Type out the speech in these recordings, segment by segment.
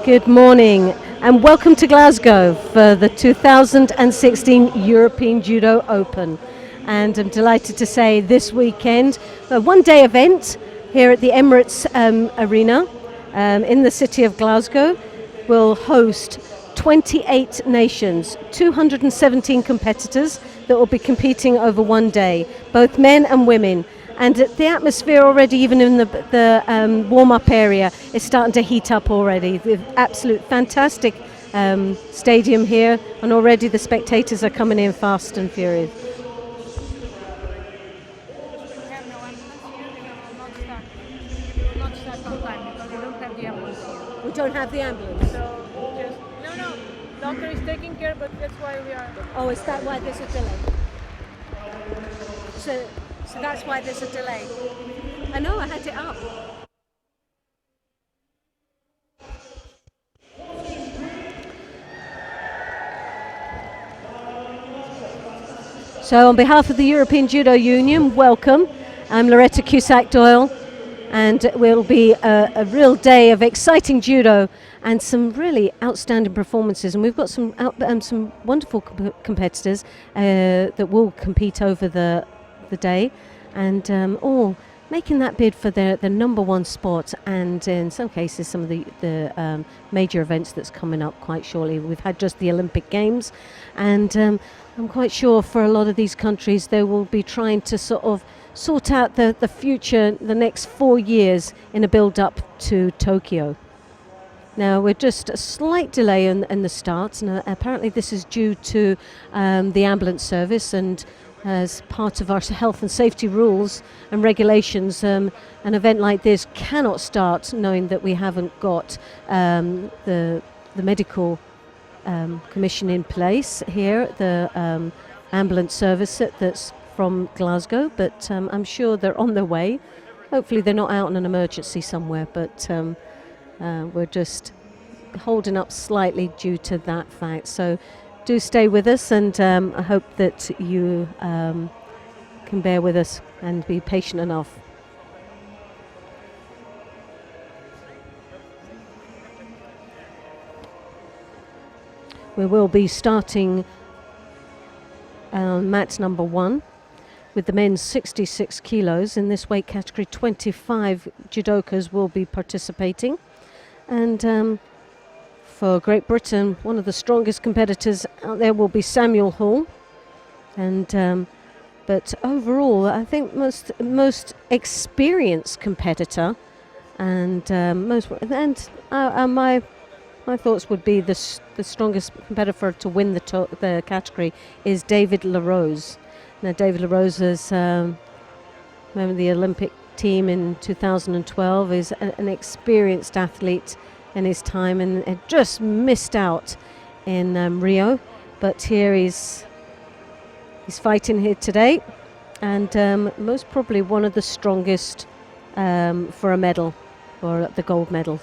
Good morning and welcome to Glasgow for the 2016 European Judo Open. And I'm delighted to say this weekend, a one-day event here at the Emirates Arena in the city of Glasgow will host 28 nations, 217 competitors that will be competing over one day, both men and women. And the atmosphere already, even in the warm-up area, is starting to heat up already. The absolute fantastic stadium here, and already the spectators are coming in fast and furious. We have no ambulance here and we will not start on time because we don't have the ambulance here. We don't have the ambulance. So just no, doctor is taking care, but that's why we are. Oh, is that why there's a delay? So that's why there's a delay. I know, I had it up. So on behalf of the European Judo Union, welcome. I'm Loretta Cusack-Doyle, and it will be a real day of exciting judo and some really outstanding performances. And we've got some wonderful competitors that will compete over the day, and all making that bid for the number one spot, and in some cases some of the major events that's coming up quite shortly. We've had just the Olympic Games, and I'm quite sure for a lot of these countries they will be trying to sort out the future, the next 4 years in a build-up to Tokyo. Now we're just a slight delay in the start, and apparently this is due to the ambulance service, and as part of our health and safety rules and regulations, an event like this cannot start knowing that we haven't got the medical commission in place here, the ambulance service that's from Glasgow, but I'm sure they're on their way. Hopefully they're not out on an emergency somewhere, but we're just holding up slightly due to that fact. So do stay with us, and I hope that you can bear with us and be patient enough. We will be starting mat number 1 with the men's 66 kilos. In this weight category, 25 judokas will be participating. And for Great Britain, one of the strongest competitors out there will be Samuel Hall. And but overall, I think most experienced competitor, and my thoughts would be the strongest competitor to win the category is David LaRose. Now, David LaRose is member of the Olympic team in 2012. Is an experienced athlete in his time, and just missed out in Rio. But here he's fighting here today, and most probably one of the strongest for a medal, or the gold medal.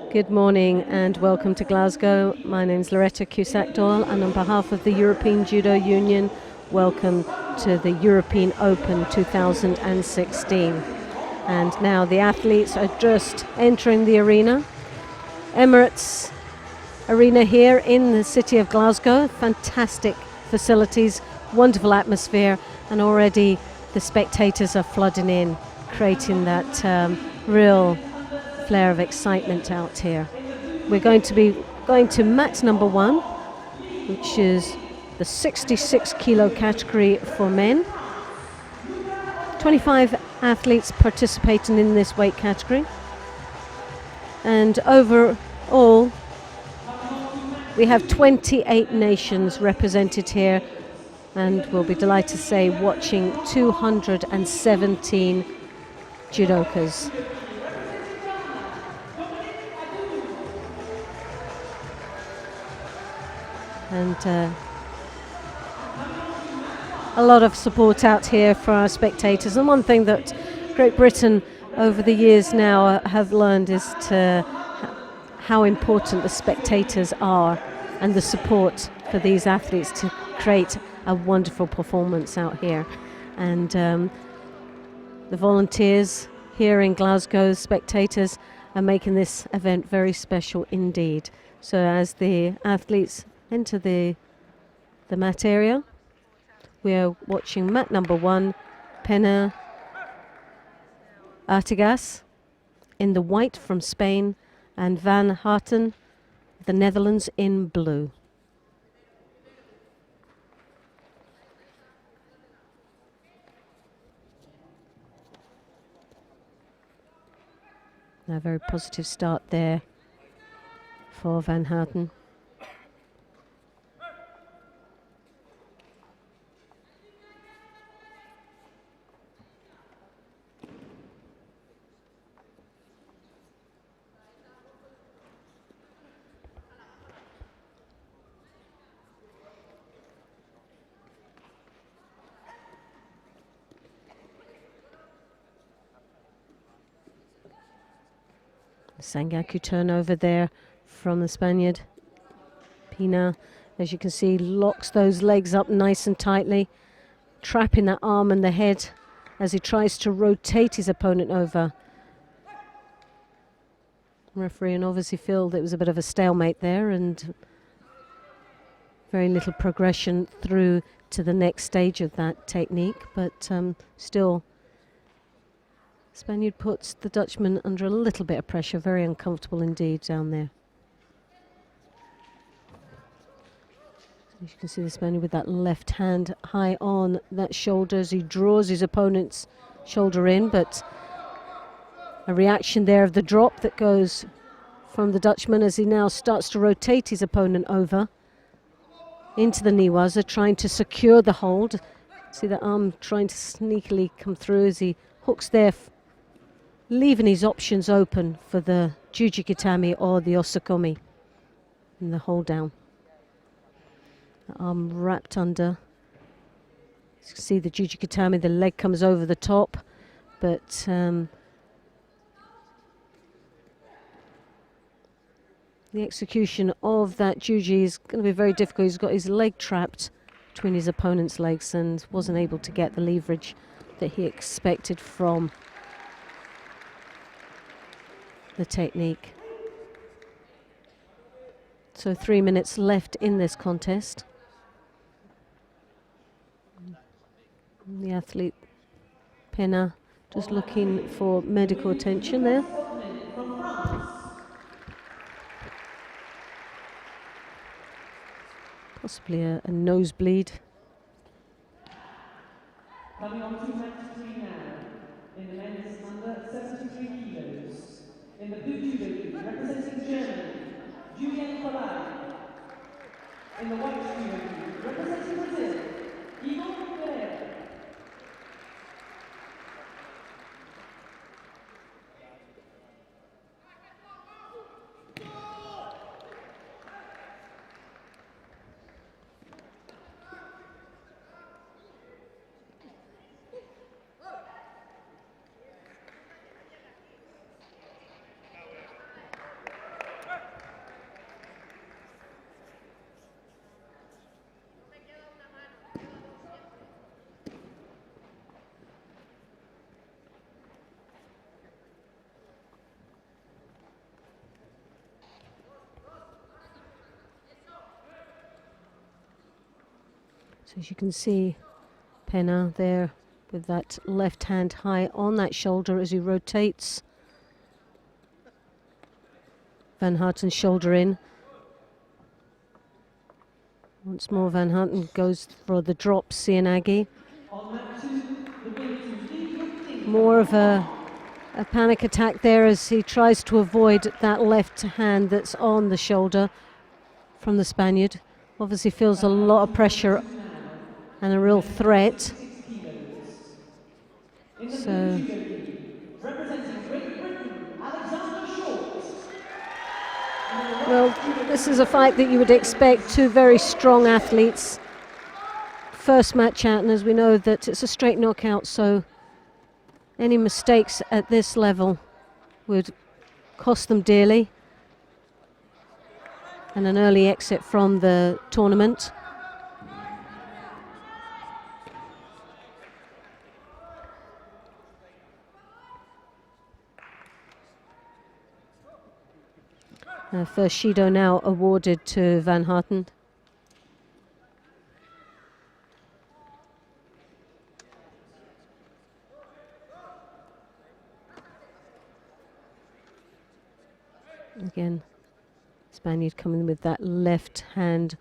Good morning and welcome to Glasgow. My name is Loretta Cusack-Doyle, and on behalf of the European Judo Union, welcome to the European Open 2016. And now the athletes are just entering the arena. Emirates Arena here in the city of Glasgow. Fantastic facilities, wonderful atmosphere, and already the spectators are flooding in, creating that real flare of excitement out here. We're going to be going to mat number 1, which is the 66 kilo category for men. 25 athletes participating in this weight category, and overall we have 28 nations represented here, and we'll be delighted to say watching 217 judokas. And a lot of support out here for our spectators. And one thing that Great Britain over the years now have learned is how important the spectators are and the support for these athletes to create a wonderful performance out here. And the volunteers here in Glasgow, spectators, are making this event very special indeed. So as the athletes enter the mat area, we are watching mat number 1, Pena Artigas in the white from Spain, and Van Harten, the Netherlands, in blue. A very positive start there for Van Harten. Sangaku turnover there from the Spaniard. Pina, as you can see, locks those legs up nice and tightly, trapping that arm and the head as he tries to rotate his opponent over. Referee and obviously feel that it was a bit of a stalemate there, and very little progression through to the next stage of that technique, but still Spaniard puts the Dutchman under a little bit of pressure, very uncomfortable indeed down there. As you can see the Spaniard with that left hand high on that shoulder as he draws his opponent's shoulder in, but a reaction there of the drop that goes from the Dutchman as he now starts to rotate his opponent over into the Niwaza, trying to secure the hold. See the arm trying to sneakily come through as he hooks there, leaving his options open for the Jujikitami or the Osakomi in the hold down. The arm wrapped under. You can see the Jujikitami, the leg comes over the top, but the execution of that Juji is going to be very difficult. He's got his leg trapped between his opponent's legs and wasn't able to get the leverage that he expected from the technique. So 3 minutes left in this contest. The athlete Pena just looking for medical attention there. Possibly a nosebleed. Coming on to match 3 now, in the men's under 73 kilos. In the blue judo league, representing Germany, Julian Colai. In the white judo league, representing Brazil, Igor Pereira. So as you can see, Pena there with that left hand high on that shoulder as he rotates. Van Harten's shoulder in. Once more Van Harten goes for the drop, Cianagi. More of a panic attack there as he tries to avoid that left hand that's on the shoulder from the Spaniard. Obviously feels a lot of pressure and a real threat. So well, this is a fight that you would expect two very strong athletes. First match out, and as we know that it's a straight knockout, so any mistakes at this level would cost them dearly and an early exit from the tournament. First Shido now awarded to Van Harten. Again, Spaniard coming with that left hand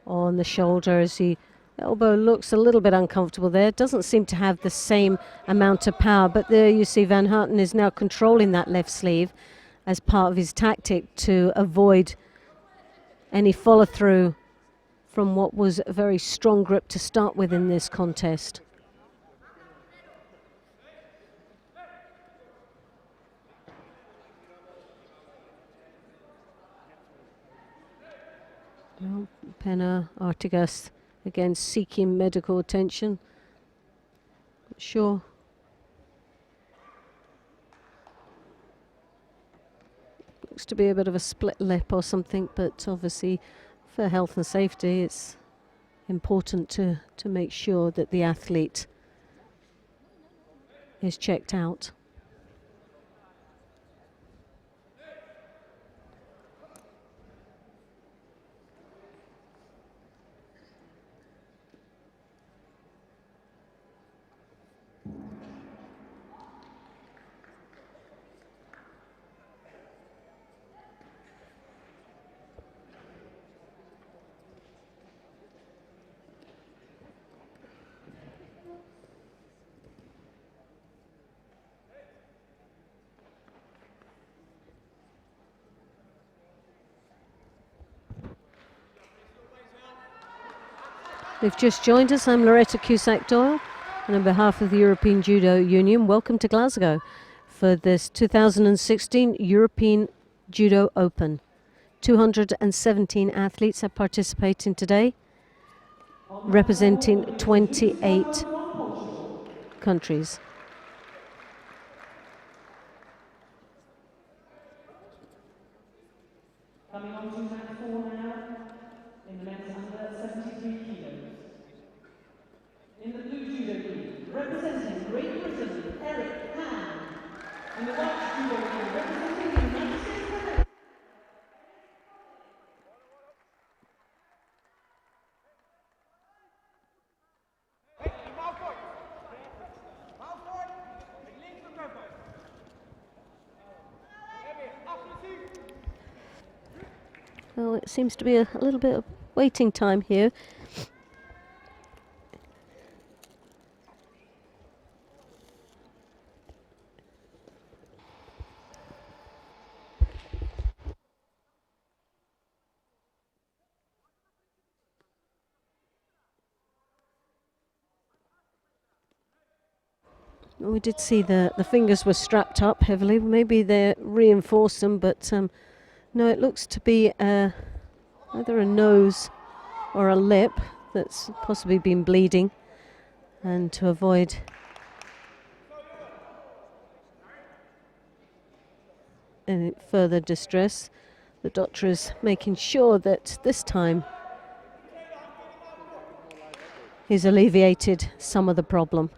on the shoulder as the elbow looks a little bit uncomfortable there. Doesn't seem to have the same amount of power, but there you see Van Harten is now controlling that left sleeve as part of his tactic to avoid any follow through from what was a very strong grip to start with in this contest. Well, Pena, Artigas again seeking medical attention. Not sure. Looks to be a bit of a split lip or something, but obviously for health and safety it's important to make sure that the athlete is checked out. they've just joined us, I'm Loretta Cusack-Doyle, and on behalf of the European Judo Union, welcome to Glasgow for this 2016 European Judo Open. 217 athletes are participating today, representing 28 countries. Coming on to mat 4 now, in the men's under 73 kilos. In the blue judo gi, representing Great Britain, Eric Ham. In the white judo gi, representing the United States of America. Well, it seems to be a little bit of waiting time here. We did see the fingers were strapped up heavily. Maybe they reinforced them, but no, it looks to be either a nose or a lip that's possibly been bleeding, and to avoid any further distress, the doctor is making sure that this time he's alleviated some of the problem.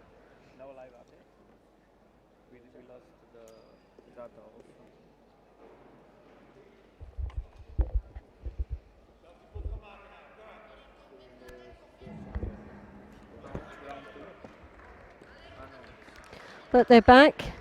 But they're back.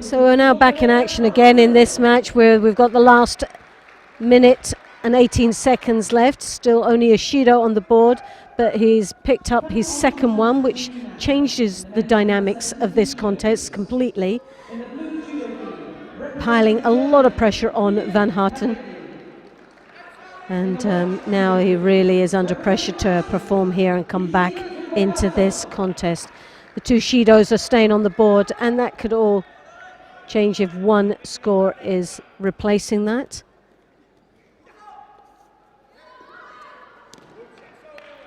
So we're now back in action again in this match, where we've got the last minute and 18 seconds left. Still only Shido on the board, but he's picked up his second one, which changes the dynamics of this contest completely, piling a lot of pressure on Van Harten. And now he really is under pressure to perform here and come back into this contest. The two Shidos are staying on the board, and that could all change if one score is replacing that.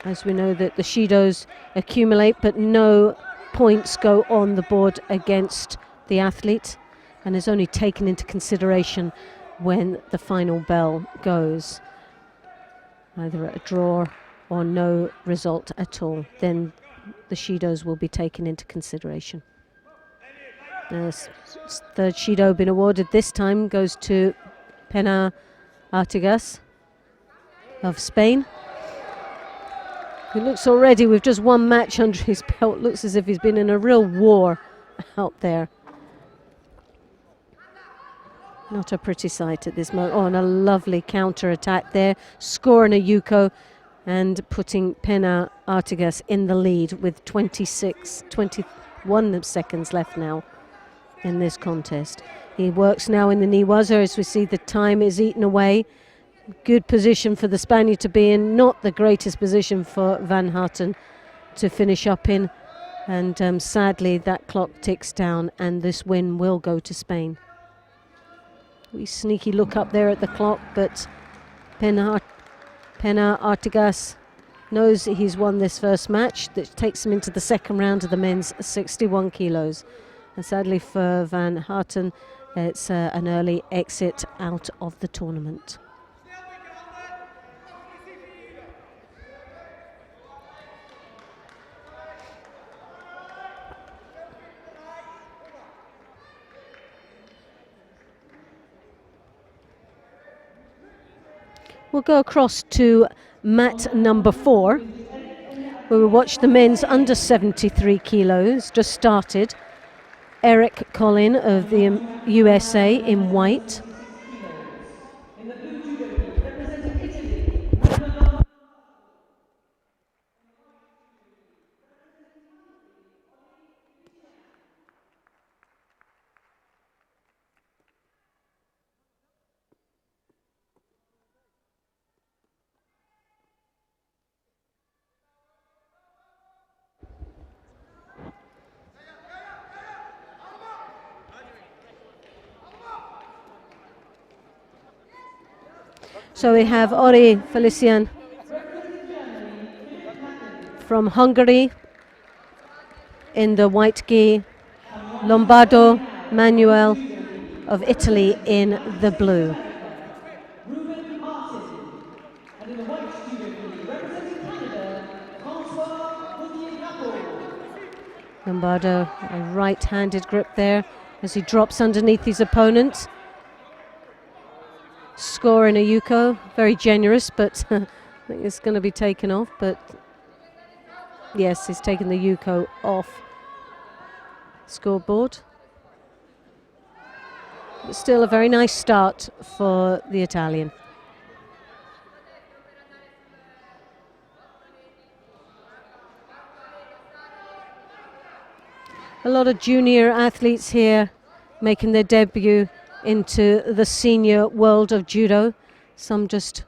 As we know that the Shidos accumulate, but no points go on the board against the athlete, and is only taken into consideration when the final bell goes. Either a draw or no result at all, then the Shidos will be taken into consideration. Third Shido been awarded this time goes to Pena Artigas of Spain. He looks already with just one match under his belt, looks as if he's been in a real war out there. Not a pretty sight at this moment. Oh, and a lovely counter attack there, scoring a Yuko and putting Pena Artigas in the lead with 21 seconds left now in this contest. He works now in the Niwaza. As we see, the time is eaten away. Good position for the Spaniard to be in, not the greatest position for Van Harten to finish up in, and sadly that clock ticks down and this win will go to Spain. We sneaky look up there at the clock, but Pena Artigas knows he's won this first match that takes him into the second round of the men's 61 kilos. And sadly for Van Harten, it's an early exit out of the tournament. We'll go across to mat number 4, where we watch the men's under 73 kilos, just started. Eric Collin of the USA in white. So we have Ori Felician from Hungary in the white gi, Lombardo Manuel of Italy in the blue. And in the white judo gi, representing Canada, Lombardo, a right-handed grip there as he drops underneath his opponent. Score in a yuko, very generous, but I think it's going to be taken off. But yes, he's taken the yuko off scoreboard. But still a very nice start for the Italian. A lot of junior athletes here making their debut into the senior world of judo. Some just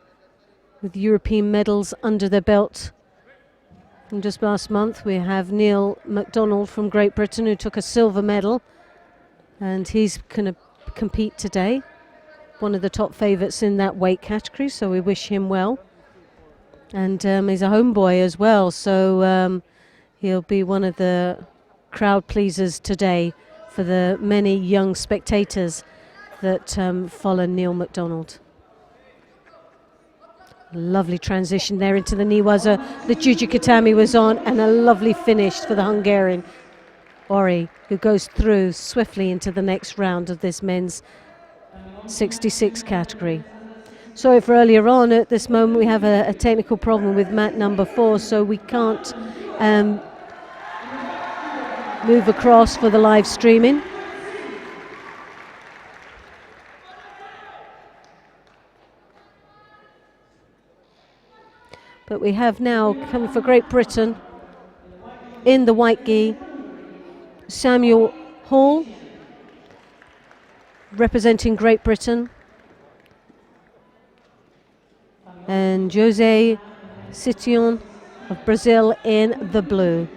with European medals under their belt. From just last month, we have Neil MacDonald from Great Britain, who took a silver medal, and he's going to compete today. One of the top favourites in that weight category, so we wish him well. And he's a homeboy as well, so he'll be one of the crowd pleasers today for the many young spectators that follow Neil MacDonald. Lovely transition there into the Niwaza that Juji Katami was on, and a lovely finish for the Hungarian Ori, who goes through swiftly into the next round of this men's 66 category. Sorry for earlier on. At this moment we have a technical problem with mat number 4, so we can't move across for the live streaming. But we have now coming for Great Britain in the white gi, Samuel Hall, representing Great Britain, and Jose Cition of Brazil in the blue.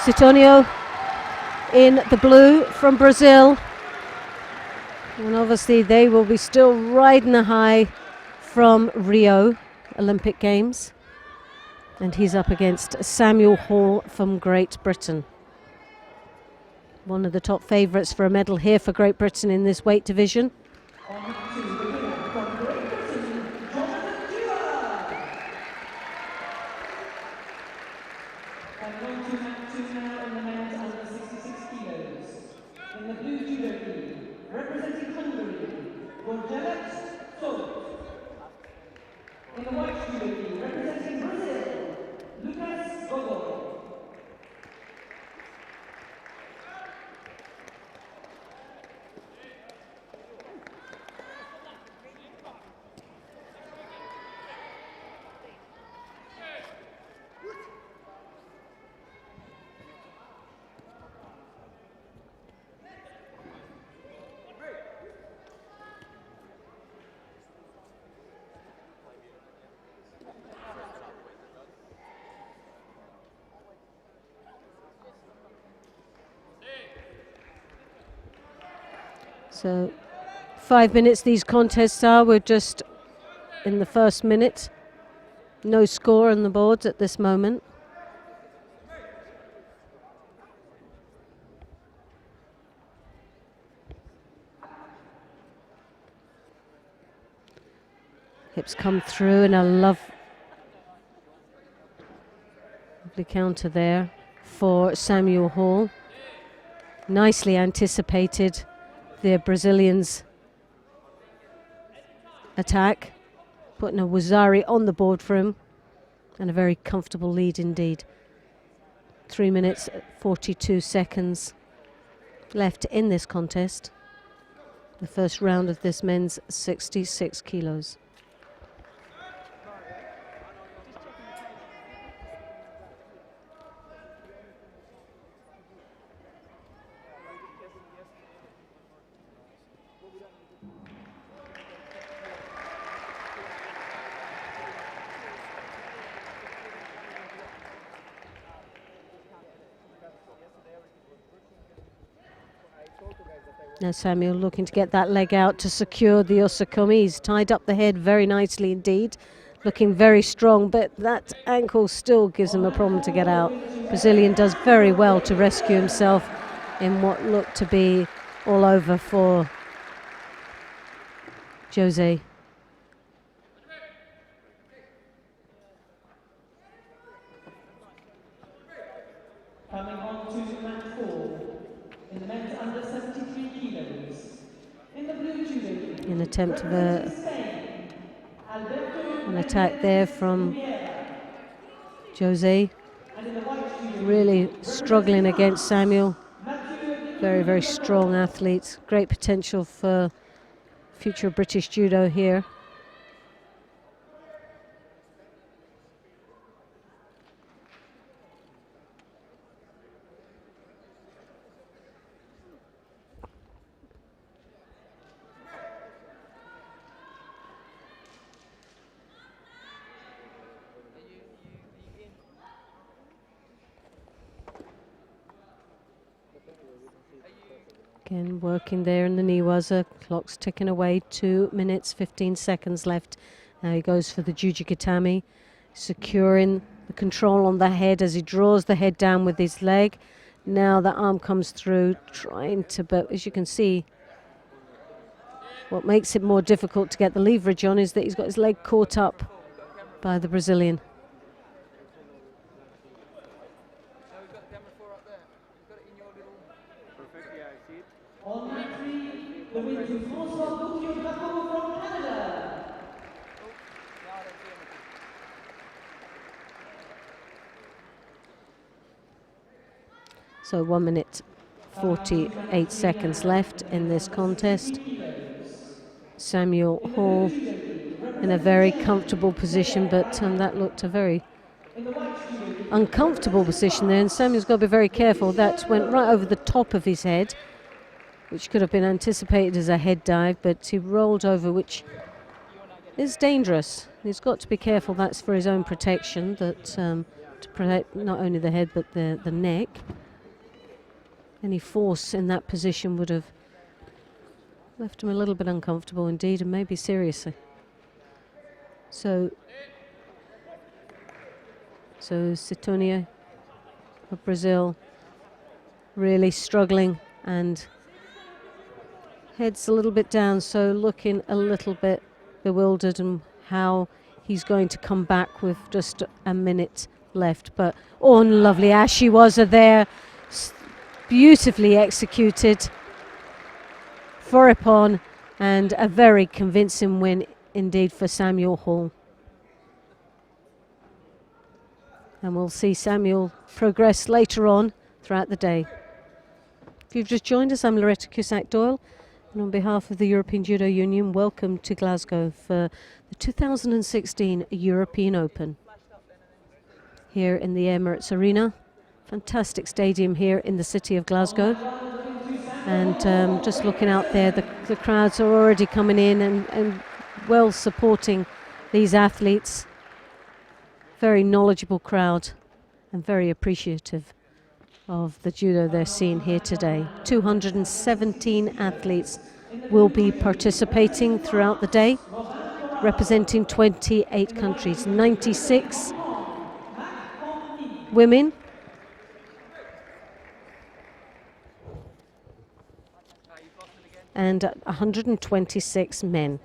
Citonio in the blue from Brazil, and obviously they will be still riding the high from Rio Olympic Games, and he's up against Samuel Hall from Great Britain. One of the top favourites for a medal here for Great Britain in this weight division. So 5 minutes these contests are. We're just in the first minute. No score on the boards at this moment. Hips come through, and a lovely counter there for Samuel Hall. Nicely anticipated the Brazilians' attack, putting a Wazari on the board for him, and a very comfortable lead indeed. 3 minutes 42 seconds left in this contest, the first round of this men's 66 kilos. Now Samuel looking to get that leg out to secure the osakumi. He's tied up the head very nicely indeed, looking very strong, but that ankle still gives him a problem to get out. Brazilian does very well to rescue himself in what looked to be all over for Jose. Coming on to match 4 in the men's under 73 kilos. In the blue judo, An attempt of an attack there from Jose. Really struggling against Samuel. Very, very strong athlete. Great potential for future British judo here. Again, working there in the Niwaza. Clock's ticking away. 2 minutes, 15 seconds left. Now he goes for the Jujikatami, securing the control on the head as he draws the head down with his leg. Now the arm comes through, trying to, but as you can see, what makes it more difficult to get the leverage on is that he's got his leg caught up by the Brazilian. So 1 minute 48 seconds left in this contest. Samuel Hall in a very comfortable position, but that looked a very uncomfortable position there, and Samuel's got to be very careful. That went right over the top of his head, which could have been anticipated as a head dive, but he rolled over, which is dangerous. He's got to be careful. That's for his own protection, that to protect not only the head but the neck. Any force in that position would have left him a little bit uncomfortable indeed, and maybe seriously. So Sitonia of Brazil really struggling, and head's a little bit down, so looking a little bit bewildered and how he's going to come back with just a minute left. But oh, lovely Ashiwaza there, beautifully executed for Ippon, and a very convincing win indeed for Samuel Hall. And we'll see Samuel progress later on throughout the day. If you've just joined us, I'm Loretta Cusack-Doyle, and on behalf of the European Judo Union, welcome to Glasgow for the 2016 European Open here in the Emirates Arena. Fantastic stadium here in the city of Glasgow. And just looking out there, the crowds are already coming in and well supporting these athletes. Very knowledgeable crowd and very appreciative of the judo they're seeing here today. 217 athletes will be participating throughout the day, representing 28 countries, 96 women and 126 men.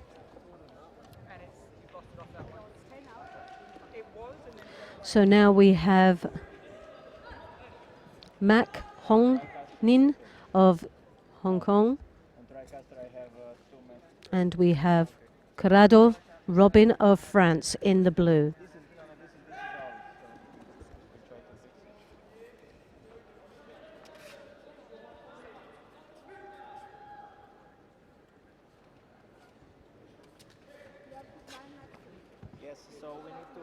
So now we have Mak Hong Nin of Hong Kong, and we have Corrado Robin of France in the blue. Yes, so we need to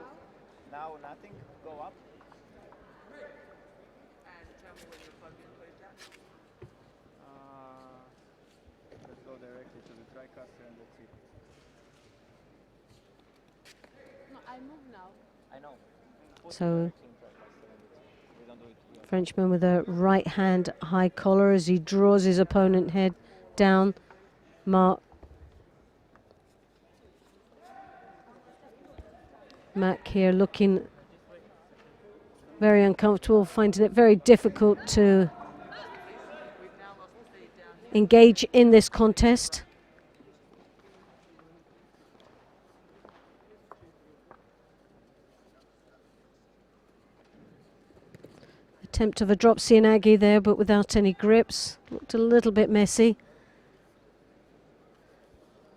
now nothing go up. And tell me when you're plugged in, please, Jack. Let's go directly to the TriCaster and that's it. No, I move now. I know. So We don't do it here. Frenchman with a right hand high collar as he draws his opponent head down. Mac here looking very uncomfortable, finding it very difficult to engage in this contest. Attempt of a drop Sianagi there, but without any grips. Looked a little bit messy.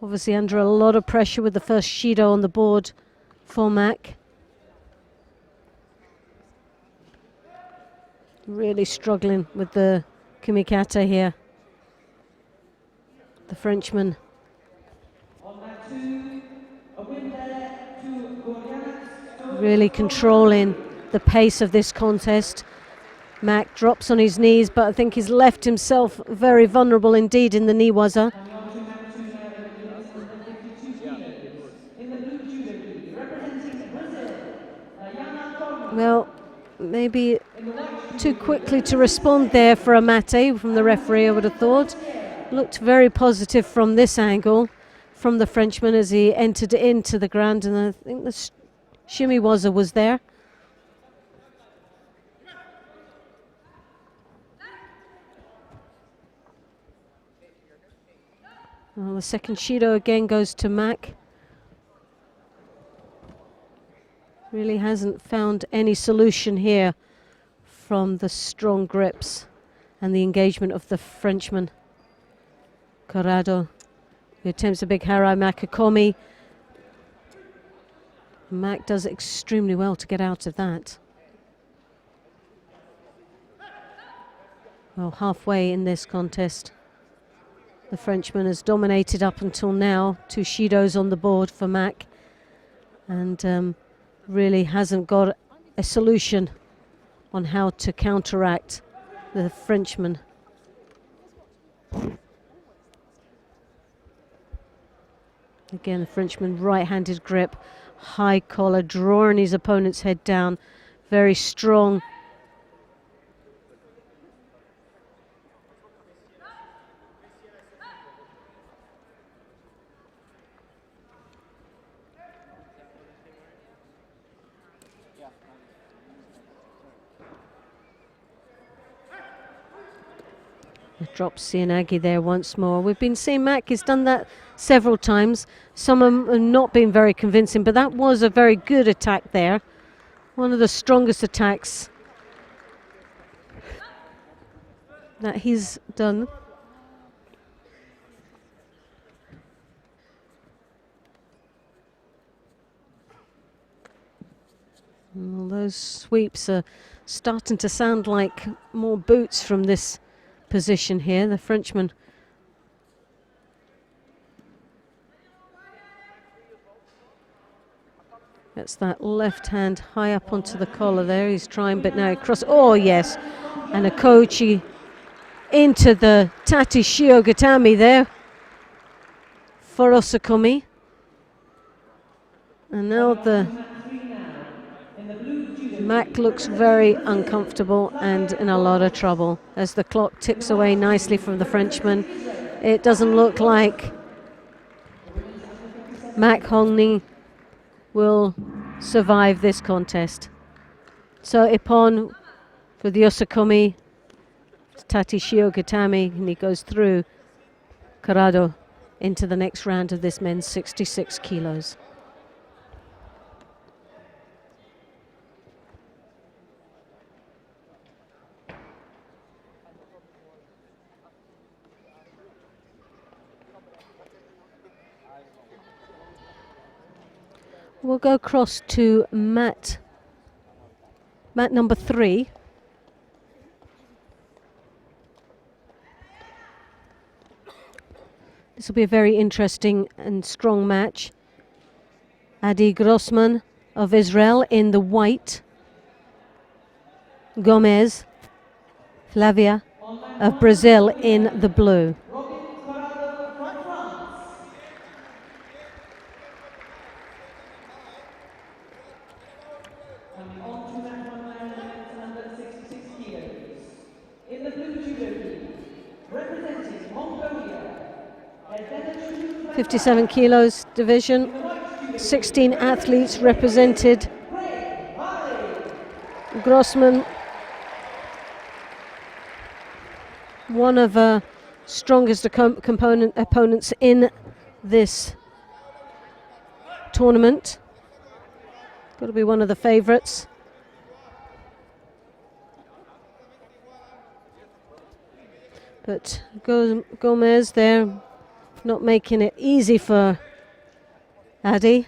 Obviously under a lot of pressure with the first Shido on the board for Mac. Really struggling with the Kumikata here. The Frenchman. Really controlling the pace of this contest. Mac drops on his knees, but I think he's left himself very vulnerable indeed in the knee waza. Well, maybe too quickly to respond there for a mate from the referee, I would have thought. Looked very positive from this angle from the Frenchman as he entered into the ground, and I think the shimmy waza was there. Well, the second Shido again goes to Mac. Really hasn't found any solution here from the strong grips and the engagement of the Frenchman. Corrado, who attempts a big Harai Makakomi. Mac does extremely well to get out of that. Well, halfway in this contest, the Frenchman has dominated up until now. 2 Shidos on the board for Mac, and really hasn't got a solution on how to counteract the Frenchman. Again, the Frenchman right-handed grip, high collar, drawing his opponent's head down, very strong. Drops Sianagi there once more. We've been seeing Mac, he's done that several times. Some of them have not been very convincing, but that was a very good attack there. One of the strongest attacks that he's done. Well, those sweeps are starting to sound like more boots from this position here. The Frenchman gets that left hand high up onto the collar there. He's trying, but now he cross. Oh yes, and a Kochi into the Tati Shiogatami there for Osakumi. And now the Mac looks very uncomfortable and in a lot of trouble as the clock ticks away nicely from the Frenchman. It doesn't look like Mac Hongni will survive this contest. So Ippon for the Osakumi, Tati Shiogatami, and he goes through Corrado into the next round of this men's 66 kilos. We'll go across to mat number 3. This will be a very interesting and strong match. Adi Grossman of Israel in the white. Gomez Flavia of Brazil in the blue. In the blue judo team, representing Mongolia, 57 kilos division, 16 athletes represented. Grossman, one of the strongest opponents in this tournament. Got to be one of the favorites. But Gomez there, not making it easy for Addy.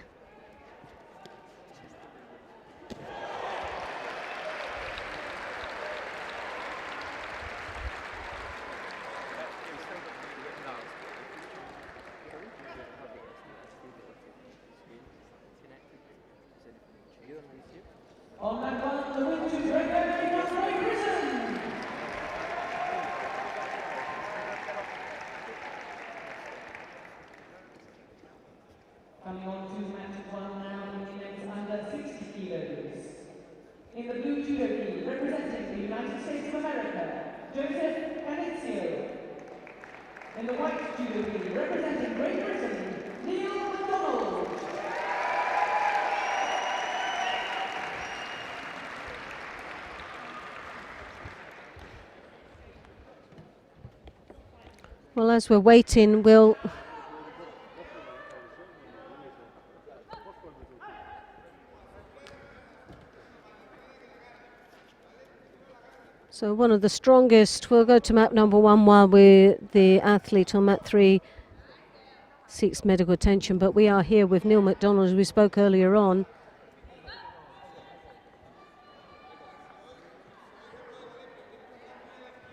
On that one, the win to Great Britain from Great Britain. Coming on to match one now in the men's under 60 kilos. In the blue judo gi, representing the United States of America, Joseph Canizio. In the white judo gi, representing Great Britain, Neil MacDonald. Well, as we're waiting, we'll so one of the strongest. We'll go to map number 1 while the athlete on map 3 seeks medical attention. But we are here with Neil MacDonald, as we spoke earlier on.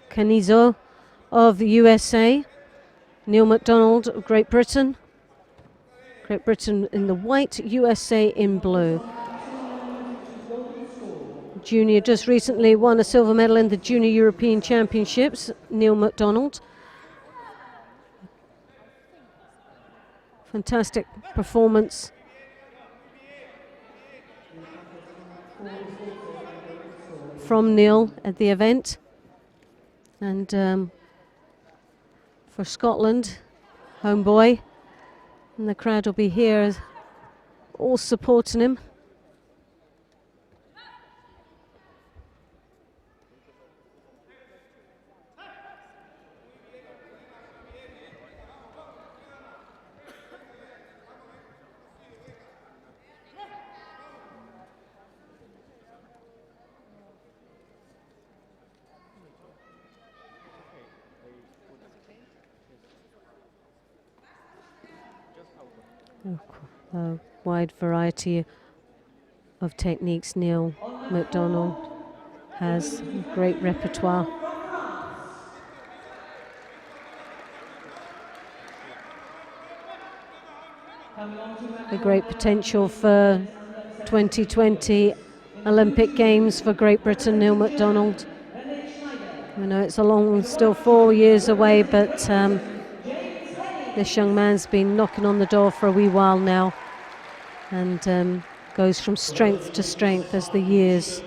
Canizo of the USA, Neil MacDonald of Great Britain. Great Britain in the white, USA in blue. Junior just recently won a silver medal in the Junior European Championships, Neil MacDonald. Fantastic performance. From Neil at the event. And for Scotland, homeboy, and the crowd will be here all supporting him. A wide variety of techniques. Neil MacDonald has a great repertoire. A great potential for 2020 Olympic Games for Great Britain, Neil MacDonald. I know it's still 4 years away, but this young man's been knocking on the door for a wee while now, and goes from strength to strength as the years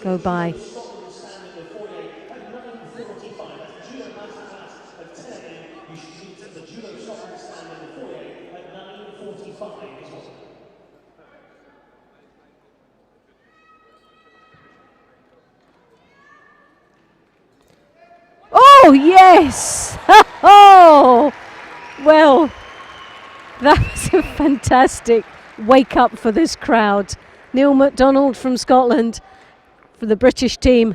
go by. Oh, yes! Oh, well, that was a fantastic wake up for this crowd. Neil MacDonald from Scotland for the British team.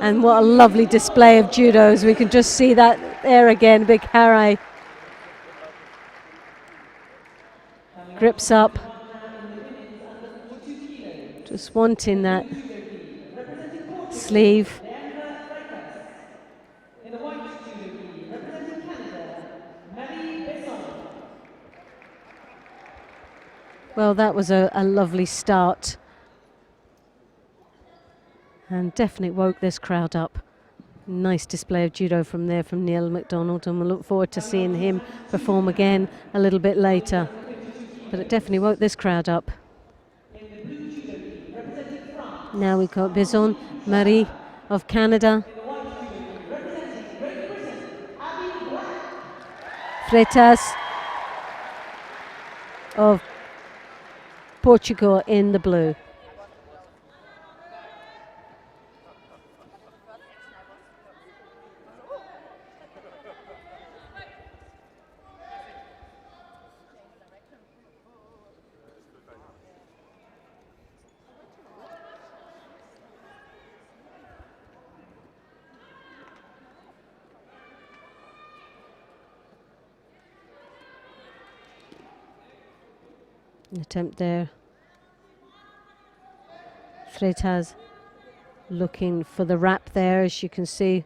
And what a lovely display of judo, as we can just see that there again, big harai. Grips up. Just wanting that sleeve. Well, that was a lovely start, and definitely woke this crowd up. Nice display of judo from Neil MacDonald, and we'll look forward to seeing him perform again a little bit later. But it definitely woke this crowd up. Now we've got Bison Marie of Canada. Freitas of Portugal in the blue. An attempt there. Freitas looking for the wrap there, as you can see.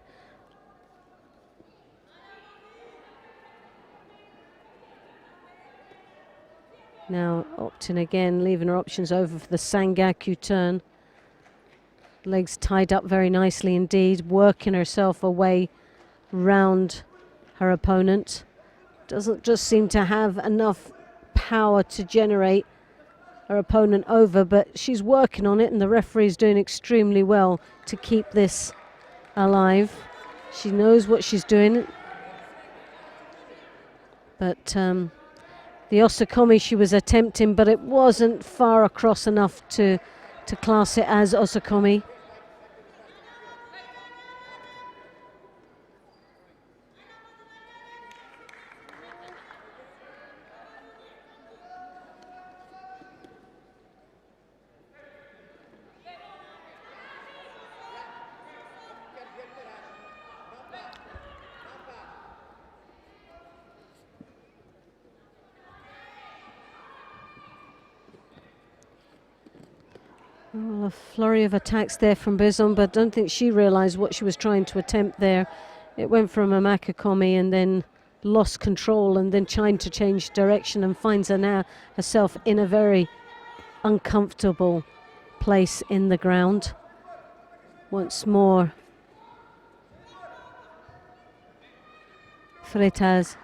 Now opting again, leaving her options over for the Sangaku turn. Legs tied up very nicely indeed, working herself away round her opponent. Doesn't just seem to have enough power to generate her opponent over, but she's working on it, and the referee's doing extremely well to keep this alive. She knows what she's doing. But the Osakomi she was attempting, but it wasn't far across enough to class it as Osakomi. Well, a flurry of attacks there from Bizon, but I don't think she realised what she was trying to attempt there. It went from a Makakomi and then lost control, and then trying to change direction, and finds her now herself in a very uncomfortable place in the ground. Once more, Freitas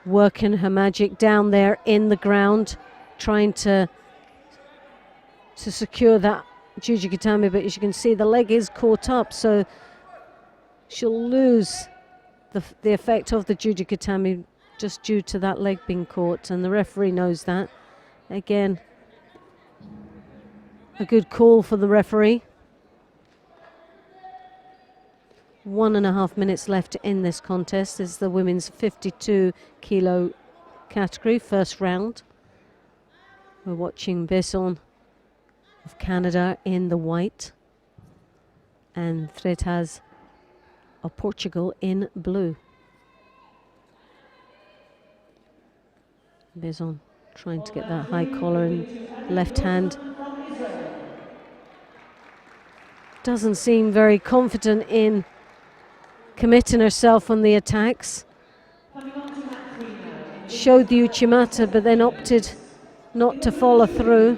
working her magic down there in the ground, trying to secure that Jujikatami, but as you can see, the leg is caught up, so she'll lose the effect of the Jujikatami just due to that leg being caught, and the referee knows that. Again, a good call for the referee. 1.5 minutes left in this contest. This is the women's 52 kilo category, first round. We're watching Besson of Canada in the white and Freitas of Portugal in blue. Besson trying to get that high collar and left hand. Doesn't seem very confident in committing herself on the attacks. Showed the Uchimata, but then opted not to follow through.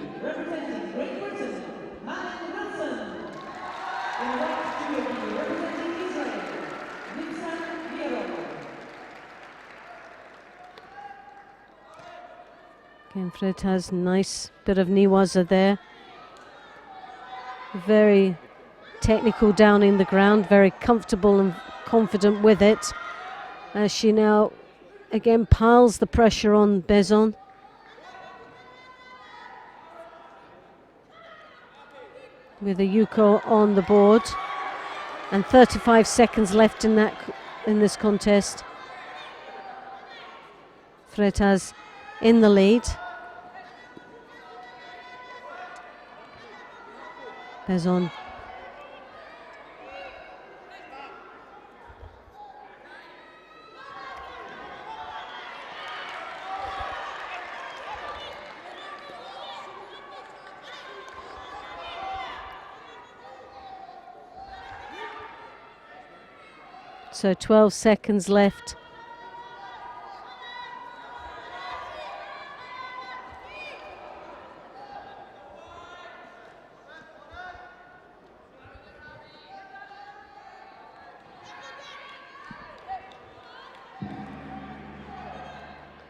Again, Freitas, nice bit of niwaza there. Very technical down in the ground, very comfortable and confident with it. As she now again piles the pressure on Besson. With a Yuko on the board. And 35 seconds left in this contest. Freitas in the lead. Besson. So 12 seconds left.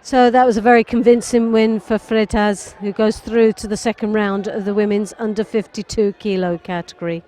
So that was a very convincing win for Freitas, who goes through to the second round of the women's under 52 kilo category.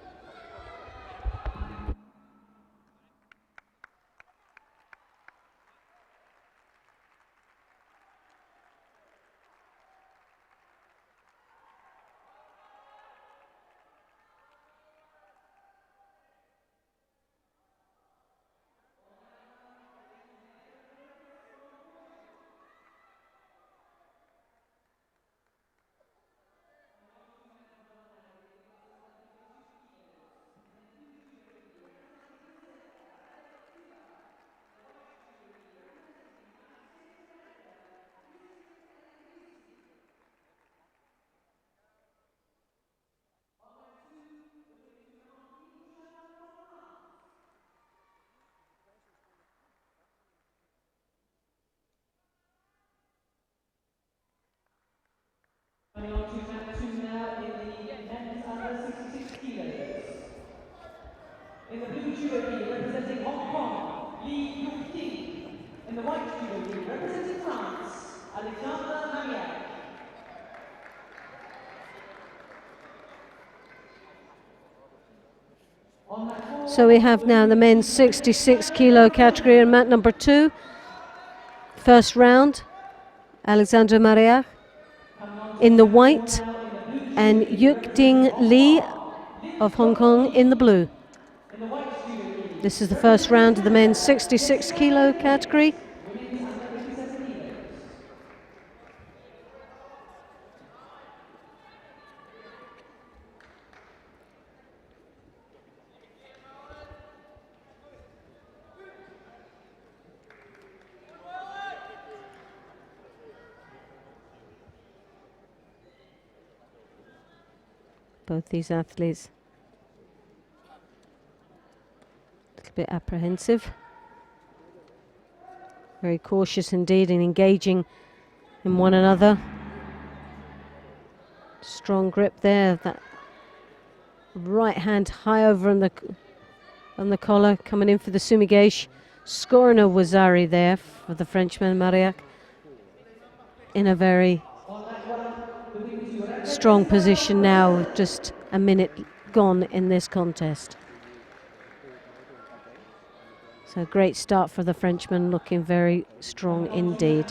judo gi representing Hong Kong, Li Yufting. In the white judo gi representing France, Alexander Mariette. So we have now the men's 66 kilo category in mat number 2. First round, Alexander Mariette in the white and Yukting Li of Hong Kong in the blue. This is the first round of the men's 66 kilo category. Both these athletes a little bit apprehensive, very cautious indeed in engaging in one another. Strong grip there, that right hand high over on the collar, coming in for the sumigeish. Scoring a wazari there for the Frenchman Mariac in a very strong position now, just a minute gone in this contest. So great start for the Frenchman, looking very strong indeed.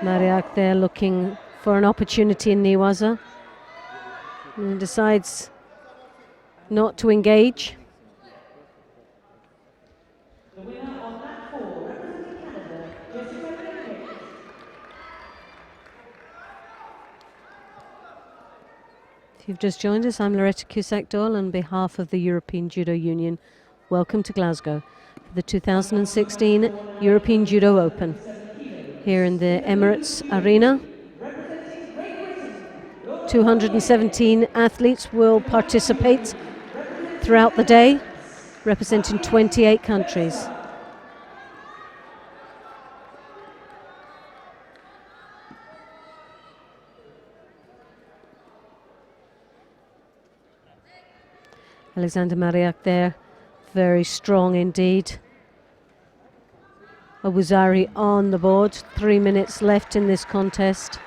Mariac there looking for an opportunity in Niwaza and decides not to engage. If you've just joined us, I'm Loretta Cusack-Doyle on behalf of the European Judo Union. Welcome to Glasgow for the 2016 European Judo Open here in the Emirates Arena. 217 athletes will participate throughout the day, representing 28 countries. Alexander Mariac there, very strong indeed. A wazari on the board, 3 minutes left in this contest.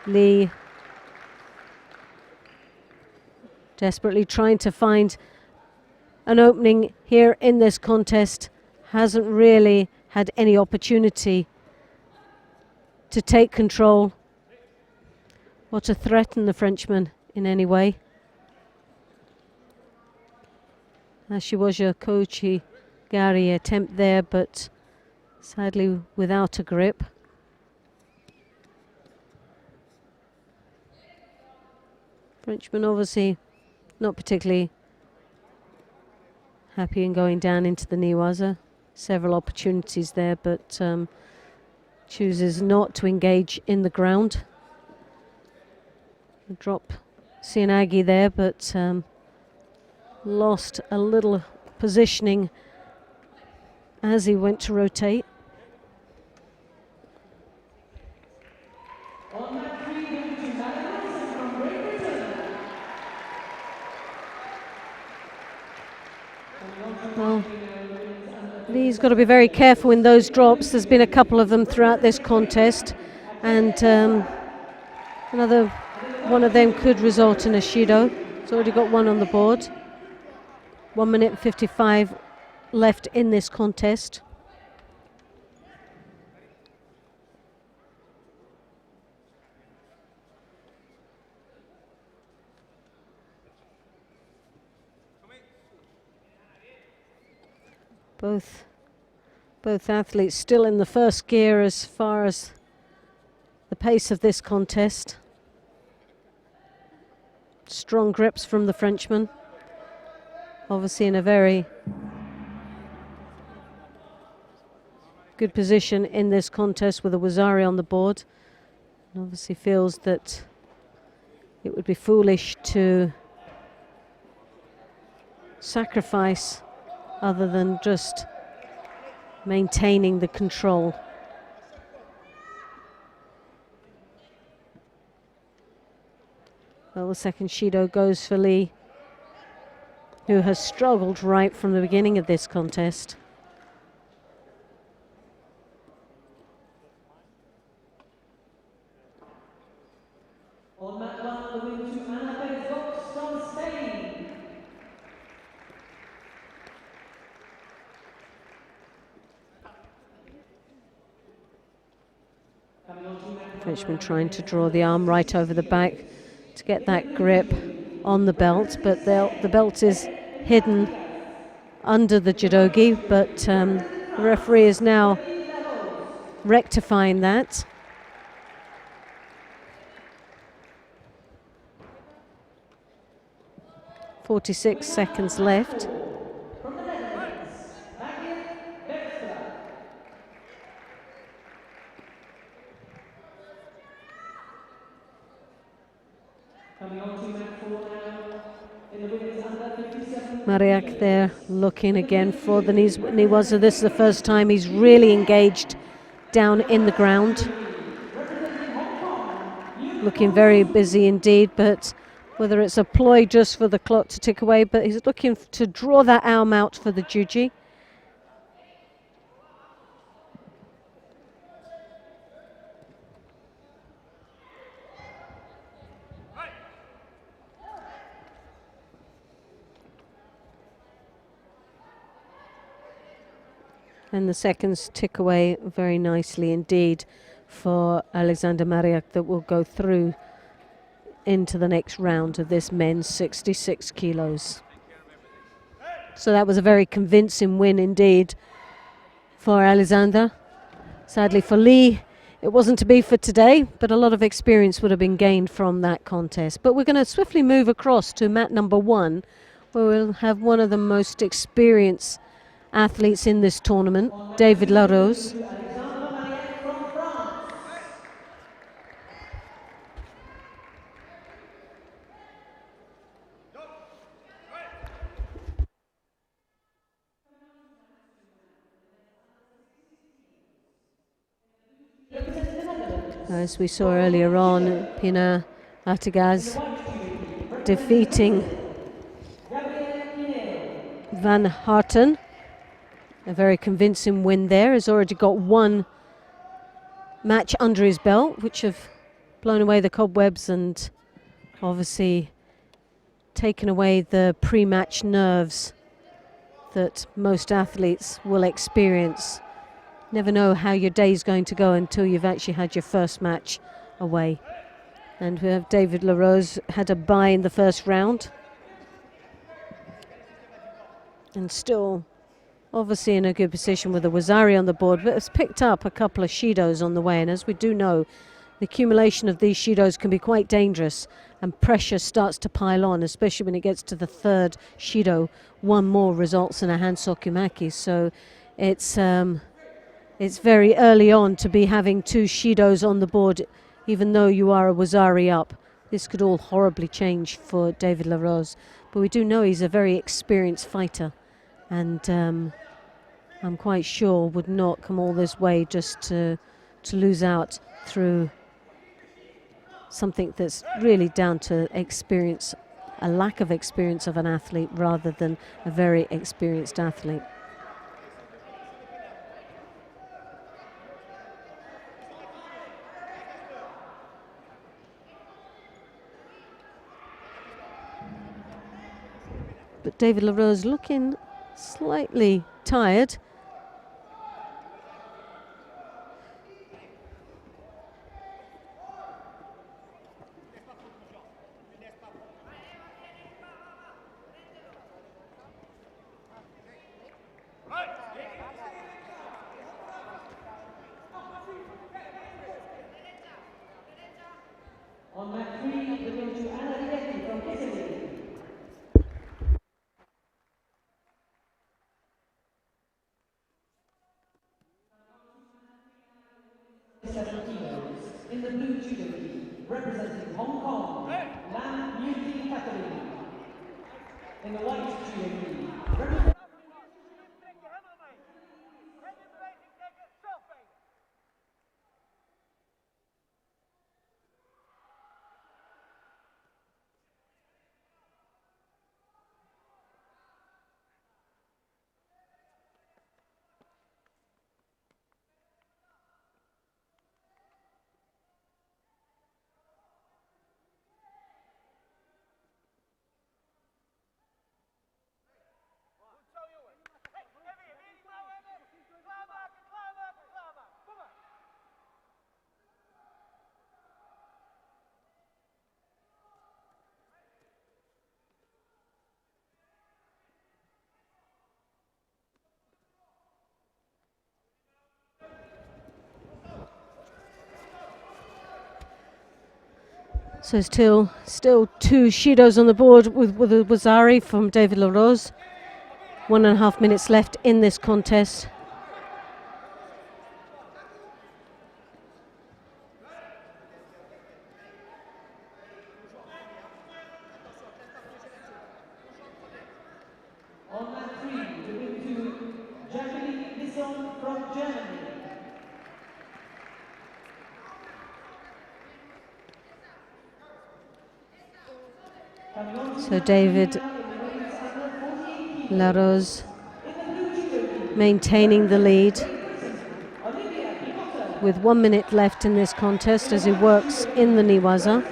Li desperately trying to find an opening here in this contest, hasn't really had any opportunity to take control or to threaten the Frenchman in any way. Ashiwaja Kochi Gary attempt there, but sadly without a grip. Frenchman obviously not particularly happy in going down into the Niwaza. Several opportunities there, but chooses not to engage in the ground. Drop Sianagi there, but lost a little positioning as he went to rotate. Well, Lee's got to be very careful in those drops. There's been a couple of them throughout this contest, and another one of them could result in a Shido. He's already got one on the board. 1 minute and 55 left in this contest. Both athletes still in the first gear as far as the pace of this contest. Strong grips from the Frenchman. Obviously in a very good position in this contest with a wazari on the board. And obviously feels that it would be foolish to sacrifice other than just maintaining the control Well, the second Shido goes for Lee, who has struggled right from the beginning of this contest. On mat 1, the win to Ana Perez from Spain. Frenchman trying to draw the arm right over the back to get that grip on the belt, but the belt is hidden under the judogi, but the referee is now rectifying that. "46 seconds left." Mariak there looking again for the knees. So this is the first time he's really engaged down in the ground. Looking very busy indeed, but whether it's a ploy just for the clock to tick away, but he's looking to draw that arm out for the juji. And the seconds tick away very nicely indeed for Alexander Mariak, that will go through into the next round of this men's 66 kilos. So that was a very convincing win indeed for Alexander. Sadly for Lee, it wasn't to be for today, but a lot of experience would have been gained from that contest. But we're going to swiftly move across to mat number 1, where we'll have one of the most experienced athletes in this tournament, David Larose. As we saw earlier on, Pina Artigas defeating Van Harten. A very convincing win there. Has already got one match under his belt, which have blown away the cobwebs and obviously taken away the pre-match nerves that most athletes will experience. Never know how your day's going to go until you've actually had your first match away. And we have David Larose, had a bye in the first round. And still obviously in a good position with a Wazari on the board, but has picked up a couple of Shidos on the way. And as we do know, the accumulation of these Shidos can be quite dangerous, and pressure starts to pile on, especially when it gets to the third Shido. One more results in a Hansokumaki. So it's very early on to be having 2 Shidos on the board, even though you are a Wazari up. This could all horribly change for David Larose. But we do know he's a very experienced fighter, and I'm quite sure would not come all this way just to lose out through something that's really down to experience, a lack of experience of an athlete rather than a very experienced athlete. But David Larose looking slightly tired. On mat 3, the win to Ana Rigetti from Italy. In the blue judo gi, representing Hong Kong, Lam Yuki Catherine. In the white judo gi, representing So still 2 Shidos on the board with a Wazari from David LaRose. 1.5 minutes left in this contest. On mat 3, moving to Jacqueline Lisson from Germany. So David LaRose maintaining the lead with 1 minute left in this contest as he works in the Niwaza.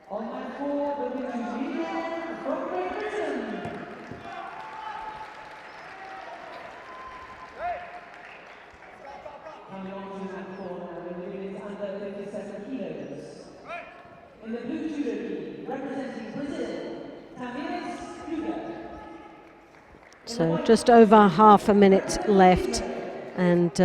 On mat 4, moving to Judo from Great Britain. Coming on to mat 4 now, the women is under 57 kilos. In the blue judo gi, representing Brazil, Judo. So just over half a minute left, and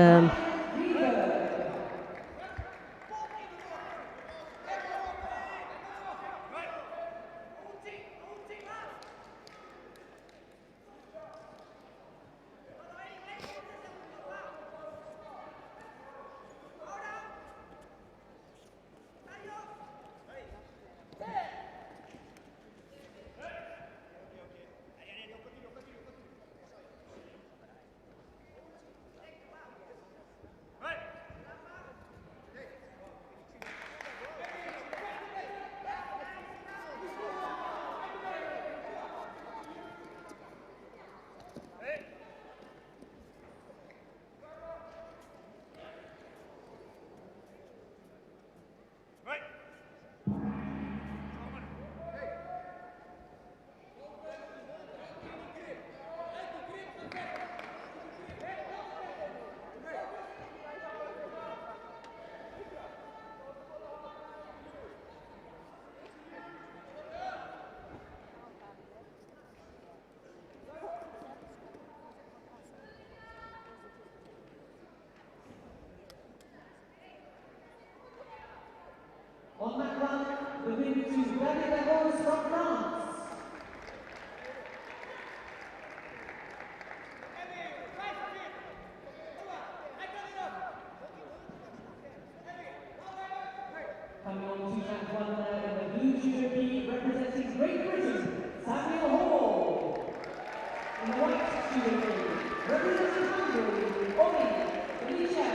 On mat 1, moving to David LaRose from France. Coming on to mat 1 now in the blue judo gi, representing Great Britain, Samuel Hall. In the white judo gi, representing Hungary, Omi Felicia.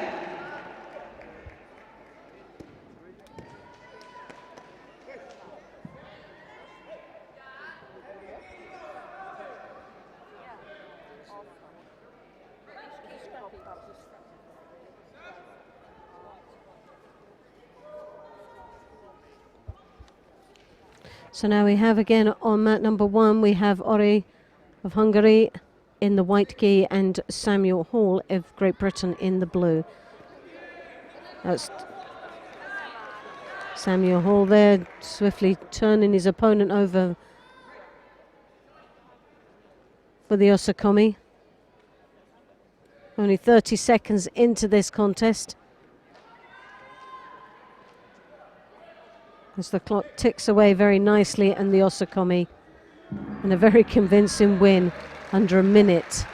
so now we have again on mat number 1, we have Ori of Hungary in the white gi and Samuel Hall of Great Britain in the blue. That's Samuel Hall there, swiftly turning his opponent over for the Osakomi. Only 30 seconds into this contest, as the clock ticks away very nicely, and the Osakomi, and a very convincing win under a minute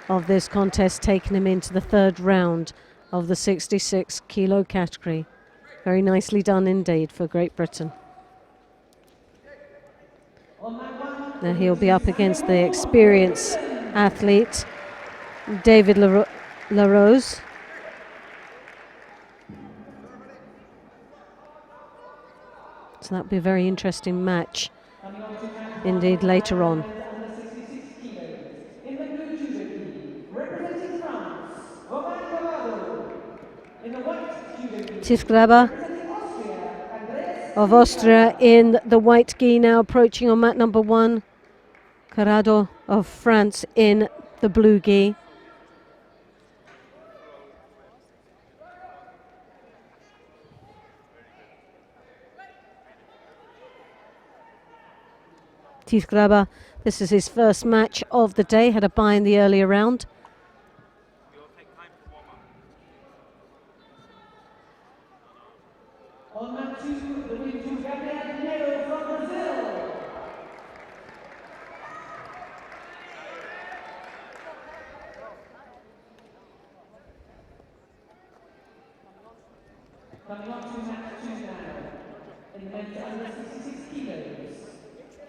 of this contest, taking him into the 3rd round of the 66 kilo category. Very nicely done indeed for Great Britain. Now he'll be up against the experienced athlete David LaRose. So that'll be a very interesting match indeed later on. In the blue judo gi, representing France, Romain Gallardo. In the white judo gi, Tifgraba representing Austria, Andreas of Austria in the white gi, now approaching on mat number 1. Carrado of France in the blue gi. Tiefgraber, this is his first match of the day, had a bye in the earlier round. On mat 2, the winner to Gabriel from Brazil. Coming on to match 2 now, in the men's under 66 kilos.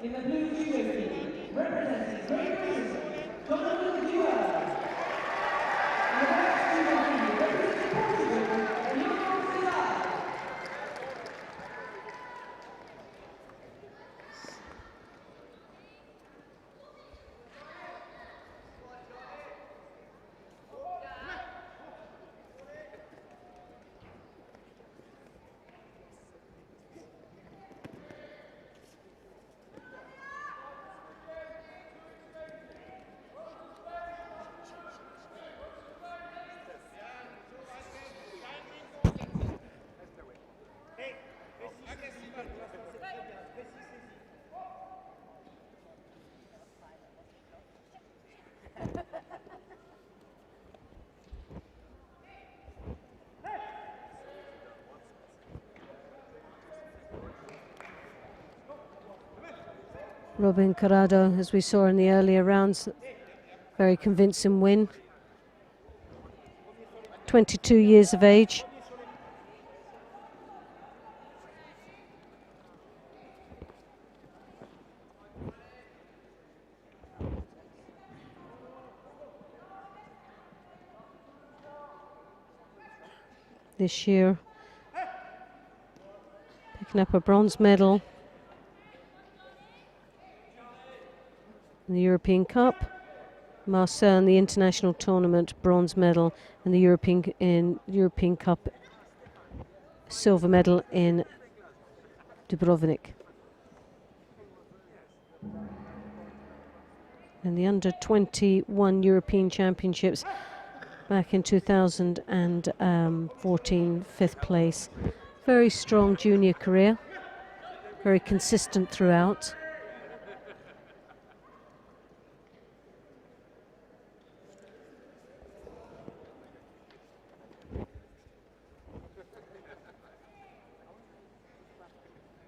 In the blue judo team, representing Great Britain, Jonathan Judo. In the white judo team, representing Portugal, Leon. Robin Carrado, as we saw in the earlier rounds, very convincing win. 22 years of age. This year, picking up a bronze medal in the European Cup, Marseille in the international tournament, bronze medal in the European Cup, silver medal in Dubrovnik. And the under 21 European Championships back in 2014, 5th place. Very strong junior career, very consistent throughout.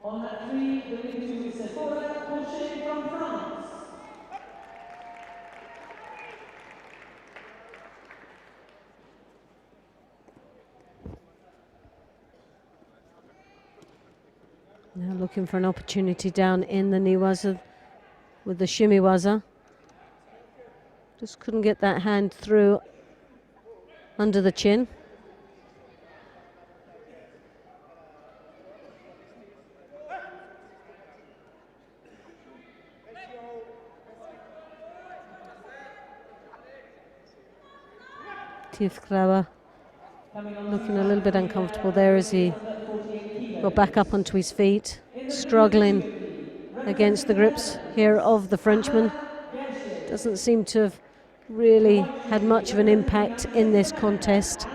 On that 3, the winner to Sephora Porsche from France. Now looking for an opportunity down in the Niwaza with the Shimiwaza. Just couldn't get that hand through under the chin. Tiefgraber looking a little bit uncomfortable there as he got back up onto his feet, struggling against the grips here of the Frenchman. Doesn't seem to have really had much of an impact in this contest.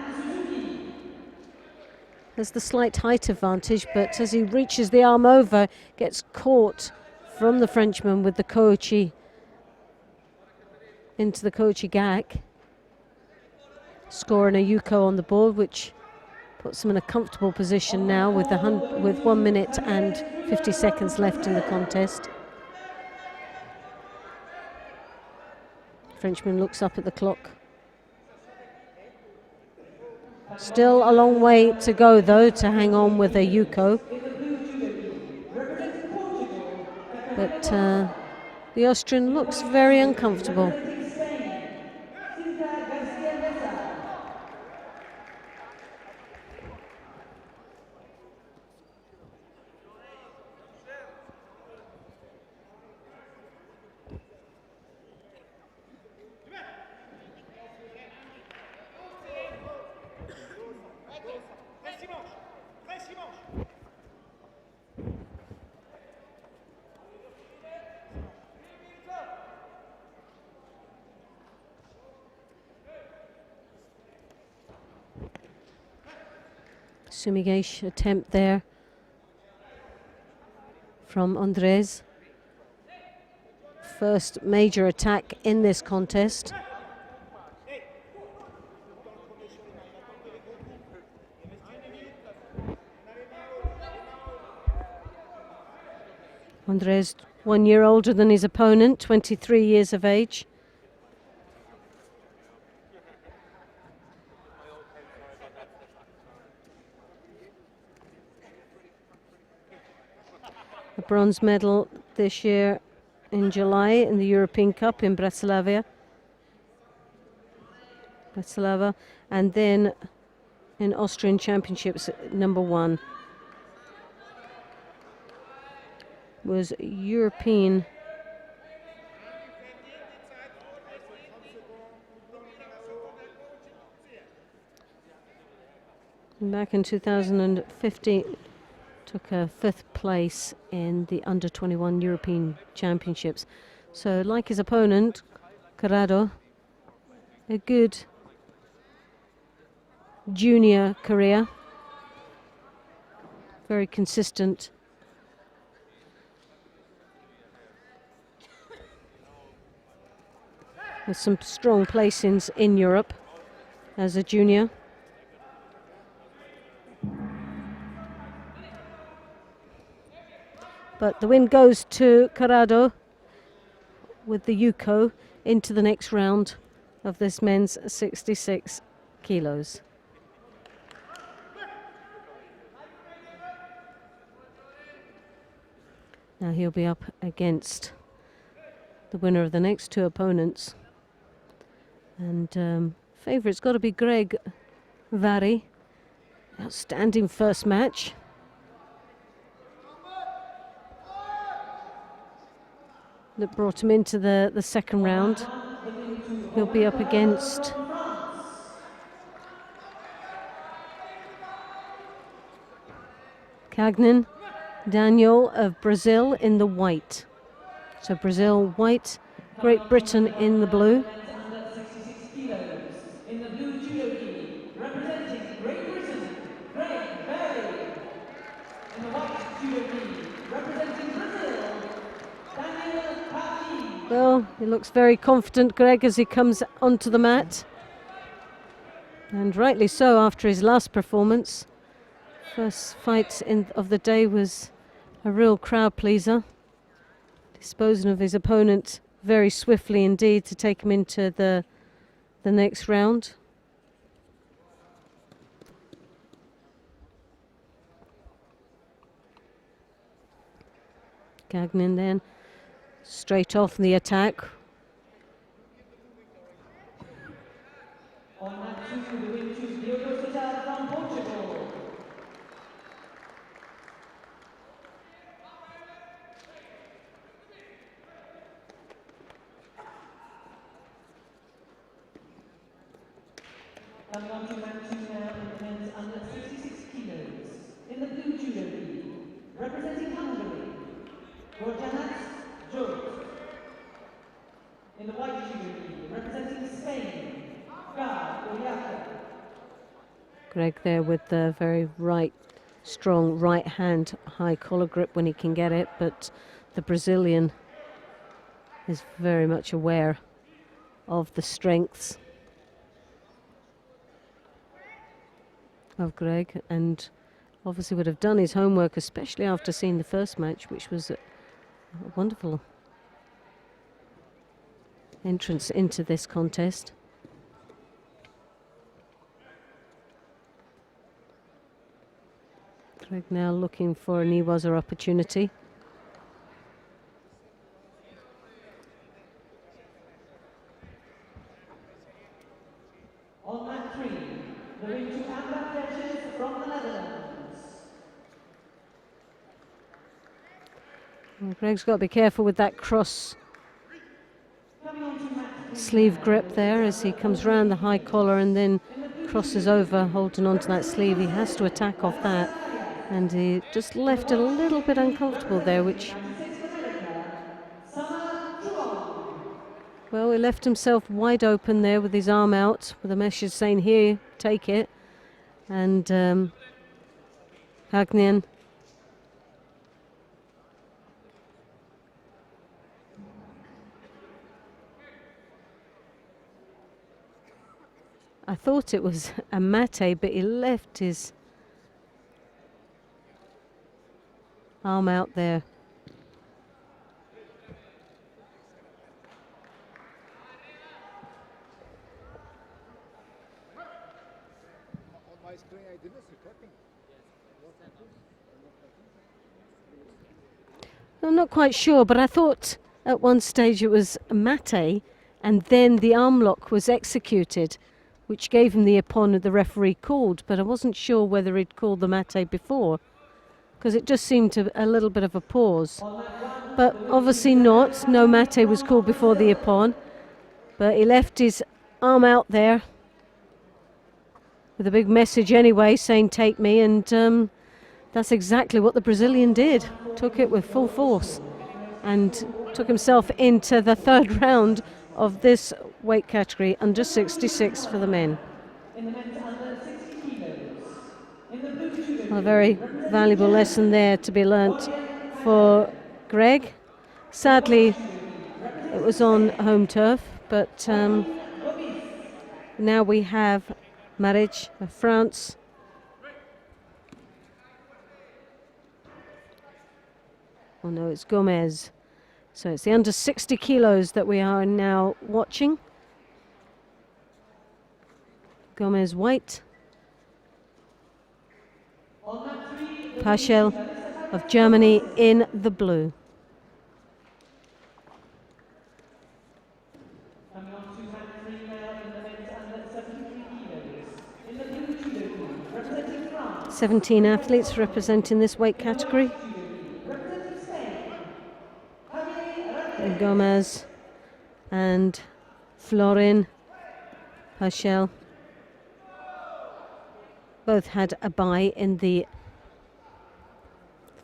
There's the slight height advantage, but as he reaches the arm over, gets caught from the Frenchman with the kochi into the kochi gak. Scoring a yuko on the board, which puts him in a comfortable position now with 1 minute and 50 seconds left in the contest. Frenchman looks up at the clock. Still a long way to go though to hang on with a yuko. But the Austrian looks very uncomfortable. Sumigeish attempt there from Andres. First major attack in this contest. Andres, 1 year older than his opponent, 23 years of age. A bronze medal this year in July in the European Cup in Bratislava, and then in Austrian Championships, #1. Was European back in 2015. Took a 5th place in the under-21 European Championships. So like his opponent, Corrado, a good junior career. Very consistent. With some strong placings in Europe as a junior. But the win goes to Corrado with the Yuko into the next round of this men's 66 kilos. Now he'll be up against the winner of the next two opponents. And favourite's got to be Greg Vary. Outstanding first match. That brought him into the second round. He'll be up against Cagnin Daniel of Brazil in the white. So Brazil white, Great Britain in the blue. In the blue judo gi, representing Great Britain, Greg Berry. In the white judo gi, representing Brazil, Daniel Patti. Well, he looks very confident, Greg, as he comes onto the mat. And rightly so after his last performance. First fight of the day was a real crowd pleaser. Disposing of his opponent very swiftly indeed to take him into the next round. Gagnon then straight off the attack. On mat 2, the win to Diogo Sousa from Portugal. Coming on to mat 2 now in the men's under 66 kilos. In the blue judo gi, representing Hungary, Gorjanas Jod. In the white judo gi, representing Spain, Gar Oyaka. Greg there with the very strong right hand high collar grip when he can get it, but the Brazilian is very much aware of the strengths of Greg, and obviously would have done his homework, especially after seeing the first match, which was a wonderful entrance into this contest. Greg now looking for an Iwaza opportunity. On mat 3, the win to Amber Fletcher from the Netherlands. Well, Greg's got to be careful with that cross sleeve grip there as he comes round the high collar and then crosses over, holding onto that sleeve. He has to attack off that, and he just left it a little bit uncomfortable there, which, well, he left himself wide open there with his arm out, with the message saying, here, take it. And Hagnian. I thought it was a mate, but he left his arm out there. On my screen, I didn't see tapping. I'm not quite sure, but I thought at one stage it was a mate, and then the arm lock was executed, which gave him the ippon the referee called, but I wasn't sure whether he'd called the mate before, because it just seemed a little bit of a pause. But obviously not. No mate was called before the ippon, but he left his arm out there with a big message anyway, saying take me, and that's exactly what the Brazilian did. Took it with full force and took himself into the third round of this weight category, under 66 for the men. A very valuable lesson there to be learnt for Greg. Sadly, it was on home turf, but now we have Maric of France. Oh no, it's Gomez. So it's the under 60 kilos that we are now watching. Gomez white. Paschel of Germany in the blue. Coming on to mat 3 now in the men's under 73 kilos. In the blue judo team, representing France. 17 athletes representing this weight category. Representing Spain, And Gomez and Florin Paschel both had a bye in the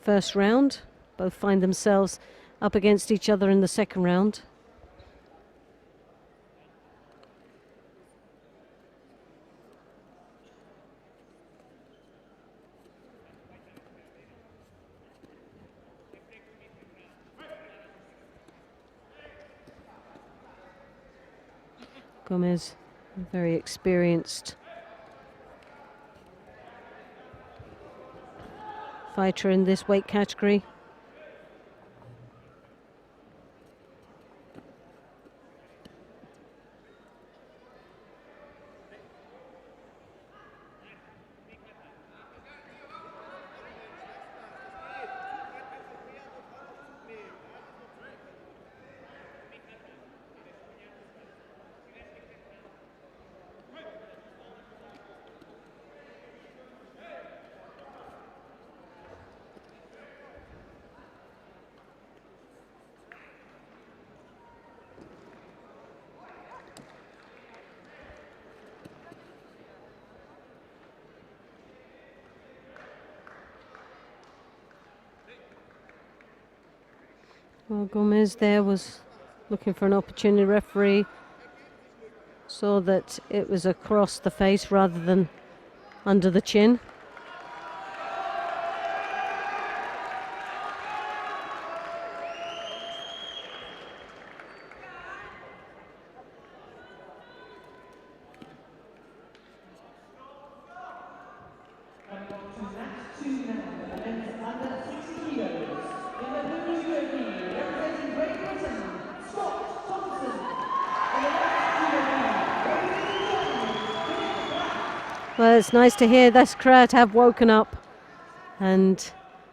first round. Both find themselves up against each other in the second round. Gomez, very experienced fighter in this weight category. Well, Gomez there was looking for an opportunity. Referee saw that it was across the face rather than under the chin. Well, it's nice to hear this crowd have woken up and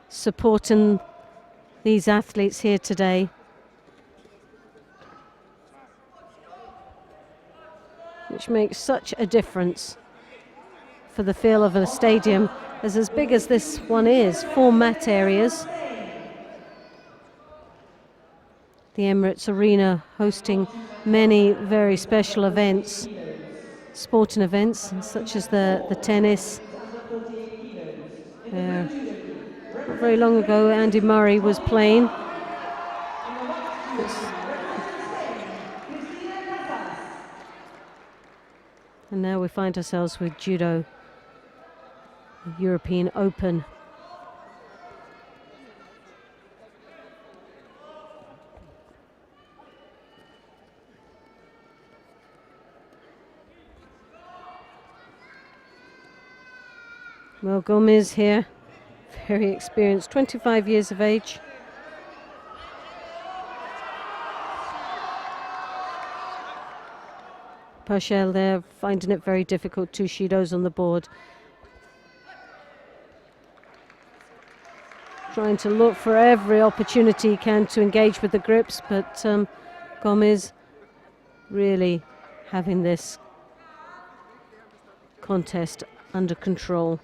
supporting these athletes here today. Which makes such a difference for the feel of a stadium as big as this one is, 4 mat areas. The Emirates Arena hosting many very special events, sporting events such as the tennis. Not very long ago, Andy Murray was playing. And now we find ourselves with Judo, the European Open Well, Gomez here, very experienced, 25 years of age. Pachel there, finding it very difficult. 2 Shidos on the board. Trying to look for every opportunity he can to engage with the grips, but Gomez really having this contest under control,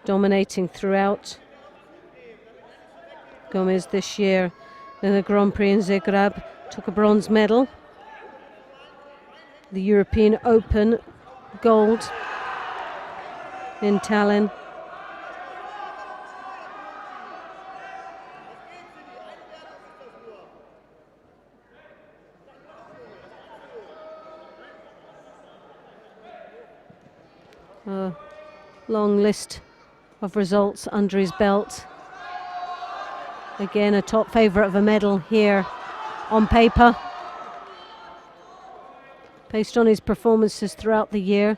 dominating throughout. Gomez this year in the Grand Prix in Zagreb took a bronze medal. The European Open gold in Tallinn. A long list of results under his belt. Again, a top favourite of a medal here on paper. Based on his performances throughout the year,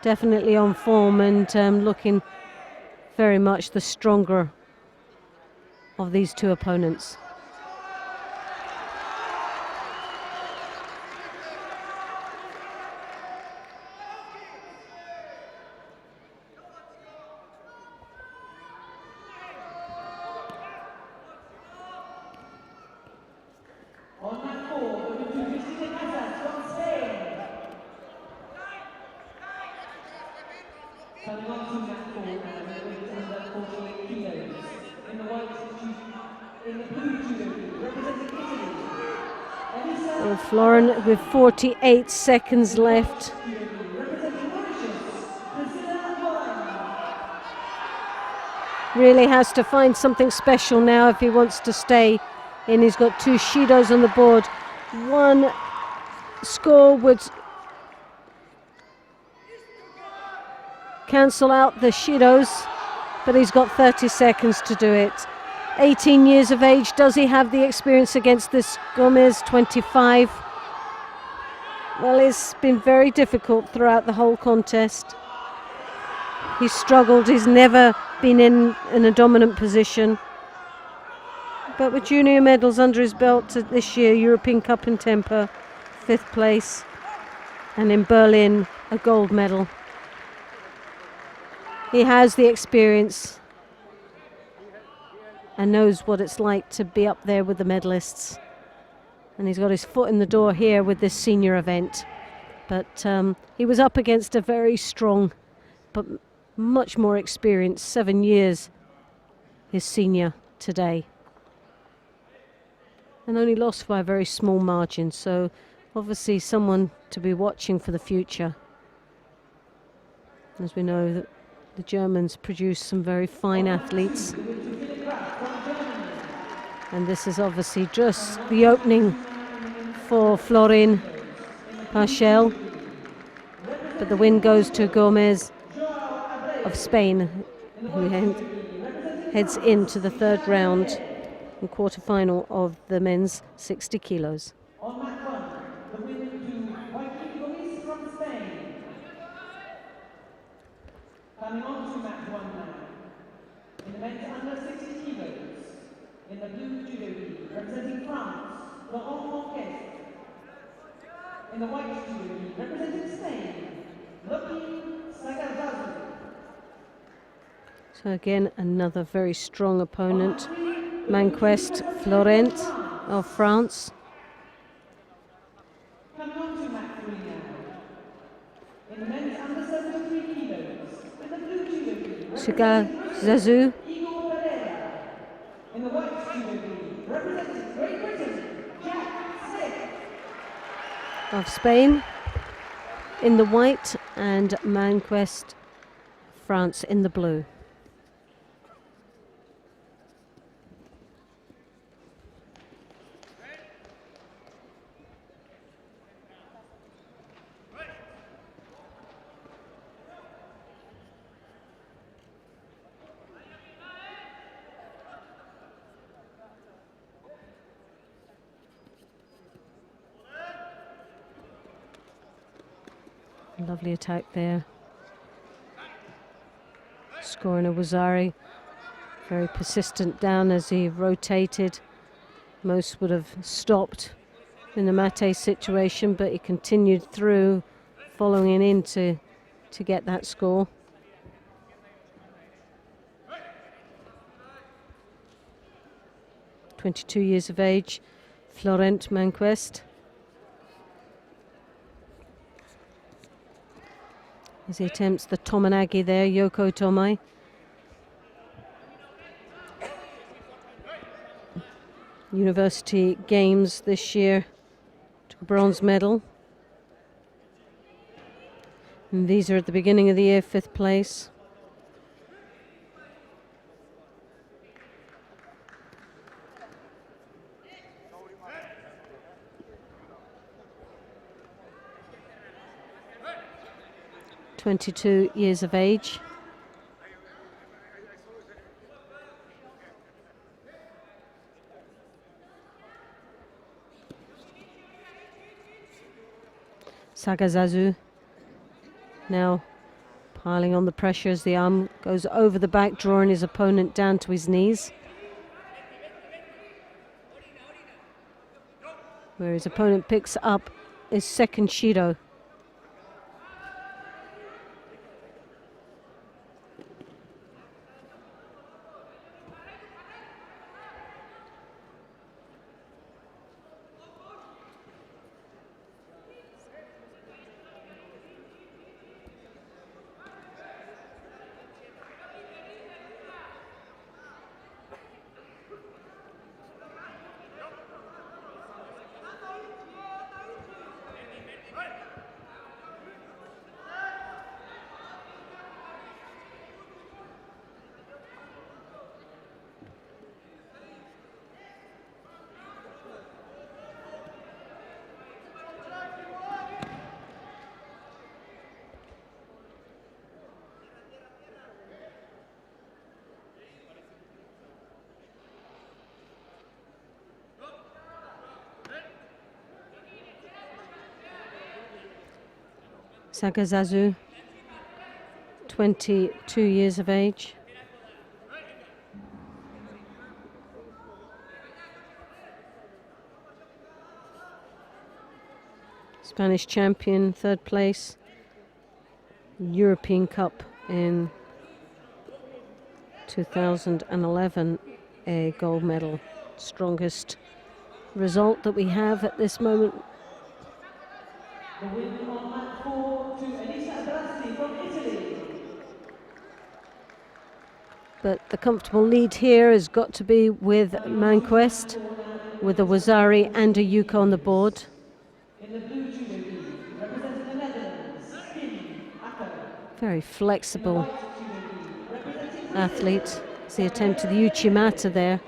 definitely on form and looking very much the stronger of these 2 opponents. On mat 4, number 2, Christina Casas from Spain. Coming on to mat 4 now, weight under 48 kilos. In the blue judo league, representing Italy. Well, Florin with 48 seconds left. Really has to find something special now if he wants to stay in. He's got 2 Shidos on the board. 1 score would cancel out the Shidos, but he's got 30 seconds to do it. 18 years of age. Does he have the experience against this Gomez, 25? Well, it's been very difficult throughout the whole contest. He's struggled. He's never been in a dominant position. But with junior medals under his belt this year, European Cup in Temper, 5th place, and in Berlin, a gold medal. He has the experience and knows what it's like to be up there with the medalists. And he's got his foot in the door here with this senior event. But he was up against a very strong, but much more experienced, 7 years his senior today. And only lost by a very small margin, so obviously someone to be watching for the future. As we know, that the Germans produce some very fine athletes. And this is obviously just the opening for Florin Pachel. But the win goes to Gomez of Spain, who heads into the 3rd round and quarter-final of the men's 60 kilos. On mat 1, the winner to Joaquin Gomez from Spain. Coming on to mat 1 now. In the men's under 60 kilos. In the blue judo league, representing France, Laurent Marquez. In the white judo league, representing Spain, Loki Sagarzazu. So again, another very strong opponent. Manquest Florent of France. Coming on to mat 3 now. In the men's under 73 kilos. In the blue judo league, Zazu Igor Pereira. In the white judo league, representing Great Britain, Jack Smith. of Spain in the white and Manquest France in the blue. Lovely attack there. scoring a Wazari. Very persistent down as he rotated. Most would have stopped in the mate situation, but he continued through, following in to get that score. "22 years of age, Florent Manquest." As he attempts the Tomonagi there, Yoko Tomai. University Games this year, took a bronze medal. And these are at the beginning of the year, 5th place. "22 years of age." Sagazazu now piling on the pressure as the arm goes over the back, drawing his opponent down to his knees, where his opponent picks up his second Shido. Sagazazu, 22 years of age. Spanish champion, 3rd place. European Cup in 2011, a gold medal. Strongest result that we have at this moment. The win on mat 4 to Elisa Adrasti from Italy. But the comfortable lead here has got to be with Manquest, with a Wazari and a Yuka on the board. In the blue judo gi, representing the Netherlands, Kim Akker. Very flexible White judo gi, representing athlete as he attempted the Uchimata there.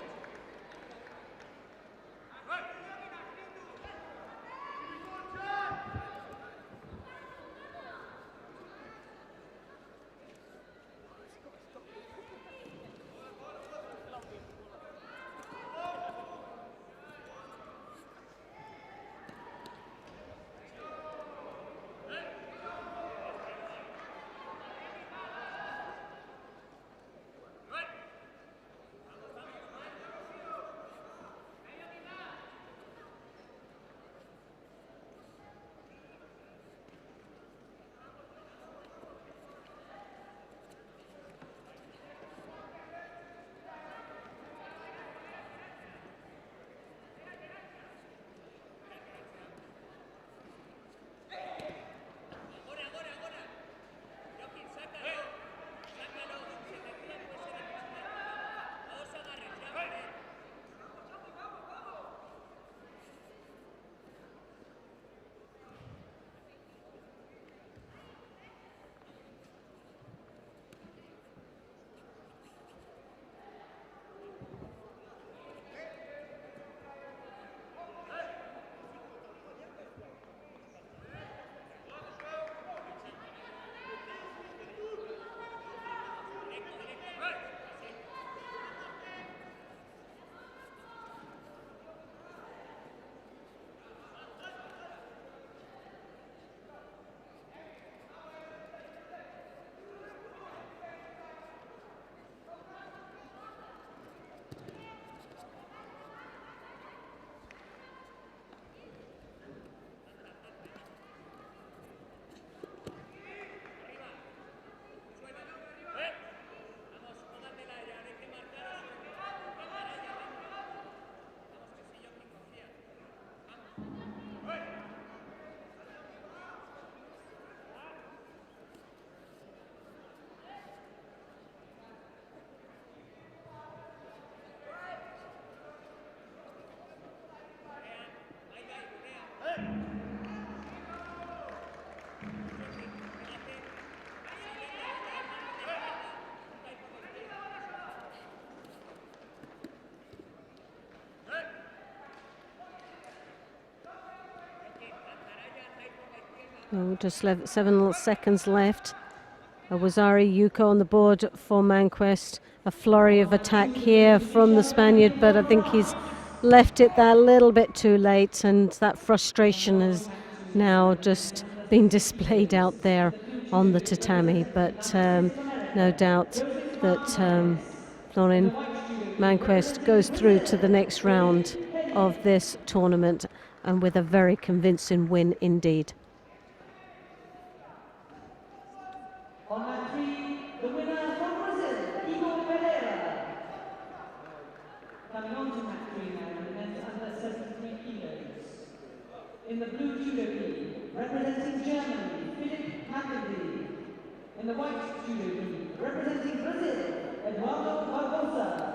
Oh, just 7 seconds left. A Wazari Yuko on the board for Manquest. A flurry of attack here from the Spaniard, but I think he's left it there a little bit too late, and that frustration has now just been displayed out there on the tatami. But no doubt that Florin Manquest goes through to the next round of this tournament, and with a very convincing win indeed. On mat 3, the winner from Brazil, Igor Pereira. Coming on to mat 3 now, in the men's under 73 kilos. In the blue judo gi, representing Germany, Philip McAdee. In the white judo gi, representing Brazil, Eduardo Barbosa.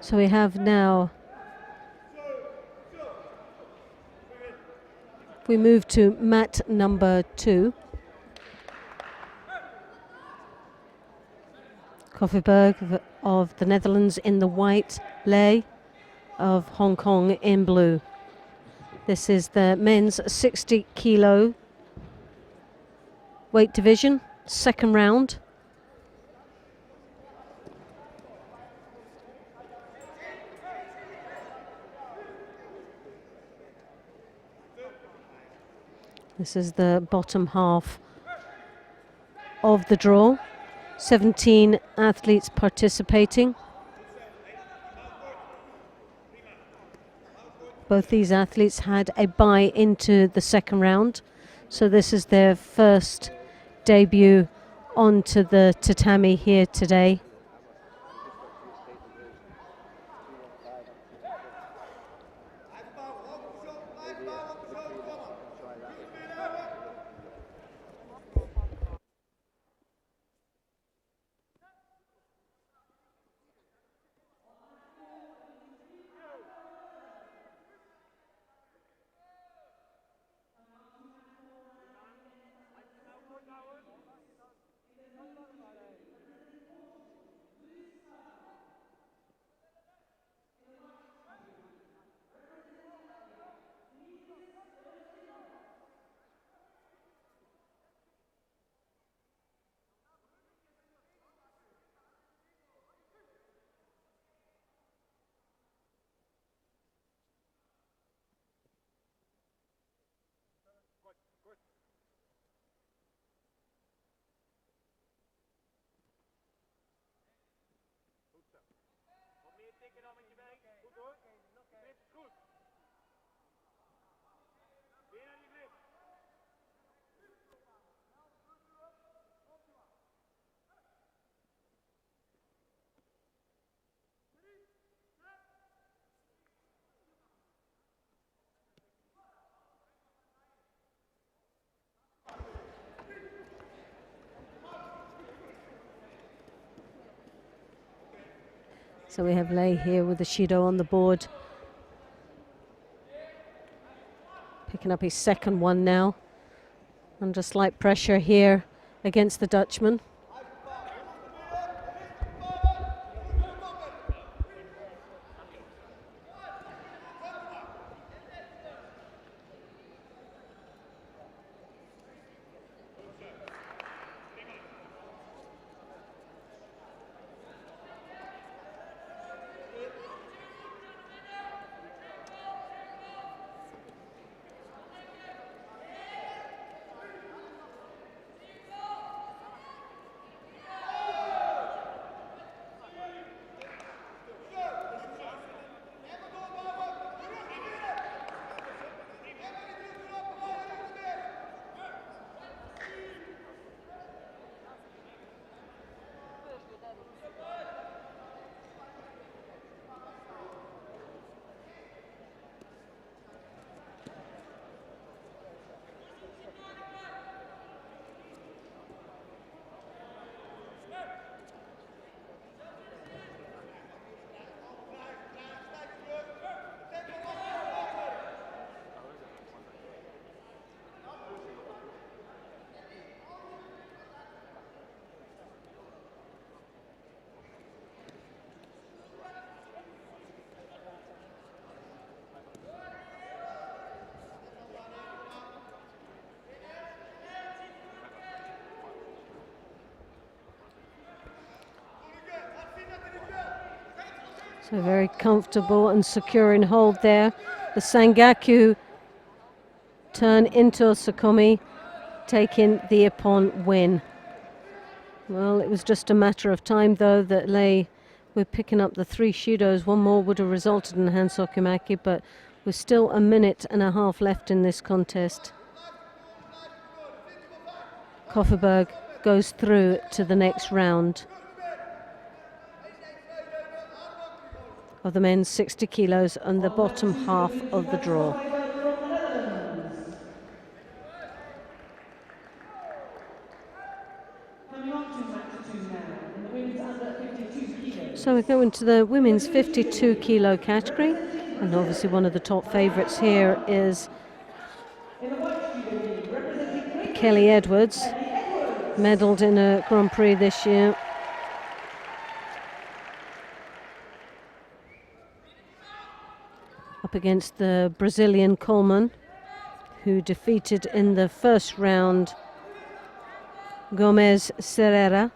So we have now, we move to mat number 2. Kofferberg of the Netherlands in the white, Lei of Hong Kong in blue. This is the men's 60 kilo weight division, second round. This is the bottom half of the draw. 17 athletes participating. Both these athletes had a bye into the second round, so this is their first debut onto the tatami here today. So we have Lei here with the Shido on the board. Picking up his second one now. Under slight pressure here against the Dutchman. So very comfortable and secure in hold there. The Sangaku turn into a Sukomi, taking the Ippon win. Well, it was just a matter of time, though, that Lei were picking up the 3 Shudos. One more would have resulted in Hansokumaki, but with still a minute and a half left in this contest. Kofferberg goes through to the next round of the men's 60 kilos and the bottom half of the draw. So we go into the women's 52 kilo category, and obviously one of the top favourites here is Kelly Edwards, medalled in a Grand Prix this year. Up against the Brazilian Coleman, who defeated in the first round Gomez Serrera.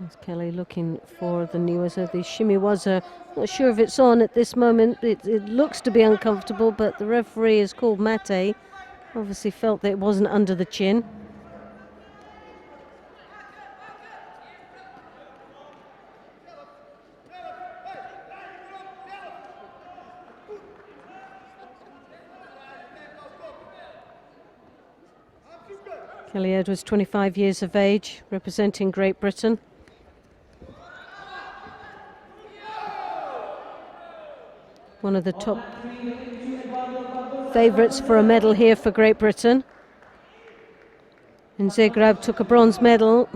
There's Kelly looking for the Niwaza, the Shimiwaza. Not sure if it's on at this moment. It looks to be uncomfortable, but the referee is called Mate. Obviously felt that it wasn't under the chin. Kelly Edwards, 25 years of age, representing Great Britain. One of the top favourites for a medal here for Great Britain. And Zagreb took a bronze medal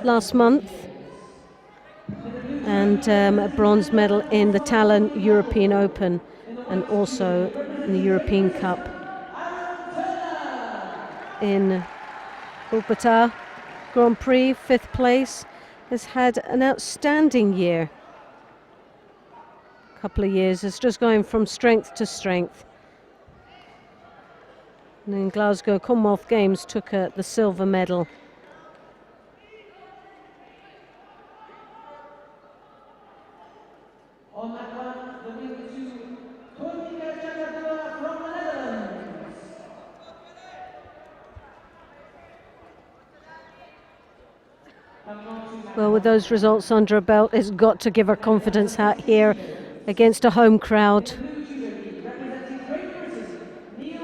last month and a bronze medal in the Tallinn European Open and also in the European Cup in Upata Grand Prix, 5th place. Has had an outstanding year. Couple of years, it's just going from strength to strength. And in Glasgow Commonwealth Games took the silver medal. On that one, the win to Konika Chakadua from the Netherlands. Well, with those results under her belt, it's got to give her confidence out here against a home crowd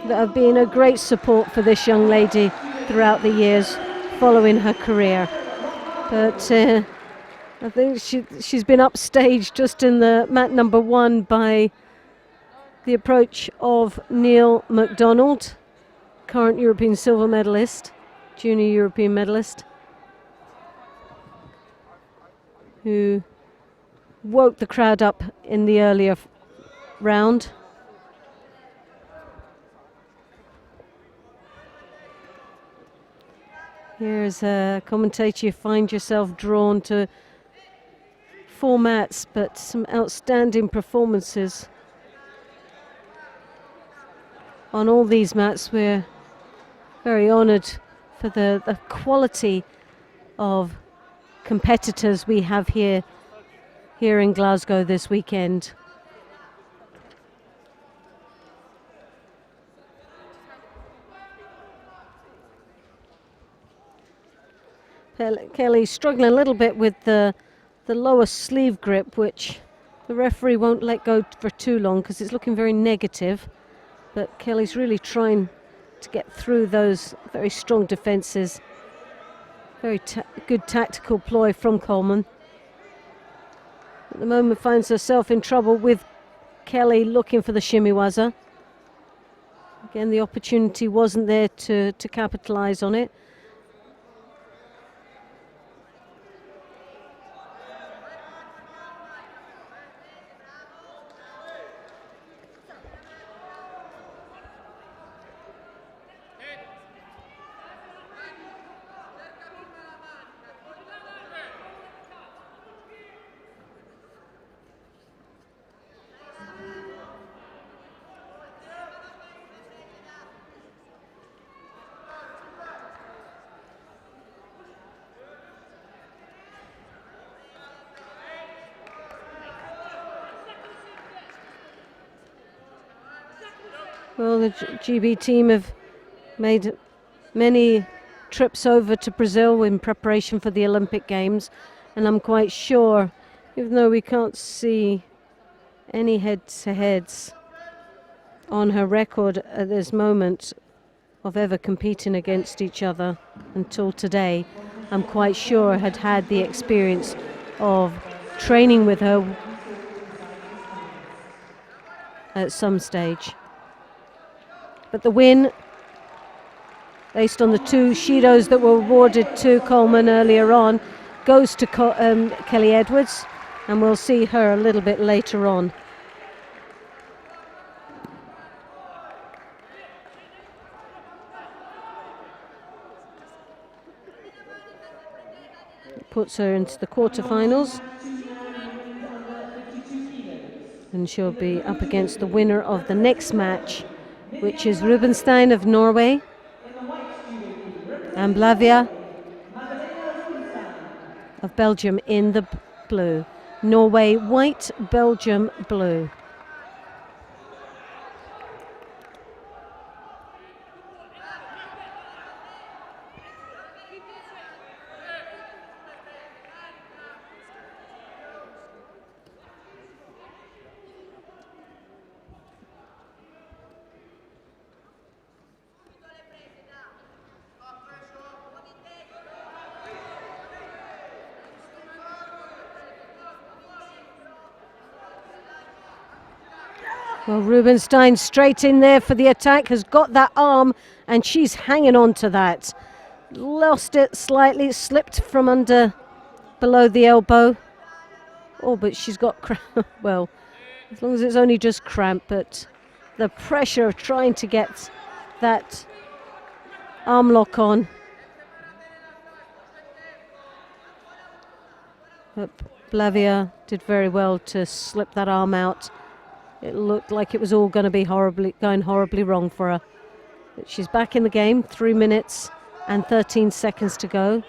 that have been a great support for this young lady throughout the years following her career. But I think she's been upstaged just in the mat number 1 by the approach of Neil MacDonald, current European silver medalist, junior European medalist, who woke the crowd up in the earlier round. Here's a commentator, you find yourself drawn to 4 mats, but some outstanding performances on all these mats. We're very honoured for the quality of competitors we have here in Glasgow this weekend. Kelly struggling a little bit with the lower sleeve grip, which the referee won't let go for too long because it's looking very negative. But Kelly's really trying to get through those very strong defences. Very good tactical ploy from Coleman. At the moment finds herself in trouble with Kelly looking for the Shimiwaza. Again, the opportunity wasn't there to capitalise on it. Well, the GB team have made many trips over to Brazil in preparation for the Olympic Games, and I'm quite sure, even though we can't see any head-to-heads on her record at this moment of ever competing against each other until today, I'm quite sure had the experience of training with her at some stage. But the win, based on the 2 Shidos that were awarded to Coleman earlier on, goes to Kelly Edwards, and we'll see her a little bit later on. It puts her into the quarterfinals, and she'll be up against the winner of the next match, which is Rubenstein of Norway and Blavia of Belgium in the blue. Norway white, Belgium blue. Well, Rubenstein straight in there for the attack, has got that arm, and she's hanging on to that. Lost it slightly, slipped from under, below the elbow. Oh, but she's got, well, as long as it's only just cramp, but the pressure of trying to get that arm lock on. But Blavia did very well to slip that arm out. It looked like it was all going to be going horribly wrong for her. But she's back in the game, 3 minutes and 13 seconds to go.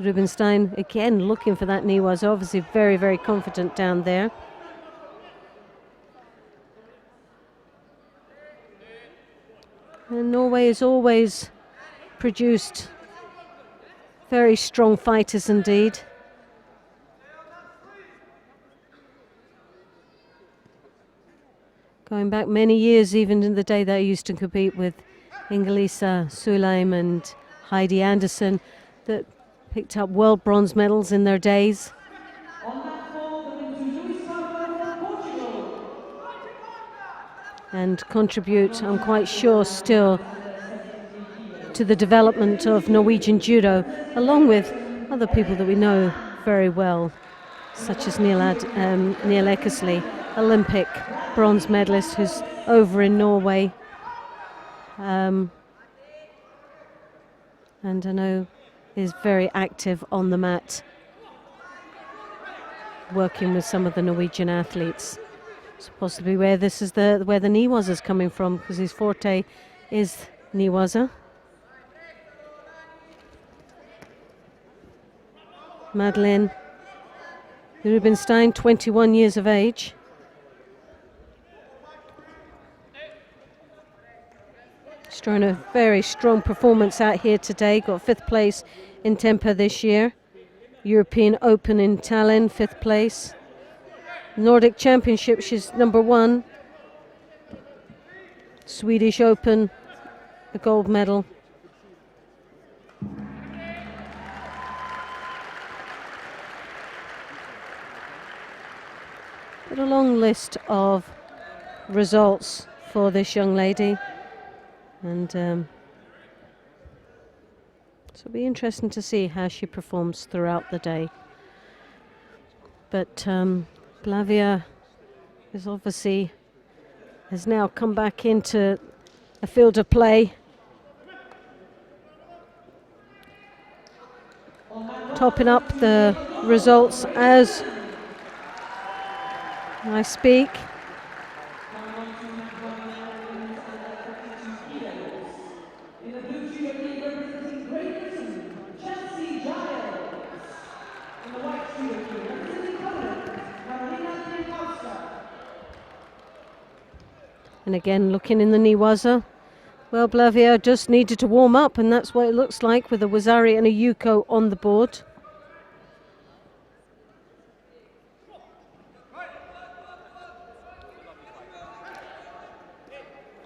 Rubenstein again looking for that knee, was obviously very, very confident down there. And Norway has always produced very strong fighters indeed. Going back many years, even in the day that I used to compete with Ingelisa Sulaim and Heidi Anderson, that picked up world bronze medals in their days. And contribute, I'm quite sure, still to the development of Norwegian judo, along with other people that we know very well, such as Neil Eckersley, Olympic bronze medalist, who's over in Norway. And I know is very active on the mat, working with some of the Norwegian athletes. So possibly where this is where the Niwaza is coming from, because his forte is Niwaza. Madeleine Rubenstein, 21 years of age. She's trying a very strong performance out here today. Got 5th place in Tempe this year. European Open in Tallinn, 5th place. Nordic Championship, she's number 1. Swedish Open, a gold medal. But a long list of results for this young lady. And so it'll be interesting to see how she performs throughout the day. But Blavia is obviously has now come back into a field of play. Topping up the results as I speak. And again, looking in the Niwaza. Well, Blavia just needed to warm up, and that's what it looks like with a Wazari and a Yuko on the board.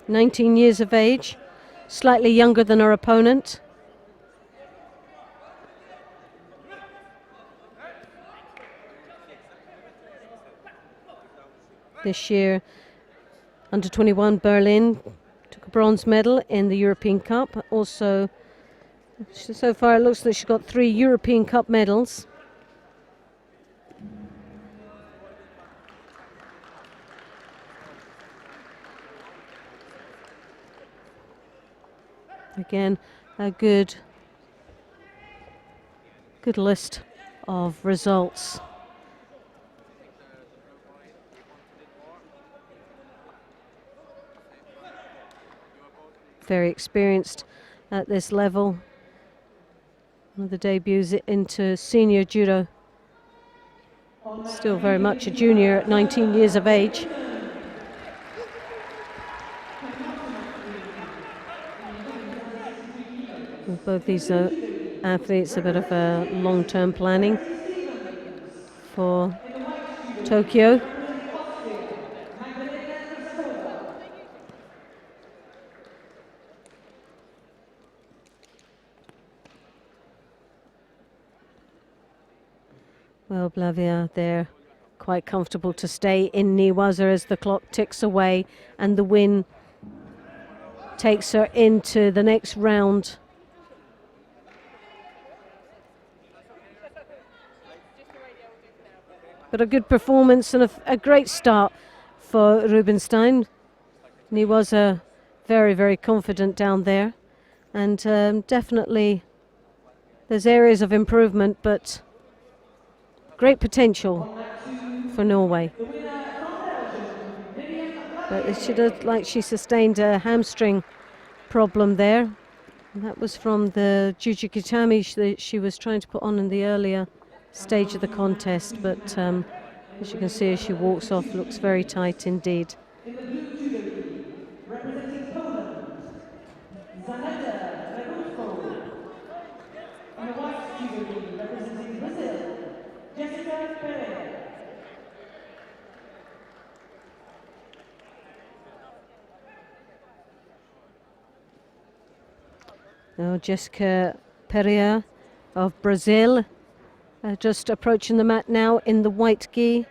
"19 years of age, slightly younger than her opponent. This year, under 21 Berlin, took a bronze medal in the European Cup. Also, so far it looks like she's got 3 European Cup medals. Again, a good list of results. Very experienced at this level. One of the debuts into senior judo. Still very much a junior at 19 years of age. Both these athletes, a bit of a long-term planning for Tokyo. Well, Blavia there, quite comfortable to stay in Niwaza as the clock ticks away and the win takes her into the next round. But a good performance and a great start for Rubinstein. Niwaza very, very confident down there, and definitely there's areas of improvement, but great potential for Norway. But it should have, like, she sustained a hamstring problem there. And that was from the Jujikitami that she was trying to put on in the earlier stage of the contest. But as you can see, as she walks off, looks very tight indeed. In the blue judo league, representing Poland, Zaneta Lerutko. In the white judo league, representing Brazil, Jessica Pereira. Now Jessica Pereira of Brazil, just approaching the mat now in the white gi.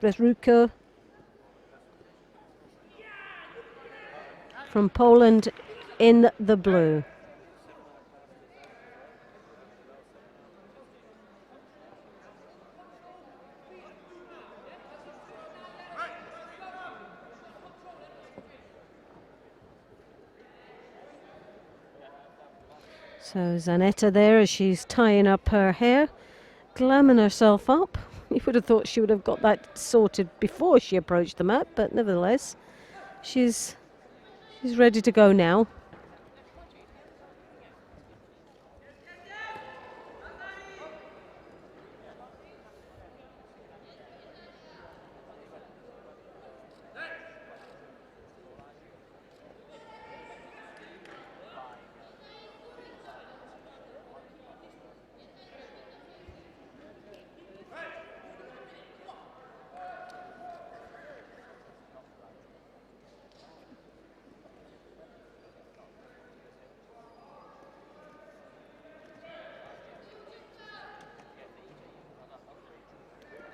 Lerutko from Poland in the blue. So Zanetta there as she's tying up her hair, glamming herself up. You would have thought she would have got that sorted before she approached the mat, but nevertheless, she's ready to go now.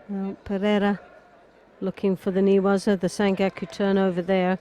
Well, Pereira looking for the Niwaza, the Sangaku turn over there.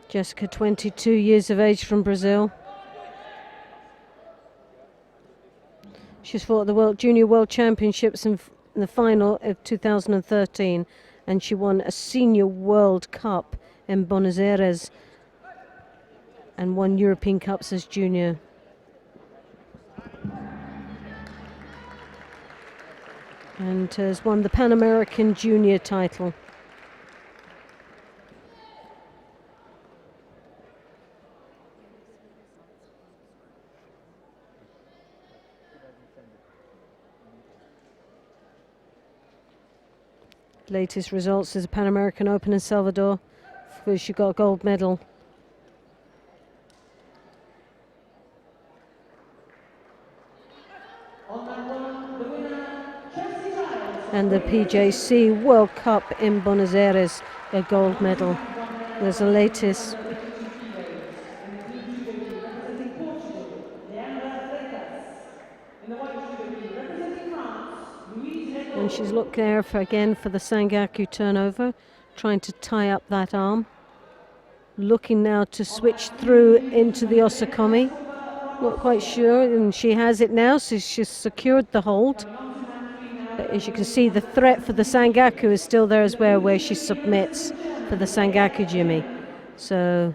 Jessica, 22 years of age, from Brazil. She's fought at the Junior World Championships and in the final of 2013, and she won a Senior World Cup in Buenos Aires and won European Cups as junior. And has won the Pan American Junior title. Latest results is a Pan American Open in Salvador, where she got a gold medal. And the PJC World Cup in Buenos Aires, a gold medal. There's the latest. And she's looked there again for the Sangaku turnover, trying to tie up that arm. Looking now to switch through into the Osakomi. Not quite sure, and she has it now, so she's secured the hold. But as you can see, the threat for the Sangaku is still there as well, where she submits for the Sangaku Jimmy. So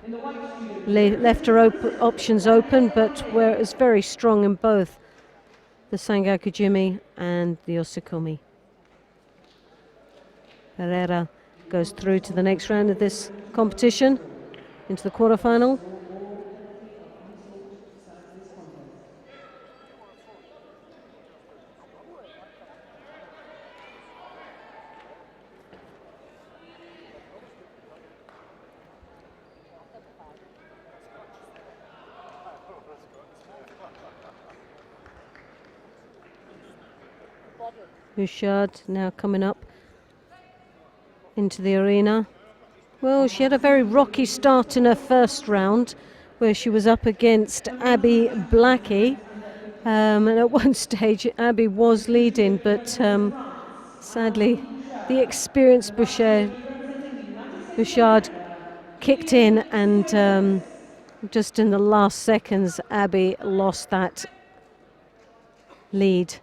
left her options open, but where it's very strong in both the Sangaku Jimmy and the Osakomi. Herrera goes through to the next round of this competition, into the quarterfinal. Bouchard now coming up into the arena. Well, she had a very rocky start in her first round, where she was up against Abby Blackie. And at one stage, Abby was leading, but sadly, the experienced Bouchard kicked in, and just in the last seconds, Abby lost that lead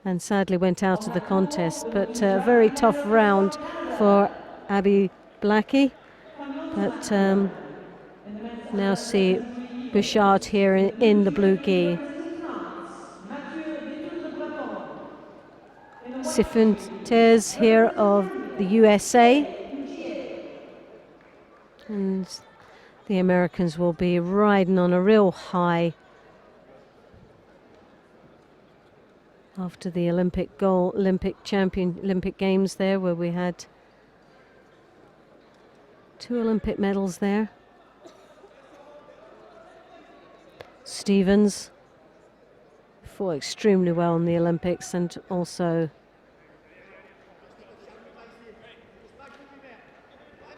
and sadly went out of the contest. But a very tough round for Abby Blackie. But now see Bouchard here in the blue gi. Cifuentes here of the USA. And the Americans will be riding on a real high after the Olympic Games there, where we had 2 Olympic medals there. Stevens fought extremely well in the Olympics, and also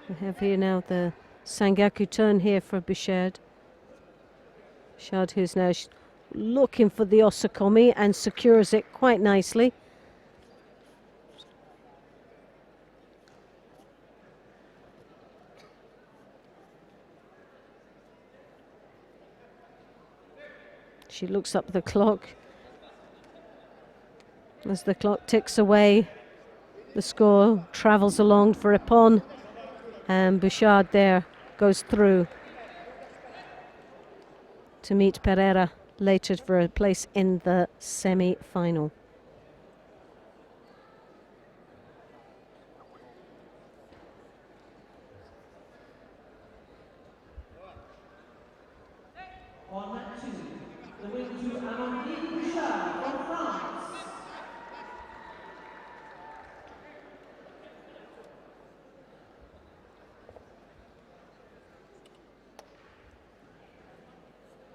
we have here now the Sangaku turn here for Bouchard. Bouchard, who's now looking for the Osakomi and secures it quite nicely. She looks up the clock. As the clock ticks away, the score travels along for Ippon, and Bouchard there goes through to meet Pereira later for a place in the semi-final. On mat 2, the win to Amandine Bouchard from France.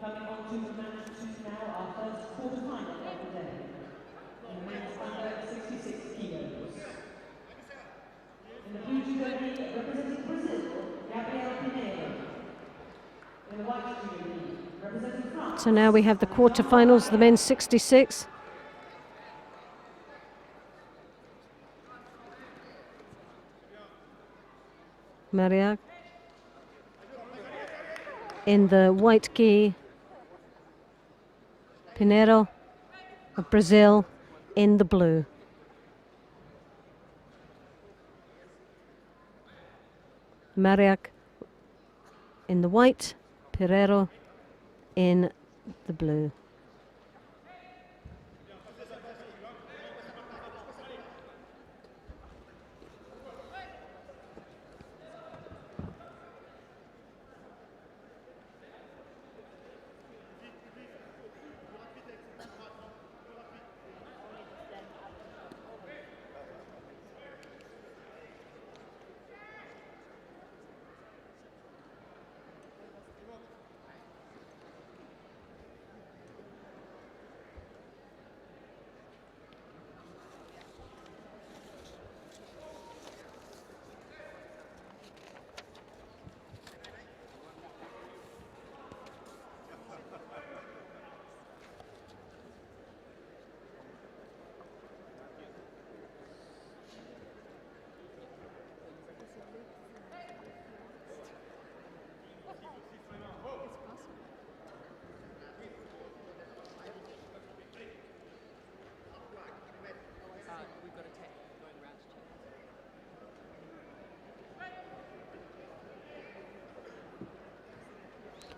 Coming on to match 2 now, our first quarterfinal of the day. In the men's under 66 kilos. In the blue judo gi, representing Brazil, Gabriel Pinheiro. In the white judo gi, representing France. So now we have the quarterfinals, the men's 66. Mariac in the white gi. Pinheiro of Brazil in the blue. Mariak in the white, Pereiro in the blue.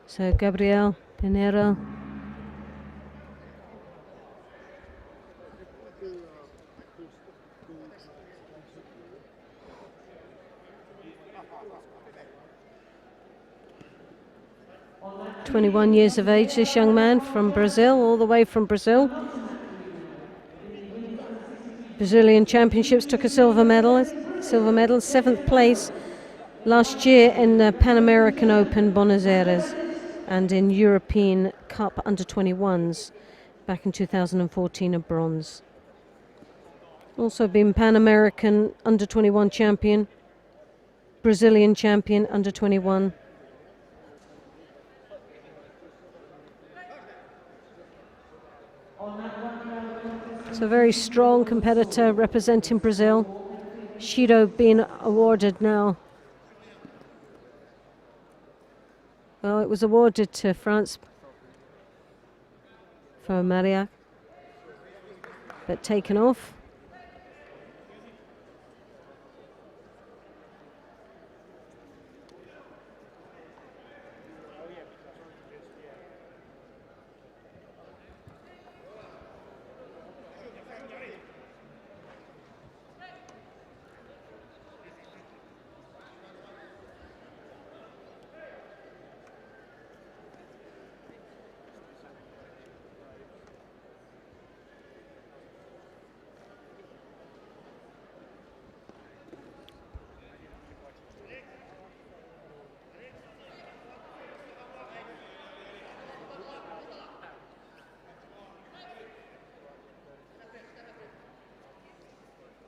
So Gabriel Pinheiro. "21 years of age, this young man from Brazil, all the way from Brazil. Brazilian Championships, took a silver medal, 7th place last year in the Pan American Open Buenos Aires and in European Cup under-21s back in 2014, a bronze. Also been Pan American under-21 champion, Brazilian champion under-21. So a very strong competitor representing Brazil. Judo being awarded now. Well, it was awarded to France for Mariak, but taken off.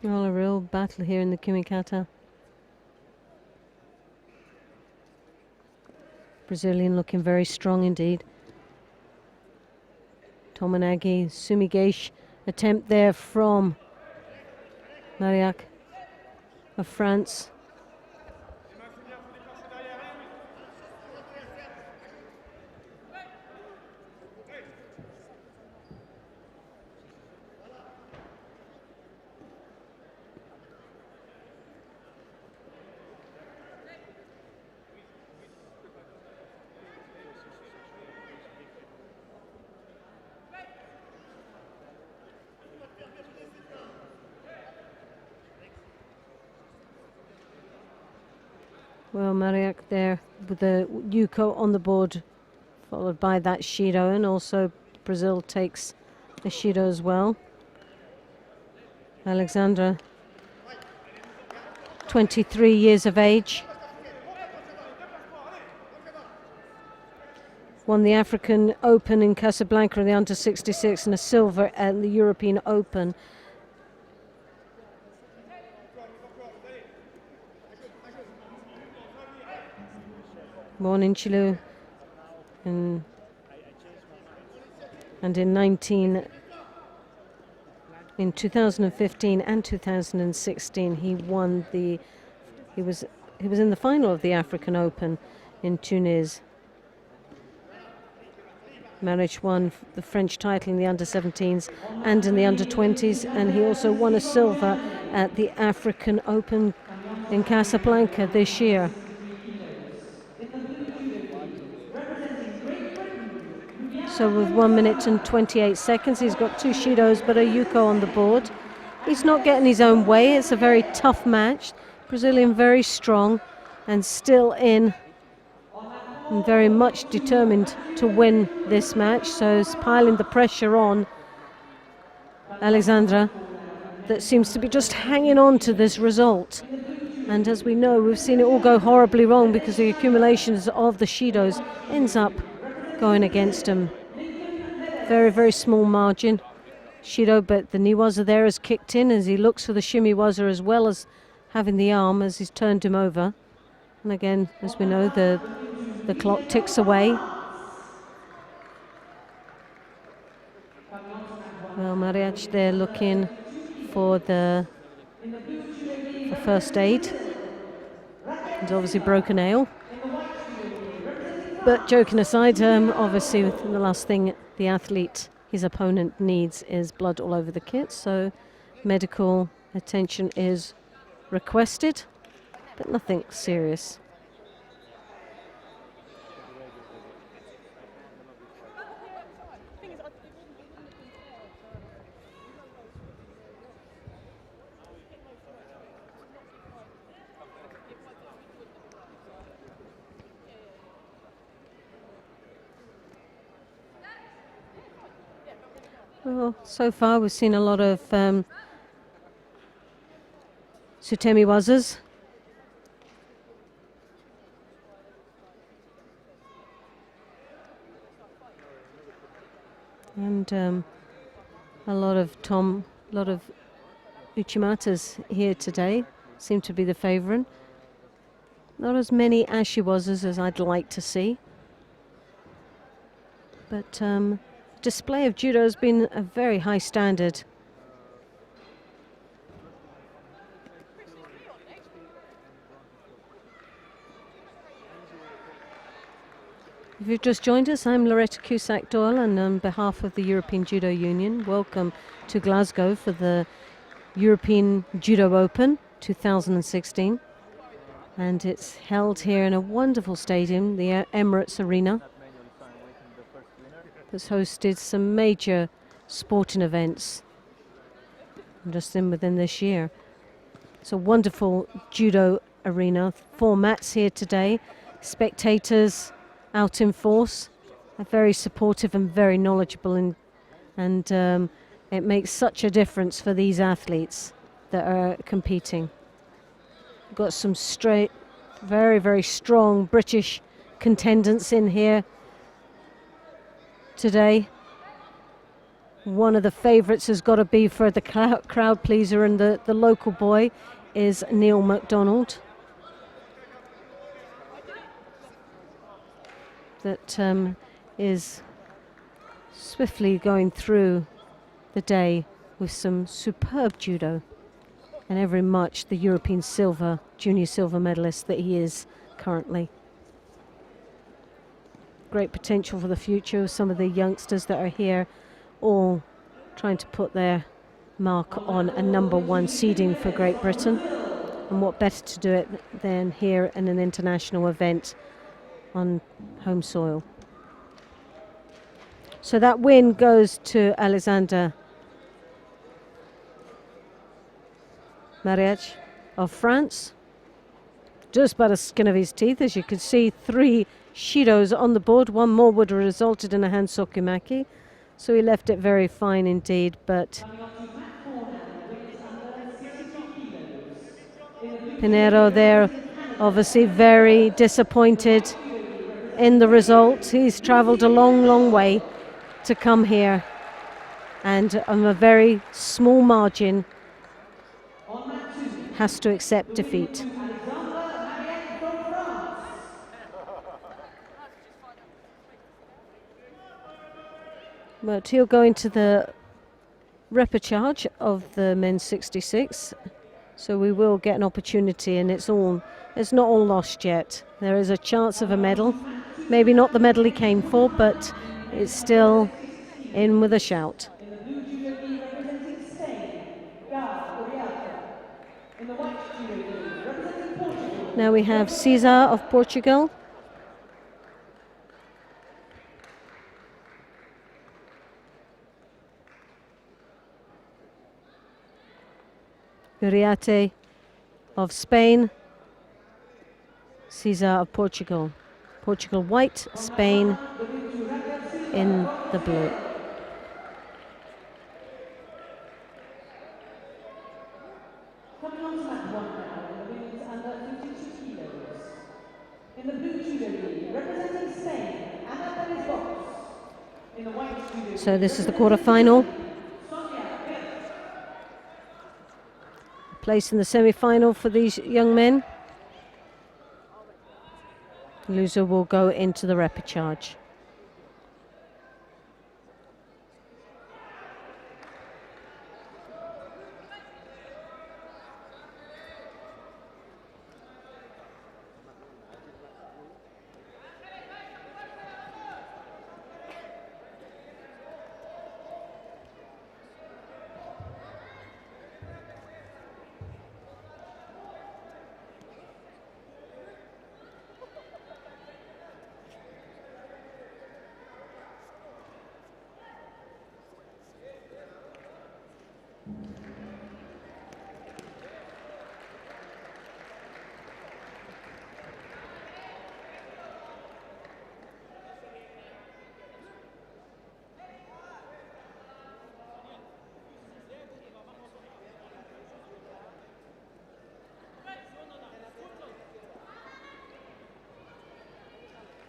Well, a real battle here in the Kimikata. Brazilian looking very strong indeed. Tomonagi, Sumigesh, attempt there from Mariak of France. Well, Mariak there with the Yuko on the board, followed by that Shido, and also Brazil takes the Shido as well. Alexandra, 23 years of age. Won the African Open in Casablanca in the under-66 and a silver at the European Open. Born in Chile and in 2015 and 2016 he was in the final of the African Open in Tunis. Maric won the French title in the under-17s and in the under-20s, and he also won a silver at the African Open in Casablanca this year. So with 1 minute and 28 seconds, he's got 2 Shidos but a Yuko on the board. He's not getting his own way. It's a very tough match. Brazilian very strong and still in and very much determined to win this match. So he's piling the pressure on Alexandra, that seems to be just hanging on to this result. And as we know, we've seen it all go horribly wrong because the accumulations of the Shidos ends up going against him. Very, very small margin. Shido, but the Niwaza there has kicked in as he looks for the Shimiwaza as well as having the arm as he's turned him over. And again, as we know, the clock ticks away. Well, Mariach there looking for the first aid. He's obviously broken a nail. But joking aside, obviously the last thing the athlete, his opponent, needs is blood all over the kit. So medical attention is requested, but nothing serious. Well, so far we've seen a lot of Sutemi-wazas. And a lot of Uchimatas here today seem to be the favourite. Not as many Ashiwazas as I'd like to see. But display of judo has been a very high standard. If you've just joined us, I'm Loretta Cusack-Doyle, and on behalf of the European Judo Union, welcome to Glasgow for the European Judo Open 2016. And it's held here in a wonderful stadium, the Emirates Arena, that's hosted some major sporting events just within this year. It's a wonderful judo arena. 4 mats here today. Spectators out in force, are very supportive and very knowledgeable, and it makes such a difference for these athletes that are competing. We've got some straight, very, very strong British contendants in here today. One of the favourites has got to be for the crowd pleaser, and the local boy is Neil MacDonald. That is swiftly going through the day with some superb judo, and every much the European junior silver medalist that he is currently. Great potential for the future of some of the youngsters that are here, all trying to put their mark on a #1 seeding for Great Britain. And what better to do it than here in an international event on home soil. So that win goes to Alexander Mariach of France. Just by the skin of his teeth, as you can see, 3 Shidos on the board. 1 more would have resulted in a hand sokimaki. So he left it very fine indeed, but Pinero there obviously very disappointed in the result. He's travelled a long, long way to come here, and on a very small margin has to accept defeat. But he'll go into the repechage of the men's 66, so we will get an opportunity, and it's not all lost yet. There is a chance of a medal, maybe not the medal he came for, but it's still in with a shout. Now we have Cesar of Portugal. Uriarte of Spain, Cesar of Portugal. Portugal white, Spain in the blue. Coming on to mat 1 now, in the women's under 52 kilos. In the blue judo league, representing Spain, Ana Perez Box. In the white judo league, So this is the quarter-final. Place in the semi-final for these young men. Loser will go into the repechage.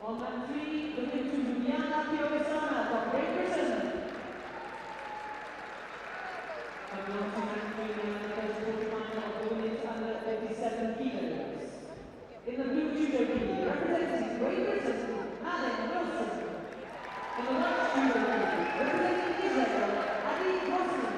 On mat 3, looking to Juliana from Great Britain. Coming on to mat 3 now, the first quarter-final of the women's under 37 kilos. In the blue judo league, representing Great Britain, Madden Wilson. In the white judo league, representing Israel, Adi Grossman.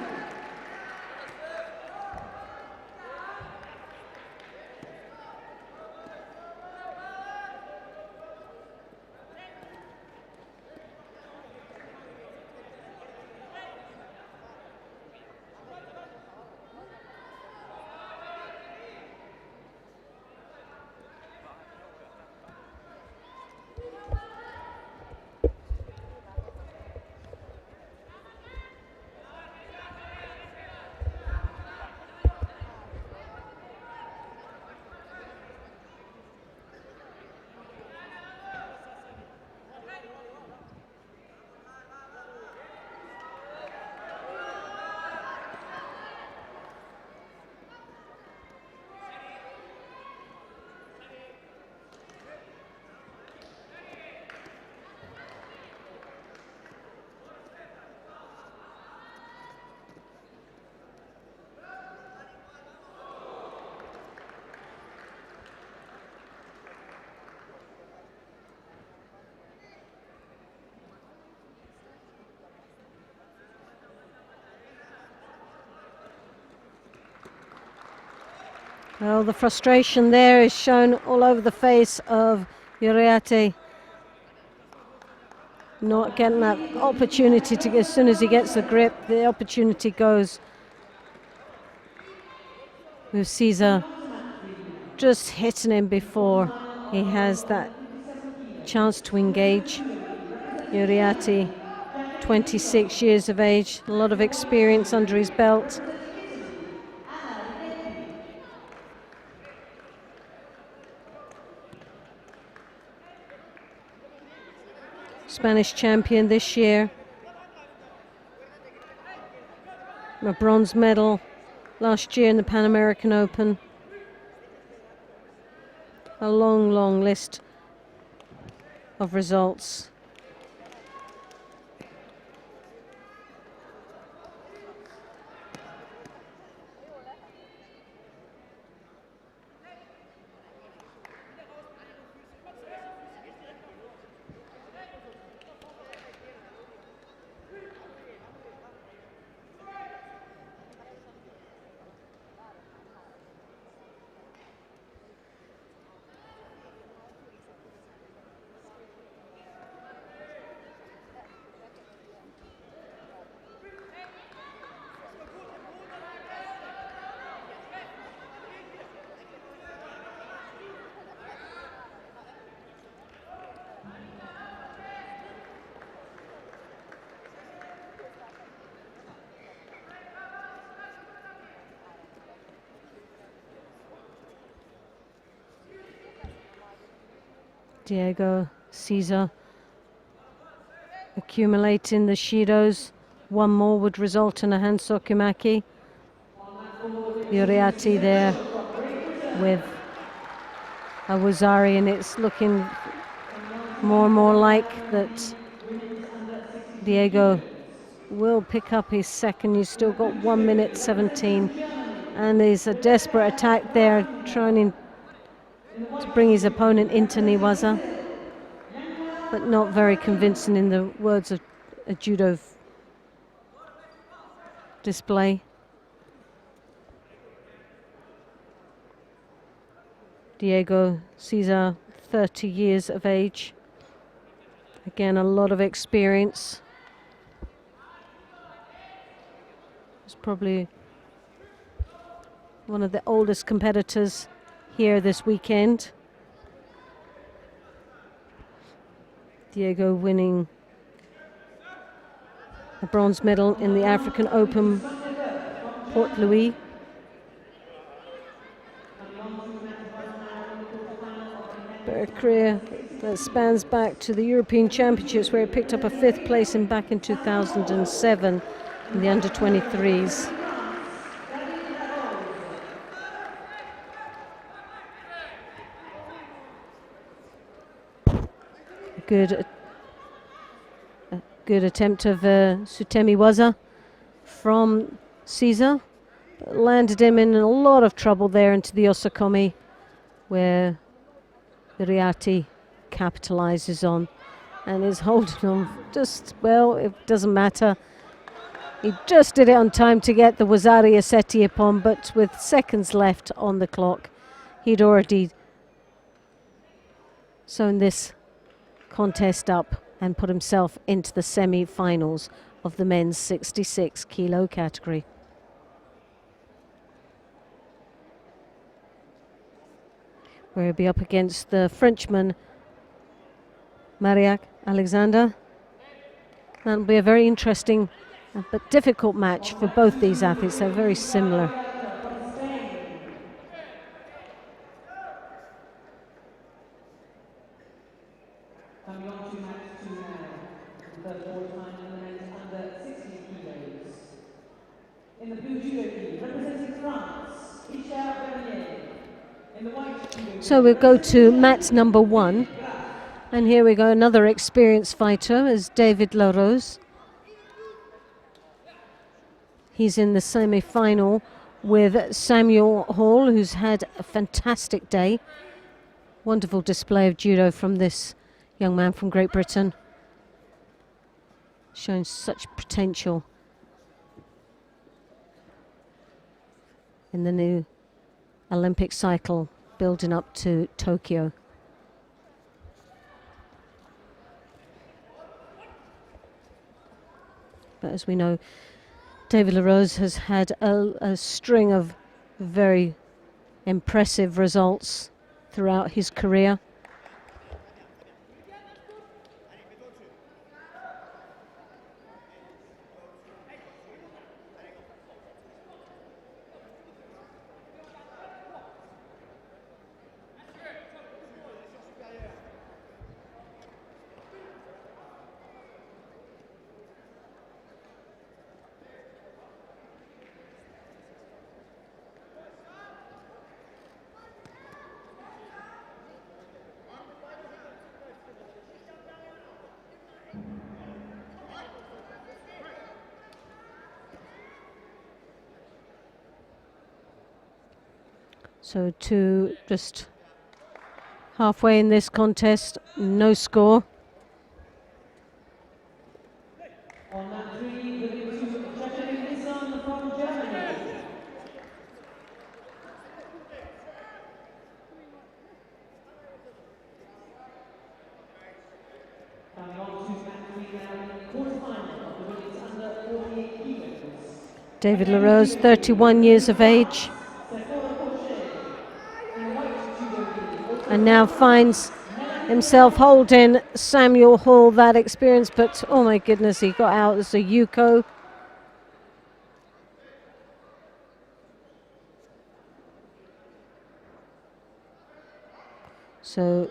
Well, the frustration there is shown all over the face of Uriarte. Not getting that opportunity to, as soon as he gets the grip, the opportunity goes. With Cesar just hitting him before he has that chance to engage. Uriarte, 26 years of age, a lot of experience under his belt. Spanish champion this year. A bronze medal last year in the Pan American Open. A long, long list of results. Diego Caesar accumulating the shidos. One more would result in a Hansokumaki. Uriati there with a Wazari, and it's looking more and more like that Diego will pick up his second. He's still got 1 minute 17, and there's a desperate attack there, trying to bring his opponent into Niwaza, but not very convincing in the words of a judo display. Diego Caesar, 30 years of age. Again, a lot of experience. He's probably one of the oldest competitors here this weekend. Diego winning a bronze medal in the African Open Port Louis. But a career that spans back to the European Championships, where he picked up a 5th place back in 2007 in the under-23s. A good attempt of Sutemi Waza from Caesar, but landed him in a lot of trouble there into the Osakomi, where Uriati capitalizes on and is holding on just, well, it doesn't matter. He just did it on time to get the Wazari Aseti upon, but with seconds left on the clock, he'd already sewn this contest up and put himself into the semi-finals of the men's 66 kilo category. Where he'll be up against the Frenchman Mariac Alexander. That'll be a very interesting but difficult match for both these athletes. They're very similar. Coming on to match 2 now, the third time in the men's under 60 kilos. In the blue judo gi, representing France, Isha Bernier. In the white judo gi, so we'll go to mat number 1. And here we go, another experienced fighter is David LaRose. He's in the semi-final with Samuel Hall, who's had a fantastic day. Wonderful display of judo from this young man from Great Britain. Showing such potential in the new Olympic cycle building up to Tokyo. But as we know, David LaRose has had a string of very impressive results throughout his career. So to just halfway in this contest, no score. on mat 3, moving to Jacqueline Nissan from Germany. Coming on to mat 3 now, in the quarterfinal of the women's under 48 kilos. David LaRose, 31 years of age, and now finds himself holding Samuel Hall, that experience, but oh my goodness, he got out as a Yuko. So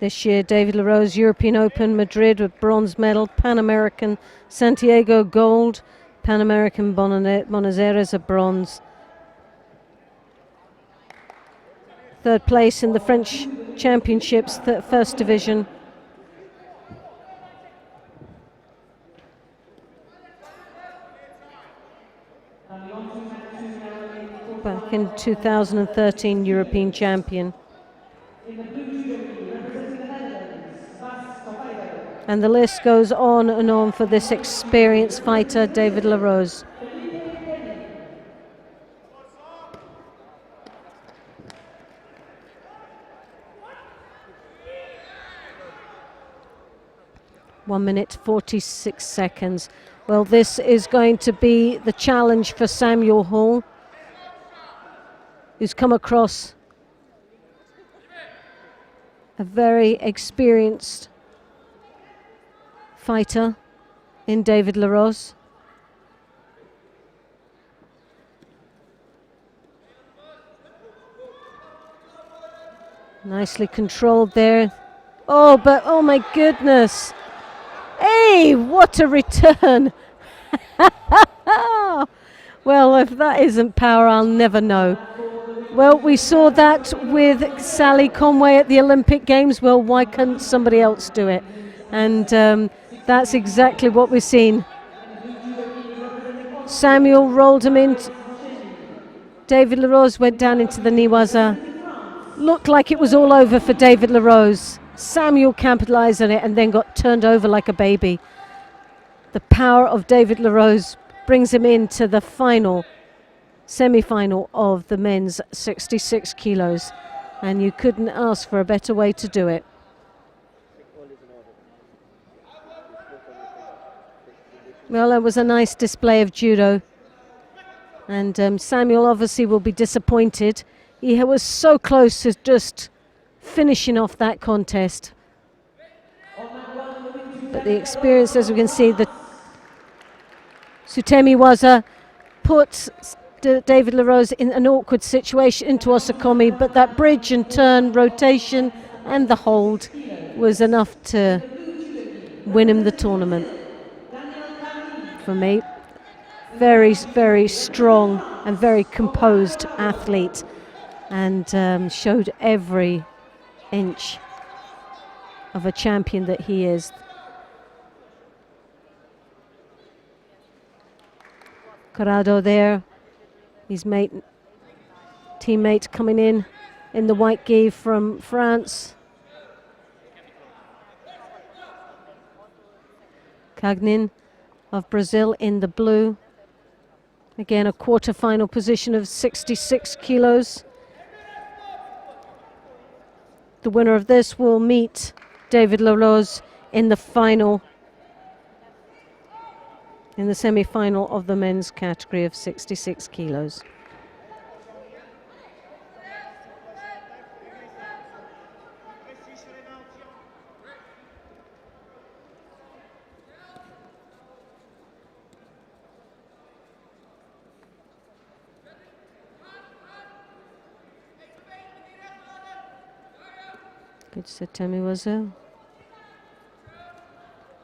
this year. David LaRose, European Open, Madrid with bronze medal, Pan American, Santiago gold, Pan American Buenos Aires a bronze. Third place in the French Championships, first division. Back in 2013, European champion. And the list goes on and on for this experienced fighter, David LaRose. One minute, 46 seconds. Well, this is going to be the challenge for Samuel Hall, who's come across a very experienced fighter in David LaRose. Nicely controlled there. Oh, but oh my goodness. Hey, what a return. Well, if that isn't power, I'll never know. Well, we saw that with Sally Conway at the Olympic Games. Well, why couldn't somebody else do it? And that's exactly what we've seen. Samuel rolled him in. David LaRose went down into the Niwaza. Looked like it was all over for David LaRose. Samuel capitalized on it and then got turned over like a baby. The power of David LaRose brings him into the final, semi-final of the men's 66 kilos. And you couldn't ask for a better way to do it. Well, it was a nice display of judo. And Samuel obviously will be disappointed. He was so close to just finishing off that contest. But the experience, as we can see, the Sutemi Waza put David LaRose in an awkward situation into Osakomi, but that bridge and turn, rotation and the hold was enough to win him the tournament. For me, very, very strong and very composed athlete, and showed every inch of a champion that he is. Corrado there, his teammate coming in the white gi from France. Cagnin of Brazil in the blue. Again, a quarter-final position of 66 kilos. The winner of this will meet David LaRose in the final, in the semi-final of the men's category of 66 kilos. Good Sutemi Waza.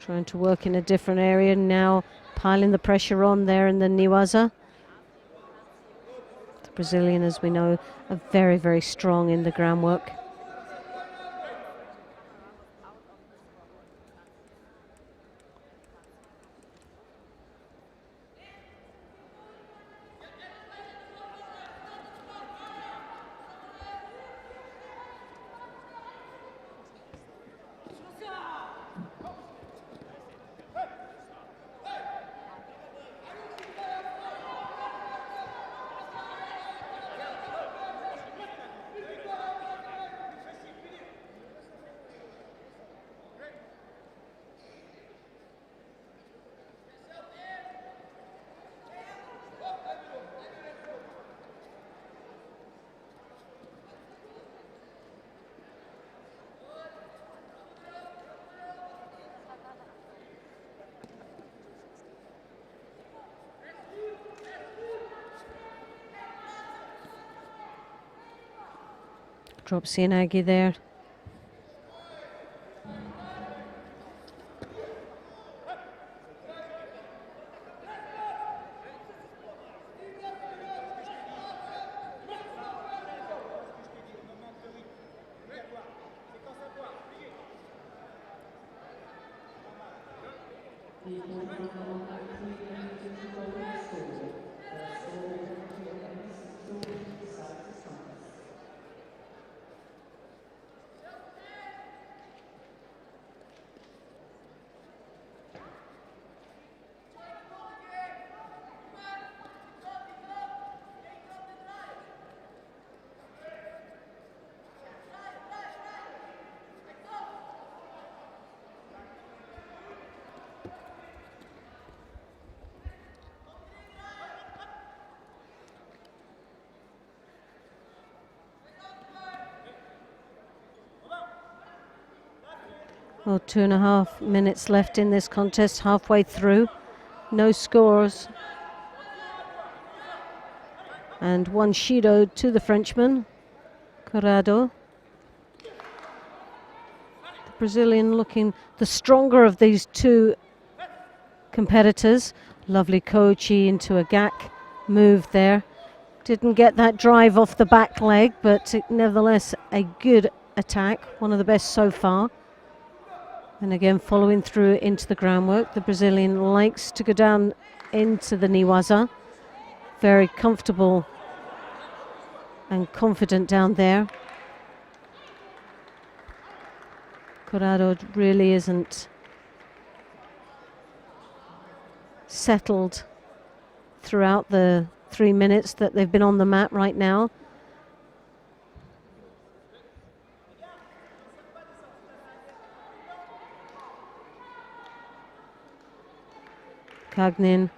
Trying to work in a different area now, piling the pressure on there in the Niwaza. The Brazilian, as we know, are very, very strong in the groundwork. Drop Sienagi there. Well, 2.5 minutes left in this contest, halfway through. No scores. And one Judo to the Frenchman, Corrado. The Brazilian looking the stronger of these two competitors. Lovely Kochi into a Gak move there. Didn't get that drive off the back leg, but nevertheless a good attack, one of the best so far. And again, following through into the groundwork. The Brazilian likes to go down into the Niwaza. Very comfortable and confident down there. Corrado really isn't settled throughout the 3 minutes that they've been on the mat right now. Kagnin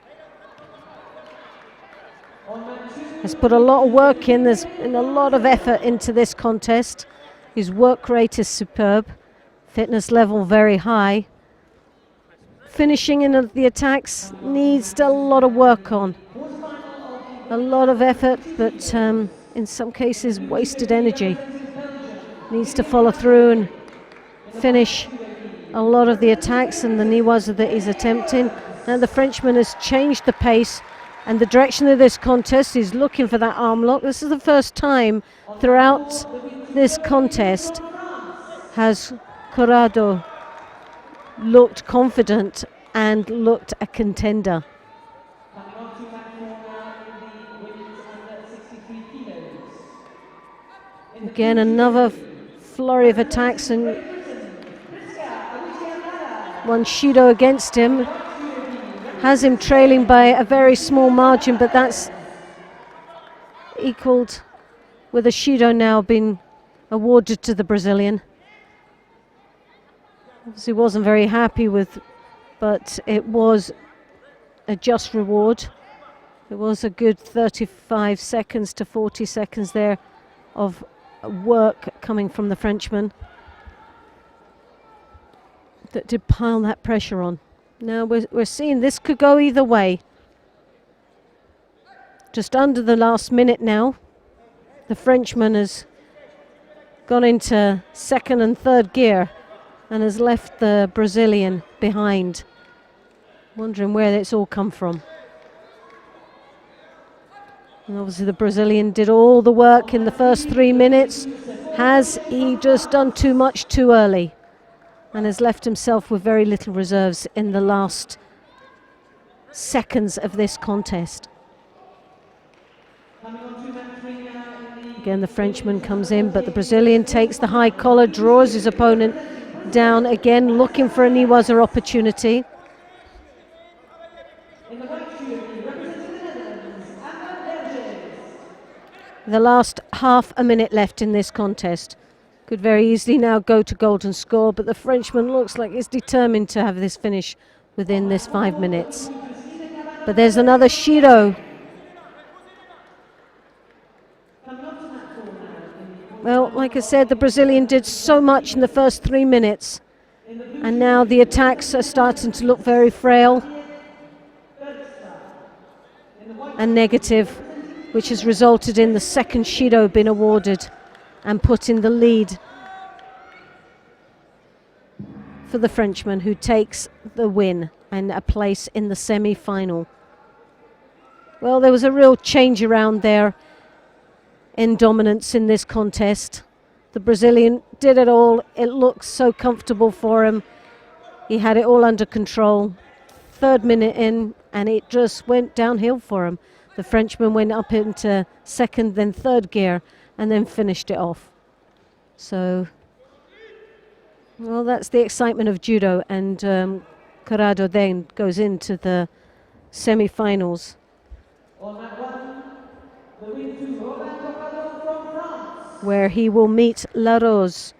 has put a lot of work in. There's been a lot of effort into this contest. His work rate is superb, fitness level very high. Finishing in the attacks needs a lot of work on. A lot of effort, but in some cases wasted energy. Needs to follow through and finish a lot of the attacks and the Niwaza that he's attempting. Now the Frenchman has changed the pace and the direction of this contest. He's looking for that arm lock. This is the first time throughout this contest has Corrado looked confident and looked a contender. Again, another flurry of attacks and one Judo against him. Has him trailing by a very small margin, but that's equaled with a Judo now being awarded to the Brazilian. Obviously wasn't very happy with, but it was a just reward. It was a good 35 seconds to 40 seconds there of work coming from the Frenchman that did pile that pressure on. Now we're seeing this could go either way. Just under the last minute now. The Frenchman has gone into second and third gear and has left the Brazilian behind. Wondering where it's all come from. And obviously the Brazilian did all the work in the first 3 minutes. Has he just done too much too early? And has left himself with very little reserves in the last seconds of this contest. Again, the Frenchman comes in, but the Brazilian takes the high collar, draws his opponent down again, looking for a Niwaza opportunity. The last half a minute left in this contest. Could very easily now go to golden score, but the Frenchman looks like he's determined to have this finish within this 5 minutes. But there's another Judo. Well, like I said, the Brazilian did so much in the first 3 minutes, and now the attacks are starting to look very frail and negative, which has resulted in the second Judo being awarded and put in the lead for the Frenchman, who takes the win and a place in the semi-final. Well, there was a real change around there in dominance in this contest. The Brazilian did it all. It looked so comfortable for him. He had it all under control. third minute in, and it just went downhill for him. The Frenchman went up into second, then third gear, and then finished it off. So, well, that's the excitement of judo, and Corrado then goes into the semi-finals. Where he will meet La Rose.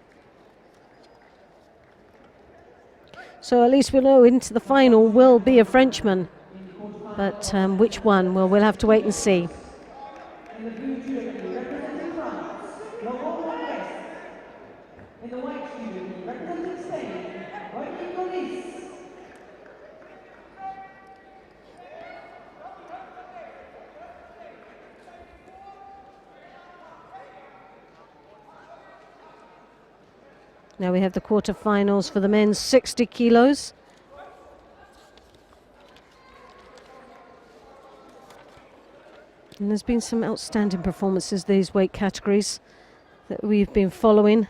So at least we'll know into the final will be a Frenchman. But which one? Well, we'll have to wait and see. Now we have the quarterfinals for the men's 60 kilos. And there's been some outstanding performances these weight categories that we've been following.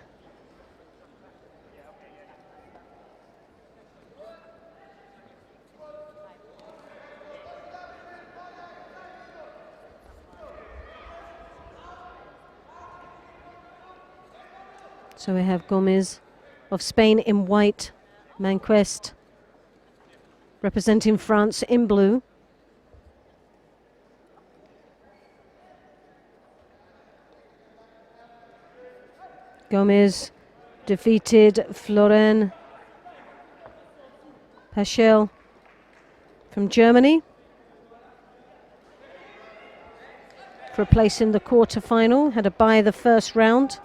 So we have Gomez of Spain in white, Manquest representing France in blue. Gomez defeated Florian Paschel from Germany for a place in the quarterfinal, had a bye the first round.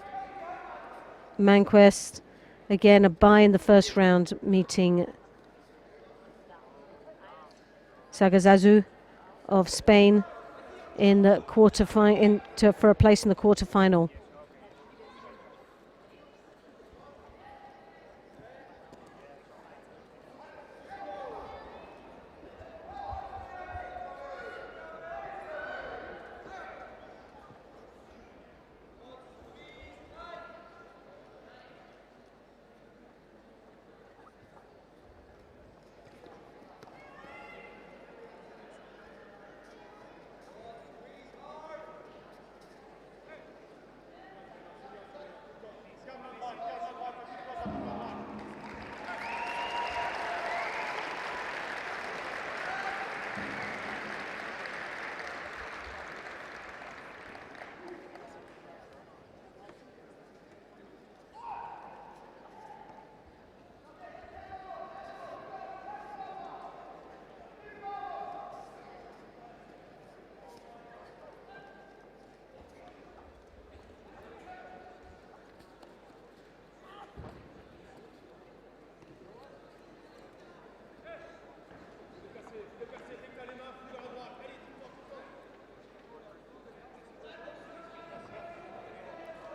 Manquest, again a bye in the first round, meeting Sagazazu of Spain in the quarterfinal for a place in the quarterfinal.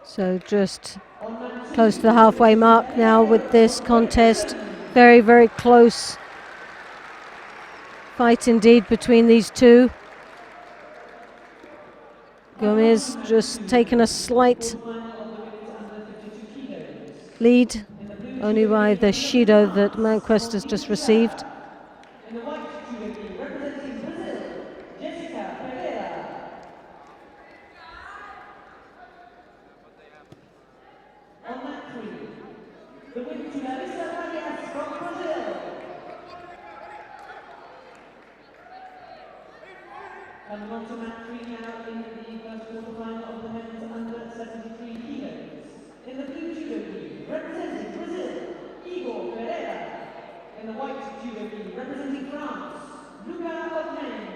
So just close to the halfway mark now with this contest. Very, very close fight indeed between these two. Gomez just taken a slight lead, only by the Shido that Manquest has just received. And on to match 3 now in the first quarterfinal of the men's under 73 kilos. In the blue judo gi, representing Brazil, Igor Pereira. In the white judo gi, representing France, Luca Ognen.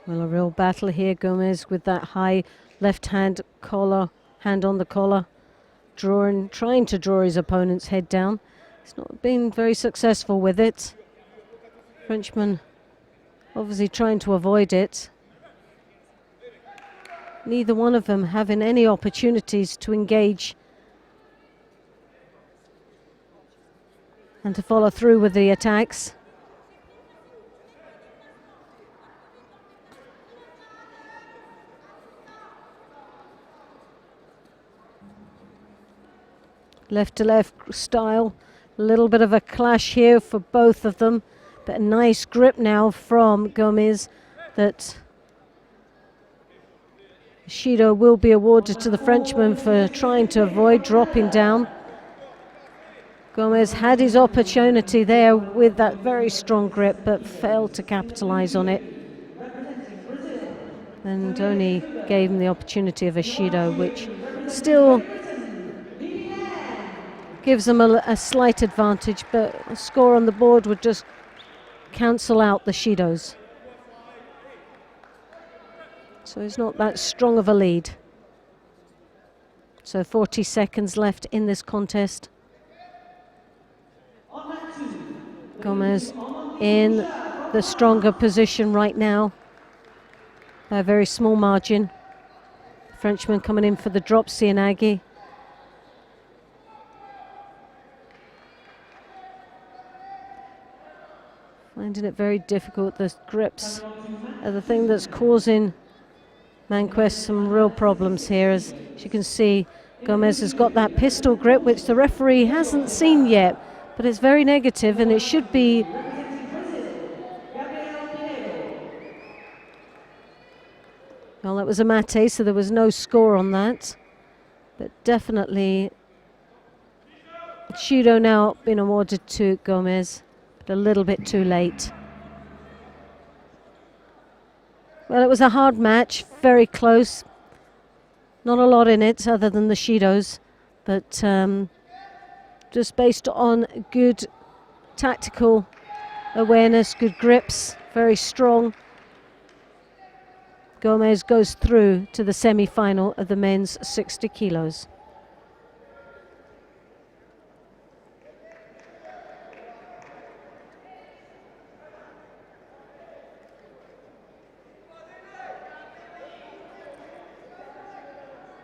Well, a real battle here. Gomez with that high left hand collar, hand on the collar, trying to draw his opponent's head down. He's not been very successful with it. Frenchman obviously trying to avoid it. Neither one of them having any opportunities to engage and to follow through with the attacks. Left to left style, a little bit of a clash here for both of them, but a nice grip now from Gomez that Judo will be awarded to the Frenchman for trying to avoid dropping down. Gomez had his opportunity there with that very strong grip, but failed to capitalize on it, and only gave him the opportunity of a Judo, which still gives them a slight advantage, but a score on the board would just cancel out the Judos. So it's not that strong of a lead. So 40 seconds left in this contest. Gomez in the stronger position right now by a very small margin. Frenchman coming in for the drop, Cianagi. Finding it very difficult. The grips are the thing that's causing Manquest some real problems here. As you can see, Gomez has got that pistol grip, which the referee hasn't seen yet, but it's very negative, and it should be well, that was a mate, so there was no score on that, but definitely Judo now been awarded to Gomez, but a little bit too late. Well, it was a hard match, very close. Not a lot in it other than the Judos, but just based on good tactical awareness, good grips, very strong. Gomez goes through to the semi-final of the men's 60 kilos.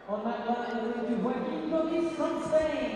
On that line, we're going to Joaquin Gomez from Spain.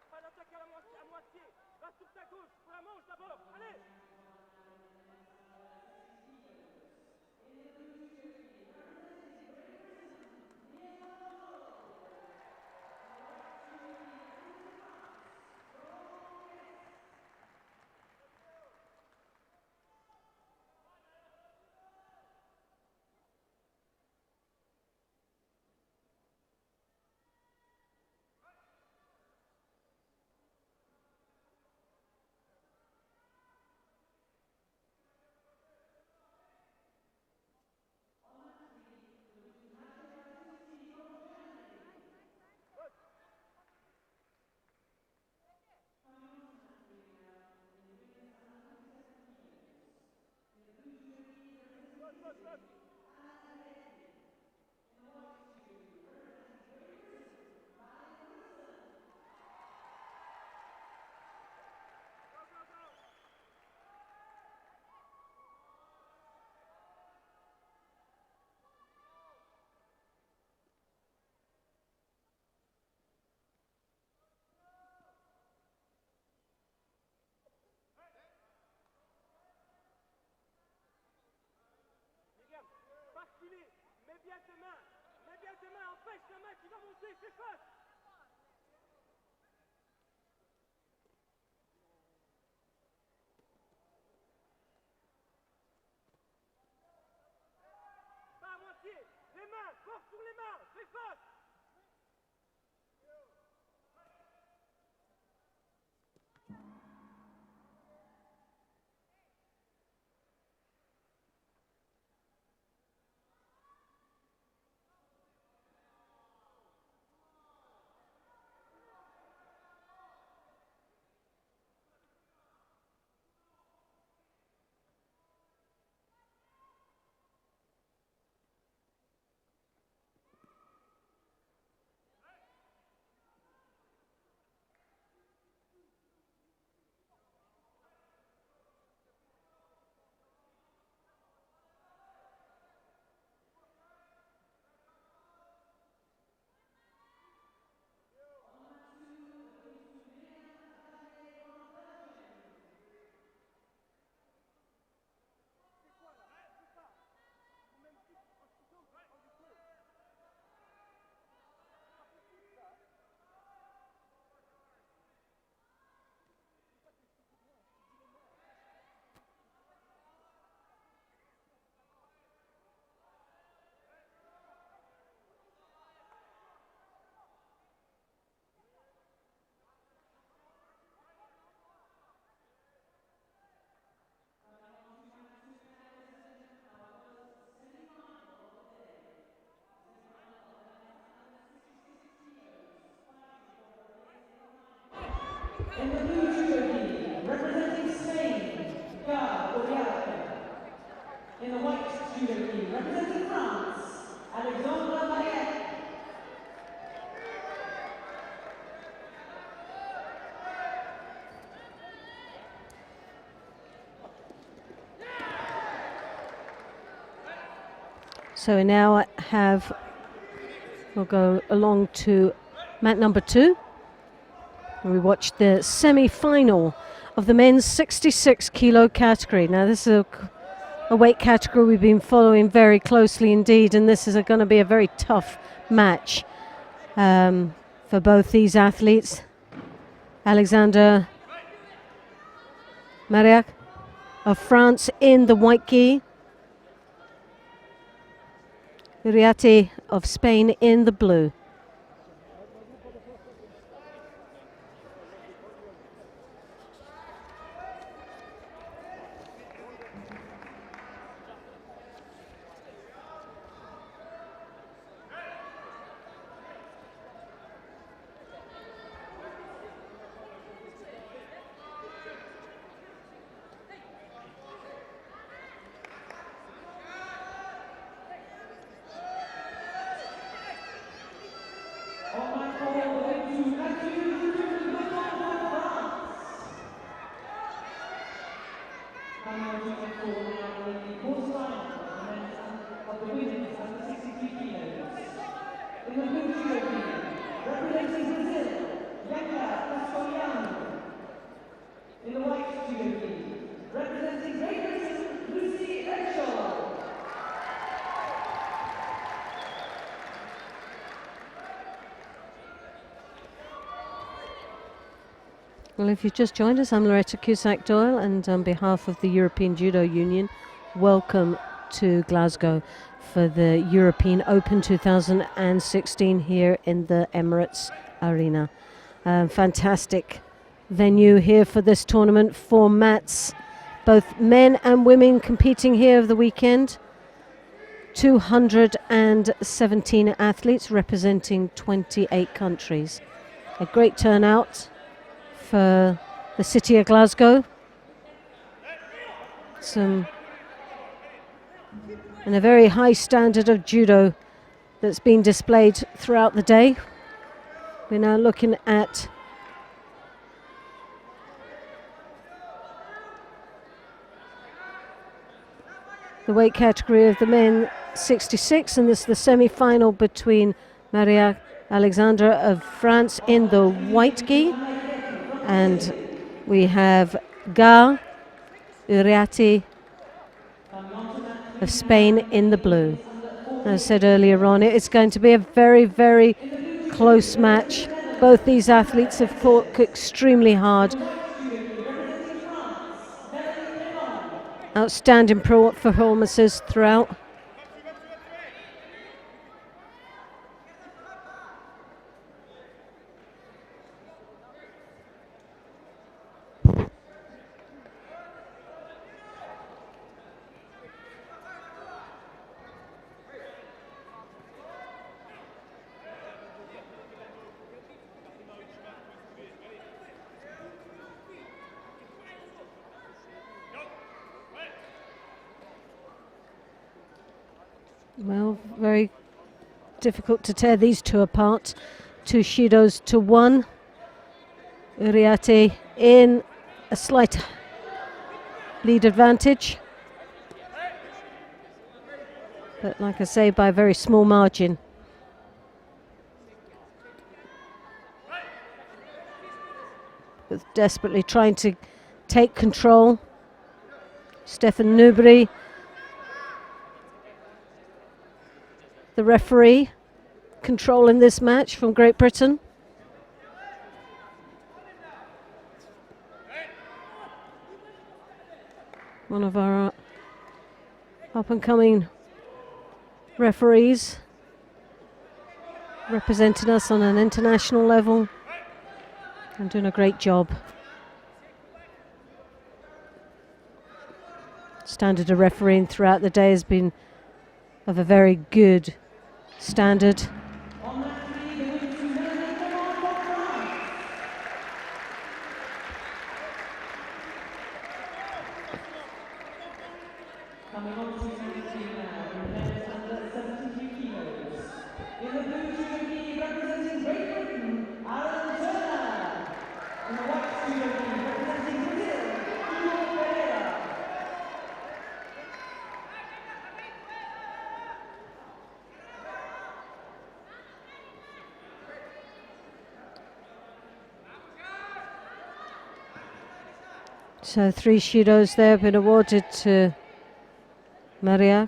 Pas d'attaque à moitié. Va sur ta gauche, pour la manche d'abord. Allez. Pas reculer, mets bien tes mains, empêche la main qui va monter, fais face. Pas à moitié, les mains, force sur les mains, fais face. In the blue judo gi, representing Spain, Glasgow. In the white judo gi, representing France, Alexandre. So we now we'll go along to mat number 2. And we watched the semi-final of the men's 66 kilo category. Now this is a weight category we've been following very closely indeed, and this is going to be a very tough match for both these athletes. Alexander Mariac of France in the white gi. Uriarte of Spain in the blue. Well, if you've just joined us, I'm Loretta Cusack-Doyle, and on behalf of the European Judo Union, welcome to Glasgow for the European Open 2016 here in the Emirates Arena. Fantastic venue here for this tournament. 4 mats, both men and women competing here over the weekend. 217 athletes representing 28 countries. A great turnout for the city of Glasgow. And a very high standard of judo that's been displayed throughout the day. We're now looking at the weight category of the men 66, and this is the semi-final between Maria Alexandra of France in the white gi, and we have Ga Uriarte of Spain in the blue. As I said earlier on, it's going to be a very, very close match. Both these athletes have fought extremely hard. Outstanding performances throughout. Well, very difficult to tear these two apart. 2 Shidos to 1. Uriarte in a slight lead advantage, but like I say, by a very small margin. With desperately trying to take control. Stefan Nubri, the referee, controlling this match from Great Britain. One of our up-and-coming referees, representing us on an international level and doing a great job. Standard of refereeing throughout the day has been of a very good standard. So 3 Shidos there have been awarded to Maria.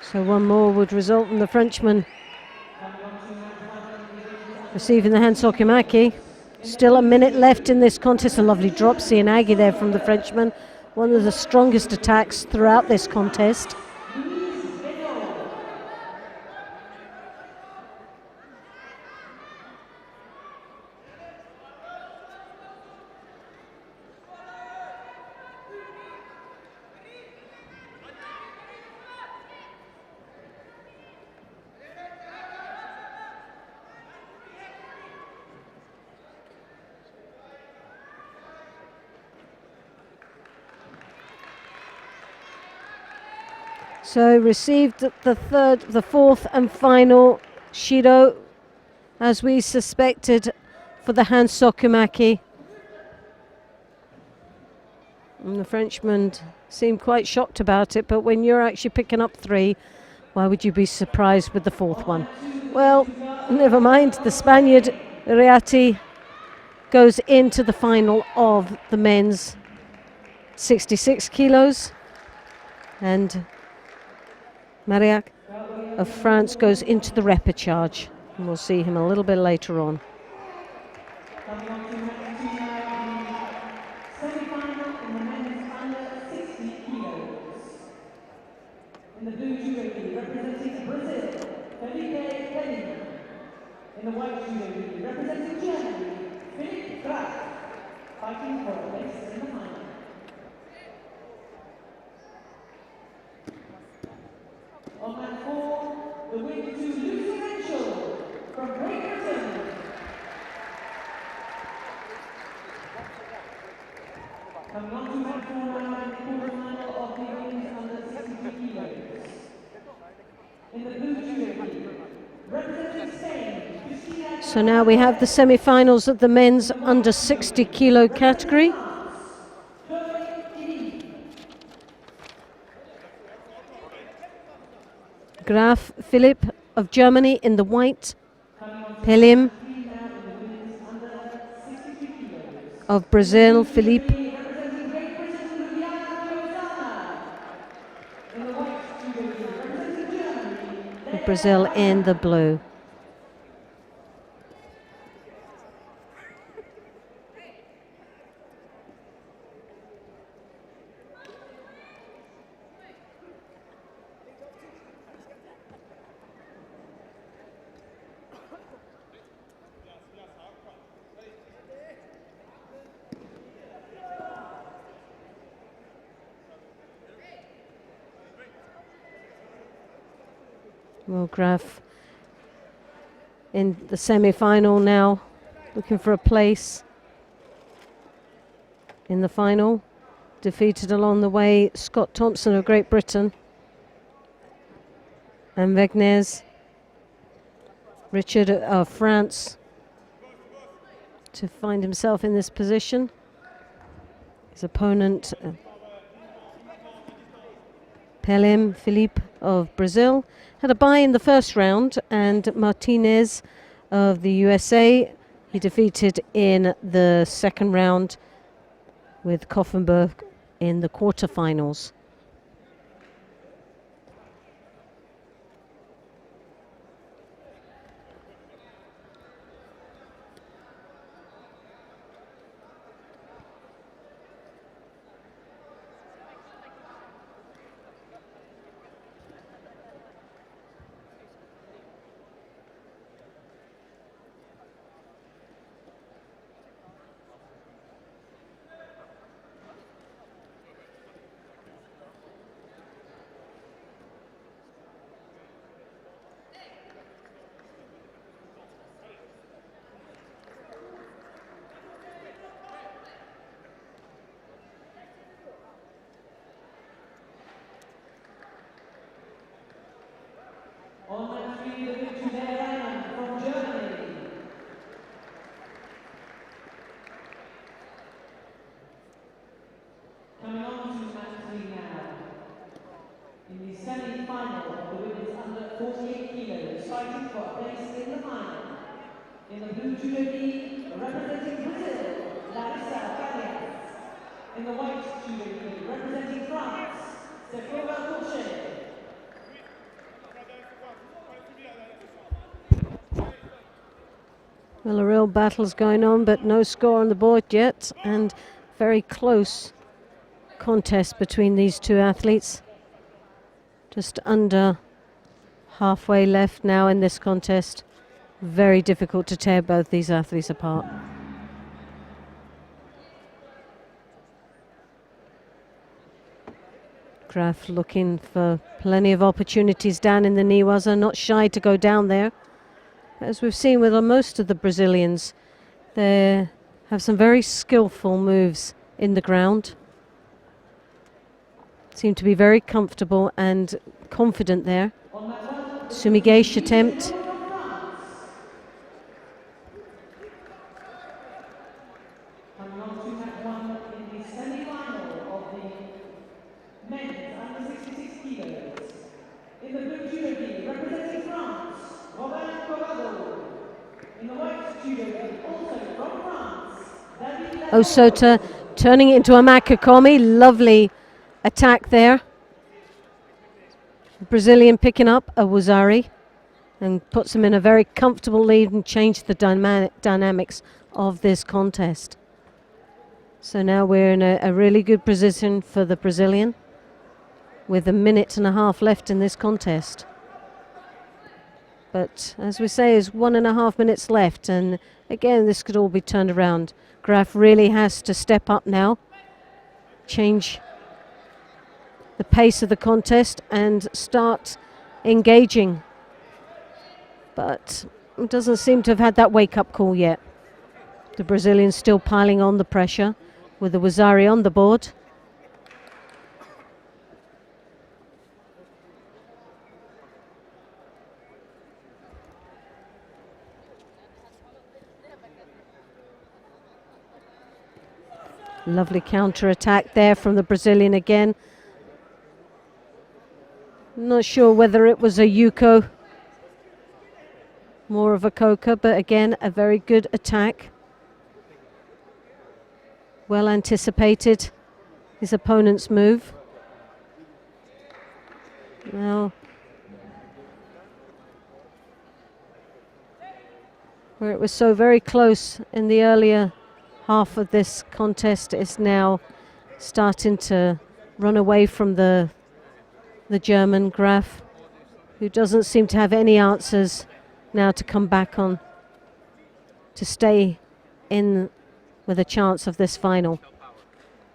So 1 more would result in the Frenchman receiving the Hansokimaki. Still a minute left in this contest. A lovely drop Aggie there from the Frenchman. One of the strongest attacks throughout this contest. So received the fourth and final Shido, as we suspected, for the hand Sokumaki. And the Frenchman seemed quite shocked about it, but when you're actually picking up three, why would you be surprised with the fourth one? Well, never mind. The Spaniard, Reati, goes into the final of the men's 66 kilos. And Mariac of France goes into the repechage. And we'll see him a little bit later on. In the blue judo gi, representing Brazil, Felipe Peña. In the white judo gi, representing Germany, Philipp Graf, fighting for a place in the final. On mat 4, the win to Lucy Rachel from Great Britain. Coming on to mat 4 now in the quarterfinal of the women's under 63 kilos. In the blue judo gi, representing Spain, Cristina. So now we have the semi-finals of the men's under 60 kilo category. Graf Philipp of Germany in the white, Pelim of Brazil, Philippe of Brazil in the blue. Well, Graf in the semi-final now, looking for a place in the final. Defeated along the way Scott Thompson of Great Britain and Wegnes Richard of France to find himself in this position. His opponent Pelim Philippe of Brazil had a bye in the first round, and Martinez of the USA he defeated in the second round, with Koffenberg in the quarterfinals. On mat 3, the victory there from Germany. Coming on to mat 3 now. In the semi-final of the women's under 48 kilos, fighting for a place in the final. In the blue judo gi, representing Brazil, Larissa Cañas. In the white judo gi, representing France, Sephora Cochet. Well, a real battle's going on, but no score on the board yet, and very close contest between these two athletes. Just under halfway left now in this contest. Very difficult to tear both these athletes apart. Graf looking for plenty of opportunities down in the Niwaza, not shy to go down there. As we've seen with most of the Brazilians, they have some very skillful moves in the ground. Seem to be very comfortable and confident there. Sumigeish attempt. Coming on to Mat 1 in the semi-final of the men's under 66 kilos. In the blue judo gi, representing France, Robin Corrado. In the white judo gi, also from France, David Osota turning it into a Makakomi. Lovely attack there. Brazilian picking up a Wazari and puts him in a very comfortable lead and changed the dynamics of this contest. So now we're in a really good position for the Brazilian with 1.5 minutes left in this contest. But as we say, there's 1.5 minutes left, and again this could all be turned around. Graf really has to step up now, change the pace of the contest and start engaging. But it doesn't seem to have had that wake-up call yet. The Brazilians still piling on the pressure with the Wazari on the board. Lovely counter-attack there from the Brazilian again. Not sure whether it was a Yuko, more of a Koka, but again, a very good attack. Well anticipated his opponent's move. Now, where it was so very close in the earlier half of this contest, is now starting to run away from the German Graf, who doesn't seem to have any answers now to come back on to stay in with a chance of this final.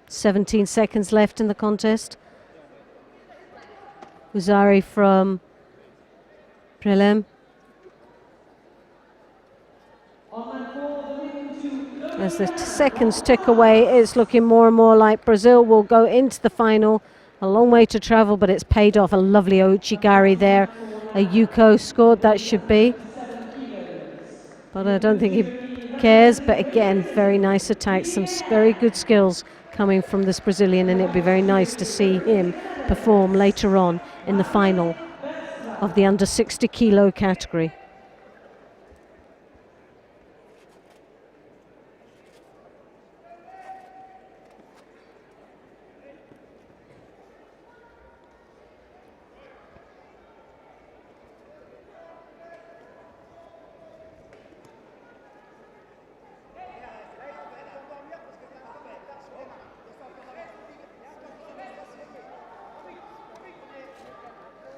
17 seconds left in the contest. Wazari from Prelem. As the seconds tick away, it's looking more and more like Brazil will go into the final. A long way to travel, but it's paid off. A lovely Ochigari there. A Yuko scored, that should be. But I don't think he cares. But again, very nice attack. Some very good skills coming from this Brazilian, and it'd be very nice to see him perform later on in the final of the under 60 kilo category.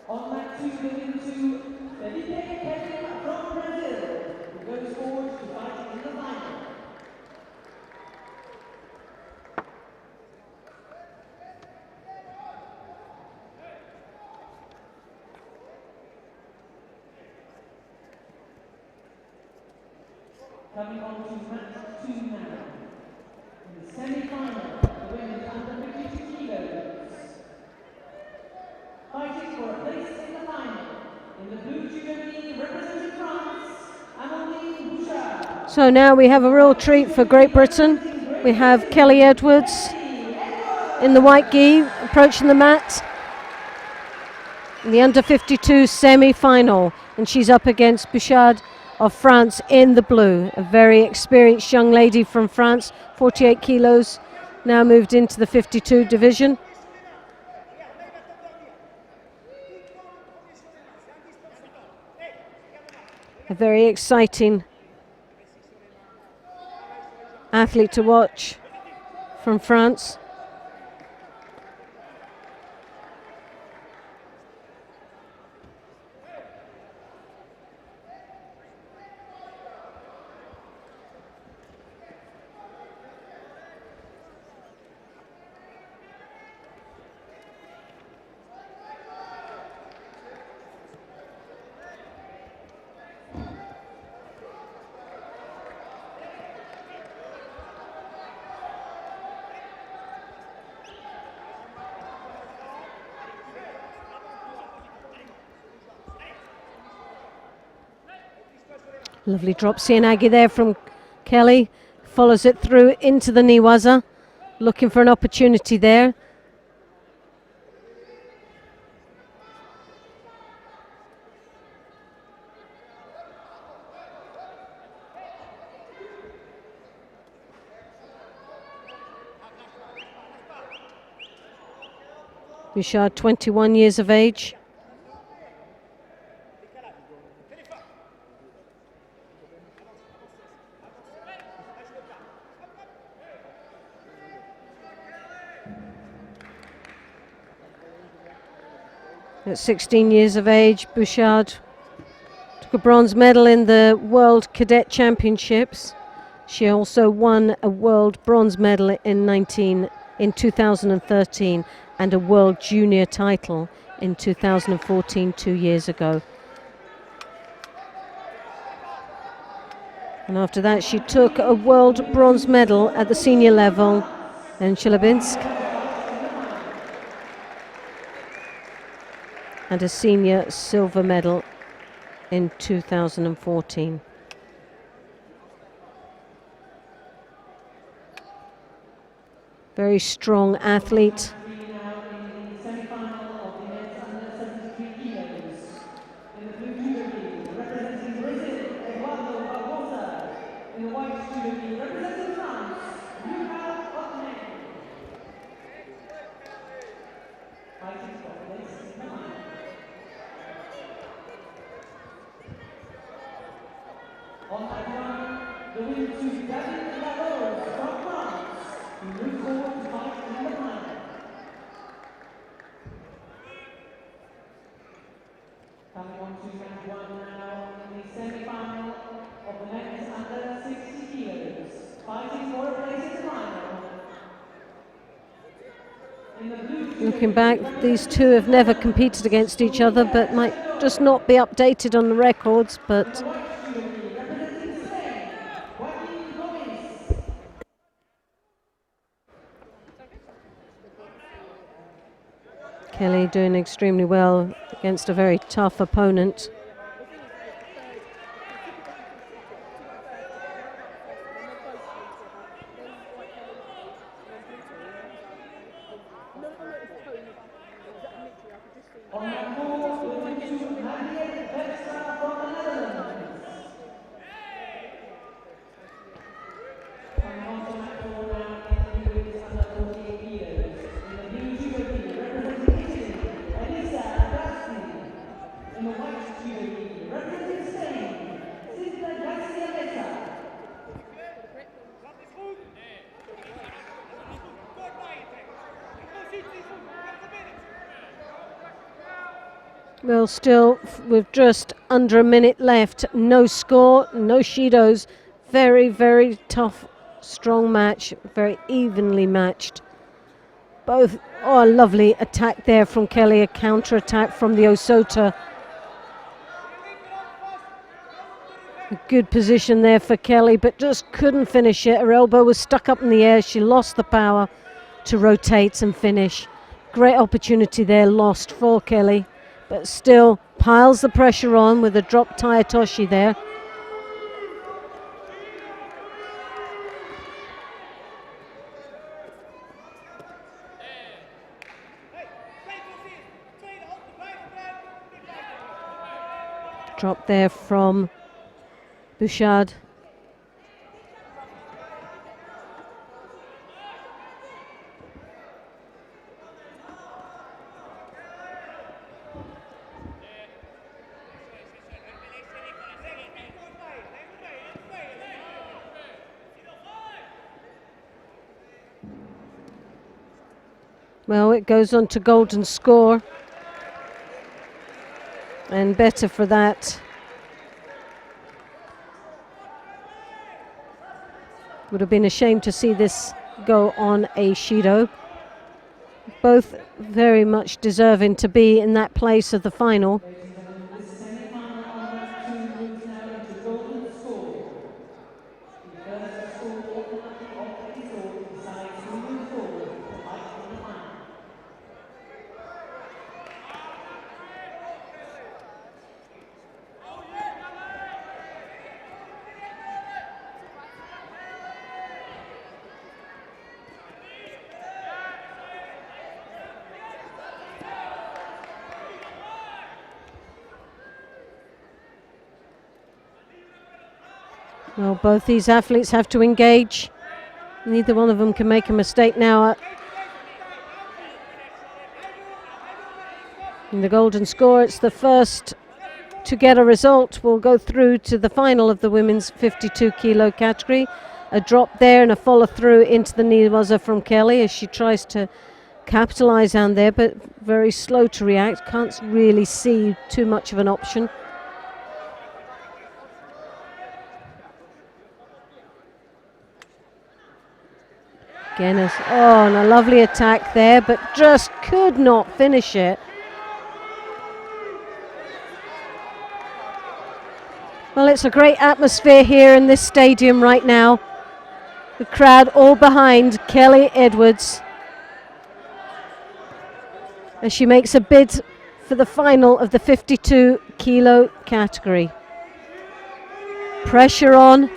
On mat 2, moving to Felipe Kevin from Brazil, who goes forward to fight in the final. Coming on to mat 2 now. In the semi-final, the women's under 52 kilos. Fighting for a place in the final. In the blue judo gi, representing France, Amandine Bouchard. So now we have a real treat for Great Britain. We have Kelly Edwards in the white gi approaching the mat in the under 52 semi-final, and she's up against Bouchard of France in the blue. A very experienced young lady from France, 48 kilos, now moved into the 52 division. A very exciting athlete to watch from France. Lovely drop Sianagi there from Kelly. Follows it through into the Niwaza. Looking for an opportunity there. Bouchard, 21 years of age. At 16 years of age, Bouchard took a bronze medal in the World Cadet Championships. She also won a World Bronze medal in 2013 and a World Junior title in 2014, 2 years ago. And after that, she took a World Bronze medal at the senior level in Chelyabinsk and a senior silver medal in 2014. Very strong athlete. Looking back, these two have never competed against each other, but might just not be updated on the records. But Kelly doing extremely well against a very tough opponent. Well, still with just under a minute left, no score, no Shidos. Very, very tough, strong match, very evenly matched. Both, oh, a lovely attack there from Kelly, a counter attack from the Osota. A good position there for Kelly, but just couldn't finish it. Her elbow was stuck up in the air. She lost the power to rotate and finish. Great opportunity there lost for Kelly, but still piles the pressure on with a drop Tayatoshi there. Drop there from Bouchard. Well, it goes on to golden score. And better for that. Would have been a shame to see this go on a Shido. Both very much deserving to be in that place of the final. Well, both these athletes have to engage. Neither one of them can make a mistake now. In the golden score, it's the first to get a result. Will go through to the final of the women's 52 kilo category. A drop there and a follow through into the knee waza from Kelly as she tries to capitalize on there, but very slow to react. Can't really see too much of an option. Again, and a lovely attack there, but just could not finish it. Well, it's a great atmosphere here in this stadium right now. The crowd all behind Kelly Edwards as she makes a bid for the final of the 52 kilo category. Pressure on.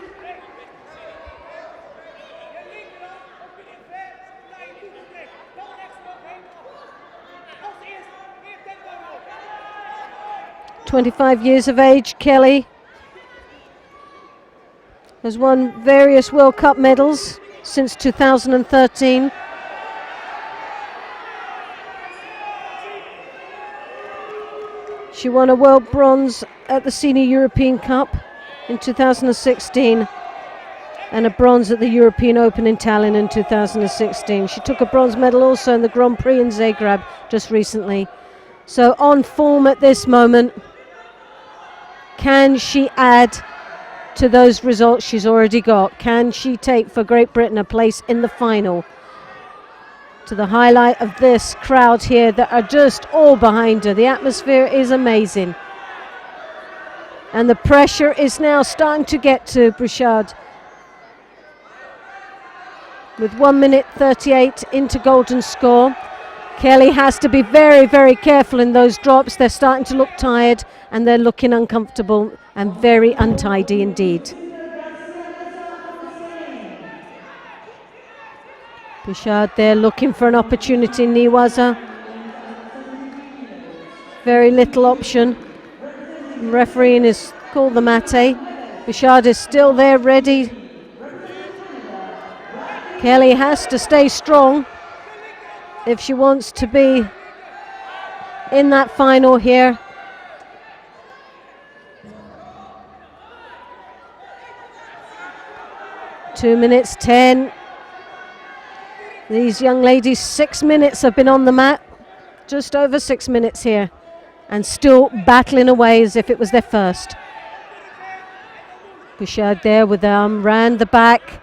"25 years of age, Kelly has won various World Cup medals since 2013. She won a world bronze at the Senior European Cup in 2016 and a bronze at the European Open in Tallinn in 2016. She took a bronze medal also in the Grand Prix in Zagreb just recently. So on form at this moment. Can she add to those results she's already got? Can she take for Great Britain a place in the final? To the highlight of this crowd here that are just all behind her. The atmosphere is amazing. And the pressure is now starting to get to Bouchard. With 1 minute 38 into golden score. Kelly has to be very, very careful in those drops. They're starting to look tired and they're looking uncomfortable and very untidy indeed. Bouchard there looking for an opportunity. Niwaza. Very little option. Refereeing is called the mate. Bouchard is still there ready. Kelly has to stay strong if she wants to be in that final here. Two minutes 10. These young ladies, 6 minutes have been on the mat. Just over 6 minutes here. And still battling away as if it was their first. Bouchard there with round the back.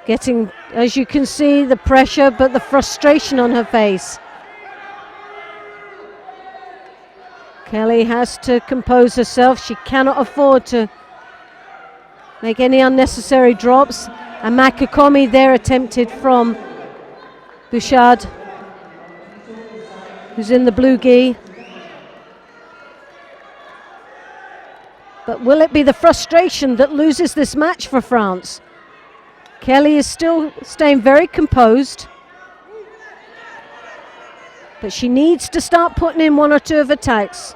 Getting, as you can see, the pressure but the frustration on her face. Kelly has to compose herself. She cannot afford to make any unnecessary drops. And Makakomi there attempted from Bouchard, who's in the blue gi. But will it be the frustration that loses this match for France? Kelly is still staying very composed, but she needs to start putting in one or two of attacks.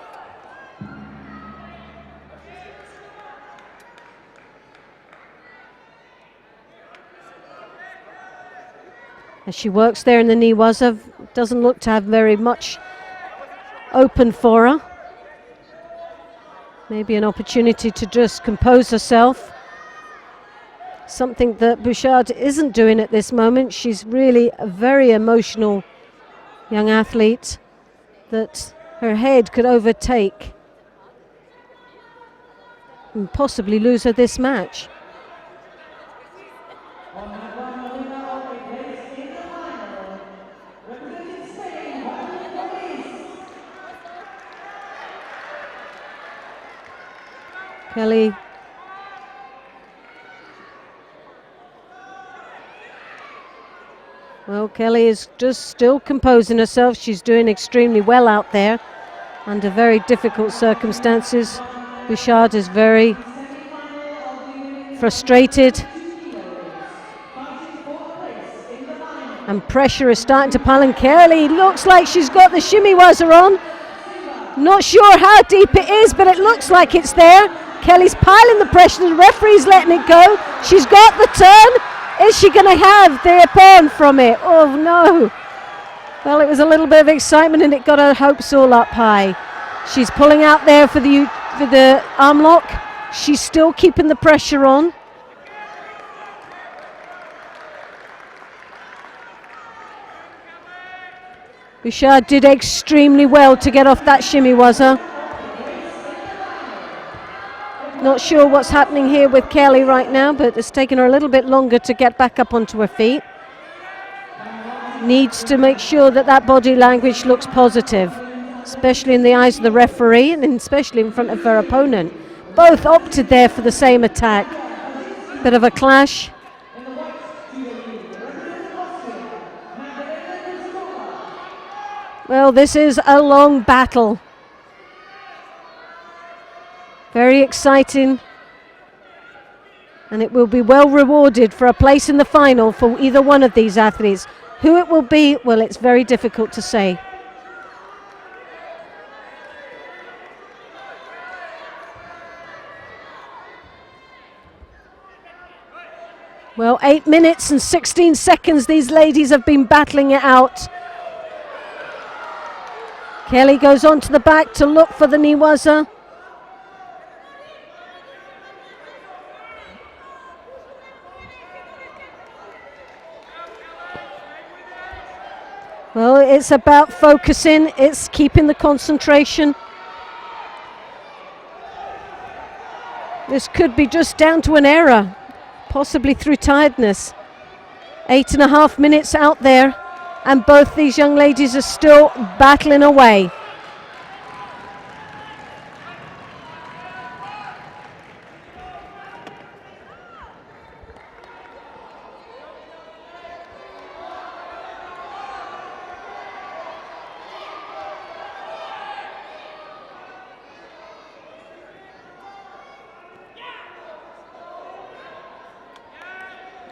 As she works there in the Niwaza, doesn't look to have very much open for her. Maybe an opportunity to just compose herself. Something that Bouchard isn't doing at this moment. She's really a very emotional young athlete that her head could overtake and possibly lose her this match. Kelly Well, Kelly is just still composing herself. She's doing extremely well out there under very difficult circumstances. Bouchard is very frustrated. And pressure is starting to pile, and Kelly looks like she's got the shimmy wazzer on. Not sure how deep it is, but it looks like it's there. Kelly's piling the pressure, the referee's letting it go. She's got the turn. Is she going to have the upon from it? Oh no. Well, it was a little bit of excitement and it got her hopes all up high. She's pulling out there for the arm lock. She's still keeping the pressure on. Bouchard did extremely well to get off that shimmy wazzer. Not sure what's happening here with Kelly right now, but it's taken her a little bit longer to get back up onto her feet. Needs to make sure that that body language looks positive, especially in the eyes of the referee and especially in front of her opponent. Both opted there for the same attack. Bit of a clash. Well, this is a long battle. Very exciting. And it will be well rewarded for a place in the final for either one of these athletes. Who it will be, well, it's very difficult to say. Well, 8 minutes and 16 seconds these ladies have been battling it out. Kelly goes on to the back to look for the knee wazzer. Well, it's about focusing, it's keeping the concentration. This could be just down to an error, possibly through tiredness. 8.5 minutes out there, and both these young ladies are still battling away.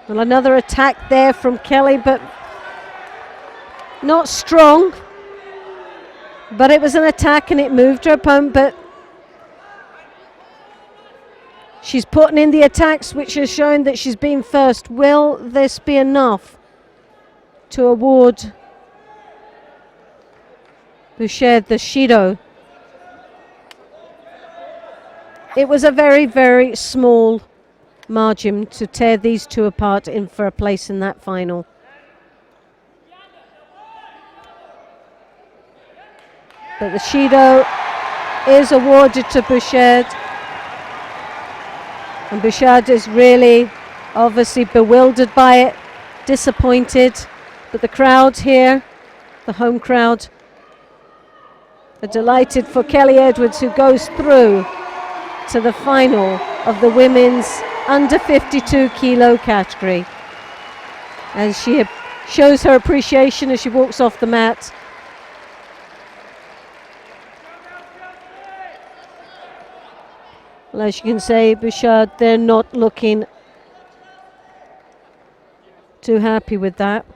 Well, another attack there from Kelly, but not strong. But it was an attack and it moved her opponent, but she's putting in the attacks which are showing that she's been first. Will this be enough to award Bouchard the Judo? It was a very, very small margin to tear these two apart in for a place in that final. But the Judo is awarded to Bouchard, and Bouchard is really obviously bewildered by it, disappointed, but the crowd here, the home crowd, are delighted for Kelly Edwards, who goes through to the final of the women's under 52 kilo category. And she shows her appreciation as she walks off the mat. Well, as you can say, Bouchard, they're not looking too happy with that.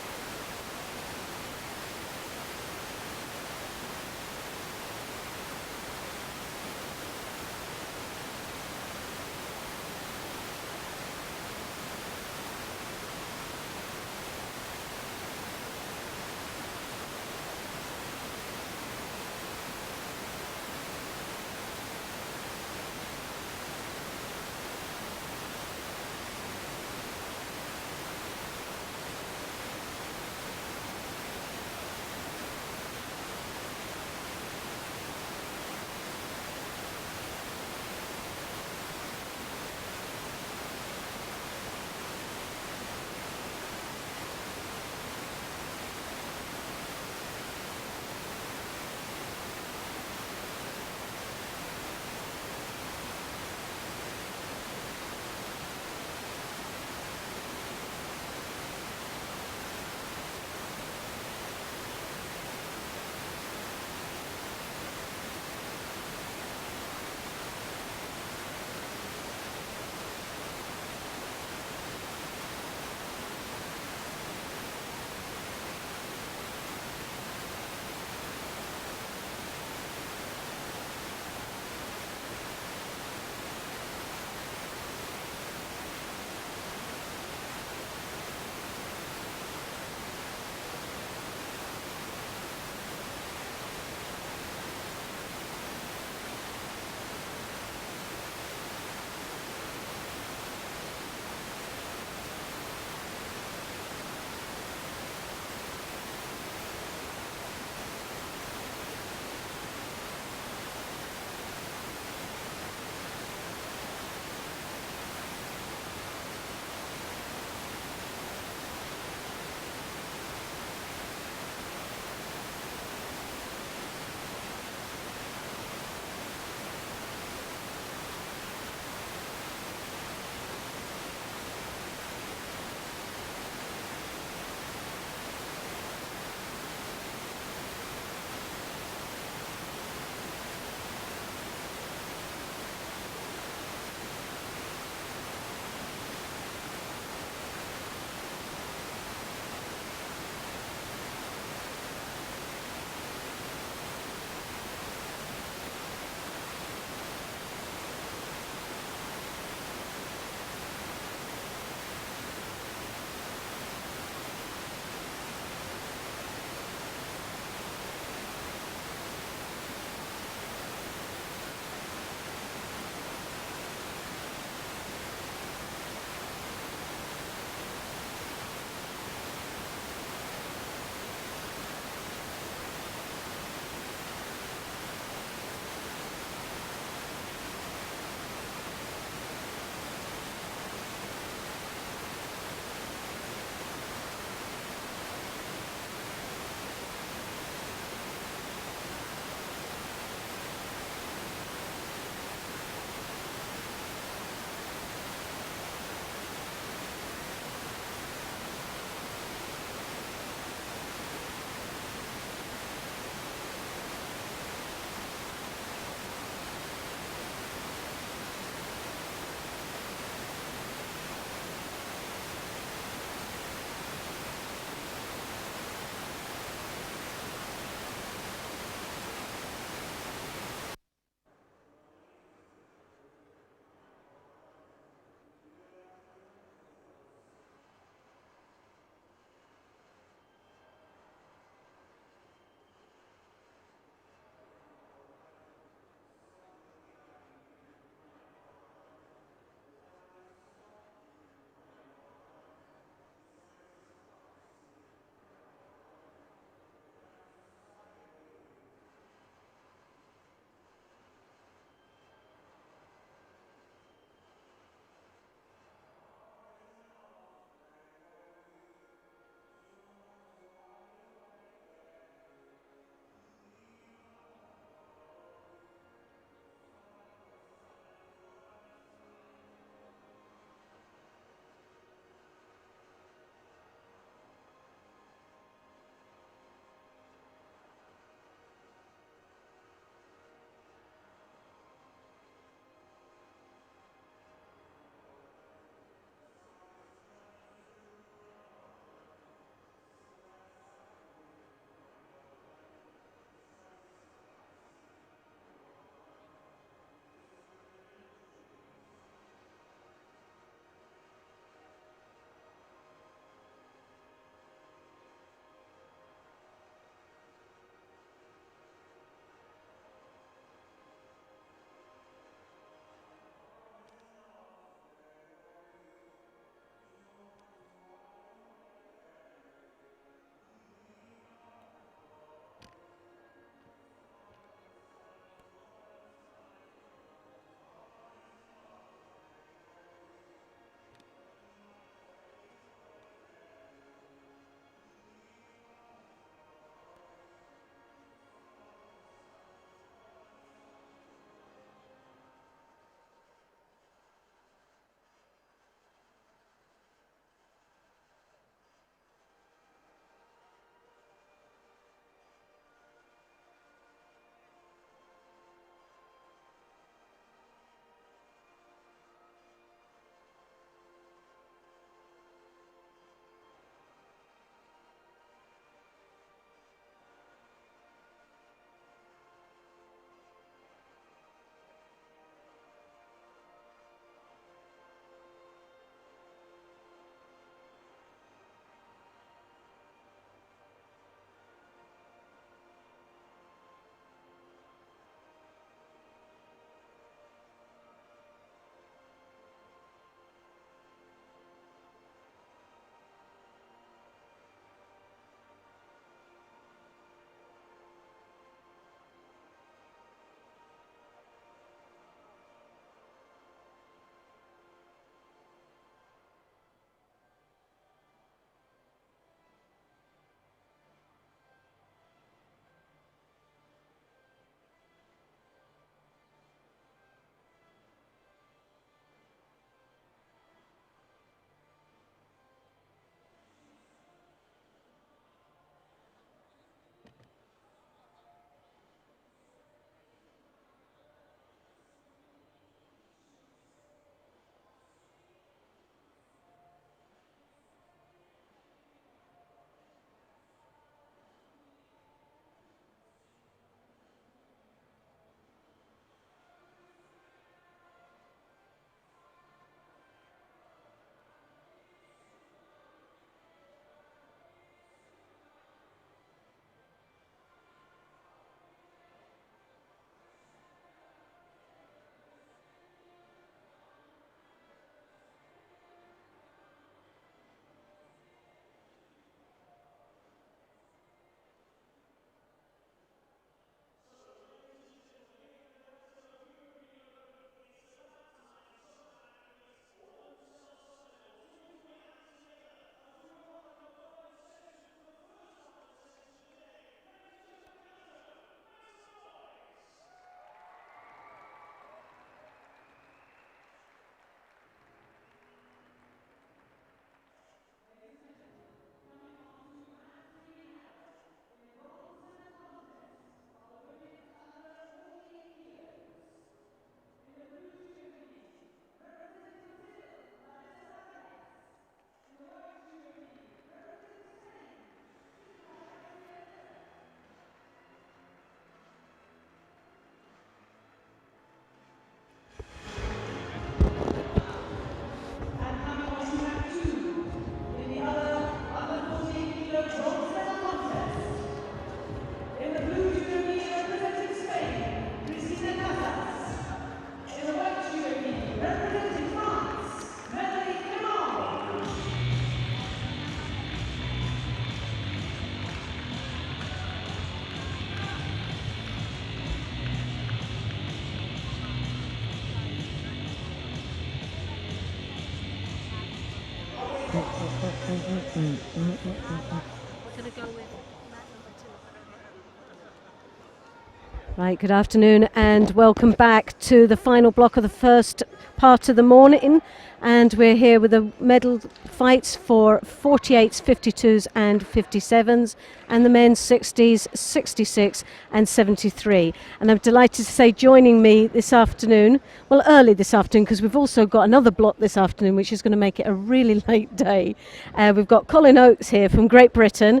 Right, good afternoon and welcome back to the final block of the first part of the morning, and we're here with the medal fights for 48s, 52s and 57s, and the men's 60s, 66 and 73. And I'm delighted to say joining me this afternoon, well early this afternoon, because we've also got another block this afternoon which is going to make it a really late day. We've got Colin Oates here from Great Britain,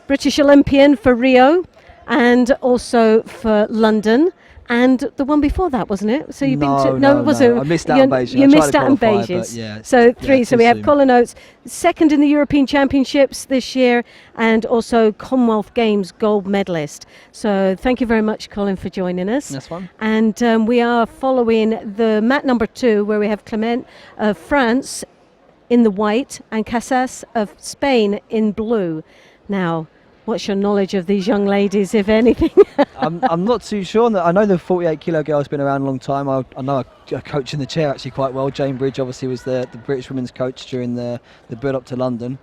British Olympian for Rio and also for London, and the one before that, wasn't it? So you've been to it wasn't. I missed out on Beijing. You I tried missed to out on qualify, Beijing. but yeah, So three. yeah, So too we have soon. Colin Oates, second in the European Championships this year, and also Commonwealth Games gold medalist. So thank you very much, Colin, for joining us. That's fun. And we are following the mat number 2, where we have Clement of France in the white and Casas of Spain in blue. Now, what's your knowledge of these young ladies, if anything? I'm not too sure. I know the 48 kilo girl's been around a long time. I know a coach in the chair actually quite well. Jane Bridge obviously was the British women's coach during the build up to London.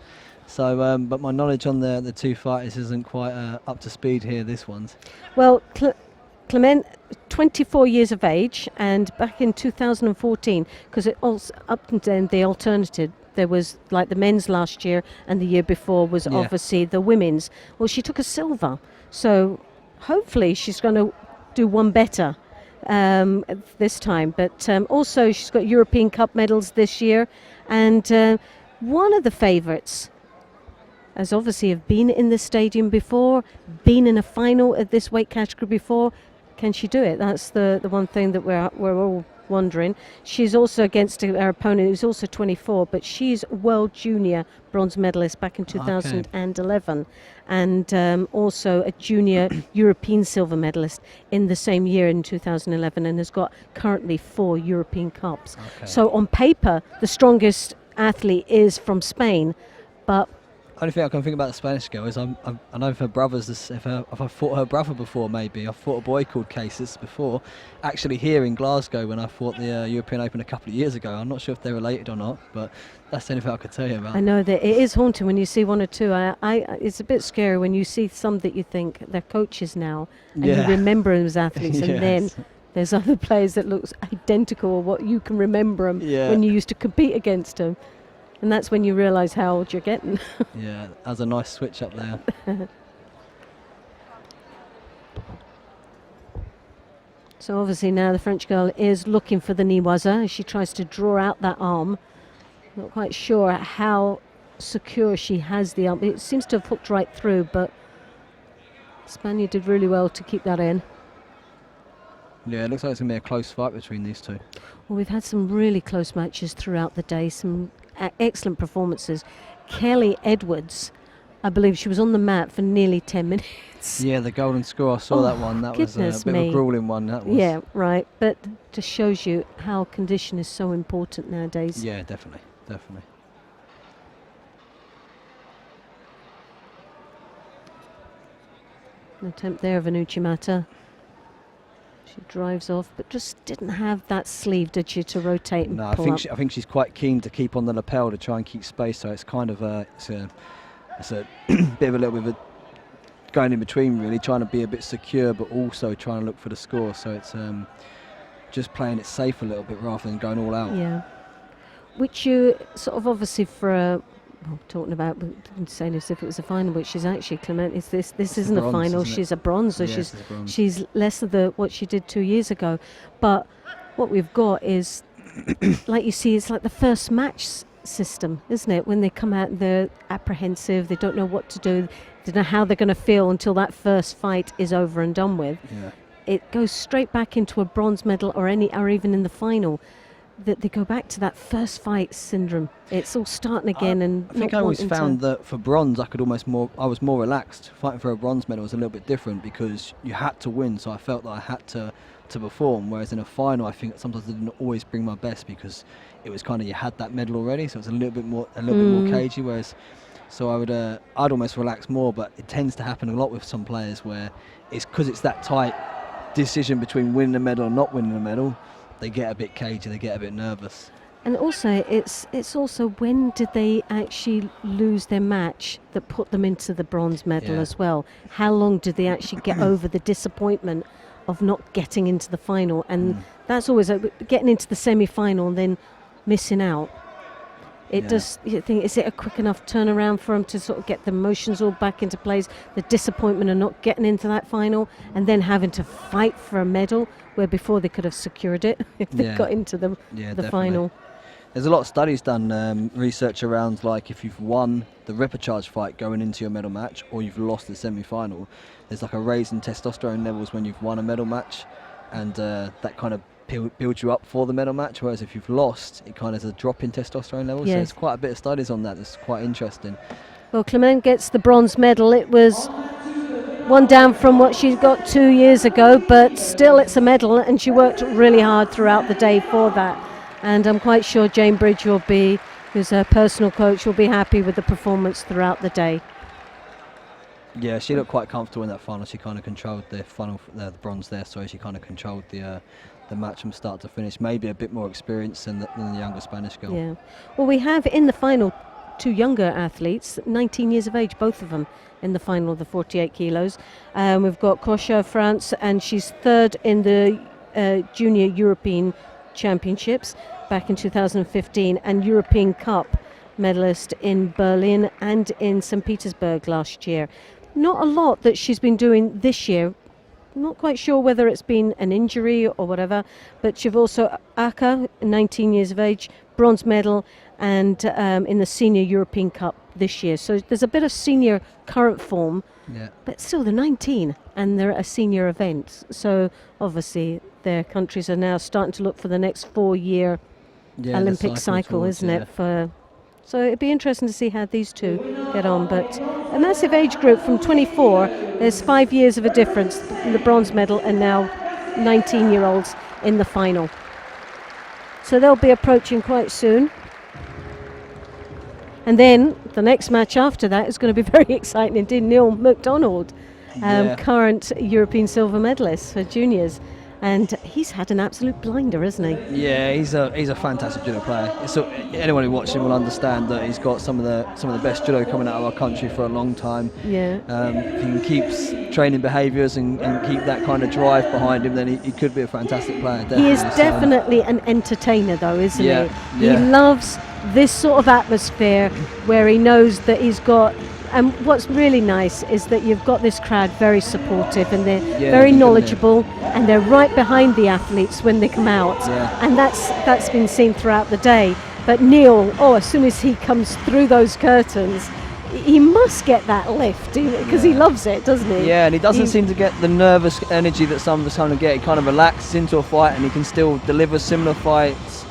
So, but my knowledge on the two fighters isn't quite up to speed here. This one's. Well, Clement, 24 years of age, and back in 2014, because it also up and then the alternative. There was like the men's last year, and the year before was obviously the women's. Well, she took a silver, so hopefully she's going to do one better this time. But also she's got European Cup medals this year, and one of the favourites, as obviously have been in the stadium before, been in a final at this weight category before. Can she do it? That's the one thing that we're all wondering. She's also against her opponent who's also 24, but she's World Junior bronze medalist back in 2011, and also a junior European silver medalist in the same year in 2011, and has got currently 4 European Cups. So on paper, the strongest athlete is from Spain, but Only thing I can think about the Spanish girl is I know if her brother's if I fought her brother before. Maybe I fought a boy called Cases before, actually here in Glasgow when I fought the European Open a couple of years ago. I'm not sure if they're related or not, but that's the only thing I could tell you about. I know that it is haunting when you see one or two. It's a bit scary when you see some that you think they're coaches now, and you remember them as athletes, and then there's other players that looks identical, or what you can remember them when you used to compete against them. And that's when you realise how old you're getting. Yeah, that's a nice switch up there. So obviously now the French girl is looking for the niwaza as she tries to draw out that arm. Not quite sure how secure she has the arm. It seems to have hooked right through, but Spaniard did really well to keep that in. Yeah, it looks like it's going to be a close fight between these two. Well, we've had some really close matches throughout the day, some excellent performances. Kelly Edwards, I believe she was on the mat for nearly 10 minutes. Yeah, the golden score, I saw that one. That was a bit of a grueling one. That was. Yeah, right. But just shows you how condition is so important nowadays. Yeah, definitely, definitely. An attempt there of an Uchimata. She drives off, but just didn't have that sleeve, did she, to rotate and no, pull I think she's quite keen to keep on the lapel to try and keep space. So it's kind of it's a bit of a little bit of a going in between, really, trying to be a bit secure, but also trying to look for the score. So it's just playing it safe a little bit rather than going all out. Yeah, which you sort of obviously for a. Well, talking about saying as if it was a final, but she's actually Clement. This isn't a final. She's a bronze, so she's less of what she did 2 years ago. But what we've got is, like you see, it's like the first match system, isn't it? When they come out, they're apprehensive. They don't know what to do. They don't know how they're going to feel until that first fight is over and done with. Yeah. It goes straight back into a bronze medal, or even in the final. That they go back to that first fight syndrome. It's all starting again, I think I always found that for bronze, I was more relaxed. Fighting for a bronze medal was a little bit different because you had to win, so I felt that I had to perform. Whereas in a final, I think sometimes I didn't always bring my best because it was kind of you had that medal already, so it was a little bit more cagey. Whereas, so I'd almost relax more, but it tends to happen a lot with some players where it's because it's that tight decision between winning a medal and not winning a medal. They get a bit cagey, they get a bit nervous. And also, it's also when did they actually lose their match that put them into the bronze medal Yeah. as well? How long did they actually get over the disappointment of not getting into the final? And that's always getting into the semi-final and then missing out. It Yeah. does. You think, is it a quick enough turnaround for them to sort of get the emotions all back into place? The disappointment of not getting into that final and then having to fight for a medal where before they could have secured it if they Yeah. got into the Definitely. final. There's a lot of studies done, research around like if you've won the repechage fight going into your medal match or you've lost the semi-final, there's like a raise in testosterone levels when you've won a medal match, and that kind of builds you up for the medal match, whereas if you've lost, it kind of is a drop in testosterone levels. So Yes. there's quite a bit of studies on that. That's quite interesting. Well, Clement gets the bronze medal. It was one down from what she got 2 years ago, but still it's a medal, and she worked really hard throughout the day for that. And I'm quite sure Jane Bridge will be, who's her personal coach, will be happy with the performance throughout the day. Yeah, she looked quite comfortable in that final. She kind of controlled the final, the bronze there. Sorry, she kind of controlled the match from start to finish. Maybe a bit more experience than the younger Spanish girl. Yeah. Well, we have in the final 2 younger athletes, 19 years of age, both of them in the final of the 48 kilos. We've got Kosha of France, and she's third in the Junior European Championships back in 2015, and European Cup medalist in Berlin and in St. Petersburg last year. Not a lot that she's been doing this year. Not quite sure whether it's been an injury or whatever, but you've also Aka, 19 years of age, bronze medal, and in the Senior European Cup this year. So there's a bit of senior current form, Yeah. but still they're 19 and they're at a senior event. So obviously their countries are now starting to look for the next 4-year Yeah, Olympic the cycle, towards, isn't yeah. it? So it'd be interesting to see how these two get on. But a massive age group from 24, there's 5 years of a difference in the bronze medal and now 19-year-olds in the final. So they'll be approaching quite soon. And then the next match after that is going to be very exciting indeed. Neil MacDonald, Yeah. current European silver medalist for juniors. And he's had an absolute blinder, hasn't he? Yeah, he's a fantastic judo player. So anyone who watches him will understand that he's got some of the best judo coming out of our country for a long time. Yeah. If he keeps training behaviours and keep that kind of drive behind him, then he could be a fantastic player. He is So, definitely an entertainer, though, isn't Yeah, he? yeah. He loves this sort of atmosphere where he knows that he's got. And what's really nice is that you've got this crowd very supportive, and they're Yeah, very they're knowledgeable, and they're right behind the athletes when they come out. Yeah. And that's been seen throughout the day. But Neil, as soon as he comes through those curtains, he must get that lift because he loves it, doesn't he? Yeah, and he doesn't seem to get the nervous energy that some of us kind of get. He kind of relaxes into a fight, and he can still deliver similar fights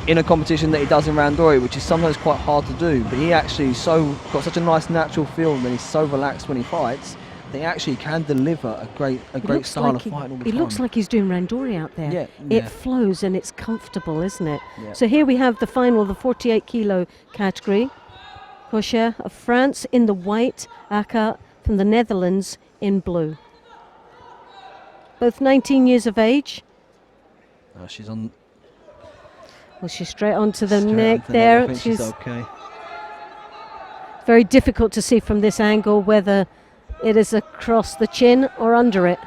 in a competition that he does in Randori, which is sometimes quite hard to do. But he actually got such a nice natural feel, and he's so relaxed when he fights that he actually can deliver a great style of fight all the time. It looks like he's doing Randori out there. Yeah, It yeah. flows and it's comfortable, isn't it? Yeah. So here we have the final, the 48 kilo category. Kosher of France in the white, Aka from the Netherlands in blue. Both 19 years of age. She's on. Well, she's straight onto the straight neck onto the there. I think she's okay. Very difficult to see from this angle whether it is across the chin or under it.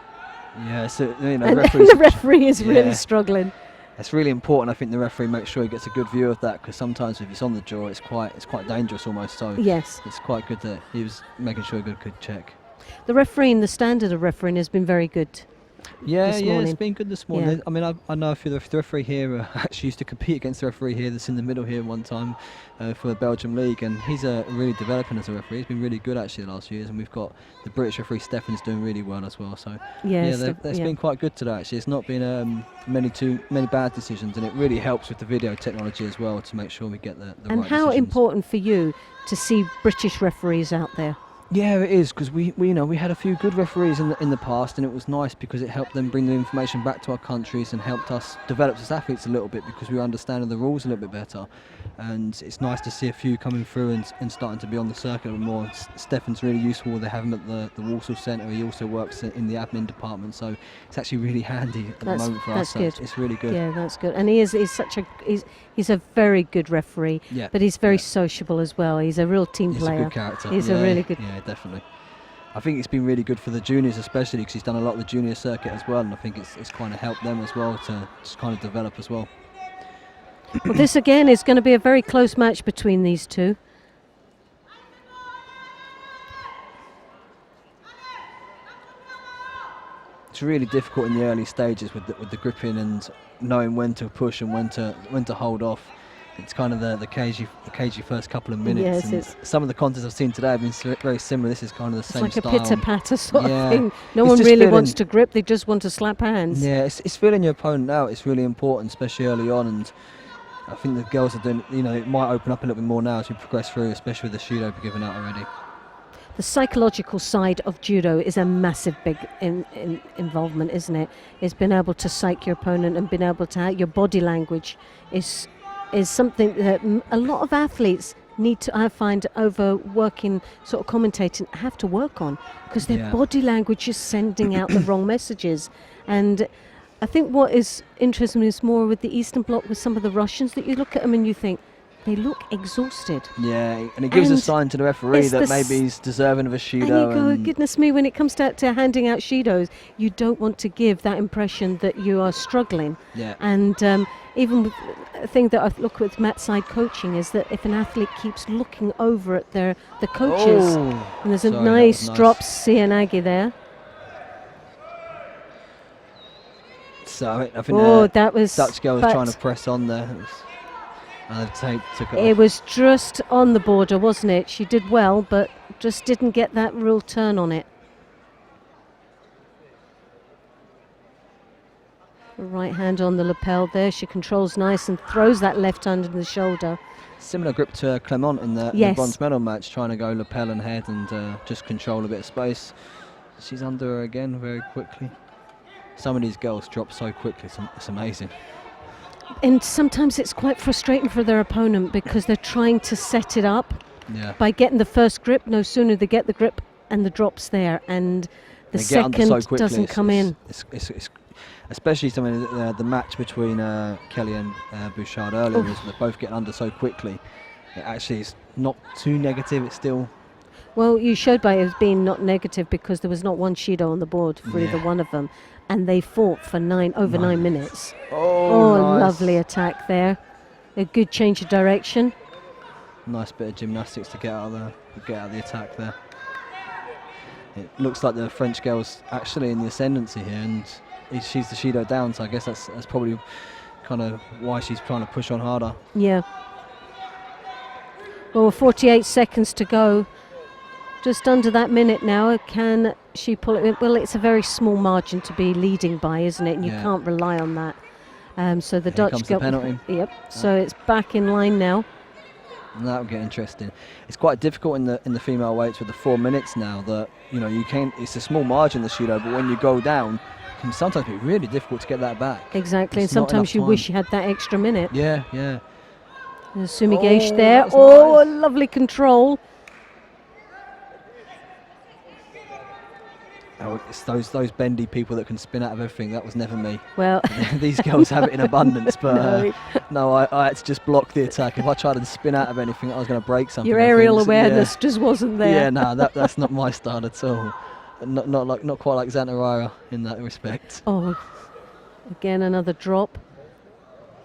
Yeah, so And referees- the referee is really Yeah. struggling. It's really important. I think the referee makes sure he gets a good view of that, because sometimes if it's on the jaw, it's quite dangerous almost. So Yes. it's quite good that he was making sure a good check. The refereeing, the standard of refereeing has been very good. Yeah, This yeah, morning. it's been good this morning. Yeah. I mean, I know a few of the referee here actually used to compete against the referee here that's in the middle here one time for the Belgium League, and he's really developing as a referee. He's been really good actually the last few years, and we've got the British referee Stefan's doing really well as well. So Yes, that's been quite good today actually. It's not been many bad decisions, and it really helps with the video technology as well to make sure we get the And right how decisions. important for you to see British referees out there? Yeah, it is, because we you know we had a few good referees in the past, and it was nice because it helped them bring the information back to our countries and helped us develop as athletes a little bit because we were understanding the rules a little bit better. And it's nice to see a few coming through and starting to be on the circuit a bit more. Stefan's really useful. They have him at the Walsall Centre. He also works in the admin department, so it's actually really handy at the moment for us. That's So good. it's really good. Yeah, that's good. And he's a very good referee. Yeah, But he's very yeah. sociable as well. He's a real team He's player. a good character. He's yeah, a really good. Yeah, definitely. I think it's been really good for the juniors, especially because he's done a lot of the junior circuit as well, and I think it's kind of helped them as well to just kind of develop as well. Well, this again is going to be a very close match between these two. It's really difficult in the early stages with the gripping and knowing when to push and when to hold off. It's kind of the cagey first couple of minutes. Yes, and it's some of the contests I've seen today have been very similar. This is kind of the same like style. a pitter-patter sort Yeah. of thing. No It's one just really feeling- wants to grip, they just want to slap hands. Yeah, it's feeling your opponent out. It's really important, especially early on. And I think the girls are doing. You know, it might open up a little bit more now as we progress through, especially with the Judo given out already. The psychological side of judo is a massive big involvement, isn't it? It's been able to psych your opponent and been able to your body language is something that a lot of athletes need to, I find, over working, sort of commentating, have to work on, because their Yeah. body language is sending out the wrong messages. And I think what is interesting is more with the Eastern Bloc, with some of the Russians, that you look at them and you think, they look exhausted. Yeah, and it gives a And sign to the referee it's that the maybe he's deserving of a And Judo. you go, goodness me, when it comes to handing out Shidos, you don't want to give that impression that you are struggling. Yeah. And even with a thing that I look with mat side coaching is that if an athlete keeps looking over at the coaches, Oh, and there's a sorry, that nice was nice. drop Sianagi there. So I think Oh, that was. Dutch girl was but trying to press on there. And the tape took it it off. was just on the border, wasn't it? She did well, but just didn't get that real turn on it. Right hand on the lapel there. She controls nice and throws that left under the shoulder. Similar grip to Clement in the Yes. bronze medal match, trying to go lapel and head and just control a bit of space. She's under her again very quickly. Some of these girls drop so quickly, it's amazing. And sometimes it's quite frustrating for their opponent because they're trying to set it up Yeah. by getting the first grip. No sooner they get the grip and the drop's there, and the They get under second so quickly, doesn't come in. It's especially some of the match between Kelly and Bouchard earlier, was they're both getting under so quickly. It actually is not too negative. It's still. Well, you showed by it as being not negative because there was not one Shido on the board for either Yeah. one of them, and they fought for over 9 minutes. Oh, nice. Lovely attack there. A good change of direction. Nice bit of gymnastics to get out of the attack there. It looks like the French girl's actually in the ascendancy here, and she's the Shido down, so I guess that's probably kind of why she's trying to push on harder. Yeah. Well, 48 seconds to go. Just under that minute now. Can she pull it? Well, it's a very small margin to be leading by, isn't it? And you Yeah. can't rely on that. So the Here Dutch comes the penalty. Yep. So it's back in line now. And that will get interesting. It's quite difficult in the female weights with the 4 minutes now. That you can. It's a small margin, the Shido, but when you go down, it can sometimes be really difficult to get that back. Exactly. It's And not sometimes enough you wish time. you had that extra minute. Yeah, yeah. There's Sumigeish Oh, there. that was nice. Lovely control. Oh, it's those bendy people that can spin out of everything. That was never me. Well, These girls have it in abundance, but No. no, I had to just block the attack. If I tried to spin out of anything, I was going to break something. your I think. aerial So, awareness just wasn't there. Yeah, no, that's not my style at all. Not quite like Zantarara in that respect. Oh, again another drop.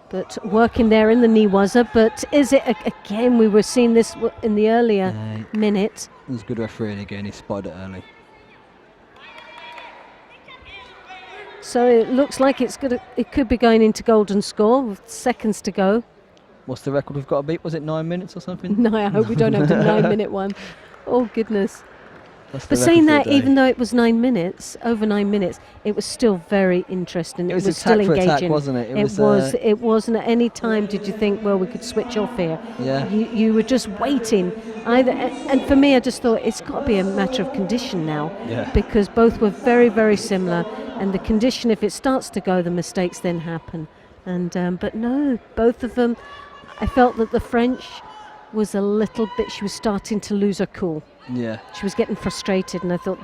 But working there in the Niwaza. But is it again? We were seeing this in the earlier minute. It was good refereeing again. He spotted it early. So it looks like it could be going into golden score with seconds to go. What's the record we've got to beat? Was it 9 minutes or something? No, I hope we don't have the 9 minute one. Oh goodness. That's the But saying record that, for the day. even though it was 9 minutes, over 9 minutes, it was still very interesting. It was still attack for attack, engaging, wasn't it? It wasn't at any time did you think, well, we could switch off here. Yeah. You were just waiting. And for me, I just thought it's got to be a matter of condition now, Yeah. because both were very, very similar. And the condition, if it starts to go, the mistakes then happen. And but no, both of them. I felt that the French was a little bit. She was starting to lose her cool. Yeah. She was getting frustrated, and I thought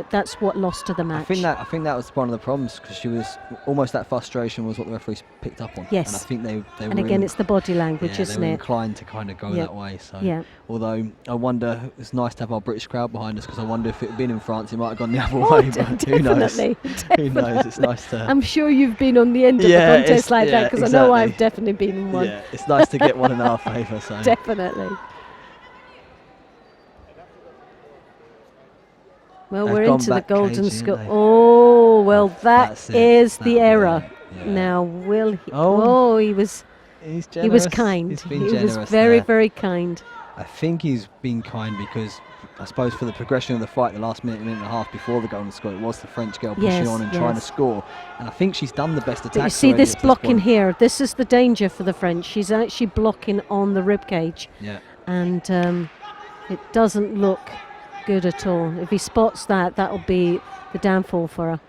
that's what lost her the match. I think that was one of the problems, because she was almost, that frustration was what the referees picked up on. Yes. And I think they And were again, it's the body language, they isn't were it? inclined to kind of go Yeah. that way. So Yeah. although I wonder, it's nice to have our British crowd behind us, because I wonder if it had been in France, it might have gone the other Oh, way. But who knows? definitely. Who knows? It's nice to. I'm sure you've been on the end of Yeah, a contest it's- like that, yeah, because I know exactly. I've definitely been in one. Yeah, it's nice to get one in our favour. So Definitely. Well, They've we're gone into the back golden cagey, score. haven't they? Oh, well, That's it. is That'll the be error. it. Yeah. Now, will he? Oh. Oh, he was He's he was generous. kind. He's been He generous was very, there. very kind. I think he's been kind because, I suppose, for the progression of the fight, the last minute and a half before the golden score, it was the French girl pushing Yes, on and trying to yes. score. And I think she's done the best attacks. But you see already this at blocking point. here. This is the danger for the French. She's actually blocking on the rib cage, Yeah. and it doesn't look good at all. If he spots that, that'll be the downfall for her.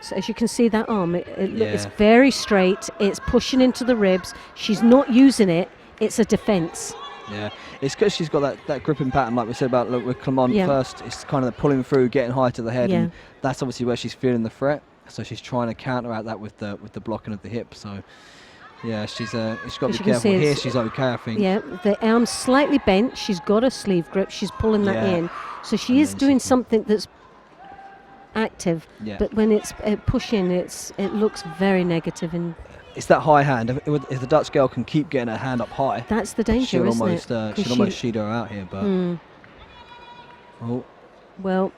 So as you can see, that arm, it's Yeah. very straight. It's pushing into the ribs. She's not using it. It's a defence. Yeah, it's because she's got that gripping pattern, like we said about with Clement Yeah. first. It's kind of the pulling through, getting high to the head, Yeah. and that's obviously where she's feeling the threat. So she's trying to counteract that with the blocking of the hip. So yeah, she's got As to be you can careful see, here. it's- She's okay, I think. Yeah, the arm's slightly bent. She's got a sleeve grip. She's pulling that Yeah. in. So she And is then doing she can- something that's active. Yeah. But when it's pushing, it looks very negative. And It's that high hand. If the Dutch girl can keep getting her hand up high, that's the danger, she'll isn't almost it? 'Cause she'll almost sheet her out here. But oh, well,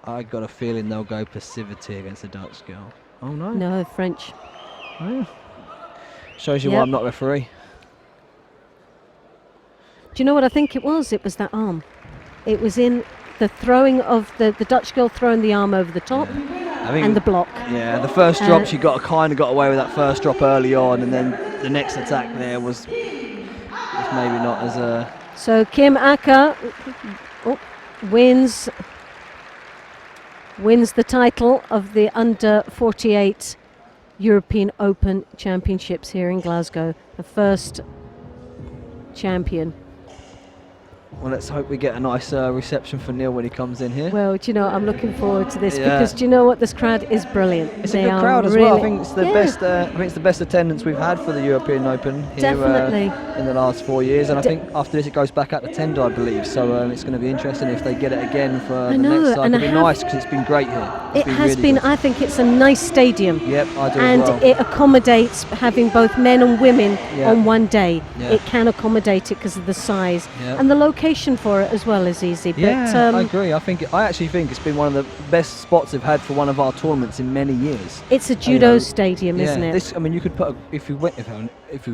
I got a feeling they'll go passivity against the Dutch girl. Oh no! no, French. Oh. Shows you why Yep. I'm not referee. Do you know what I think it was? It was that arm. It was in the throwing of the Dutch girl throwing the arm over the top I think and the block. Yeah, the first drop she kind of got away with that first drop early on, and then the next attack there was maybe not as So Kim Aka wins the title of the under 48 European Open Championships here in Glasgow. The first champion. Well, let's hope we get a nice reception for Neil when he comes in here. Well, do you know, I'm looking forward to this Yeah. because do you know what? This crowd is brilliant. It's They a good are crowd as really, well. I think it's the yeah, best. I think it's the best attendance we've had for the European Open here Definitely. in the last 4 years, and I think after this it goes back out to tender, I believe. So it's going to be interesting if they get it again for the know, next cycle. and It'll be I have- nice because it's been great here. It's It has really been. good. I think it's a nice stadium. Yep, I do And as well. it accommodates having both men and women Yeah. on one day. Yeah. It can accommodate it because of the size. Yeah. And the location for it as well is easy. Yeah, But I agree. I actually think it's been one of the best spots they've had for one of our tournaments in many years. it's a You judo know, stadium, isn't it? I mean, you could put if you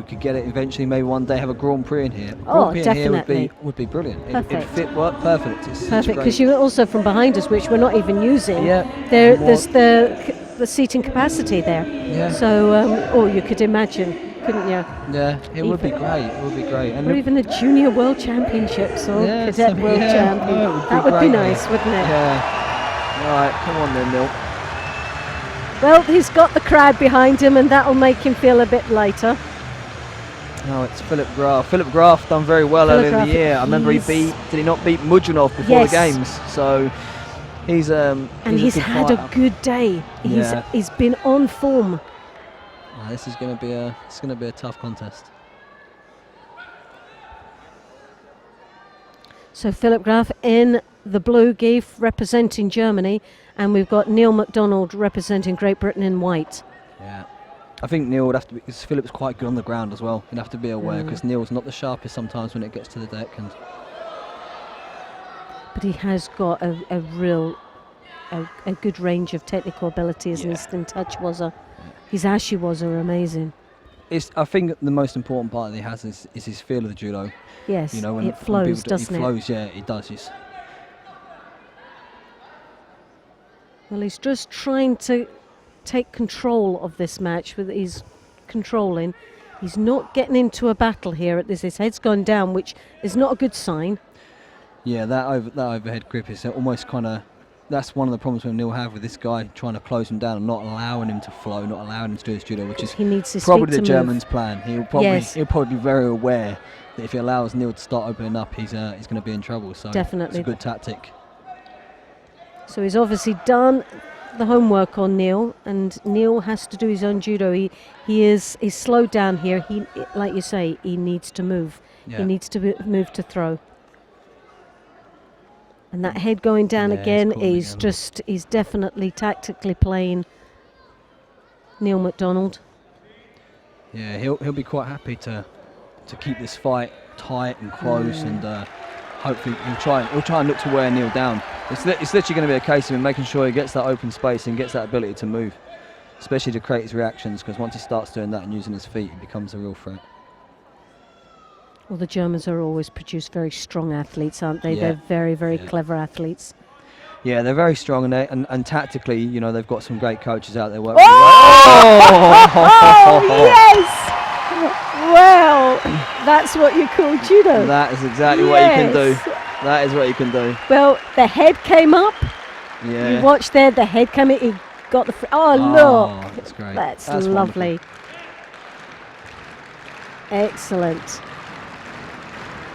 could get it eventually, maybe one day have a Grand Prix in here. Oh, Grand Prix in here definitely. would be brilliant. Perfect. Work perfect. It's Perfect, because great. you also from behind us, which we're not even using. Yeah. There's the seating capacity there. Yeah. So, you could imagine, couldn't you? Yeah, it would be great. It would be great. And Or even a junior world championships or Yeah, cadet some- world yeah, champion. no, it would be That would be great, nice, yeah. wouldn't it? yeah. All right, come on then, Neil. Well, he's got the crowd behind him, and that'll make him feel a bit lighter. No, it's Philip Graf. Philip Graf done very well Philip earlier in Graf, the year. I remember he's- did he not beat Mudjanov before Yes. the games? So he's And he's he's had a good day. Yeah. He's been on form. This is going to be a tough contest. So Philip Graf in the blue geef representing Germany, and we've got Neil MacDonald representing Great Britain in white. Yeah. I think Neil would have to be, because Philip's quite good on the ground as well. He'd have to be aware because Neil's not the sharpest sometimes when it gets to the deck. But he has got a good range of technical ability. His Yeah. instant touch his Ashi was amazing. I think the most important part that he has is his feel of the judo. Yes, You know, it flows, doesn't it? it? Flows, yeah, it does. Well, he's just trying to take control of this match. He's controlling. He's not getting into a battle here at this. His head's gone down, which is not a good sign. Yeah, that overhead grip is almost kind of. That's one of the problems Neil have with this guy, trying to close him down and not allowing him to flow, not allowing him to do his judo, which is He needs his probably feet the to German's plan. He'll Yes. probably be very aware that if he allows Neil to start opening up, he's going to be in trouble. So Definitely. it's a good tactic. So he's obviously done the homework on Neil, and Neil has to do his own judo. He's slowed down here. He, like you say, he needs to move. Yeah. He needs to move to throw. And that head going down Yeah, again he's caught is again. he's definitely tactically playing Neil McDonald. Yeah, he'll be quite happy to keep this fight tight and close, and hopefully he'll try and look to wear Neil down. It's literally going to be a case of him making sure he gets that open space and gets that ability to move, especially to create his reactions, because once he starts doing that and using his feet, he becomes a real threat. Well, the Germans are always produce very strong athletes, aren't they? Yeah. They're very, very Yeah. clever athletes. Yeah, they're very strong, and tactically, you know, they've got some great coaches out there working. Yes! Well, that's what you call judo. That is exactly what you can do. Yes. That is what you can do. Well, the head came up. Yeah. You watched there, the head came in. He got the. Look. That's great. That's wonderful. lovely. Excellent.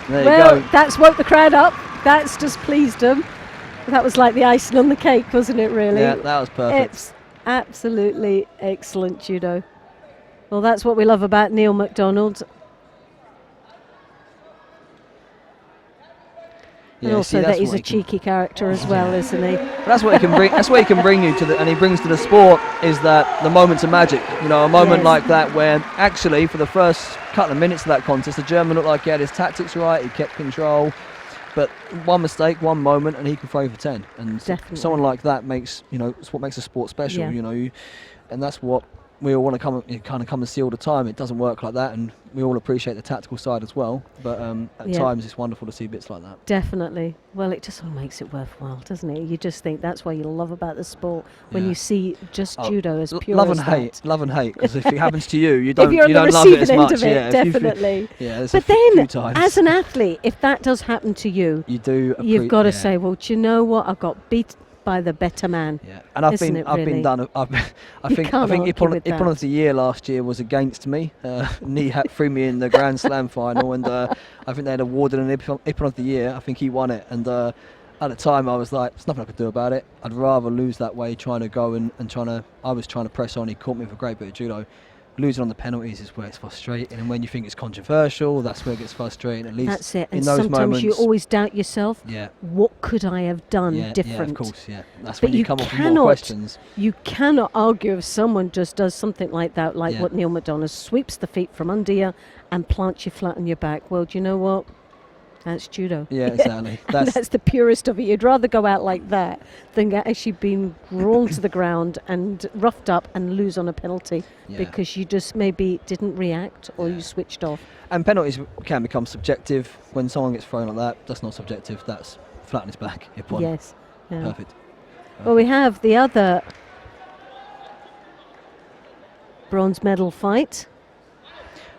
There Well, you go. that's woke the crowd up. That's just pleased them. That was like the icing on the cake, wasn't it, really? Yeah, that was perfect. It's absolutely excellent judo. Well, that's what we love about Neil McDonald. Yeah, And also see, that that's he's what a he can- cheeky character as well, isn't he? That's what he can bring. That's what he can bring you to the, and he brings to the sport is that the moments of magic. You know, a moment Yes. like that where actually for the first couple of minutes of that contest, the German looked like he had his tactics right. He kept control, but one mistake, one moment, and he can throw for 10. And Definitely. someone like that makes, you know, it's what makes a sport special. Yeah. You know, and that's what we all want to kind of come and see all the time. It doesn't work like that, and we all appreciate the tactical side as well. But at Yeah. times, it's wonderful to see bits like that. Definitely. Well, it just all makes it worthwhile, doesn't it? You just think that's why you love about the sport when Yeah. you see just Oh, judo as pure love as and hate, that. love and hate. Because if it happens to you, you don't, If you're on you the don't love it as receiving end much. of it, yeah, if you- definitely. yeah, there's But a few then, times as an athlete, if that does happen to you, you do. you've got to yeah. say, well, do you know what? I got beat by the better man. Yeah, and I've Isn't been, it I've really? been done. I You think, can't argue with Ippon that. of the year last year was against me. Nihat threw me in the Grand Slam final, and I think they had awarded an Ippon of the year. I think he won it, and at the time I was like, there's nothing I could do about it. I'd rather lose that way, trying to go and I was trying to press on. He caught me with a great bit of judo. Losing on the penalties is where it's frustrating, and when you think it's controversial, that's where it gets frustrating. At least That's it. in And those sometimes moments, you always doubt yourself. yeah, What could I have done yeah, different? yeah, of course, yeah. That's But when you you come up with cannot- more questions. You cannot argue if someone just does something like that, like Yeah. what Neil McDonough sweeps the feet from under you and plants you flat on your back. Well, do you know what? That's judo. Yeah, exactly. And that's the purest of it. You'd rather go out like that than get actually being drawn to the ground and roughed up and lose on a penalty Yeah. because you just maybe didn't react or you switched off. And penalties can become subjective. When someone gets thrown like that, that's not subjective. That's flat on his back. Ippon. Yes. Yeah. Perfect. Well, we have the other bronze medal fight.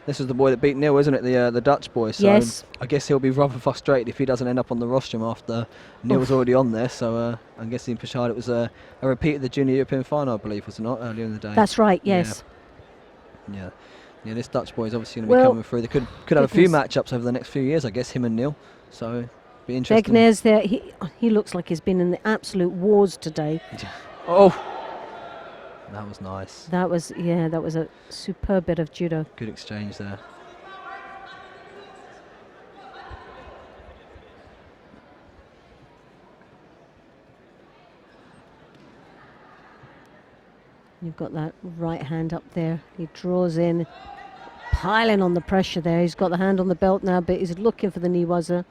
This is the boy that beat Neil, isn't it? The Dutch boy. So Yes. I guess he'll be rather frustrated if he doesn't end up on the rostrum after Neil's already on there. So I'm guessing for Shard it was a repeat of the Junior European final, I believe, was it not, earlier in the day? That's right, yes. Yeah. Yeah, this Dutch boy is obviously going to be Well, coming through. They could have a few goodness. matchups over the next few years, I guess, him and Neil. So be interesting. Wegner's there. He looks like he's been in the absolute wars today. Oh, that was nice. That was a superb bit of judo. Good exchange there. You've got that right hand up there. He draws in, piling on the pressure there. He's got the hand on the belt now, but he's looking for the knee wazzer.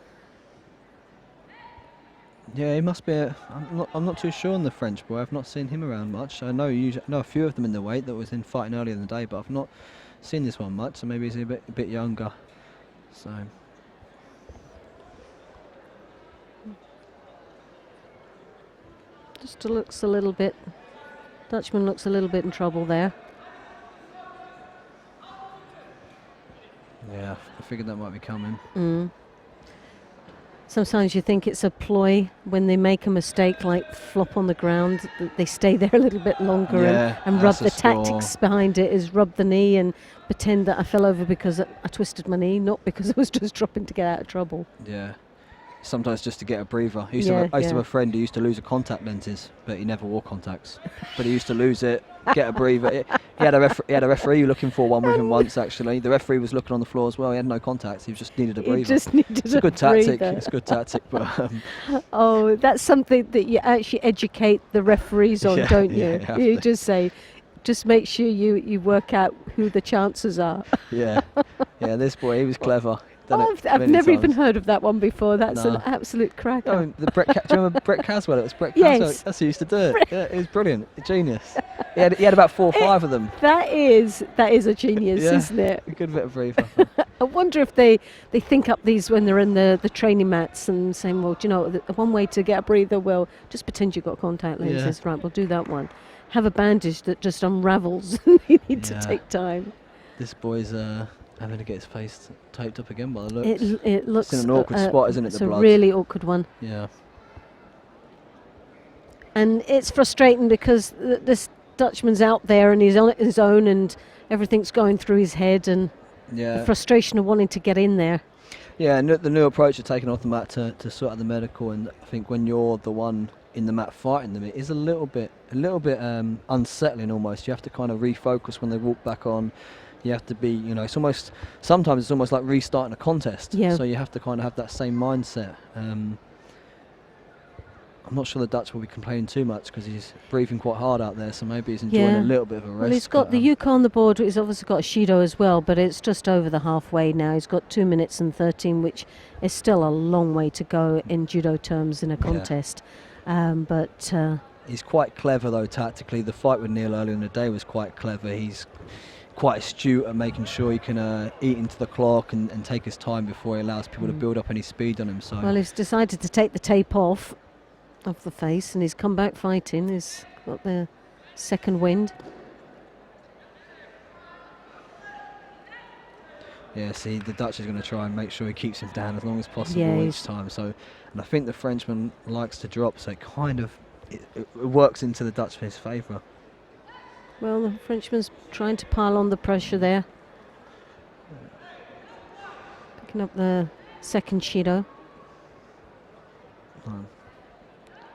Yeah, he must be. I'm not too sure on the French boy. I've not seen him around much. I know a few of them in the weight that was in fighting earlier in the day, but I've not seen this one much, so maybe he's a bit younger. So. Just looks a little bit. Dutchman looks a little bit in trouble there. Yeah, I figured that might be coming. Sometimes you think it's a ploy when they make a mistake, like flop on the ground, they stay there a little bit longer and rub the tactics behind it is rub the knee and pretend that I fell over because I twisted my knee, not because I was just dropping to get out of trouble. Yeah. Sometimes just to get a breather. I used to have a friend who used to lose her contact lenses, but he never wore contacts. But he used to lose it, get a breather. He had a referee looking for one with him once, actually. The referee was looking on the floor as well. He had no contacts. He just needed a breather. He just needed it's a good tactic. It's a good tactic. But oh, that's something that you actually educate the referees on, don't you? You just say, just make sure you work out who the chances are. Yeah. This boy, he was clever. I've never even heard of that one before. That's an absolute cracker. Oh, do you remember Brett Caswell? It was Brett Caswell. That's who used to do it. Yeah, it was brilliant. A genius. He had about 4 or 5 of them. That is a genius, isn't it? A good bit of breather. I wonder if they think up these when they're in the training mats and saying, well, do you know, one way to get a breather, well, just pretend you've got contact lenses. Right, we'll do that one. Have a bandage that just unravels. You need to take time. This boy's having to get his face taped up again by the looks. It looks... It's in an awkward spot, isn't it, It's a really awkward one. Yeah. And it's frustrating because this Dutchman's out there and he's on his own and everything's going through his head and the frustration of wanting to get in there. Yeah, and the new approach of taking off the mat to sort out the medical, and I think when you're the one in the mat fighting them, it is a little bit unsettling almost. You have to kind of refocus when they walk back on. You have to be, sometimes it's almost like restarting a contest. Yeah. So you have to kind of have that same mindset. I'm not sure the Dutch will be complaining too much because he's breathing quite hard out there, so maybe he's enjoying a little bit of a rest. Well, he's got the Yuka on the board. He's obviously got a Shido as well, but it's just over the halfway now. He's got 2 minutes and 13, which is still a long way to go in judo terms in a contest. But he's quite clever though tactically. The fight with Neil earlier in the day was quite clever. He's quite astute at making sure he can eat into the clock and take his time before he allows people to build up any speed on him. So well, he's decided to take the tape off the face and he's come back fighting. He's got the second wind. Yeah, see, the Dutch is going to try and make sure he keeps him down as long as possible each time. So, and I think the Frenchman likes to drop, so it kind of it works into the Dutchman's favour. Well, the Frenchman's trying to pile on the pressure there. Picking up the second Shido.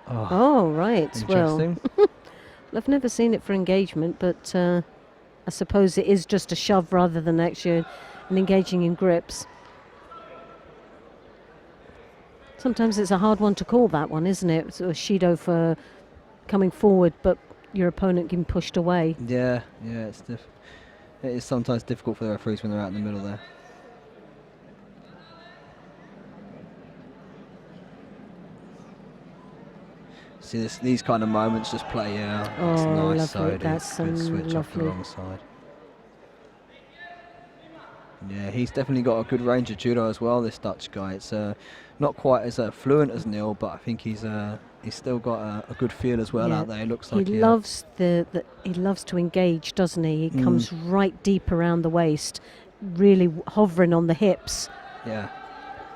Oh, right. Interesting. Well, I've never seen it for engagement, but I suppose it is just a shove rather than actually engaging in grips. Sometimes it's a hard one to call, that one, isn't it? Sort of Shido for coming forward, but your opponent getting pushed away. Yeah, it is sometimes difficult for the referees when they're out in the middle there. See, these kind of moments just play out. Oh, it's nice lovely. side. That's good switch off the wrong side. Yeah, he's definitely got a good range of judo as well, this Dutch guy. It's not quite as fluent as Neil, but I think he's still got a good feel as well out there. It looks like he loves he loves to engage, doesn't he? He comes right deep around the waist, really hovering on the hips. Yeah.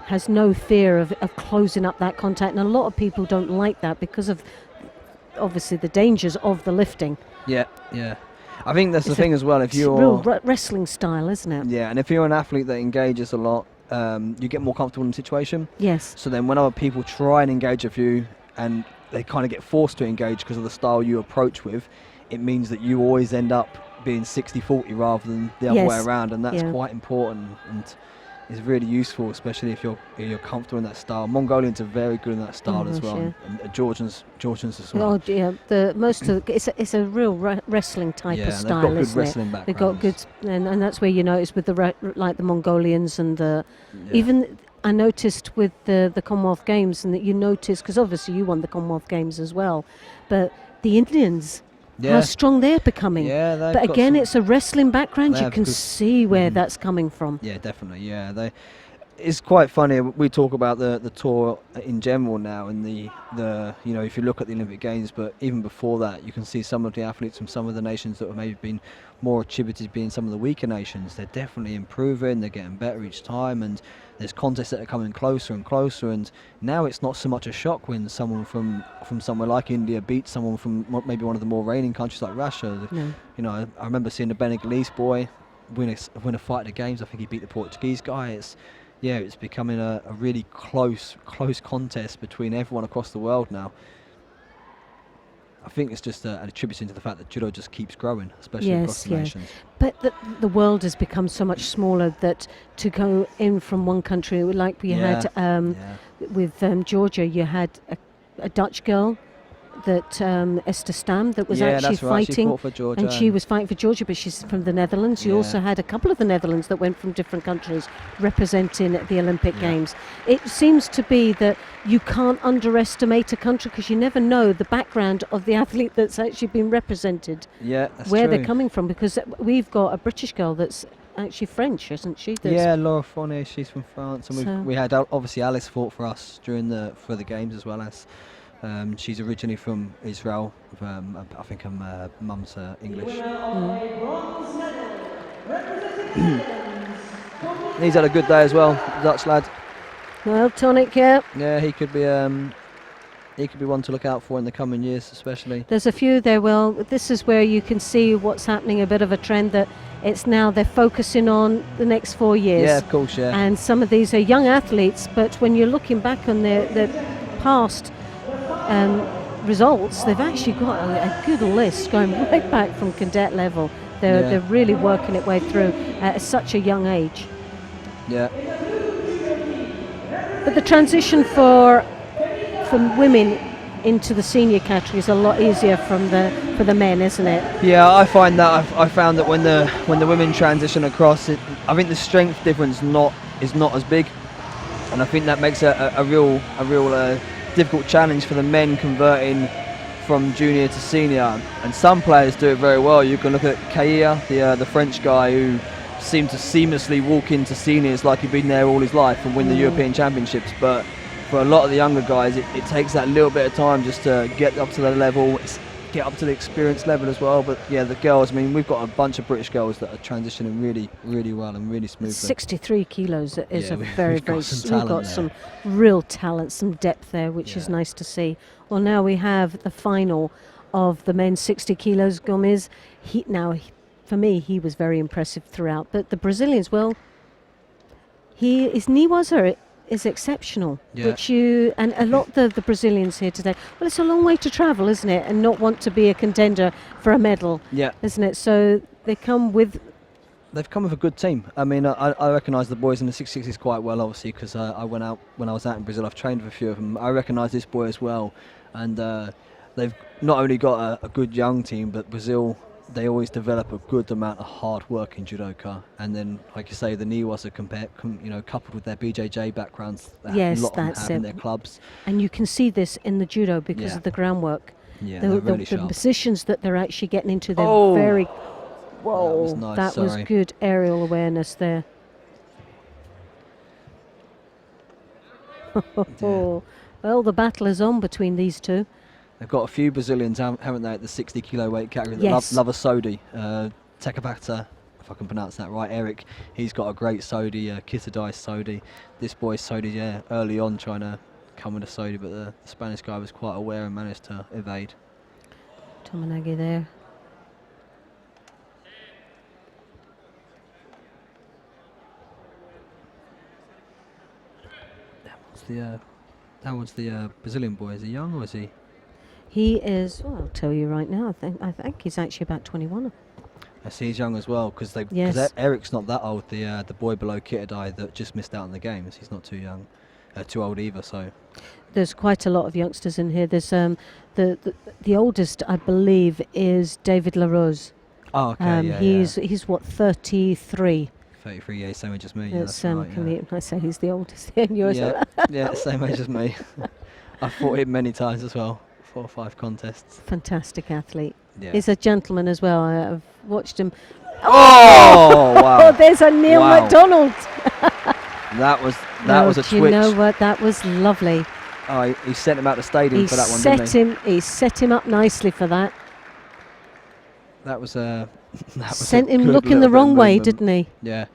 Has no fear of closing up that contact, and a lot of people don't like that because of obviously the dangers of the lifting. Yeah. I think that's the thing as well. If you're real wrestling style, isn't it? Yeah, and if you're an athlete that engages a lot, you get more comfortable in the situation. Yes. So then when other people try and engage with you and they kind of get forced to engage because of the style you approach with, it means that you always end up being 60-40 rather than the other way around, and that's quite important and is really useful, especially if you're comfortable in that style. Mongolians are very good in that style as well, and Georgians as well. Oh yeah, it's a real wrestling type of style, they've got isn't good wrestling backgrounds. They've got good, and that's where you notice with like the Mongolians and even I noticed with the Commonwealth Games, and that you notice because obviously you won the Commonwealth Games as well, but the Indians Yeah. how strong they're becoming. Yeah, they've But got again, some- it's a wrestling background. They You have can good- see where Mhm. that's coming from. Yeah, definitely. Yeah, it's quite funny. We talk about the tour in general now, and the if you look at the Olympic Games, but even before that, you can see some of the athletes from some of the nations that have maybe been more attributed being some of the weaker nations. They're definitely improving. They're getting better each time, and there's contests that are coming closer and closer. And now it's not so much a shock when someone from somewhere like India beats someone from maybe one of the more reigning countries like Russia. No. I remember seeing the Bengalese boy win a fight at the games. I think he beat the Portuguese guy. It's becoming a really close contest between everyone across the world now. I think it's just an attribution to the fact that judo just keeps growing, especially across the nations. But the world has become so much smaller that to go in from one country, like we had with Georgia, you had a Dutch girl, that Esther Stam, that was actually that's right. She fighting, fought for Georgia, and she was fighting for Georgia, but she's from the Netherlands. You also had a couple of the Netherlands that went from different countries representing the Olympic Games. It seems to be that you can't underestimate a country because you never know the background of the athlete that's actually been represented, Yeah, that's where true. they're coming from, because we've got a British girl that's actually French, isn't she? Yeah, Laura Fournier, she's from France, and So- we had obviously Alice fought for us for the games as well as. She's originally from Israel. I think her mum's English. He's had a good day as well, Dutch lad. Well, Tonic, yeah. Yeah, he could be one to look out for in the coming years, especially. There's a few there. Well, this is where you can see what's happening, a bit of a trend that it's now they're focusing on the next 4 years. Yeah, of course, yeah. And some of these are young athletes, but when you're looking back on their past results, they've actually got a good list going right back from cadet level. They're really working it way through at such a young age. Yeah. But the transition for women into the senior category is a lot easier for the men, isn't it? Yeah, I found that when the women transition across, I think the strength difference is not as big, and I think that makes a real difficult challenge for the men converting from junior to senior. And some players do it very well. You can look at Kaia, the French guy who seemed to seamlessly walk into seniors like he'd been there all his life and win the European Championships. But for a lot of the younger guys, it takes that little bit of time just to get up to the level, get up to the experience level as well. But yeah, the girls, I mean, we've got a bunch of British girls that are transitioning really, really well and really smoothly. 63 kilos is we've we've got some real talent, some depth there, which is nice to see. Well, now we have the final of the men's 60 kilos. Gomes, for me, he was very impressive throughout. But the Brazilians, well, his Niwaza is exceptional. And a lot of the Brazilians here today, well, it's a long way to travel, isn't it? And not want to be a contender for a medal, isn't it? So they've come with a good team. I mean, I recognise the boys in the 660s quite well, obviously, because I went out when I was out in Brazil. I've trained with a few of them. I recognise this boy as well, and they've not only got a good young team, but Brazil, they always develop a good amount of hard work in judoka. And then, like you say, the Niwas are coupled with their BJJ backgrounds. A lot of them have in their clubs. And you can see this in the judo because of the groundwork. Yeah, the really sharp. positions that they're actually getting into, they're very. Whoa, that was nice, was good aerial awareness there. Well, the battle is on between these two. They've got a few Brazilians, haven't they, at the 60 kilo weight category that love a Sodi. Tekabata, if I can pronounce that right, Eric, he's got a great Sodi, Kitadai Sodi. This boy's Sodi, early on trying to come with a Sodi, but the Spanish guy was quite aware and managed to evade. Tomanagi there. That was the Brazilian boy. Is he young or is he? He is. Well, I'll tell you right now. I think he's actually about 21. I see he's young as well because Eric's not that old. The boy below Kitadai that just missed out on the games. He's not too young, too old either. So there's quite a lot of youngsters in here. There's the oldest, I believe, is David LaRose. Oh, okay. He's what, 33. 33, yeah, same age as me. That's right, I say he's the oldest. And yours. Yeah, same age as me. I've fought him many times as well. 4 or 5 contests. Fantastic athlete. Yeah. is a gentleman as well. I've watched him. Oh, wow. Oh, there's a Neil Wow. MacDonald. That was No, a do twitch. you know what? That was lovely. Oh, he sent him out the stadium He for that one, didn't he set him up nicely for that. That was a Sent him good looking little the bit of wrong way, movement. didn't he? Yeah.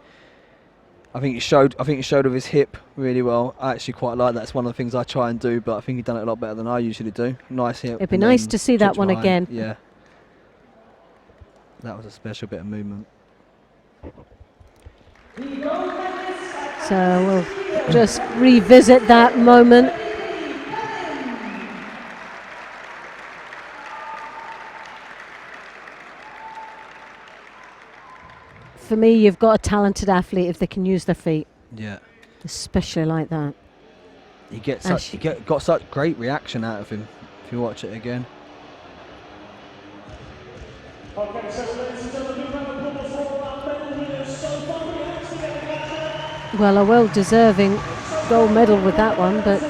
I think he showed with his hip really well. I actually quite like that. It's one of the things I try and do, but I think he done it a lot better than I usually do. Nice hip. It'd be and nice then to see that twitch one behind. again. Yeah. That was a special bit of movement. So we'll just revisit that moment. For me, you've got a talented athlete if they can use their feet, Yeah. especially like that. He gets Ash- such, got such great reaction out of him if you watch it again. Okay, so ladies and gentlemen, big round of applause for all our medal winners so far. We have together, Glasgow. Well, a well-deserving gold medal with that one, but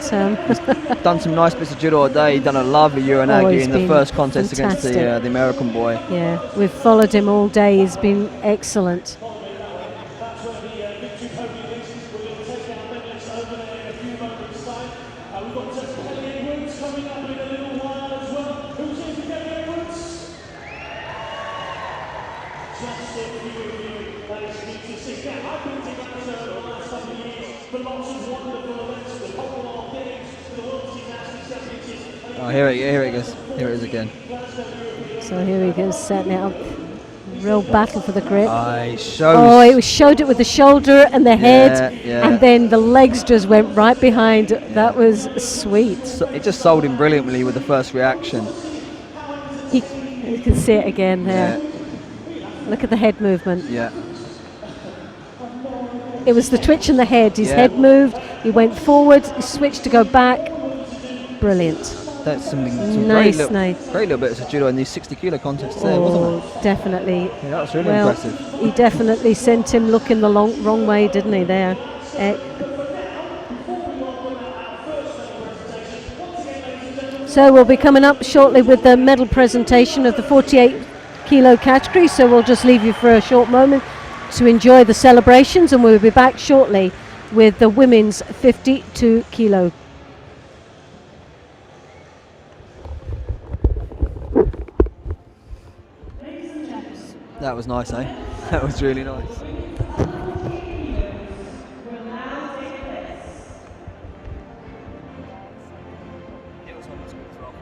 Done some nice bits of judo all day. Done a lovely Oh, uranagi he's in the been first contest against fantastic. the American boy. yeah, we've followed him all day. He's been excellent. That's where the victory podium is. We're going to take our medalists over there in a few moments' time. We've got Kelly Edwards coming up in a little while as well. Who's in for Kelly Edwards? Just a few of you that is neat to see. Yeah, I've been to Glasgow the last couple of years for lots of wonderful events, the Commonwealth Games, the World Gymnastics Championships. Oh, here it goes. Here it is again. So here he goes, setting it up. Real battle for the grip. He shows. Oh, it showed it with the shoulder and the head, yeah. and then the legs just went right behind. That was sweet. So it just sold him brilliantly with the first reaction. You can see it again there. Look at the head movement. Yeah. It was the twitch in the head. His Yeah. head moved. He went forward. He switched to go back. Brilliant. That's some Nice, great, nice. great little bits of judo in these 60-kilo contests there, wasn't it? Definitely. Yeah, that was really Well, impressive. he definitely sent him looking the wrong way, didn't he? There. So we'll be coming up shortly with the medal presentation of the 48-kilo category. So we'll just leave you for a short moment to enjoy the celebrations, and we'll be back shortly with the women's 52-kilo. That was nice, eh? That was really nice. It was almost good as well.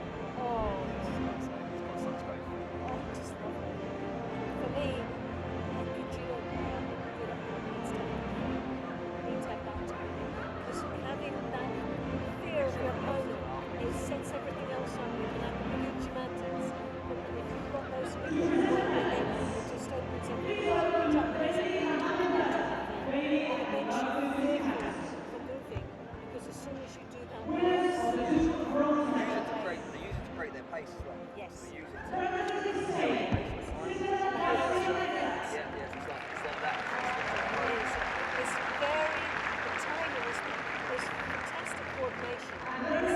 For me, a good judo player, good needs to have that time. Because having that fear of your opponent, it sets everything else on. You can have the big huge mountains, but if you've got those people who work with it, it just opens everything up. Japanese everything. And it makes you fearful for moving, because as soon as you do that once, They use it to create their pace as well. yes. They use it to build the pace. It's like that. It's very, the timing is, there's fantastic coordination. The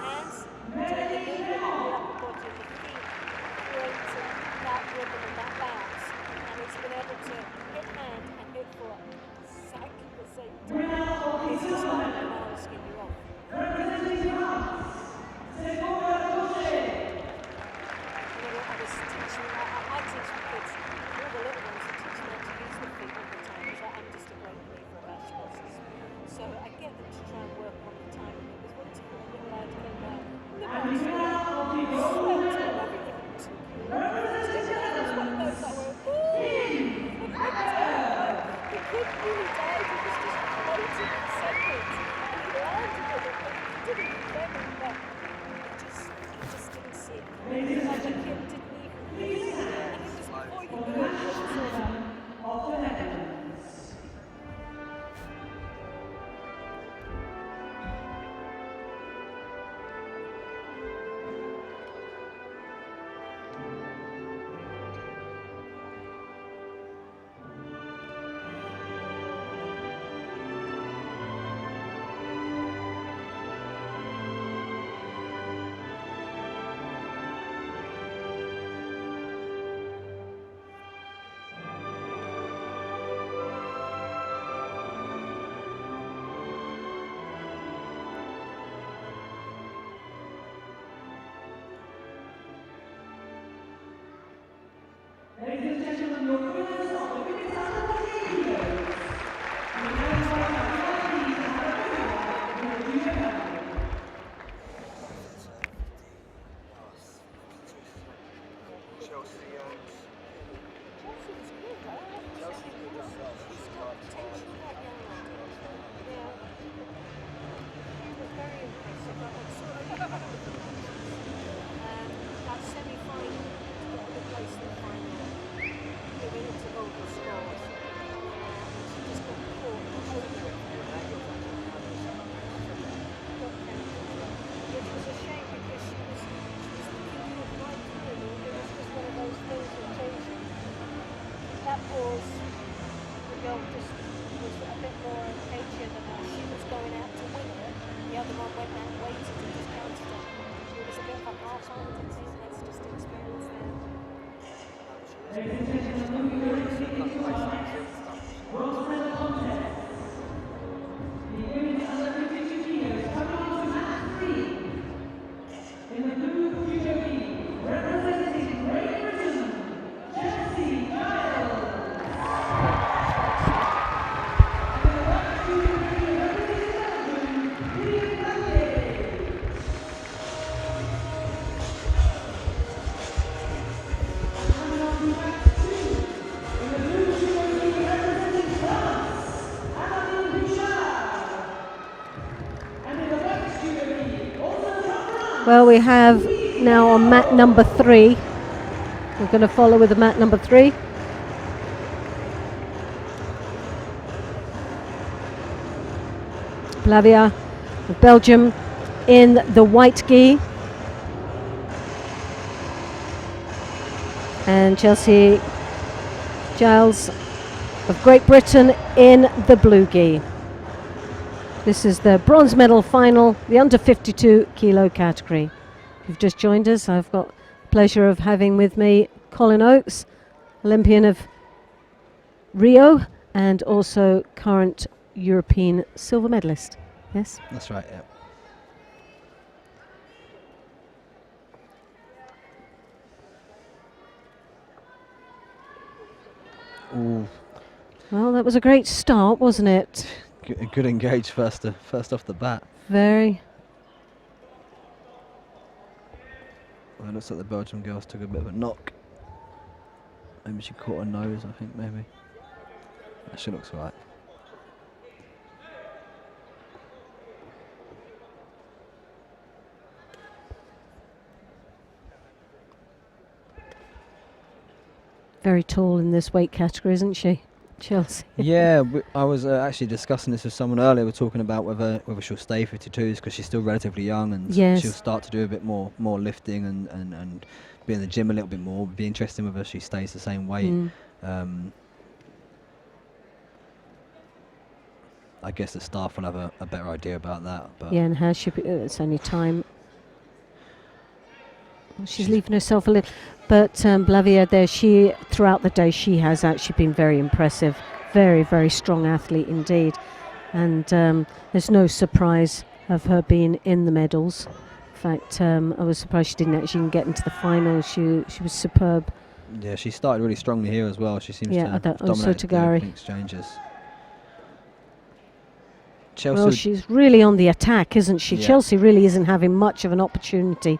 hands doing the movement of the upper body and the feet creating that rhythm and that bounce. And it's been able to hit hand and hit foot exactly the same time. It's just like a banana skin you off. I was teaching, I teach my kids, all the little ones, I teach them how to use their feet all the time, because I'm just a great believer of ash crosses. So I get them to try and work on the timing, because one time a little lad came down, look at me, sweat and everything. It was one of those that were, ooh, he couldn't really dive, he was just floating in seconds, and he landed with it, but he didn't remember, but he just didn't see it. Like the kid didn't even really, and it was before you knew it, it was over. your winners of the women's under 14 kilos. And we now invite our VIPs to have a photo with the judo family. Chelsea and Chelsea did this She's got potential, that young lad. Yeah. But very impressive. I'm sort of that semi-final, got a good place in the final, giving it to Golden Scores. She just got caught over it. Which was a shame because she was looking good right through. It was just one of those things that changed. That was the girl just was a bit more cagier than her. She was going out to win it. The other one went out and waited and just counted it. It was a bit of a half-hearted thing. That's just experience there. Ladies and gentlemen, moving directly into our next bronze medal contest. The women's under 52 kilos coming on to match 3. In the blue judo gi, representing Great Britain, Chelsea Giles. And in the white judo gi, representing Belgium, Lily Blake. And coming on to match 2. In the blue judo gi, representing France, Annabelle Bouchard. And in the white judo gi, also from France. Well, we have now on mat number 3. We're going to follow with the mat number 3. Plavia of Belgium in the white gi. And Chelsea Giles of Great Britain in the blue gi. This is the bronze medal final, the under 52 kilo category. If you've just joined us, I've got the pleasure of having with me Colin Oakes, Olympian of Rio and also current European silver medalist. Yes? That's right, yeah. Ooh, Well, that was a great start, wasn't it? good engage first off the bat. Very. Well, it looks like the Belgian girls took a bit of a knock. Maybe she caught her nose, I think, maybe. Yeah, she looks right. Very tall in this weight category, isn't she, Chelsea? Yeah, I was actually discussing this with someone earlier. We're talking about whether she'll stay 52s because she's still relatively young and Yes. she'll start to do a bit more lifting and be in the gym a little bit more. It'd be interesting whether she stays the same weight. I guess the staff will have a better idea about that. But Yeah, and how she? It's only time. Well, she's leaving herself a little, but Blavia there, she throughout the day she has actually been very impressive, very very strong athlete indeed, and there's no surprise of her being in the medals. In fact, I was surprised she didn't actually even get into the final. She was superb. yeah, she started really strongly here as well. She seems Yeah, to also dominate the Tagari. opening exchanges. Chelsea, Well, she's really on the attack, isn't she? Yeah. Chelsea really isn't having much of an opportunity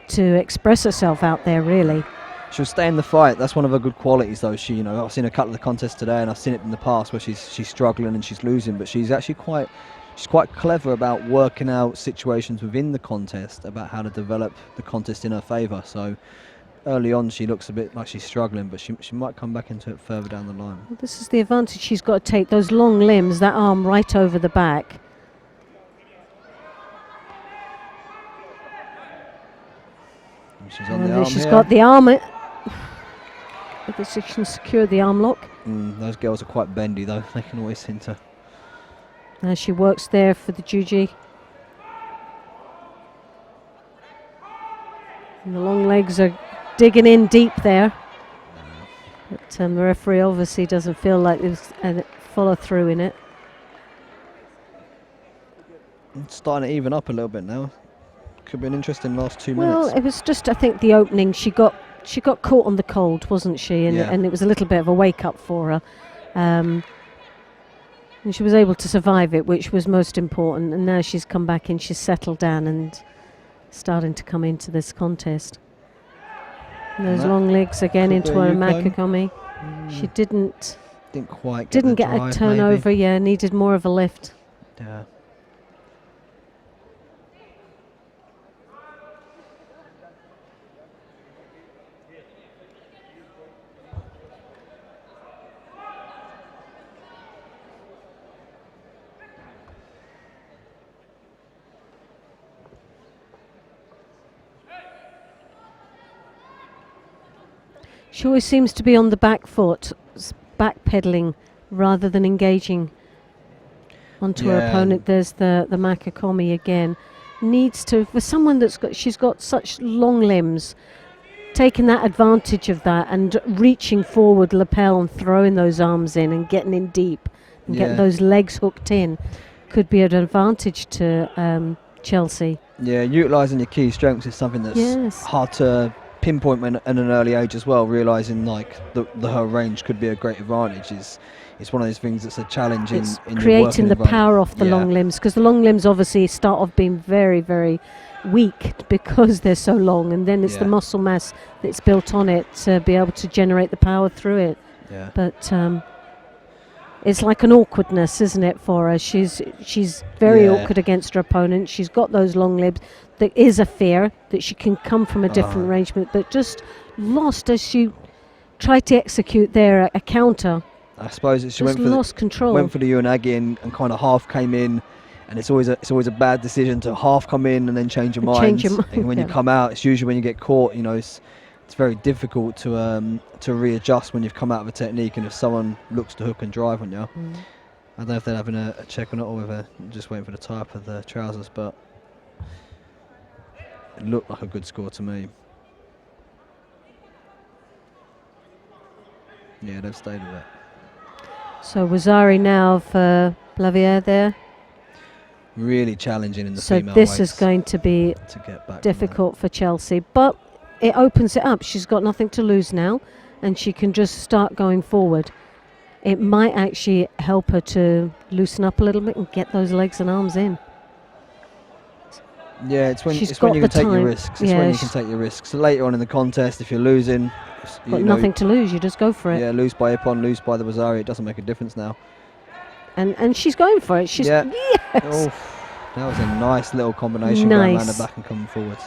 to express herself out there, really. she'll stay in the fight. That's one of her good qualities, though. She, I've seen a couple of the contests today, and I've seen it in the past where she's struggling and she's losing, but she's actually quite clever about working out situations within the contest about how to develop the contest in her favour. So early on, she looks a bit like she's struggling, but she might come back into it further down the line. Well, this is the advantage she's got to take, those long limbs, that arm right over the back. And she's on And the then arm she's here. got the arm. Whether she can secure the arm lock. Those girls are quite bendy, though. They can always seem to. Now she works there for the juji. And the long legs are digging in deep there. But the referee obviously doesn't feel like there's a follow through in it. It's starting to even up a little bit now. Could be an interesting last 2 Well, minutes. it was just, I think, the opening. She got she got caught on the cold, wasn't she? And it was a little bit of a wake up for her. And she was able to survive it, which was most important. And now she's come back and she's settled down and starting to come into this contest. And those long legs again into her Makakami. She didn't quite get the a drive, turnover. maybe. Yeah, needed more of a lift. Yeah. She always seems to be on the back foot, backpedaling rather than engaging onto her opponent. There's the Makakami again. Needs to, for someone she's got such long limbs, taking that advantage of that and reaching forward lapel and throwing those arms in and getting in deep and getting those legs hooked in could be an advantage to Chelsea. Yeah, utilising your key strengths is something that's hard to pinpoint at an early age as well. Realising like her range could be a great advantage is one of those things that's a challenge in creating the power off the long limbs, because the long limbs obviously start off being very, very weak because they're so long, and then it's the muscle mass that's built on it to be able to generate the power through it. Yeah. But it's like an awkwardness, isn't it, for her? She's very awkward against her opponent. She's got those long limbs. There is a fear that she can come from a different arrangement, but just lost as she tried to execute there a counter. I suppose she lost control. Went for the Uranagi and kind of half came in, and it's always a bad decision to half come in and then change your mind. And when you come out, it's usually when you get caught. You know, it's very difficult to readjust when you've come out of a technique, and if someone looks to hook and drive on you. I don't know if they're having a check on it or whether just waiting for the type of the trousers, but it looked like a good score to me. Yeah, they've stayed with it. So Wazari now for Blavier there. Really challenging in the so female this weights is going to be get back difficult for Chelsea, but it opens it up. She's got nothing to lose now, and she can just start going forward. It might actually help her to loosen up a little bit and get those legs and arms in. Yeah, it's when you can take your risks. It's when you can take your risks. So later on in the contest, if you're losing, got nothing to lose, you just go for it. Yeah, lose by Ippon, lose by the Wazari, it doesn't make a difference now. And she's going for it. She's yes. Oh, that was a nice little combination going around the back and coming forwards.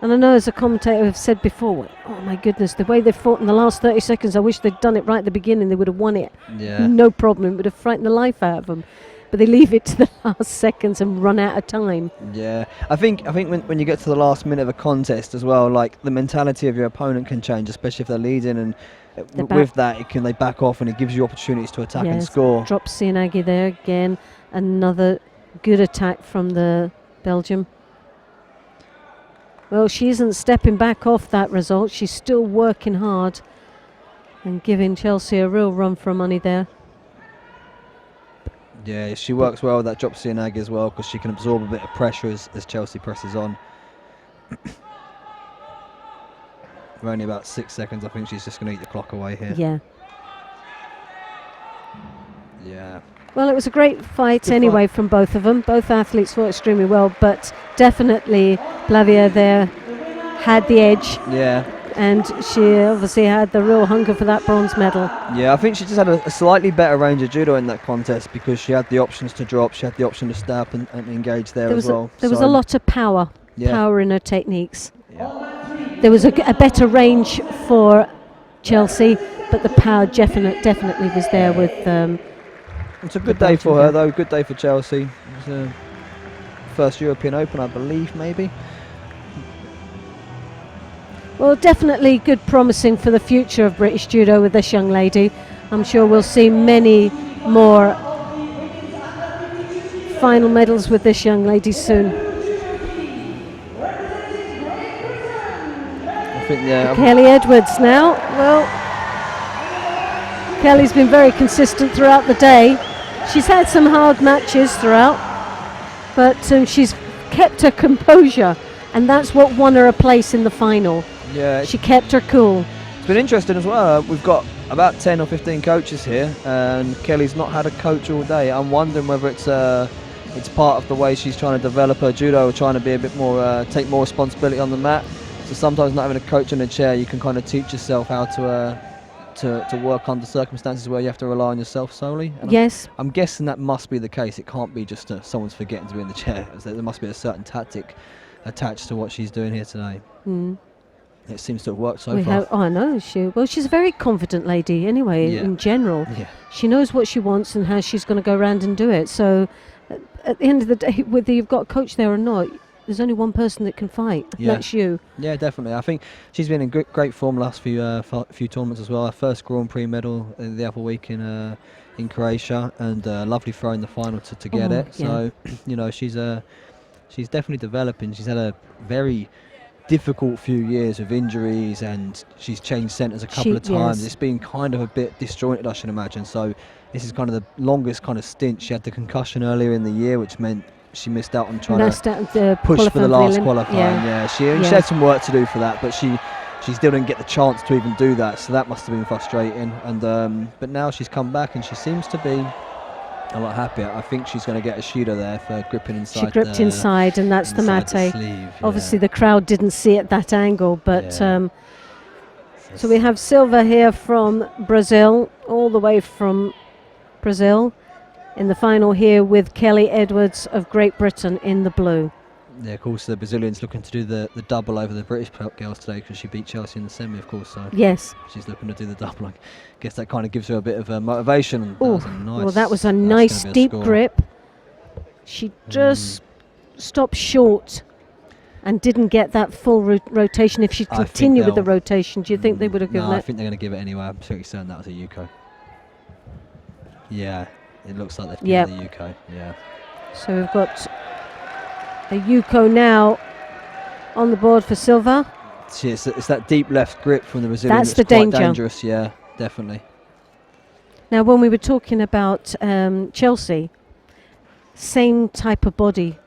And I know as a commentator have said before, oh my goodness, the way they fought in the last 30 seconds, I wish they'd done it right at the beginning, they would have won it. Yeah. No problem, it would have frightened the life out of them. But they leave it to the last seconds and run out of time. Yeah, I think when you get to the last minute of a contest as well, like the mentality of your opponent can change, especially if they're leading, and with that they back off, and it gives you opportunities to attack and score. Drop Sianagi there again. Another good attack from the Belgium. Well, she isn't stepping back off that result. She's still working hard and giving Chelsea a real run for money there. Yeah, she works well with that drop Sianagi as well, because she can absorb a bit of pressure as Chelsea presses on. We're only about 6 seconds. I think she's just going to eat the clock away here. Yeah. Yeah. Well, it was a great fight anyway from both of them. Both athletes fought extremely well, but definitely Blavier there had the edge. Yeah. And she obviously had the real hunger for that bronze medal. Yeah, I think she just had a slightly better range of judo in that contest, because she had the options to drop, she had the option to step and engage there as well. There was a lot of power in her techniques. Yeah. There was a better range for Chelsea, but the power definitely was there with it's a good day for her, though. Good day for Chelsea. It was first European Open, I believe, maybe. Well, definitely good promising for the future of British judo with this young lady. I'm sure we'll see many more final medals with this young lady soon. I think, yeah. Kelly Edwards now. Well, Kelly's been very consistent throughout the day. She's had some hard matches throughout, but she's kept her composure and that's what won her a place in the final. Yeah, She kept her cool. it's been interesting as well. We've got about 10 or 15 coaches here, and Kelly's not had a coach all day. I'm wondering whether it's part of the way she's trying to develop her judo, or trying to be a bit more, take more responsibility on the mat. So sometimes not having a coach in a chair, you can kind of teach yourself how to work under circumstances where you have to rely on yourself solely. And Yes. I'm guessing that must be the case. It can't be just someone's forgetting to be in the chair. There must be a certain tactic attached to what she's doing here today. Mm. It seems to have worked so far. I know. She's a very confident lady anyway, Yeah. in general. Yeah. She knows what she wants and how she's going to go around and do it. So at the end of the day, whether you've got a coach there or not, there's only one person that can fight. Yeah. That's you. Yeah, definitely. I think she's been in great form last few tournaments as well. Her first Grand Prix medal the other week in Croatia, and lovely throw in the final to get it. So you know, she's definitely developing. She's had a very difficult few years of injuries, and she's changed centres a couple of times. Yes. It's been kind of a bit disjointed, I should imagine. So this is kind of the longest kind of stint. She had the concussion earlier in the year, which meant she missed out on trying to push for the last qualifying. She had some work to do for that, but she still didn't get the chance to even do that. So that must have been frustrating. And but now she's come back, and she seems to be a lot happier. I think she's going to get a shooter there for gripping inside. She gripped inside, and that's the mate. Sleeve, Obviously, the crowd didn't see it that angle, but so we have silver here from Brazil, all the way from Brazil, in the final here with Kelly Edwards of Great Britain in the blue. Yeah, of course, the Brazilian's looking to do the double over the British girls today, because she beat Chelsea in the semi, of course. So yes, she's looking to do the double. I guess that kind of gives her a bit of motivation. Well, that was a nice deep grip. She just stopped short and didn't get that full rotation. If she'd continued with the rotation, do you think they would have given it? No, I think they're going to give it anyway. I'm pretty certain that was a Yuko. Yeah, it looks like they've given the Yuko. Yeah. So we've got a Yuko now on the board for silver. It's that deep left grip from the Brazilian. That's the quite danger. Dangerous, yeah, definitely. Now, when we were talking about Chelsea, same type of body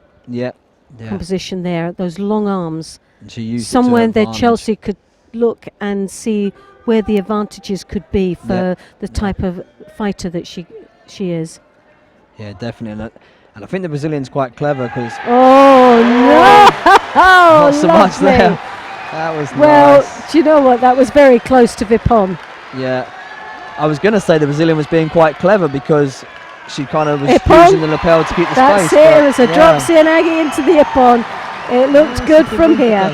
composition there, those long arms. And she used somewhere that Chelsea could look and see where the advantages could be for the type of fighter that she is. Yeah, definitely. And I think the Brazilian's quite clever, because not so much there. That was nice. Do you know what? That was very close to Vipon. Yeah, I was going to say the Brazilian was being quite clever, because she kind of was using the lapel to keep the space. That's it. It was a drop Sianagi into the Ippon. It looked good from here.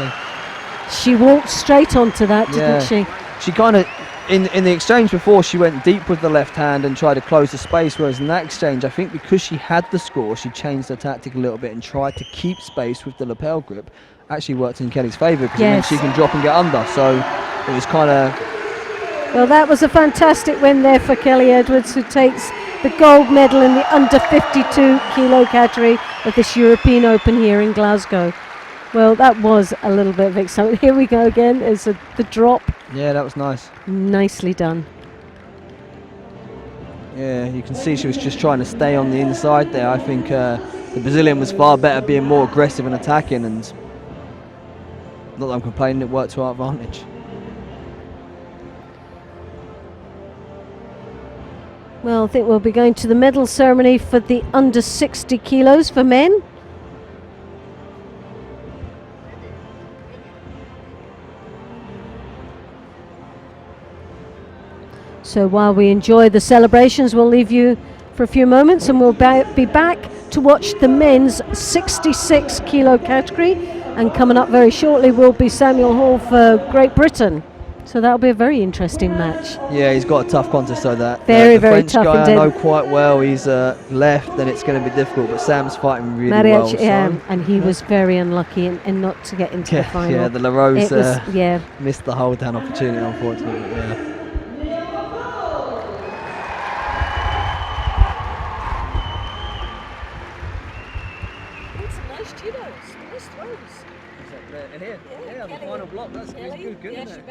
She walked straight onto that, didn't she? She kind of, in the exchange before, she went deep with the left hand and tried to close the space, whereas in that exchange, I think because she had the score, she changed her tactic a little bit and tried to keep space with the lapel grip. Actually worked in Kelly's favour, because it meant she can drop and get under. So it was kind of... Well, that was a fantastic win there for Kelly Edwards, who takes the gold medal in the under 52 kilo category of this European Open here in Glasgow. Well, that was a little bit of excitement. Here we go again. It's the drop. Yeah, that was nice. Nicely done. Yeah, you can see she was just trying to stay on the inside there. I think the Brazilian was far better, being more aggressive and attacking, and not that I'm complaining, it worked to our advantage. Well, I think we'll be going to the medal ceremony for the under 60 kilos for men. So while we enjoy the celebrations, we'll leave you for a few moments, and we'll be back to watch the men's 66 kilo category. And coming up very shortly will be Samuel Hall for Great Britain. So that'll be a very interesting match. Yeah, he's got a tough contest, so that. Very, the very French tough guy indeed. I know quite well. He's left, and it's going to be difficult, but Sam's fighting really well. And he was very unlucky in not to get into the final. Yeah, the LaRose was, missed the hold down opportunity, unfortunately. Yeah. In here? Yeah, the final block. That's good, isn't it?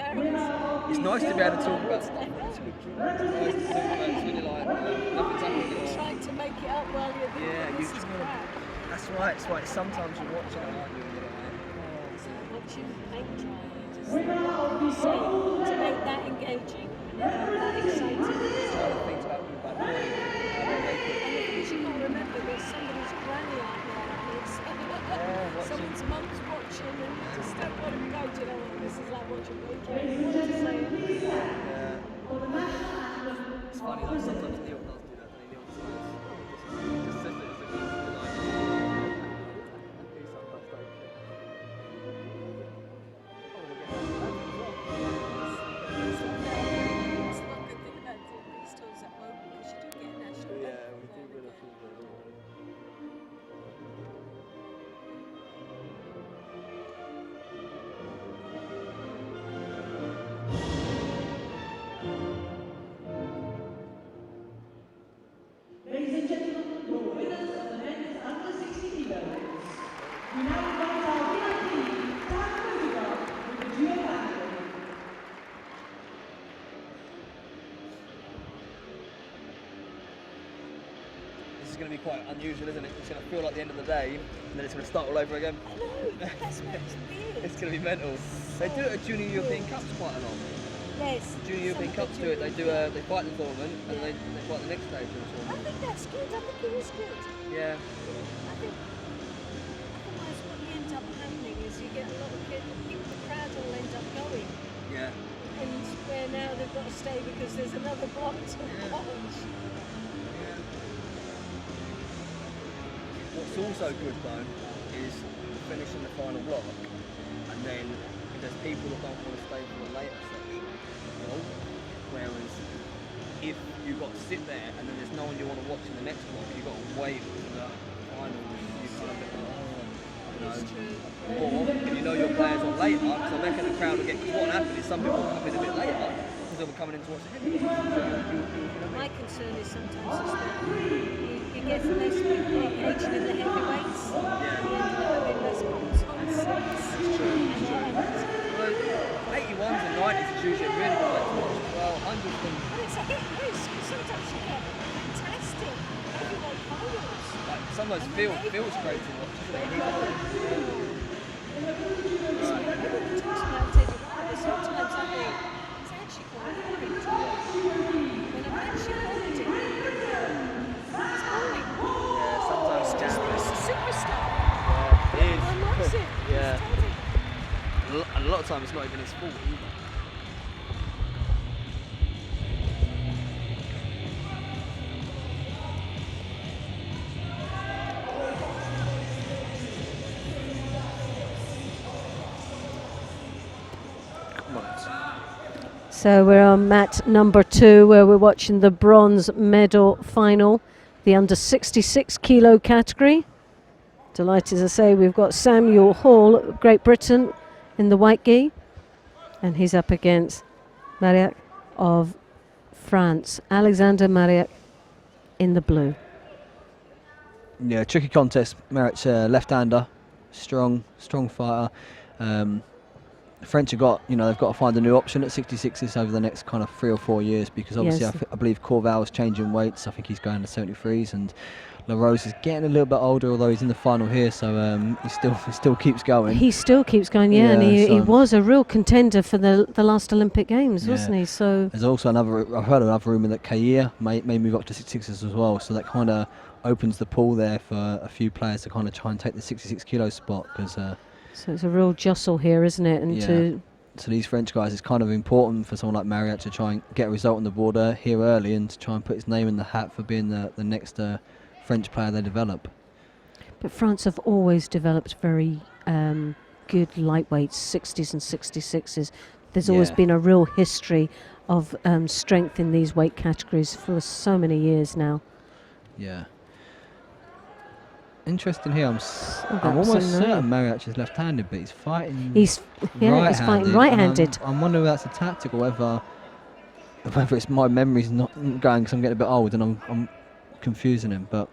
It's nice to be able to talk about. It's really like nothing's happening. Trying to make it up while you're That's right. It's right. Sometimes you're watching it, aren't you? And you're like, watching paint dry. Just say, to make that engaging, that exciting. Things about them back then. And of course you can't remember there's somebody's granny out there. It's someone's mum's watching and you just don't want to go, do you know what, this is like watching paint dry. You want to say it. It's funny though, sometimes Neil does do that, and Neil just says it as a good idea. He sometimes don't care. It's not a good thing about doing these tours at home because you do get national Yeah, anthem we do there win a again. few there. Ladies and gentlemen, your winners of the men's under 60 kilos. We now invite our VIP, Dan Rudiger, with the Judo family. This is going to be quite unusual, isn't it? It's going to feel like the end of the day, and then it's going to start all over again. I know, that's what it's weird. It's going to be mental. They do it at Junior European Cups quite a lot. Yes. Junior European Cups do it. They fight the tournament and they fight the next stage of the I tournament. think that's good. I think it is good. Yeah. I think otherwise what you end up happening is you get a lot of people, the crowd all end up going. Yeah. And where now they've got to stay because there's another block to watch. What's also good though is finishing the final block, and then there's people that don't want to stay for the later section. You know? Whereas if you've got to sit there and then there's no one you want to watch in the next block, you've got to wait for the final. You've got a bit like, or if you know your players on later, because I reckon the crowd will get. Because what happened is some people come in a bit later because they were coming in to watch the heavyweights. My concern is sometimes is that you get less people engaging in the heavyweights. You end up having less balls on seats. Well, 81s and 90s is usually a really good way to watch as well. 100s can. But it's a hit and miss because sometimes you get fantastic heavyweight finals. Like, sometimes feels great to watch, isn't it? Everyone talks about Teddy Ryan, but sometimes I think it's actually quite boring to watch. When I've actually followed it, it's boring. Yeah, sometimes It's just it's a superstar. yeah, it is. Everyone loves it. Yeah. It's Teddy. And a lot of times it's not even his fault either. So we're on mat number 2 where we're watching the bronze medal final, the under 66 kilo category. Delighted to say we've got Samuel Hall of Great Britain in the white gi, and he's up against Mariac of France, Alexander Mariac in the blue. Yeah, tricky contest. Merritt's left-hander, strong fighter. The French have got, they've got to find a new option at 66s over the next kind of 3 or 4 years, because obviously Yes. I believe Corval's changing weights. I think he's going to 73s, and LaRose is getting a little bit older, although he's in the final here, so he still keeps going. He still keeps going, yeah, and he was a real contender for the last Olympic Games, wasn't he? So there's also I've heard another rumour that Kair may move up to 66s as well, so that kind of opens the pool there for a few players to kind of try and take the 66 kilo spot, because so it's a real jostle here, isn't it? And so these French guys, it's kind of important for someone like Mariac to try and get a result on the border here early, and to try and put his name in the hat for being the next French player they develop. But France have always developed very good lightweights, 60s and 66s. There's always been a real history of strength in these weight categories for so many years now. Yeah. Interesting here. I'm almost certain Mariac is left-handed, but he's fighting. He's fighting right-handed. I'm wondering if that's a tactic, or whether it's my memory's not going because I'm getting a bit old and I'm confusing him. But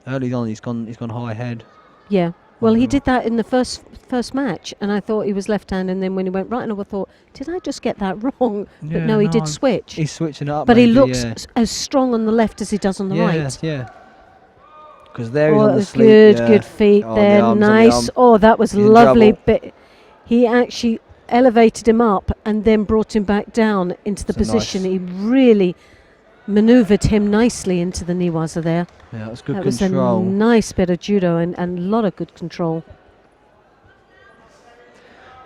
early on, he's gone high head. Yeah. Well, he did that in the first match, and I thought he was left-handed. And then when he went right, and I thought, did I just get that wrong? But no, he did switch. He's switching it up. But he looks as strong on the left as he does on the right. Yeah. because there he's Oh, on it the was sleep. good, yeah. good feet Oh, the there, arms on the nice. arm. Oh, that was He's in lovely. trouble. But he actually elevated him up and then brought him back down into the So position. nice. He really manoeuvred him nicely into the niwaza there. Yeah, that was good That was a control. nice bit of judo and a lot of good control.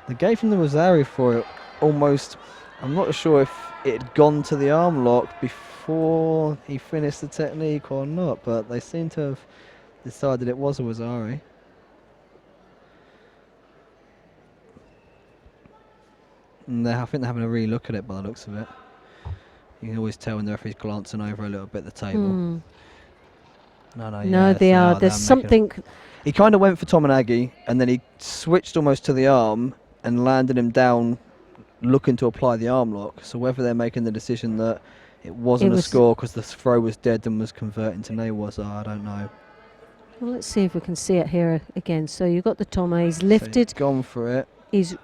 They gave him the Rosari for it almost. I'm not sure if it had gone to the arm lock before he finished the technique or not, but they seem to have decided it was a Rosari. And I think they're having a re-look at it by the looks of it. You can always tell when the referee's glancing over a little bit at the table. Mm. No, No, yes, they are. They There's making- something. He kind of went for Tominagi, and then he switched almost to the arm and landed him down, looking to apply the arm lock. So whether they're making the decision that it wasn't It a was- score because the throw was dead and was converting to Newaza, I don't know. Well, let's see if we can see it here again. So you've got the Toma. He's So lifted. he's gone for it. He's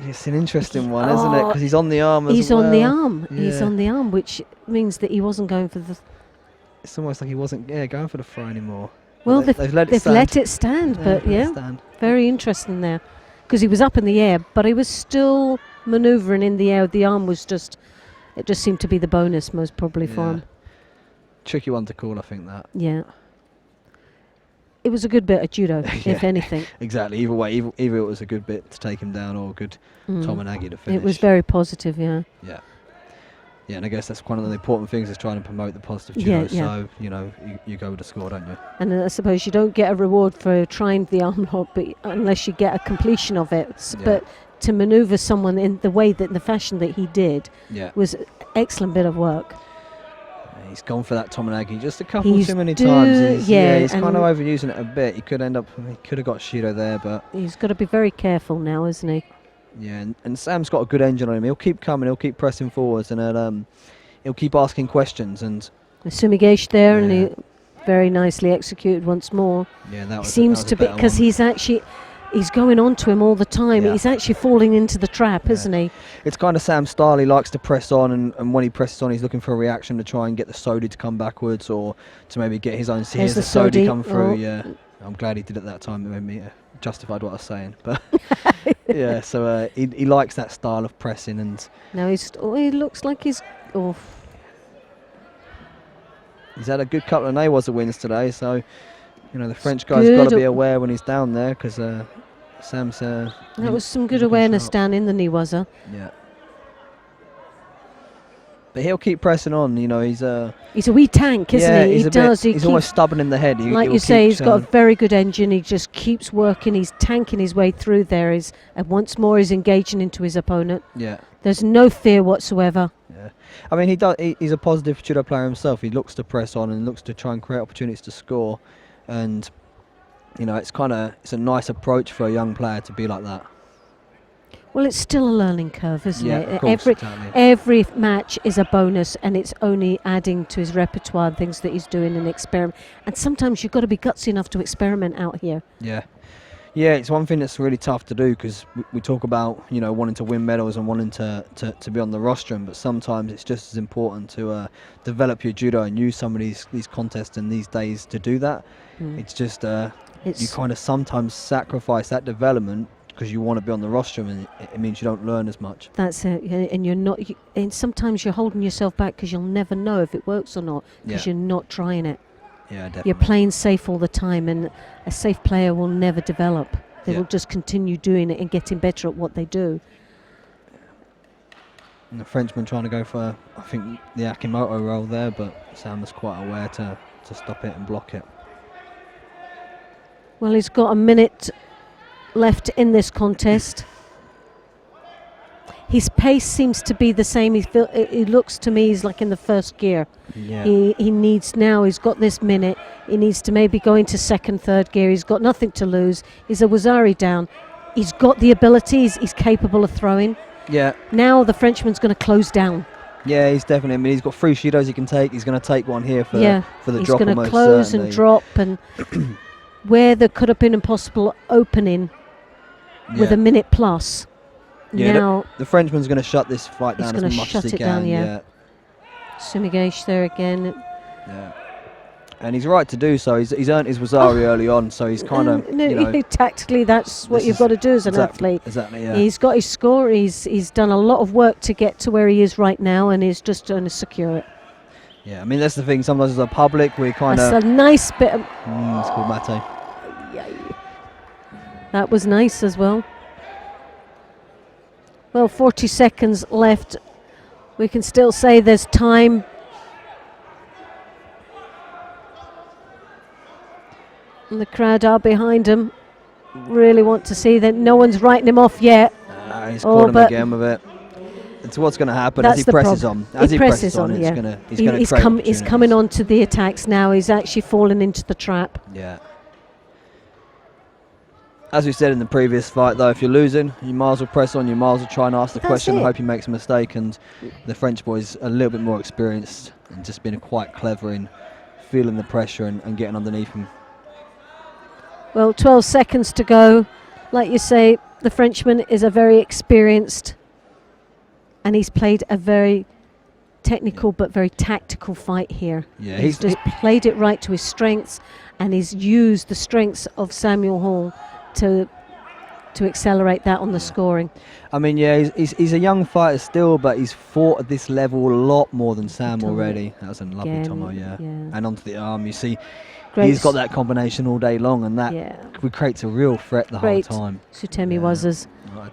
It's an interesting one, isn't it? Oh, Because he's on the arm as he's well. on the arm. He's Yeah. on the arm, which means that he wasn't going for the. It's almost like he wasn't going for the throw anymore. Well, But they've let it stand. let it stand, but let it yeah, stand. very interesting there, because he was up in the air, but he was still manoeuvring in the air. The arm was just, it just seemed to be the bonus most probably for Yeah. him. Tricky one to call, I think that. Yeah. It was a good bit of judo, if Yeah. anything. Exactly. Either way, either it was a good bit to take him down or a good Tominagi to finish. It was very positive, yeah. Yeah. Yeah, and I guess that's one of the important things is trying to promote the positive Yeah, judo. yeah. So, you go with the score, don't you? And I suppose you don't get a reward for trying the arm lock, but unless you get a completion of it. Yeah. But to manoeuvre someone in the way that, the fashion that he did, Yeah. was an excellent bit of work. He's gone for that Tominagi just a couple He's too many times. He's and kind of overusing it a bit. He could have got Shido there, but he's got to be very careful now, isn't he? yeah. And Sam's got a good engine on him. He'll keep coming. He'll keep pressing forwards, and he'll keep asking questions. And Sumigesh there, and Yeah. he very nicely executed once more. yeah, that was Seems to be because he's going on to him all the time. Yeah. He's actually falling into the trap, Yeah. isn't he? It's kind of Sam's style. He likes to press on, and when he presses on, he's looking for a reaction to try and get the Sodi to come backwards, or to maybe get his own. Here's the Sodi come through. Oh. Yeah, I'm glad he did it that time. It made me justified what I was saying. But yeah, so he likes that style of pressing, and Now he looks like he's. Oh, he's had a good couple of Newaza wins today. So the French guy's got to good. be aware when he's down there, because Sam's. that was some good looking awareness sharp. down in the Niwaza. Yeah. But he'll keep pressing on. He's a. He's a wee tank, isn't yeah, he? he's He a does. bit. He's almost stubborn in the head. Like he'll you say, keep he's got a showing- very good engine. He just keeps working. He's tanking his way through there. And once more, he's engaging into his opponent. Yeah. There's no fear whatsoever. Yeah, I mean he's a positive judo player himself. He looks to press on and looks to try and create opportunities to score, and it's a nice approach for a young player to be like that. Well, it's still a learning curve, isn't Yeah, it? of course, exactly. Every match is a bonus, and it's only adding to his repertoire and things that he's doing and experiment. And sometimes you've got to be gutsy enough to experiment out here. Yeah, it's one thing that's really tough to do, because we talk about wanting to win medals and wanting to be on the rostrum, but sometimes it's just as important to develop your judo and use some of these contests and these days to do that. It's just you kind of sometimes sacrifice that development because you want to be on the rostrum, and it means you don't learn as much. That's it, and you're not. And sometimes you're holding yourself back because you'll never know if it works or not because Yeah. you're not trying it. Yeah, definitely. You're playing safe all the time, and a safe player will never develop. They Yeah. will just continue doing it and getting better at what they do. And the Frenchman trying to go for, I think, the Akimoto roll there, but Sam was quite aware to stop it and block it. Well, he's got a minute left in this contest. His pace seems to be the same. He looks to me he's like in the first gear. Yeah. He needs now, he's got this minute. He needs to maybe go into second, third gear. He's got nothing to lose. He's a Wazari down. He's got the abilities. He's capable of throwing. Yeah. Now the Frenchman's going to close down. Yeah, he's definitely. I mean, he's got 3 Shidos he can take. He's going to take one here for the he's drop. going to almost close certainly. and drop, and where there could have been a possible opening with a minute plus. Yeah, now the Frenchman's going to shut this fight he's down gonna as much shut as he it down, can. yeah. Sumigesh there again. Yeah. And he's right to do so. He's earned his Wasari early on, so he's kind of, tactically, that's what you've got to do as an athlete. Exactly, yeah. He's got his score. He's done a lot of work to get to where he is right now, and he's just going to secure it. Yeah, I mean, that's the thing. Sometimes as a public, we kind of... That's a nice bit of... it's called Mate. That was nice as well. Well, 40 seconds left. We can still say there's time. And the crowd are behind him. Really want to see that. No one's writing him off yet. He's caught him again with it. It's what's going to happen as he presses on. As he presses on, he's going to he's coming on to the attacks now. He's actually fallen into the trap. Yeah. As we said in the previous fight, though, if you're losing, you might as well press on. You might as well try and ask the question and hope he makes a mistake. And the French boy's a little bit more experienced and just been quite clever in feeling the pressure and getting underneath him. Well, 12 seconds to go. Like you say, the Frenchman is a very experienced, and he's played a very technical but very tactical fight here. Yeah, he's just played it right to his strengths, and he's used the strengths of Samuel Hall to accelerate that on the scoring. I mean, yeah, he's a young fighter still, but he's fought at this level a lot more than Sam already. That was a lovely Tomo, yeah. And onto the arm, you see, he's got that combination all day long, and that creates a real threat the whole time. Sutemi was it's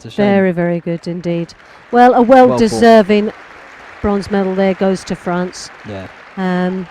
a shame. very, very good indeed. Well, a well-deserving bronze medal there goes to France. Yeah. And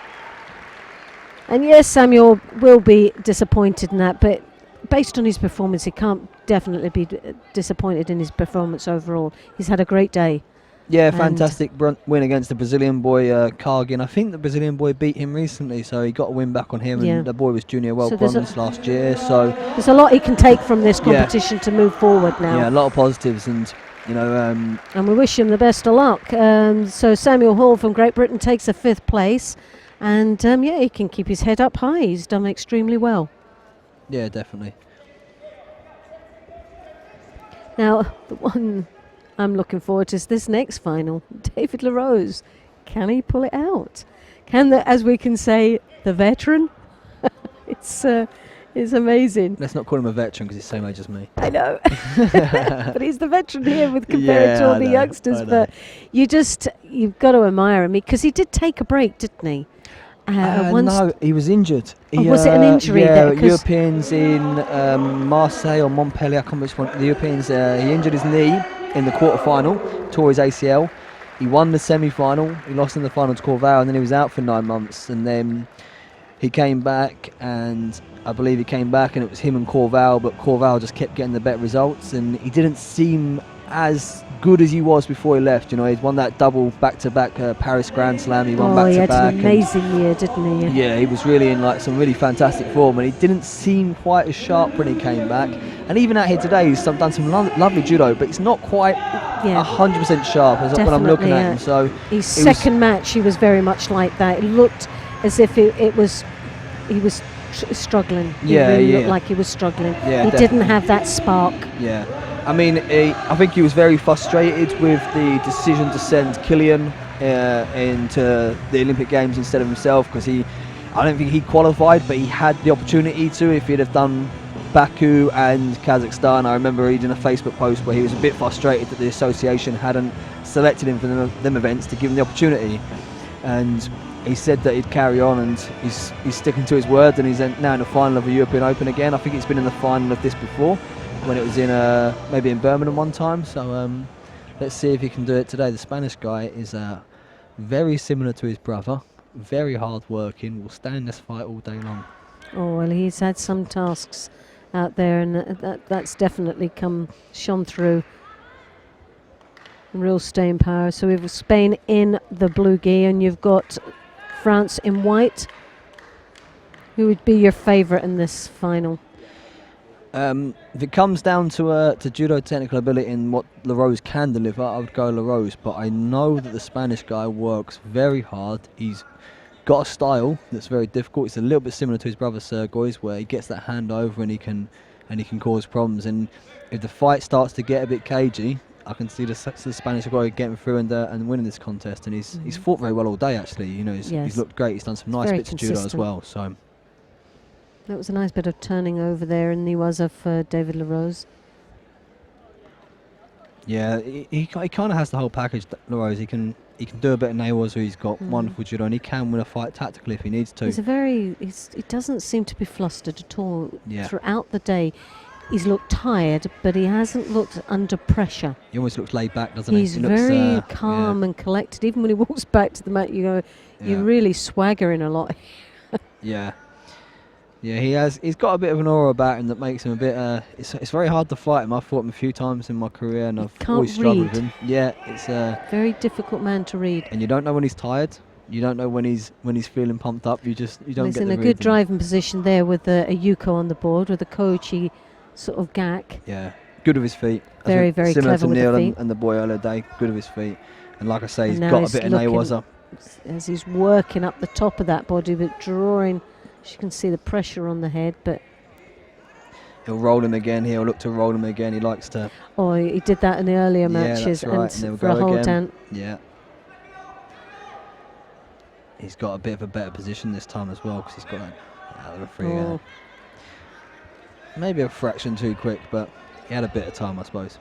yes, Samuel will be disappointed in that, but based on his performance, he can't definitely be disappointed in his performance overall. He's had a great day. Yeah, fantastic win against the Brazilian boy, Kargin. I think the Brazilian boy beat him recently, so he got a win back on him, and the boy was junior world bronze last year. So there's a lot he can take from this competition to move forward now. Yeah, a lot of positives, and and we wish him the best of luck. So Samuel Hall from Great Britain takes a 5th place, and he can keep his head up high. He's done extremely well. Yeah, definitely. Now, the one I'm looking forward to is this next final. David LaRose, can he pull it out? As we can say, the veteran? It's amazing. Let's not call him a veteran because he's the same age as me. I know. But he's the veteran here compared to all the youngsters. But you've got to admire him because he did take a break, didn't he? No, he was injured. Was it an injury? Yeah, Europeans in Marseille or Montpellier, I can't remember which one. The Europeans, he injured his knee in the quarter-final, tore his ACL. He won the semi-final. He lost in the final to Corval, and then he was out for 9 months. And then he came back, and I believe he came back, and it was him and Corval, but Corval just kept getting the better results, and he didn't seem as good as he was before he left. He'd won that double back-to-back Paris Grand Slam. He won back-to-back. He had an amazing year, didn't he? Yeah, he was really in some really fantastic form, and he didn't seem quite as sharp when he came back. And even out here today, he's done some lovely judo, but it's not quite 100% sharp as when I'm looking at him. So his second match, he was very much like that. It looked as if he was struggling. He really looked like he was struggling. Yeah, he didn't have that spark. Yeah. I mean, I think he was very frustrated with the decision to send Killian into the Olympic Games instead of himself, because I don't think he qualified, but he had the opportunity to if he'd have done Baku and Kazakhstan. I remember reading a Facebook post where he was a bit frustrated that the association hadn't selected him for them events to give him the opportunity, and he said that he'd carry on, and he's sticking to his word, and he's now in the final of the European Open again. I think he's been in the final of this before, when it was in maybe in Birmingham one time. So let's see if he can do it today. The Spanish guy is very similar to his brother, very hard working, will stay in this fight all day long. Oh, well, he's had some tasks out there, and that's definitely shone through. Real staying power. So we've Spain in the blue gi, and you've got France in white. Who would be your favourite in this final? If it comes down to judo technical ability and what LaRose can deliver, I would go LaRose. But I know that the Spanish guy works very hard. He's got a style that's very difficult. It's a little bit similar to his brother Sergey's, where he gets that hand over and he can cause problems. And if the fight starts to get a bit cagey, I can see the Spanish guy getting through and winning this contest, and he's fought very well all day. Actually, you know, he's looked great. He's done some nice very bits of judo as consistent. well. So That was a nice bit of turning over there in Niwaza for David LaRose. yeah, he kind of has the whole package. LaRose, he can do a bit of Niwaza. He's got wonderful judo, and he can win a fight tactically if he needs to. He doesn't seem to be flustered at all Yeah. throughout the day. He's looked tired, but he hasn't looked under pressure. He almost looks laid back, doesn't he? He's He looks, very calm and collected. Even when he walks back to the mat, you go, you're really swaggering a lot. Yeah. Yeah, he's got a bit of an aura about him that makes him a bit. It's very hard to fight him. I've fought him a few times in my career, and I've can't always struggled read. with him. Yeah, it's Very difficult man to read. and you don't know when he's tired. You don't know when he's feeling pumped up. You don't He's get in the a good read. driving position there with a Yuko on the board with a Koichi sort of gak. Yeah, good with his feet. I Very, think very similar clever to with the Neil feet. and the boy earlier day. Good with his feet, and like I say, he's And now got a he's bit of looking Niwaza. as he's working up the top of that body, but drawing. As you can see the pressure on the head, but He'll roll him again. He'll look to roll him again. He likes to. he did that in the earlier Yeah, matches, that's right, and they'll for a go hold again. down. Yeah. He's got a bit of a better position this time as well because he's got the referee again. Maybe a fraction too quick, but he had a bit of time, I suppose.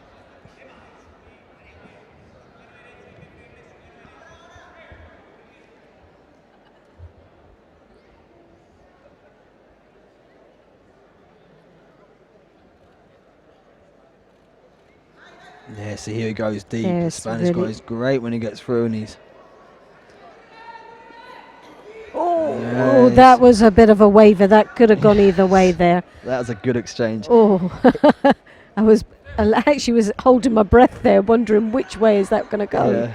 Yeah, so here he goes deep. The Yes, Spanish guy is great when he gets through, and he's. Oh, that was a bit of a waver. That could have gone either way there. That was a good exchange. Oh, I actually was holding my breath there, wondering which way is that going to go. Yeah.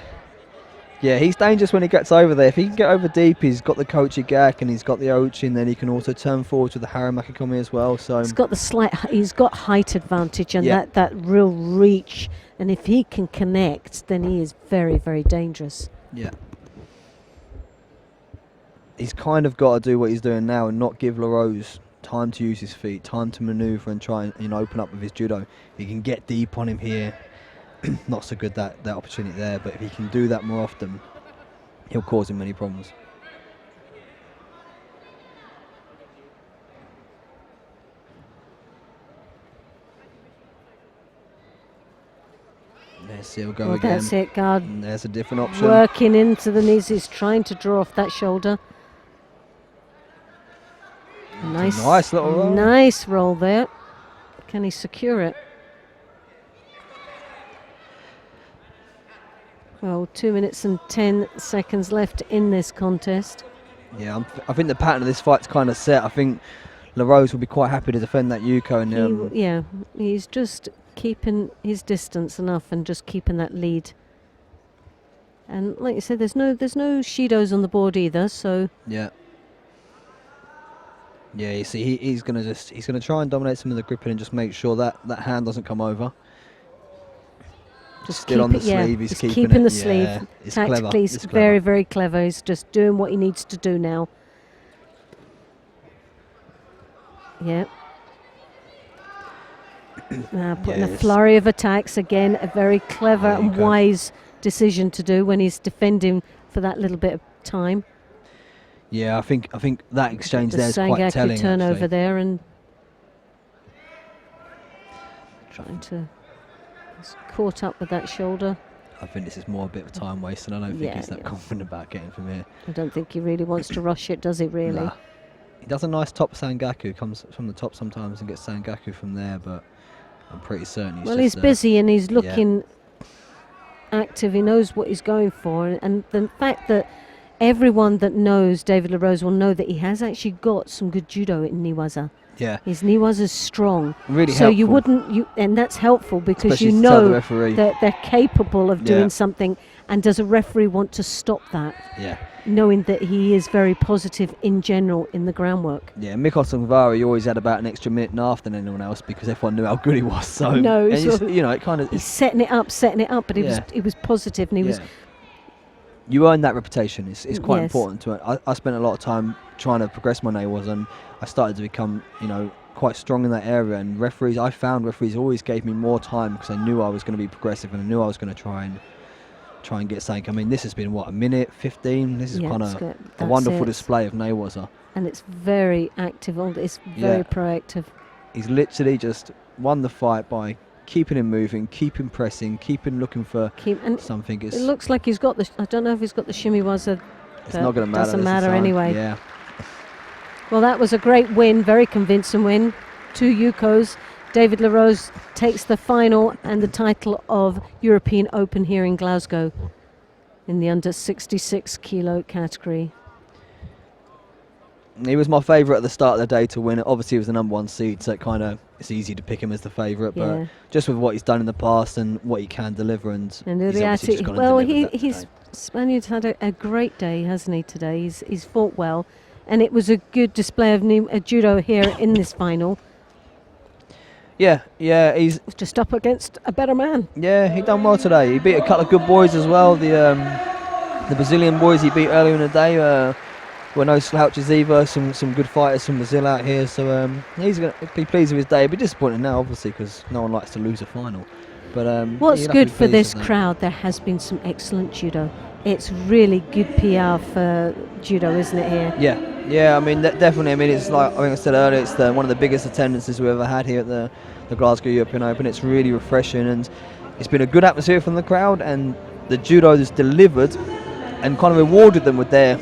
Yeah, he's dangerous when he gets over there. If he can get over deep, he's got the Kochi Gak and he's got the Ochi, and then he can also turn forward with the Haramakikomi as well. So He's got he's got height advantage and that real reach. And if he can connect, then he is very, very dangerous. yeah, he's kind of got to do what he's doing now and not give LaRose time to use his feet, time to manoeuvre and try and open up with his judo. He can get deep on him here. Not so good that opportunity there, but if he can do that more often, he'll cause him many problems. There's he'll go again. That's it, guard. And there's a different option. Working into the knees. He's trying to draw off that shoulder. Nice little roll. Nice roll there. Can he secure it? Well, 2 minutes and 10 seconds left in this contest. Yeah, I think the pattern of this fight's kind of set. I think LaRose will be quite happy to defend that Yuko. And He's just keeping his distance enough and just keeping that lead. And like you said, there's no Shidos on the board either, so yeah. Yeah, you see, he's gonna try and dominate some of the gripping and just make sure that hand doesn't come over. just Still keep on the it, yeah. sleeve, he's keeping keeping the it. sleeve. Yeah, it's Tactically, clever. he's It's very, clever. very clever. He's just doing what he needs to do now. Yeah. Now putting a Yes. flurry of attacks again. A very clever There you and go. wise decision to do when he's defending for that little bit of time. Yeah, I think that exchange The there is quite Sangaku telling. turnover actually. there and trying to. He's caught up with that shoulder. I think this is more a bit of time wasting. I don't think Yeah, he's that yeah. confident about getting from here. I don't think he really wants to rush it, does he? Really? Nah. He does a nice top Sangaku, comes from the top sometimes and gets Sangaku from there, but I'm pretty certain he's Well, just, he's busy and he's yeah. looking active. He knows what he's going for, and the fact that everyone that knows David LaRose will know that he has actually got some good judo in Niwaza. Yeah, His Niwaza's strong, really so you helpful. wouldn't and that's helpful because Especially you to tell the know referee. that they're capable of doing Yeah. something. And does a referee want to stop that, Yeah, knowing that he is very positive in general in the groundwork? yeah. Mikos Ongvari, he always had about an extra minute and a half than anyone else because everyone knew how good he was. So No, and sort of- it kind of He's setting it up, but he was positive and he was. You earn that reputation. It's quite Yes. important to it. I spent a lot of time trying to progress my Niwaza, and I started to become, quite strong in that area, and I found referees always gave me more time because they knew I was going to be progressive and I knew I was going to try and get something. I mean, this has been what, a minute 15. This is Yeah, kind it's of good. a That's wonderful it. display of Nawaza. And it's very active. It's very Yeah. proactive. He's literally just won the fight by keeping him moving, keeping pressing, keeping looking for And something. it looks like he's got the. I don't know if he's got the shimiwaza. It's not going to matter. Doesn't this matter time. anyway. Yeah. Well, that was a great win, very convincing win. 2 Yukos. David LaRose takes the final and the title of European Open here in Glasgow in the under 66 kilo category. He was my favourite at the start of the day to win it. Obviously, he was the number 1 seed, so it's easy to pick him as the favourite. Yeah. But just with what he's done in the past and what he can deliver, and he's obviously just gone well, and delivered that he's today. Spaniard's had a great day, hasn't he? Today he's fought well, and it was a good display of judo here in this final. Yeah, he's just up against a better man. Yeah, he done well today. He beat a couple of good boys as well. The Brazilian boys he beat earlier in the day were no slouches either. Some good fighters from Brazil out here. So he's going to be pleased with his day. He'll be disappointed now, obviously, because no one likes to lose a final. But what's good for this crowd, there has been some excellent judo. It's really good PR for judo, isn't it, here? Yeah. I mean, definitely. I mean, it's like I think I said earlier. It's one of the biggest attendances we've ever had here at the Glasgow European Open. It's really refreshing, and it's been a good atmosphere from the crowd. And the judo has delivered and kind of rewarded them with their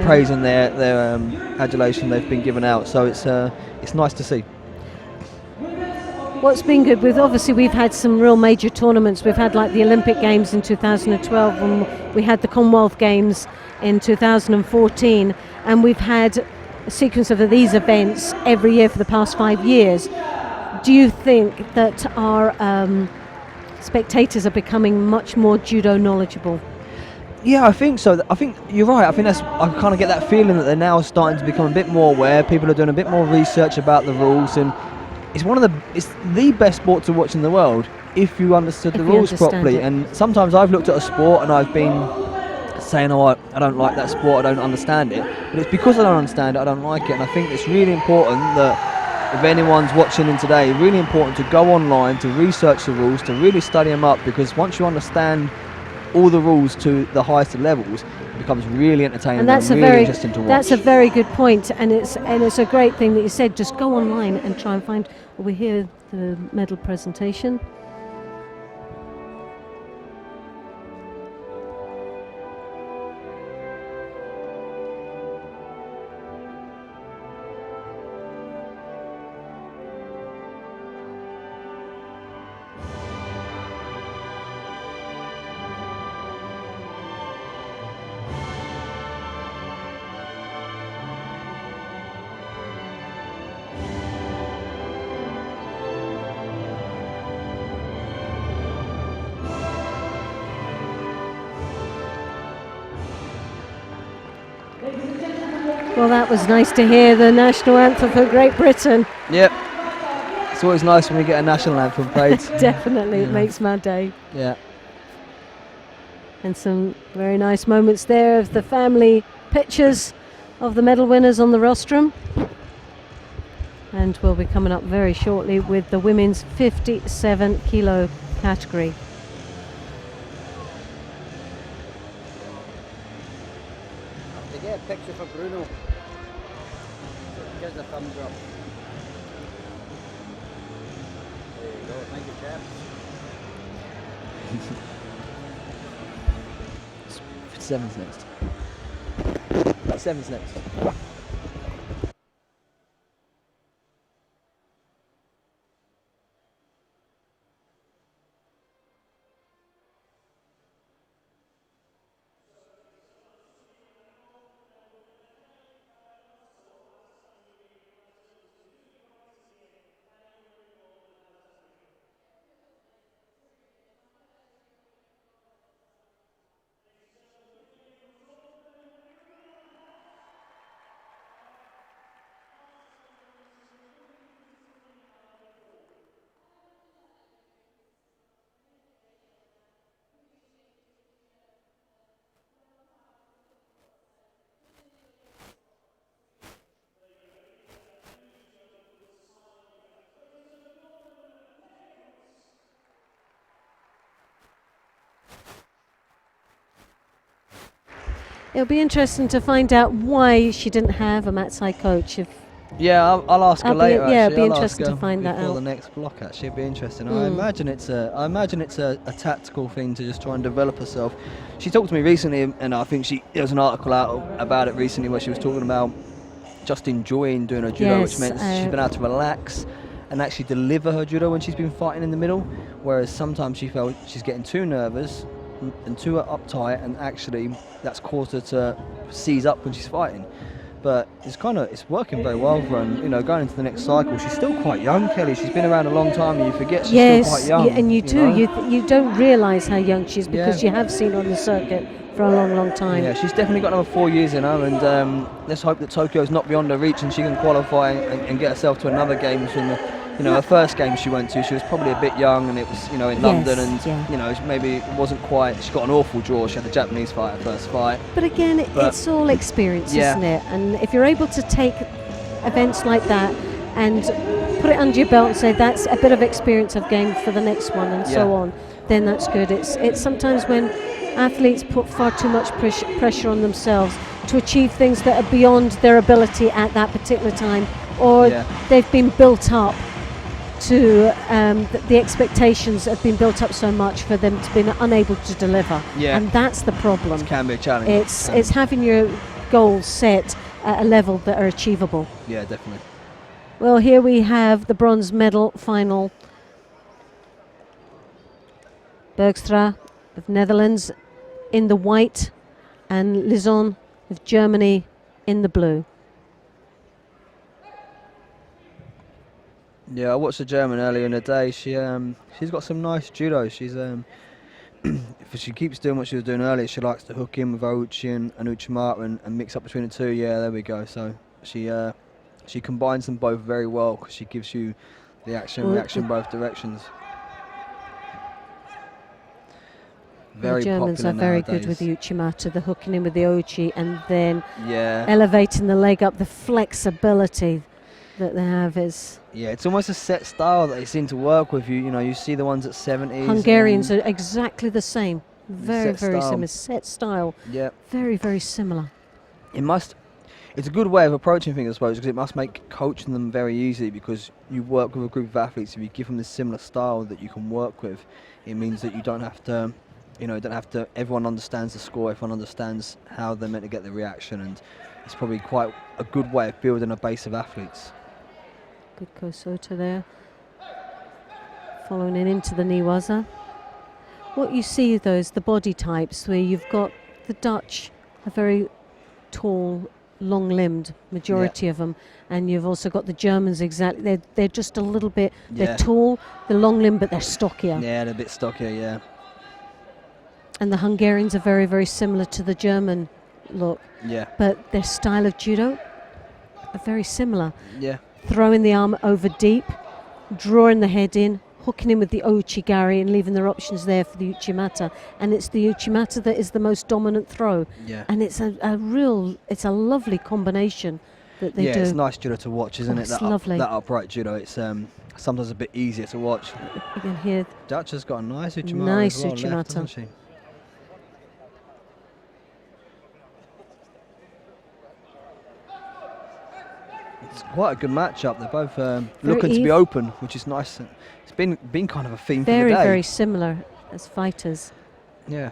praise and their adulation they've been given out. So it's nice to see. What's been good we've had some real major tournaments. We've had like the Olympic Games in 2012, and we had the Commonwealth Games in 2014, and we've had a sequence of these events every year for the past 5 years. Do you think that our spectators are becoming much more judo knowledgeable? Yeah, I think so. I think you're right. I kind of get that feeling that they're now starting to become a bit more aware. People are doing a bit more research about the rules, and it's the best sport to watch in the world if you understood the rules properly. And sometimes I've looked at a sport and I've been saying, I don't like that sport, I don't understand it. But it's because I don't understand it, I don't like it. And I think it's really important that if anyone's watching in today, really important to go online, to research the rules, to really study them up, because once you understand all the rules to the highest of levels, it becomes really entertaining and really interesting to watch. That's a very good point, and it's a great thing that you said. Just go online and try and find. Well, we hear the medal presentation. Well, that was nice to hear the national anthem for Great Britain. Yep. It's always nice when we get a national anthem played. Definitely, it makes my day. Yeah. And some very nice moments there of the family pictures of the medal winners on the rostrum. And we'll be coming up very shortly with the women's 57 kilo category. To get a picture for Bruno. Gives the thumbs up. There you go, thank you, chaps. Seven's next. Seven's next. It'll be interesting to find out why she didn't have a mat side coach. If Yeah, I'll ask her I'll be- later. yeah, it'd actually. be I'll interesting ask to her find that before out. the next block. Actually, it'd be interesting. I Mm. imagine it's a tactical thing to just try and develop herself. She talked to me recently, and I think there was an article out about it recently where she was talking about just enjoying doing her judo, which Yes, meant she's been able to relax and actually deliver her judo when she's been fighting in the middle. Whereas sometimes she felt she's getting too nervous and too uptight, and actually that's caused her to seize up when she's fighting. But it's working very well for her. And, going into the next cycle, she's still quite young, Kelly. She's been around a long time, and you forget she's still quite young. and you do. know? You don't realise how young she is because Yeah. you have seen her on the circuit for a long, long time. Yeah, she's definitely got another 4 years in her, and let's hope that Tokyo's not beyond her reach and she can qualify and get herself to another games. From her first game she went to, she was probably a bit young, and it was in London, and maybe it wasn't quite. She got an awful draw. She had the Japanese fight her first fight. But again, it's all experience, Yeah. isn't it? And if you're able to take events like that and put it under your belt and say that's a bit of experience I've gained for the next one, and so Yeah. on, then that's good. It's sometimes when athletes put far too much pressure on themselves to achieve things that are beyond their ability at that particular time, or they've been built up to the expectations have been built up so much for them to be unable to deliver. Yeah. And that's the problem. It can be a challenge. It's having your goals set at a level that are achievable. Yeah, definitely. Well, here we have the bronze medal final. Bergstra of Netherlands in the white and Lison of Germany in the blue. Yeah, I watched the German earlier in the day. She's got some nice judo. She's if she keeps doing what she was doing earlier, she likes to hook in with Ouchi and Uchimata and mix up between the two. Yeah, there we go. So she combines them both very well because she gives you the action reaction both directions. Very the Germans popular are very nowadays. good with the Uchimata, the hooking in with the Ouchi and then Yeah. elevating the leg up. The flexibility that they have is... Yeah, it's almost a set style that they seem to work with. You see the ones at 70s. Hungarians are exactly the same. Very, set very style. similar. Set style. Yeah. Very, very similar. It's a good way of approaching things, I suppose, because it must make coaching them very easy because you work with a group of athletes. If you give them this similar style that you can work with, it means that you don't have to, everyone understands the score, everyone understands how they're meant to get the reaction, and it's probably quite a good way of building a base of athletes. Good Kosota there. Following it into the Niwaza. What you see, though, is the body types where you've got the Dutch, a very tall, long-limbed majority of them, and you've also got the Germans. Exactly, they're just a little bit. They're tall, they're long-limbed, but they're stockier. Yeah, they're a bit stockier. Yeah. And the Hungarians are very, very similar to the German look. Yeah. But their style of judo are very similar. Yeah. Throwing the arm over deep, drawing the head in, hooking in with the Ouchi-gari and leaving their options there for the Uchimata. And it's the Uchimata that is the most dominant throw. Yeah. And it's a lovely combination that they do. Yeah, it's nice judo to watch, isn't it? It's lovely. That upright judo, it's sometimes a bit easier to watch. You can hear Dutch has got a nice Uchimata nice as well Uchimata. left, hasn't she? It's quite a good matchup. They're both looking to be open, which is nice. It's been kind of a theme very, for the day. very similar as fighters. Yeah.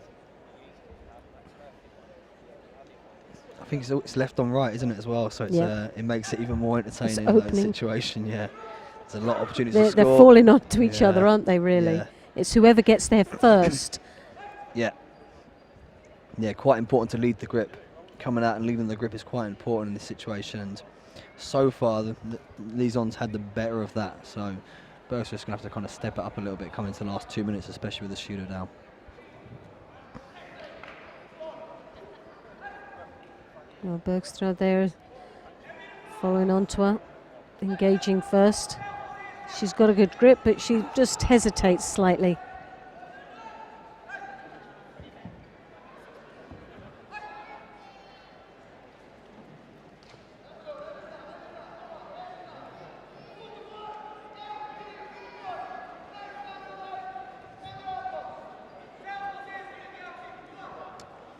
I think it's left on right, isn't it, as well? So it's it makes it even more entertaining in that situation. Yeah, there's a lot of opportunities to score. They're falling onto each other, aren't they? Really, it's whoever gets there first. Yeah, quite important to lead the grip. Coming out and leading the grip is quite important in this situation. And so far, Lison's had the better of that. So Berg's just going to have to kind of step it up a little bit coming to the last 2 minutes, especially with the shooter down. Well, Bergstra there, following on to her, engaging first. She's got a good grip, but she just hesitates slightly.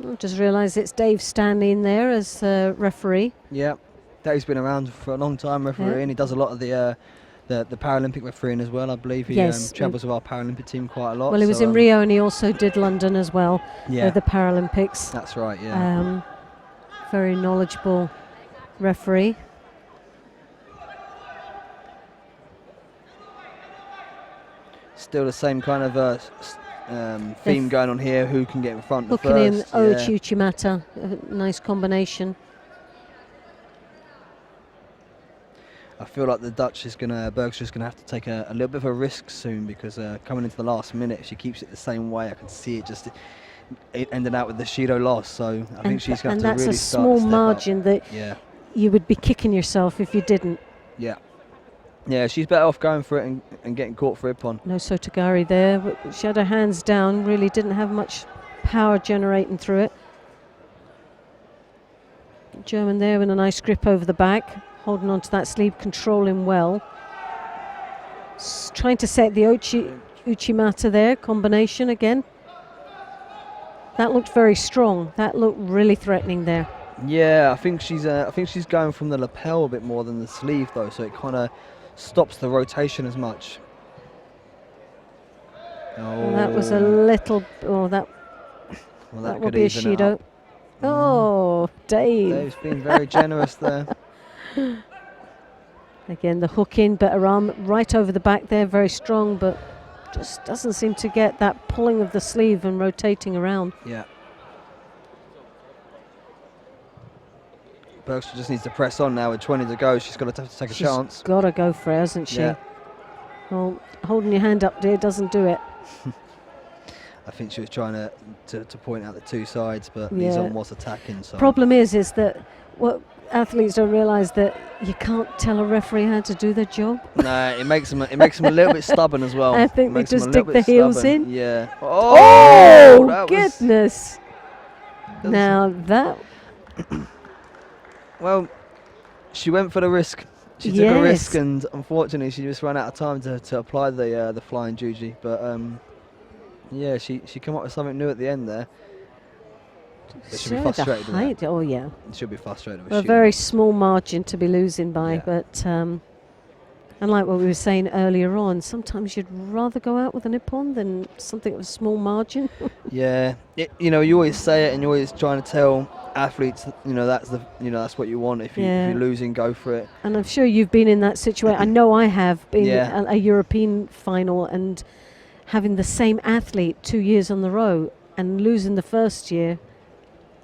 I just realised it's Dave standing there as referee. Yeah, Dave's been around for a long time refereeing. Yeah. He does a lot of the Paralympic refereeing as well. I believe he Yes. travels with our Paralympic team quite a lot. Well, he was so, in Rio and he also did London as well, Yeah, the Paralympics. that's right. Yeah. Very knowledgeable referee. Still the same kind of theme going on here. Who can get in front the Hooking in first? Ochi Uchimata, a nice combination. I feel like the Dutch is Bergstra's gonna have to take a little bit of a risk soon, because coming into the last minute, if she keeps it the same way, I can see it ending out with the Judo loss. So I think she's going to have to really start to And that's a small step margin up. that Yeah, you would be kicking yourself if you didn't. yeah, she's better off going for it and getting caught for Ippon. No Sotogari there. But she had her hands down, really didn't have much power generating through it. German there with a nice grip over the back, holding on to that sleeve, controlling well. Trying to set the Uchimata there, combination again. That looked very strong. That looked really threatening there. Yeah, I think she's going from the lapel a bit more than the sleeve though, so it kind of stops the rotation as much. Well, that was a little. Oh, that will could be a even it Shido. up. Oh, Dave. Dave's been very generous there. Again, the hook in, but her arm right over the back there, very strong, but just doesn't seem to get that pulling of the sleeve and rotating around. Yeah. Bergstra just needs to press on now with 20 to go. She's got to take a chance. She's got to go for it, hasn't she? Yeah. Well, holding your hand up, dear, doesn't do it. I think she was trying to point out the two sides, but Yeah. Nizon was attacking. So Problem is that what athletes don't realise that you can't tell a referee how to do their job. no, it makes them a little bit stubborn as well. I think It they makes them a just little dig the bit heels stubborn. in. Yeah. Oh, that was- goodness! Now that. Well, she went for the risk. She took a risk, Yes. and unfortunately, she just ran out of time to apply the flying juji. But yeah, she came up with something new at the end there. But she'll be Showed the frustrated with height. that. Oh yeah, She'll be frustrated with a shooting. very small margin to be losing by, Yeah. but and like what we were saying earlier on, sometimes you'd rather go out with a Nippon than something of a small margin. Yeah, you always say it, and you're always trying to tell athletes, that's what you want. If Yeah. you're losing, go for it. And I'm sure you've been in that situation. I know I have been Yeah. a European final and having the same athlete 2 years on the row and losing the first year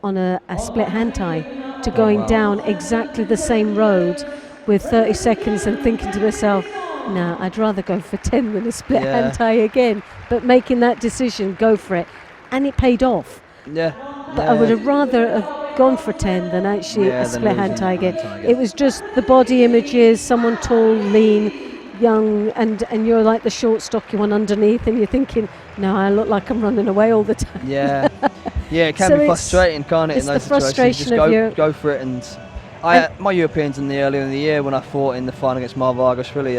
on a split hand tie to going wow. down exactly the same road with 30 seconds and thinking to myself, no, I'd rather go for 10 than a split Yeah. hand tie again. But making that decision, go for it. And it paid off. Yeah. But I would have rather have gone for 10 than actually Yeah, a than split hand losing tie the again. hand tie again. It was just the body images, someone tall, lean, young, and you're like the short, stocky one underneath, and you're thinking, no, I look like I'm running away all the time. Yeah, yeah, it can So be it's- frustrating, can't it? it's In those the frustration situations, of your- just go for it. And my Europeans earlier in the year when I fought in the final against Marva Agashvili,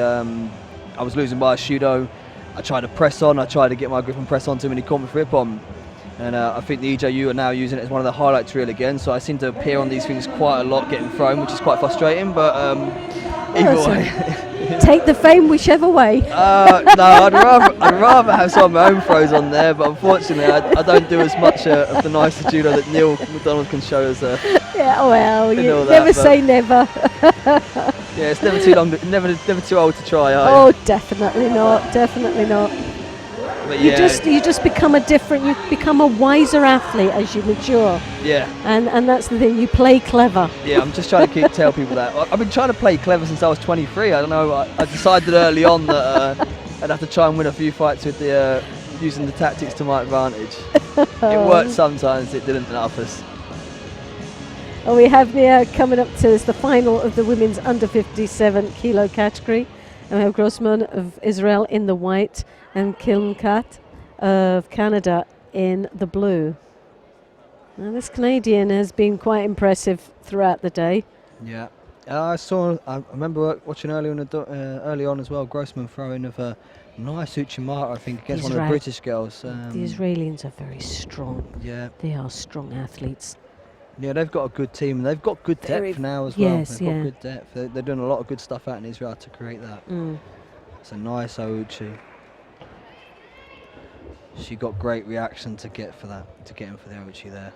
I was losing by a Judo. I tried to press on. I tried to get my grip and press on to him, and he caught me for Ippon. And I think the EJU are now using it as one of the highlights reel again. So I seem to appear on these things quite a lot, getting thrown, which is quite frustrating. But either Listen, way. Take the fame whichever way. No, I'd rather have some of my own throws on there, but unfortunately I don't do as much of the nicer judo that Neil McDonald can show us. Yeah, well, and you all that, never but- say never. Yeah, it's never too long, never too old to try. Oh, definitely not, definitely not. But You yeah, just become you become a wiser athlete as you mature. yeah, And that's the thing, you play clever. yeah. I'm just trying to tell people that I've been trying to play clever since I was 23. I don't know. I decided early on that I'd have to try and win a few fights with the using the tactics to my advantage. It worked sometimes. It didn't in others. Well, we have now coming up to the final of the women's under 57 kilo category. And we have Grossman of Israel in the white and Kilmkat of Canada in the blue. Now, this Canadian has been quite impressive throughout the day. Yeah, I remember watching early on as well. Grossman throwing of Nice Uchimata, I think, against These one of the ra- British girls. The Israelis are very strong. Yeah. They are strong athletes. Yeah, they've got a good team, and they've got good Very- depth now as well. yes, They've yeah. got good depth. They're doing a lot of good stuff out in Israel to create that. It's a nice Ouchi. She got great reaction to get for that, to get him for the Ouchi there.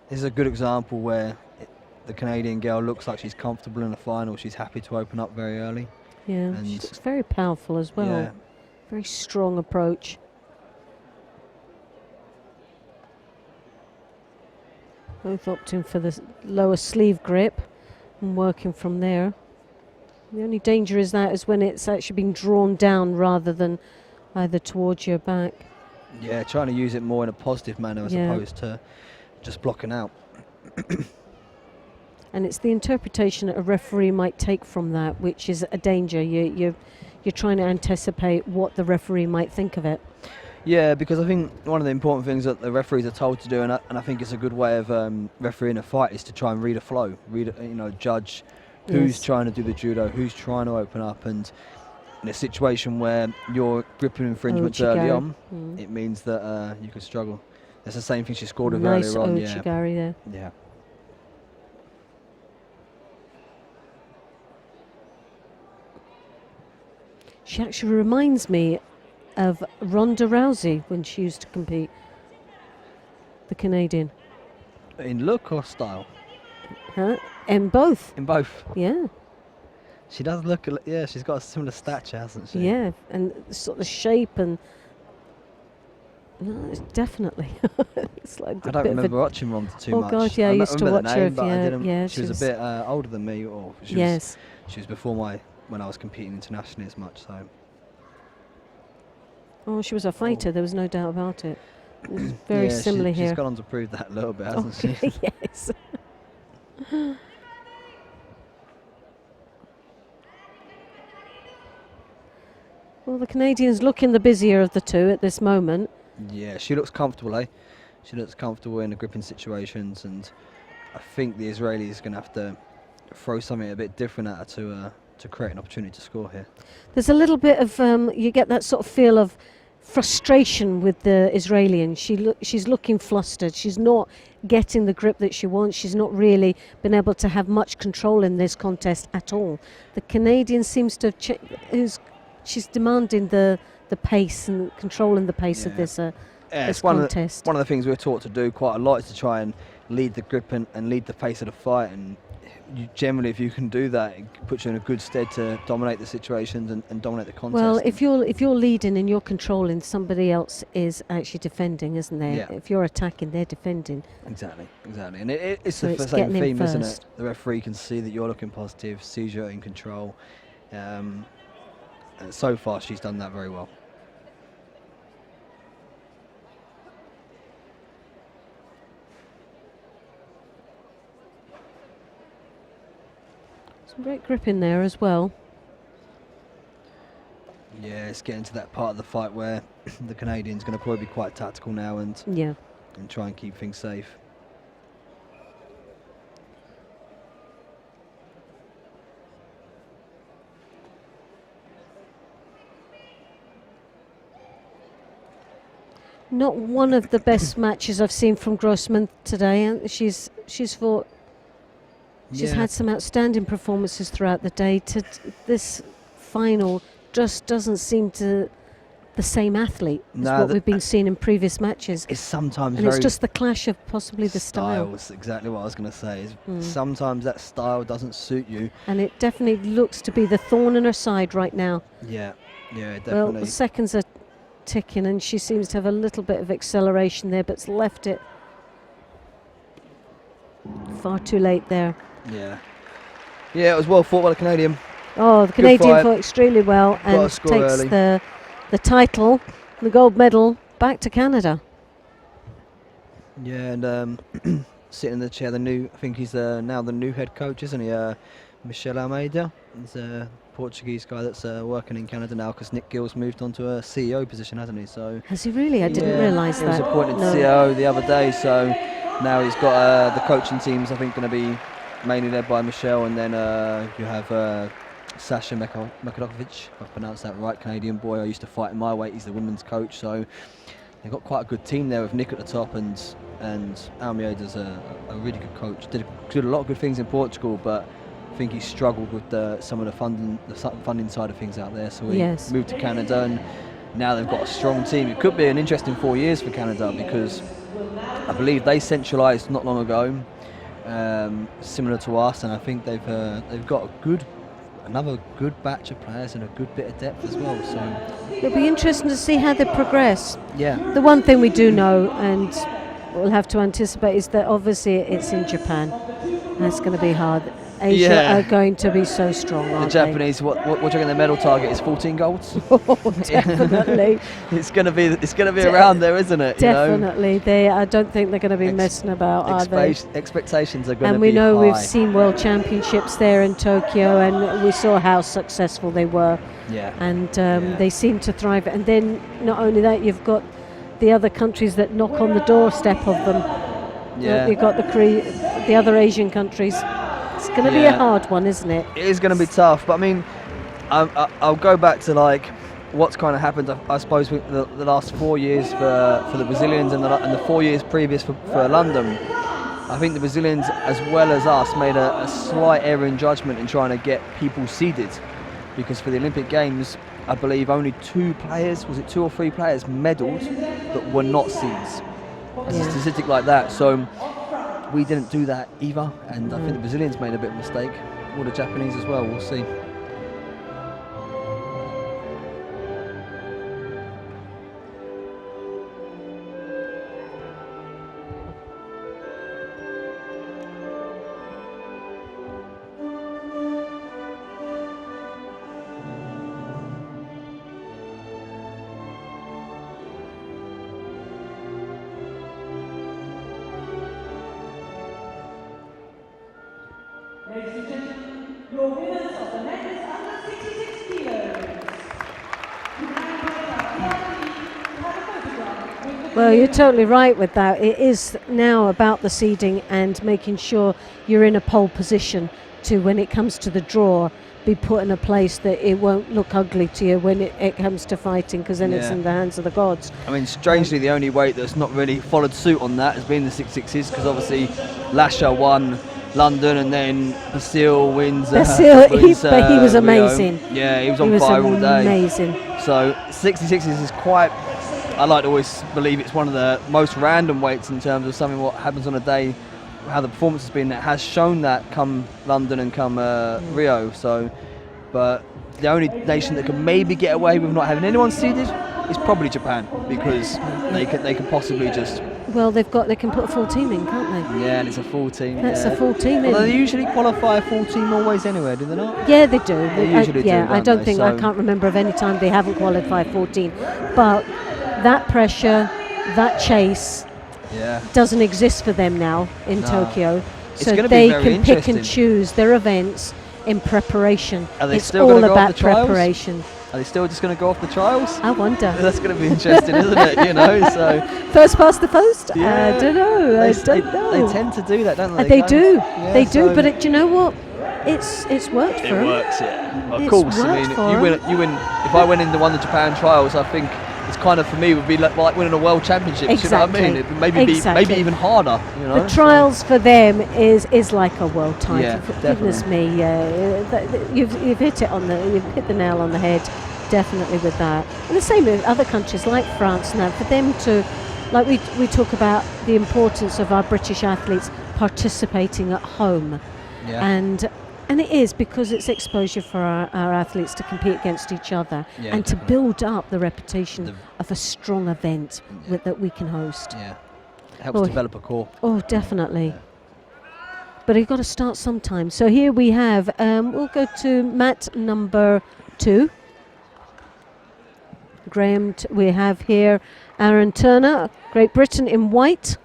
This is a good example where the Canadian girl looks like she's comfortable in the final. She's happy to open up very early. Yeah, And she looks very powerful as well. Yeah. Very strong approach. Both opting for the lower sleeve grip and working from there. The only danger is when it's actually being drawn down rather than either towards your back. Yeah, trying to use it more in a positive manner as Yeah. opposed to just blocking out. And it's the interpretation that a referee might take from that, which is a danger. You're trying to anticipate what the referee might think of it. Yeah, because I think one of the important things that the referees are told to do, and I think it's a good way of refereeing a fight, is to try and read a flow, judge who's Yes. trying to do the judo, who's trying to open up, and in a situation where you're gripping infringements early Ouchigari. on, it means that you could struggle. That's the same thing she scored with Nice earlier on. Ouchigari there. Yeah. She actually reminds me of Ronda Rousey when she used to compete, the Canadian. In look or style? Huh? In both. In both. Yeah, She does look, yeah, she's got a similar stature, hasn't she? yeah, and sort of shape and. No, it's definitely. It's like I a don't bit of remember watching Ronda too Oh much. God, yeah, I used to remember watch the her. name, but I didn't. Yeah, she was a bit older than me, or yes. she was before when I was competing internationally as much. So Oh, she was a fighter. There was no doubt about it. It was very yeah, similar she's here. gone on to prove that a little bit, hasn't she? Okay, yes. Well, the Canadian's looking the busier of the two at this moment. Yeah, she looks comfortable, eh? She looks comfortable in the gripping situations, and I think the Israeli is going to have to throw something a bit different at her to create an opportunity to score here. There's a little bit of you get that sort of feel of frustration with the Israeli, and she's looking flustered. She's not getting the grip that she wants. She's not really been able to have much control in this contest at all. The Canadian seems to have she's demanding the pace and controlling the pace of this Yeah, this it's one contest. of the things we're taught to do quite a lot is to try and lead the grip and lead the pace of the fight. And generally, if you can do that, it puts you in a good stead to dominate the situations and dominate the contest. Well, if you're leading and you're controlling, somebody else is actually defending, isn't there? Yeah. If you're attacking, they're defending. Exactly. And it's So the it's same getting in theme, isn't it? first. The referee can see that you're looking positive, sees you're in control. And so far, she's done that very well. Some great grip in there as well. Yeah, it's getting to that part of the fight where the Canadian's going to probably be quite tactical now and try and keep things safe. Not one of the best matches I've seen from Grossman today. And she's fought. She's Yeah. had some outstanding performances throughout the day. This final just doesn't seem to the same athlete as No, what we've been seeing in previous matches. It's sometimes And very it's just the clash of possibly the style. styles. Exactly what I was going to say. Is sometimes that style doesn't suit you. And it definitely looks to be the thorn in her side right now. Yeah, Well, definitely. the seconds are ticking, and she seems to have a little bit of acceleration there, but's left it far too late there. Yeah, it was well fought by the Canadian. Oh, the Good Canadian fight. fought extremely well Got a and score takes early. the title, the gold medal, back to Canada. Yeah, and sitting in the chair, I think he's now the new head coach, isn't he? Michel Almeida. He's a Portuguese guy that's working in Canada now because Nick Gill's moved on to a CEO position, hasn't he? So Has he really? I didn't yeah, realise he was that. appointed No. CEO the other day, so now he's got the coaching teams, I think, going to be mainly led by Michelle, and then you have Sasha Makadovic, if I pronounced that right, Canadian boy. I used to fight in my weight. He's the women's coach, so they've got quite a good team there with Nick at the top, and Almeida's a really good coach. Did a lot of good things in Portugal, but I think he struggled with some of the funding side of things out there. So he moved to Canada, and now they've got a strong team. It could be an interesting 4 years for Canada, because I believe they centralised not long ago, similar to us, and I think they've got another good batch of players and a good bit of depth as well. So It'll be interesting to see how they progress. Yeah. The one thing we do know, and we'll have to anticipate, is that obviously it's in Japan. That's going to be hard. Asia are going to be so strong, aren't the Japanese, what do you reckon their medal target is? 14 golds? Oh, definitely. It's going to be around there, isn't it? Definitely. I don't think they're going to be messing about, are they? Expectations are going to be And we know high. we've seen World Championships there in Tokyo, and we saw how successful they were. Yeah. And they seem to thrive. And then not only that, you've got the other countries that knock on the doorstep of them. Yeah. You've got the other Asian countries. It's going to be a hard one, isn't it? It is going to be tough, but I mean, I'll go back to like what's kind of happened. I suppose with the last 4 years for the Brazilians and the 4 years previous for London. I think the Brazilians, as well as us, made a slight error in judgment in trying to get people seeded, because for the Olympic Games, I believe only 2 or 3 players medalled that were not seeds. It's a statistic like that. So we didn't do that either, and I think the Brazilians made a bit of a mistake, or the Japanese as well. We'll see. Ladies and gentlemen, your winners of the men's under 66 kilos. Well, you're totally right with that. It is now about the seeding and making sure you're in a pole position to, when it comes to the draw, be put in a place that it won't look ugly to you when it comes to fighting, because then it's in the hands of the gods. I mean, strangely, the only weight that's not really followed suit on that has been the 6'6s, because obviously Lasha won London, and then Basile wins. But he was amazing. Rio. Yeah, he was on fire all day. Amazing. So 66s is quite. I like to always believe it's one of the most random weights in terms of something what happens on a day, how the performance has been. That has shown that come London and come Rio. So, but the only nation that can maybe get away with not having anyone seeded is probably Japan, because they can possibly just. Well, they can put a full team in, can't they? Yeah, and it's a full team. That's a full team in. Although they usually qualify a full team always anyway, do they not? Yeah, they do. They usually do. Yeah, I don't think, I So can't remember of any time they haven't qualified 14. But that pressure, that chase doesn't exist for them now in Tokyo. It's So gonna they be very can pick and interesting. choose their events in prepreration. Are they It's still all gonna go off about the trials? preparation. Are they still just going to go off the trials? I wonder. That's going to be interesting, isn't it? You know, so First past the post? Yeah. I don't know. I they, don't know. They tend to do that, don't they? They do. Yeah, They do. so But do you know what? It's worked for it them. works, yeah. Of It's course. I worked mean, for you win. If I went in the won the Japan trials, I think it's kind of, for me, would be like winning a world championship. Exactly. You know what I mean? It'd maybe even harder. You know. The trials for them is like a world title. Yeah, For goodness definitely. me, you've hit the nail on the head, definitely with that. And the same with other countries like France now. For them to, like we talk about the importance of our British athletes participating at home, and it is because it's exposure for our athletes to compete against each other and to build up the reputation of a strong event that we can host. Yeah, it helps develop a core. Oh, definitely. But you've got to start sometime. So here we have, we'll go to mat number 2. Graham, we have here Aaron Turner, Great Britain in white.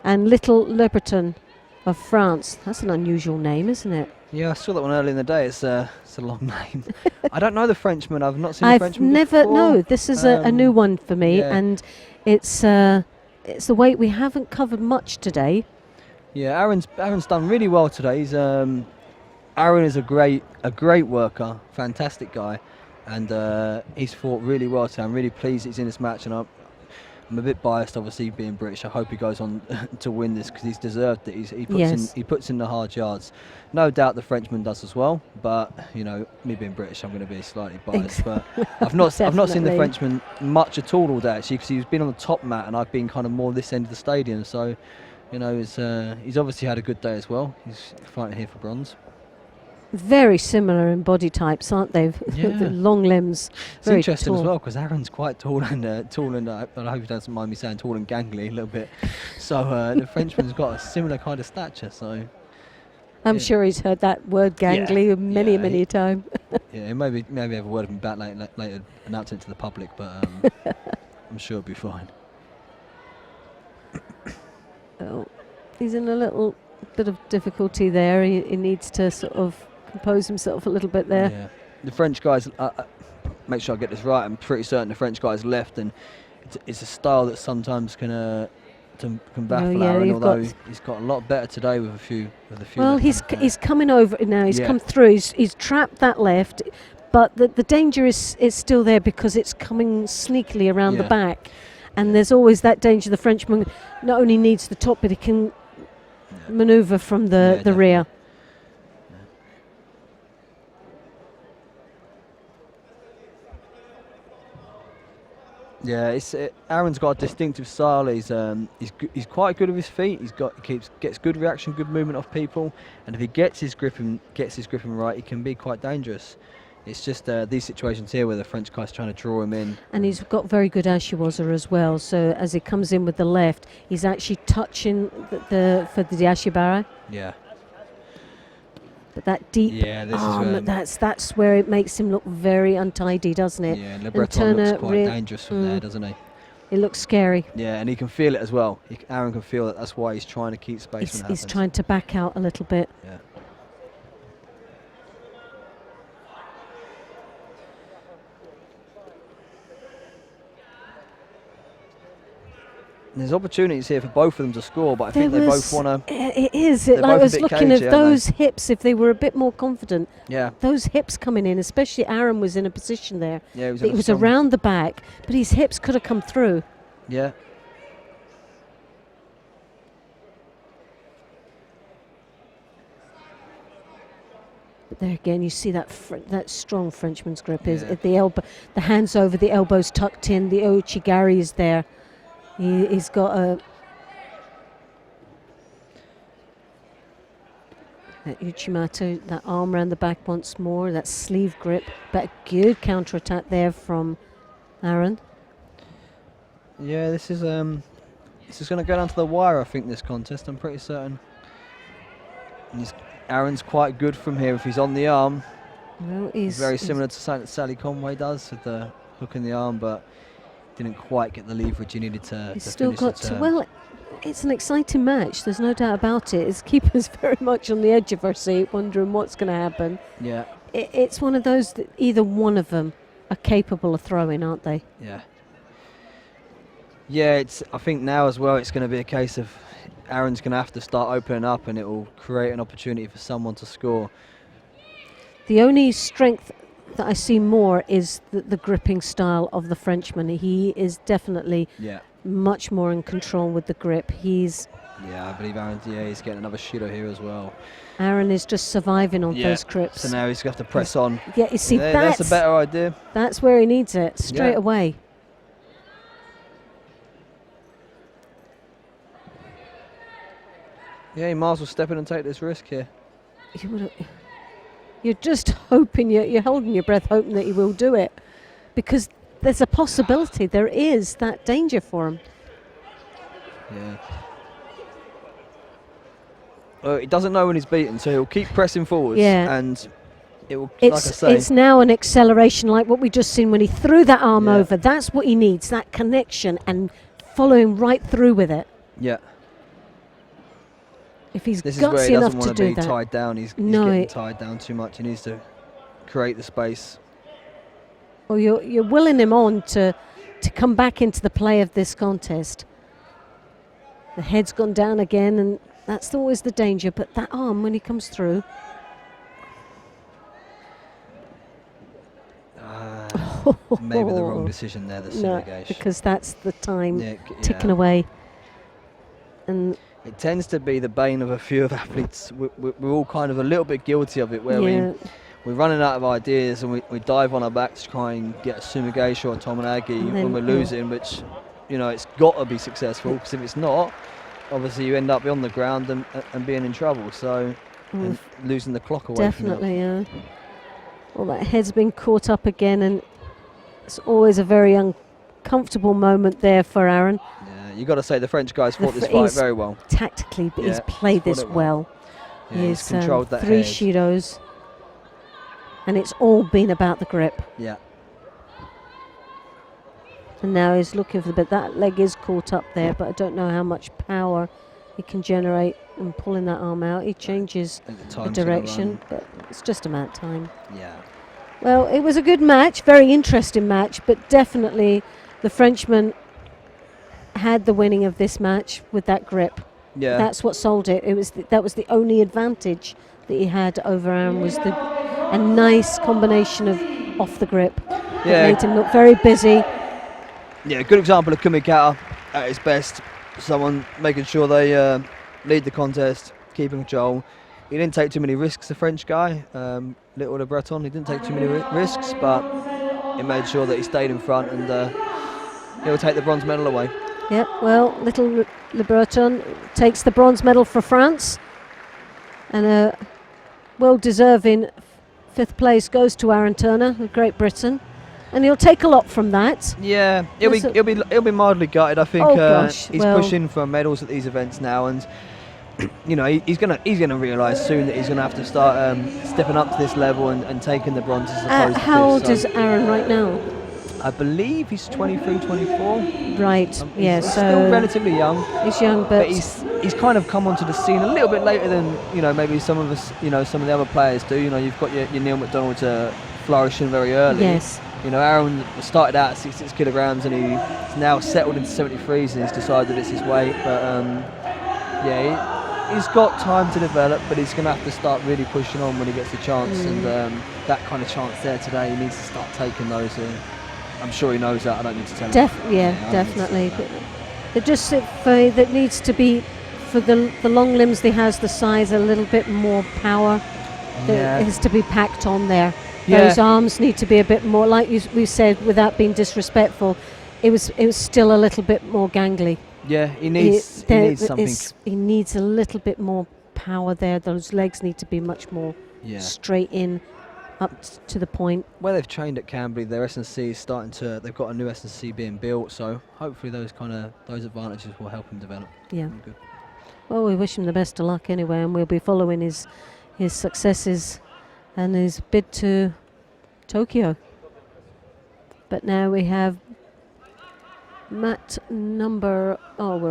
And Little Leperton of France. That's an unusual name, isn't it? Yeah, I saw that one earlier in the day. It's a long name. I don't know the Frenchman. I've not seen the I've Frenchman never. before. No, this is a new one for me, yeah. and it's a weight we haven't covered much today. Yeah, Aaron's done really well today. He's Aaron is a great worker, fantastic guy, and he's fought really well today. I'm really pleased he's in this match, and I'm a bit biased, obviously, being British. I hope he goes on to win this because he's deserved it. He puts in the hard yards. No doubt the Frenchman does as well, but you know, me being British, I'm going to be slightly biased. But I've not seen the Definitely. Frenchman much at all day actually, because he's been on the top mat and I've been kind of more this end of the stadium. So, you know, he's obviously had a good day as well. He's fighting here for bronze. Very similar in body types, aren't they? Yeah. The long limbs. It's very interesting tall. as well because Aaron's quite tall and I hope he doesn't mind me saying tall and gangly a little bit. So the Frenchman's got a similar kind of stature. So I'm yeah. sure he's heard that word gangly many a time. Yeah, maybe have a word with him back later, announce it to the public, but I'm sure it'll be fine. Oh, he's in a little bit of difficulty there. He needs to sort of compose himself a little bit there. Yeah. The French guys, make sure I get this right, I'm pretty certain the French guys left, and it's a style that sometimes can baffle Aaron, although he's got a lot better today with a few. Well, he's coming over now. He's come through. He's trapped that left, but the danger is still there because it's coming sneakily around the back, and there's always that danger. The Frenchman not only needs the top, but he can manoeuvre from the rear. Yeah, Aaron's got a distinctive style. He's quite good with his feet. Gets good reaction, good movement off people, and if he gets his gripping right, he can be quite dangerous. It's just these situations here where the French guy's trying to draw him in. And he's got very good ashiwaza as well. So as he comes in with the left, he's actually touching for the ashibara. Yeah. But that deep arm, that's where it makes him look very untidy, doesn't it? Yeah, and Lebreton looks quite dangerous from there, doesn't he? It looks scary. Yeah, and he can feel it as well. Aaron can feel that. That's why he's trying to keep space when it happens. He's trying to back out a little bit. Yeah. There's opportunities here for both of them to score, but I think they both want to. It is. I was looking at those hips. If they were a bit more confident, those hips coming in, especially Aaron was in a position there. Yeah, it was around the back, but his hips could have come through. Yeah. But there again, you see that strong Frenchman's grip is at the elbow, the hands over the elbows tucked in. The Ochigari is there. He's got that Uchimata, that arm around the back once more, that sleeve grip, but a good counter-attack there from Aaron. Yeah, this is going to go down to the wire, I think, this contest, I'm pretty certain. And Aaron's quite good from here if he's on the arm. Well, he's very similar to something that Sally Conway does with the hook in the arm, but didn't quite get the leverage he needed to still finish got the to. turn. Well, it's an exciting match. There's no doubt about it. His keeper's very much on the edge of her seat, wondering what's going to happen. Yeah. It's one of those that either one of them are capable of throwing, aren't they? Yeah. Yeah, I think now as well it's going to be a case of Aaron's going to have to start opening up, and it will create an opportunity for someone to score. The only strength that I see more is the gripping style of the Frenchman. He is definitely much more in control with the grip. I believe Aaron. Yeah, he's getting another Judo here as well. Aaron is just surviving on those grips. So now he's going to have to press on. Yeah, you see, that's a better idea. That's where he needs it straight away. Yeah, he might as well step in and take this risk here. You're just hoping, you're holding your breath, hoping that he will do it, because there's a possibility, there is that danger for him. Yeah. He doesn't know when he's beaten, so he'll keep pressing forwards. Yeah. And it will, like I say, it's now an acceleration like what we just seen when he threw that arm over. That's what he needs, that connection and following right through with it. Yeah. if he's This is where gutsy he enough doesn't to want to do be that. tied down. He's No, getting tied down too much. He needs to create the space. Well, you're willing him on to come back into the play of this contest. The head's gone down again, and that's always the danger. But that arm, when he comes through, maybe the wrong decision there, the no, Surigesh. because that's the time Yeah, ticking away. And it tends to be the bane of a few of athletes. We're all kind of a little bit guilty of it, where yeah, we're running out of ideas and we dive on our back to try and get a Sumigeisha or Tomonagi when we're losing, which, you know, it's got to be successful, because if it's not, obviously you end up on the ground and being in trouble. So and losing the clock away. definitely, yeah. Well, that head's been caught up again, and it's always a very uncomfortable moment there for Aaron. Yeah, you got to say the French guys fought this fight he's very well. Tactically, but he's played fought this it well. Yeah, he's controlled that 3 head. Shidos, and it's all been about the grip. Yeah. And now he's looking for the bit. That leg is caught up there, but I don't know how much power he can generate in pulling that arm out. He changes the direction, but it's just a matter of time. Yeah. Well, it was a good match, very interesting match, but definitely the Frenchman had the winning of this match with that grip. Yeah. That's what sold it. It was that was the only advantage that he had over Aaron, was a nice combination of off the grip. That made him look very busy. Yeah, good example of Kumikata at his best. Someone making sure they lead the contest, keeping control. He didn't take too many risks, the French guy, Little Le Breton. He didn't take too many risks, but he made sure that he stayed in front, and he'll take the bronze medal away. Yep, well, Little Le Breton takes the bronze medal for France, and a well-deserving 5th place goes to Aaron Turner of Great Britain, and he'll take a lot from that. Yeah, he'll be mildly gutted. I think he's pushing for medals at these events now, and you know he's gonna realise soon that he's gonna have to start stepping up to this level and taking the bronze as opposed to how old fifth, is Aaron right now? I believe he's 23, 24. Right, yeah, He's so still relatively young. He's young, but he's kind of come onto the scene a little bit later than, you know, maybe some of us, you know, some of the other players do. You know, you've got your Neil McDonald flourishing very early. Yes. You know, Aaron started out at 66 kilograms and he's now settled into 73s and he's decided it's his weight. But yeah, he's got time to develop, but he's going to have to start really pushing on when he gets the chance. And that kind of chance there today, he needs to start taking those. I'm sure he knows that. I don't need to tell him. Definitely. But just that needs to be, for the long limbs he has, the size, a little bit more power that has to be packed on there. Yeah. Those arms need to be a bit more, like we said, without being disrespectful, it was still a little bit more gangly. Yeah, he needs something. He needs a little bit more power there. Those legs need to be much more straight in, up to the point. Where they've trained at Camberley, their S&C is starting to. They've got a new S&C being built, so hopefully those advantages will help him develop. Yeah. Good. Well, we wish him the best of luck anyway, and we'll be following his successes and his bid to Tokyo. But now we have we're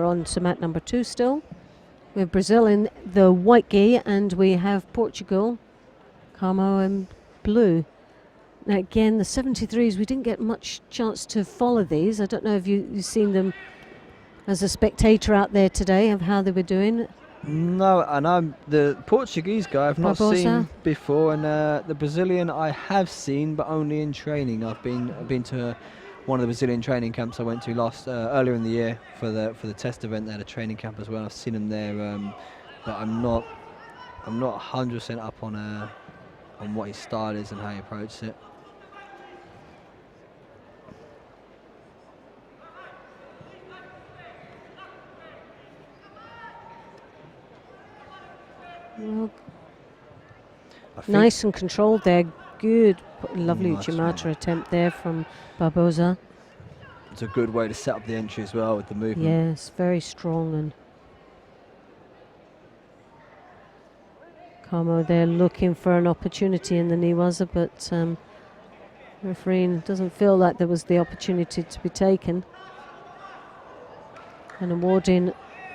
on to mat number 2 still. We have Brazil in the white gi, and we have Portugal, camo and blue. Now again, the 73s, we didn't get much chance to follow these. I don't know if you've seen them as a spectator out there today, of how they were doing. No, and I'm the Portuguese guy I've not seen before, and the Brazilian I have seen, but only in training. I've been to one of the Brazilian training camps I went to earlier in the year for the test event. They had a training camp as well. I've seen him there, but I'm not 100% up on what his style is and how he approaches it. Well, nice and controlled there. Good, lovely Nice Uchimata attempt there from Barbosa. It's a good way to set up the entry as well with the movement. Yes, very strong. And Camo there looking for an opportunity in the Niwaza, but referee doesn't feel like there was the opportunity to be taken, and awarding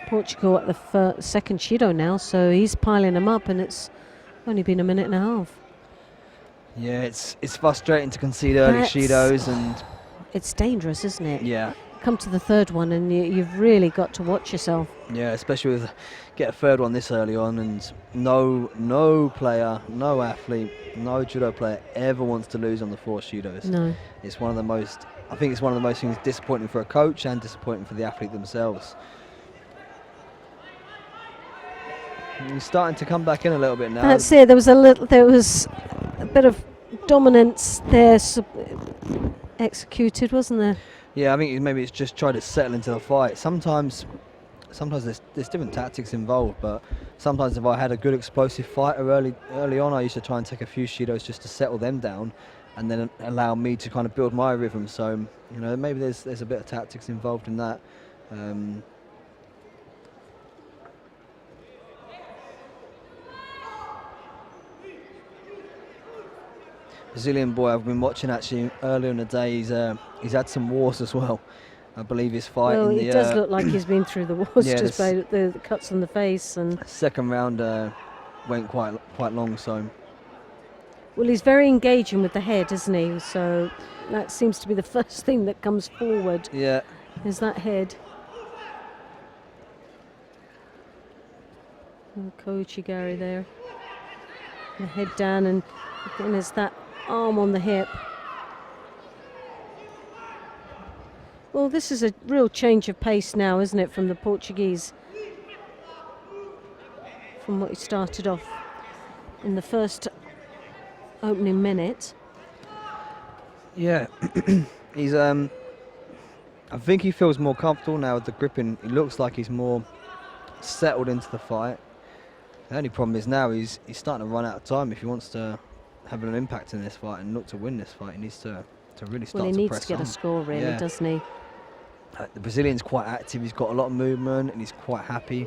Portugal at the second Shido now, so he's piling them up, and it's only been a minute and a half. Yeah, it's frustrating to concede early Shidos, and it's dangerous, isn't it? yeah. Come to the third one, and you've really got to watch yourself. Yeah, especially with get a third one this early on, and no player, no athlete, no judo player ever wants to lose on the 4 Shidos. No. It's one of the most. I think it's one of the most things disappointing for a coach and disappointing for the athlete themselves. And he's starting to come back in a little bit now. That's it. There was a bit of dominance there executed, wasn't there? Yeah, I think maybe it's just trying to settle into the fight. Sometimes there's different tactics involved, but sometimes if I had a good explosive fighter early on, I used to try and take a few Shidos just to settle them down, and then allow me to kind of build my rhythm. So maybe there's a bit of tactics involved in that. Brazilian boy I've been watching actually earlier in the day, he's had some wars as well. I believe his fight. Well, he does look like he's been through the wars, yeah, just by the cuts on the face. And second round went quite long, so. Well, he's very engaging with the head, isn't he? So that seems to be the first thing that comes forward. Yeah. Is that head. Koichigari there. The head down, and then there's that arm on the hip. Well, this is a real change of pace now, isn't it, from the Portuguese? From what he started off in the first opening minute. Yeah, he's. I think he feels more comfortable now with the gripping. He looks like he's more settled into the fight. The only problem is now he's starting to run out of time. If he wants to have an impact in this fight and look to win this fight, he needs to really start to press on. Well, he needs to get a score, really, doesn't he? The Brazilian's quite active. He's got a lot of movement and he's quite happy.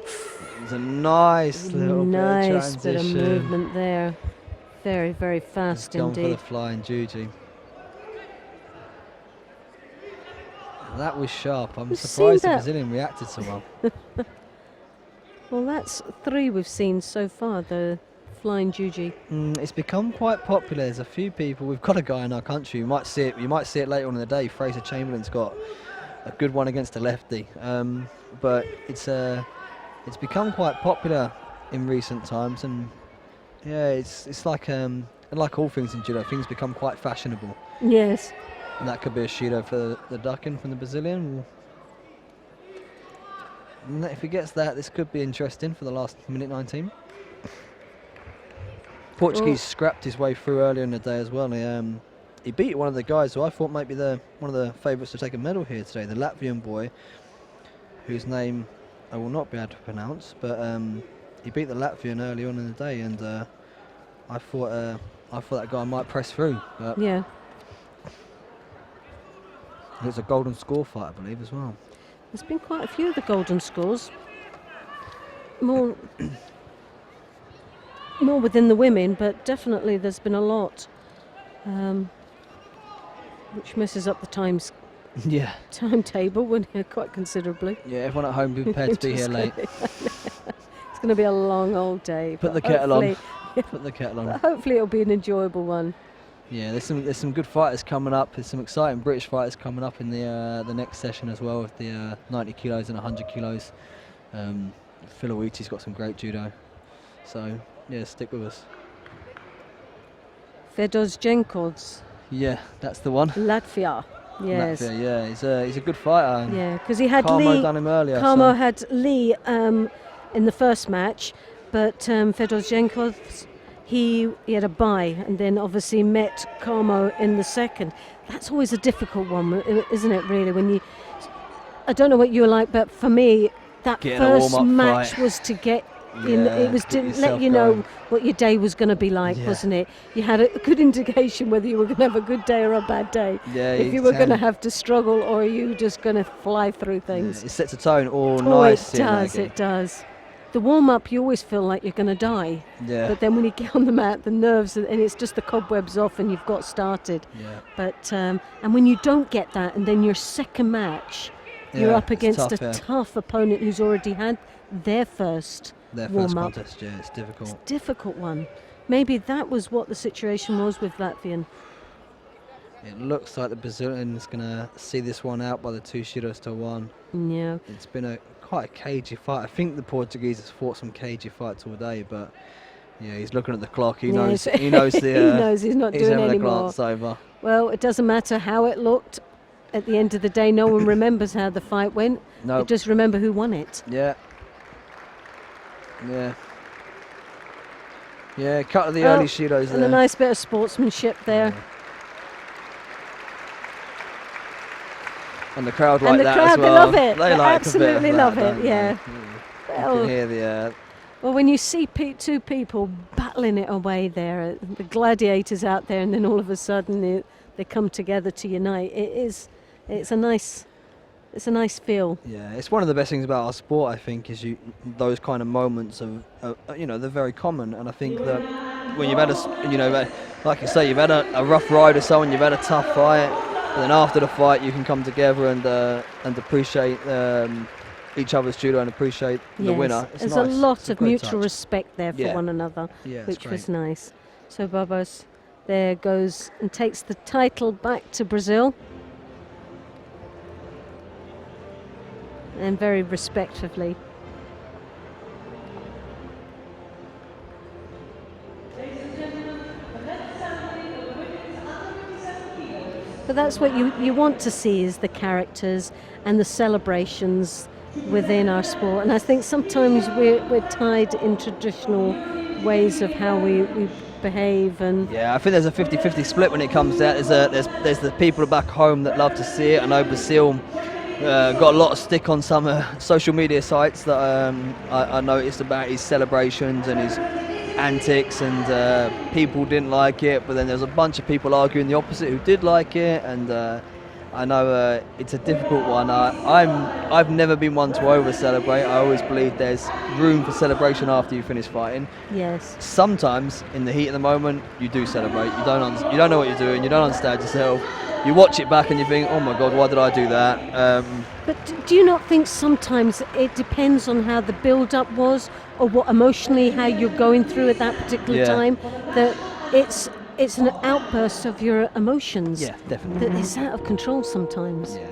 It's a nice little bit of movement there. Very, very fast indeed. Gone for the flying juji. That was sharp. I'm surprised the Brazilian reacted so well. Well, that's 3 we've seen so far, the flying juji. It's become quite popular. There's a few people. We've got a guy in our country. You might see it later on in the day. Fraser Chamberlain's got a good one against a lefty. But it's become quite popular in recent times, and yeah, it's like all things in judo, things become quite fashionable. Yes. And that could be a Shido for the ducking from the Brazilian. And if he gets that, this could be interesting for the last minute 19. Portuguese scrapped his way through earlier in the day as well. He beat one of the guys who I thought might be one of the favourites to take a medal here today, the Latvian boy, whose name I will not be able to pronounce, but he beat the Latvian early on in the day, and I thought that guy might press through. But yeah. It was a golden score fight, I believe, as well. There's been quite a few of the golden scores. More within the women, but definitely there's been a lot, which messes up the timetable quite considerably. Yeah, everyone at home be prepared to be here late. It's going to be a long old day. Put the kettle on. Put the kettle on. Hopefully it'll be an enjoyable one. Yeah, there's some good fighters coming up. There's some exciting British fighters coming up in the next session as well, with the 90 kilos and 100 kilos. Filawiti's got some great judo. So yeah, stick with us. Fedosjenkovs. Yeah, that's the one. Latvia. Yes. Latvia, yeah, he's a good fighter. Yeah, because he had Carmo Lee. done him earlier. Carmo had Lee in the first match, but Fedosjenkovs, he had a bye, and then obviously met Carmo in the second. That's always a difficult one, isn't it? Really, I don't know what you were like, but for me, that first match was to get. It was to let you know what your day was going to be like, wasn't it? You had a good indication whether you were going to have a good day or a bad day. Yeah, if you were going to have to struggle, or are you just going to fly through things. Yeah, it sets a tone all nice. It does. The warm-up, you always feel like you're going to die. Yeah. But then when you get on the mat, the nerves, and it's just the cobwebs off and you've got started. Yeah. But and when you don't get that, and then your second match, You're Yeah, up it's against tough, a yeah. tough opponent who's already had their first warm-up. contest. Yeah, it's difficult. It's a difficult one. Maybe that was what the situation was with Latvian. It looks like the Brazilian's going to see this one out by the 2 shooters to 1. Yeah. It's been quite a cagey fight. I think the Portuguese has fought some cagey fights all day, but yeah, he's looking at the clock. He knows. He knows the. He knows he's not doing having a anymore. glance over. Well, it doesn't matter how it looked. At the end of the day, no one remembers how the fight went. No. They just remember who won it. Yeah. Yeah. Yeah, cut of the early shooters And there. a nice bit of sportsmanship there. Yeah. And the crowd like And the that crowd, as they well. love it. They They like a bit absolutely of love that, it, don't yeah. they? You Well, can hear the. well, when you see two people battling it away there, the gladiators out there, and then all of a sudden they come together to unite. It's a nice feel. Yeah, it's one of the best things about our sport. I think is those kind of moments of they're very common, and I think that when you've had like you say, you've had a rough ride or so, and you've had a tough fight, but then after the fight you can come together and appreciate each other's judo and appreciate the winner. It's There's nice. a lot It's of great mutual touch. respect there for Yeah. one another, Yeah, it's which was great. nice. So Babos there goes and takes the title back to Brazil. And very respectfully. But that's what you want to see, is the characters and the celebrations within our sport. And I think sometimes we're tied in traditional ways of how we behave. And Yeah, I think there's a 50-50 split when it comes to that. There's the people back home that love to see it. I know Brazil got a lot of stick on some social media sites that I noticed about his celebrations and his antics, and people didn't like it, but then there's a bunch of people arguing the opposite who did like it, and I know it's a difficult one. I've never been one to over celebrate. I always believe there's room for celebration after you finish fighting. yes, Sometimes in the heat of the moment you do celebrate. You don't know what you're doing. You don't understand yourself. You watch it back and you think, oh my God, why did I do that? but do you not think sometimes it depends on how the build-up was, or what emotionally how you're going through at that particular Yeah. time, that it's an outburst of your emotions? Yeah, definitely. That it's out of control sometimes. Yeah.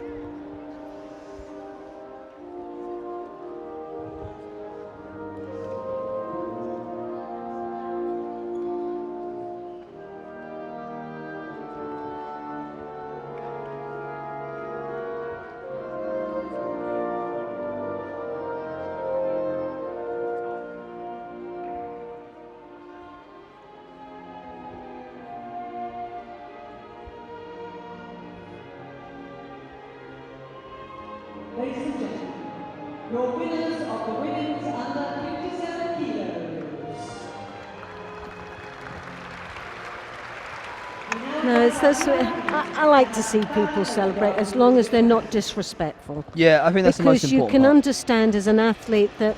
Ladies and gentlemen, your winners of the women's under 57 kilos. No, it's those. I like to see people celebrate as long as they're not disrespectful. Yeah, I think that's the most Because you important can part. understand as an athlete that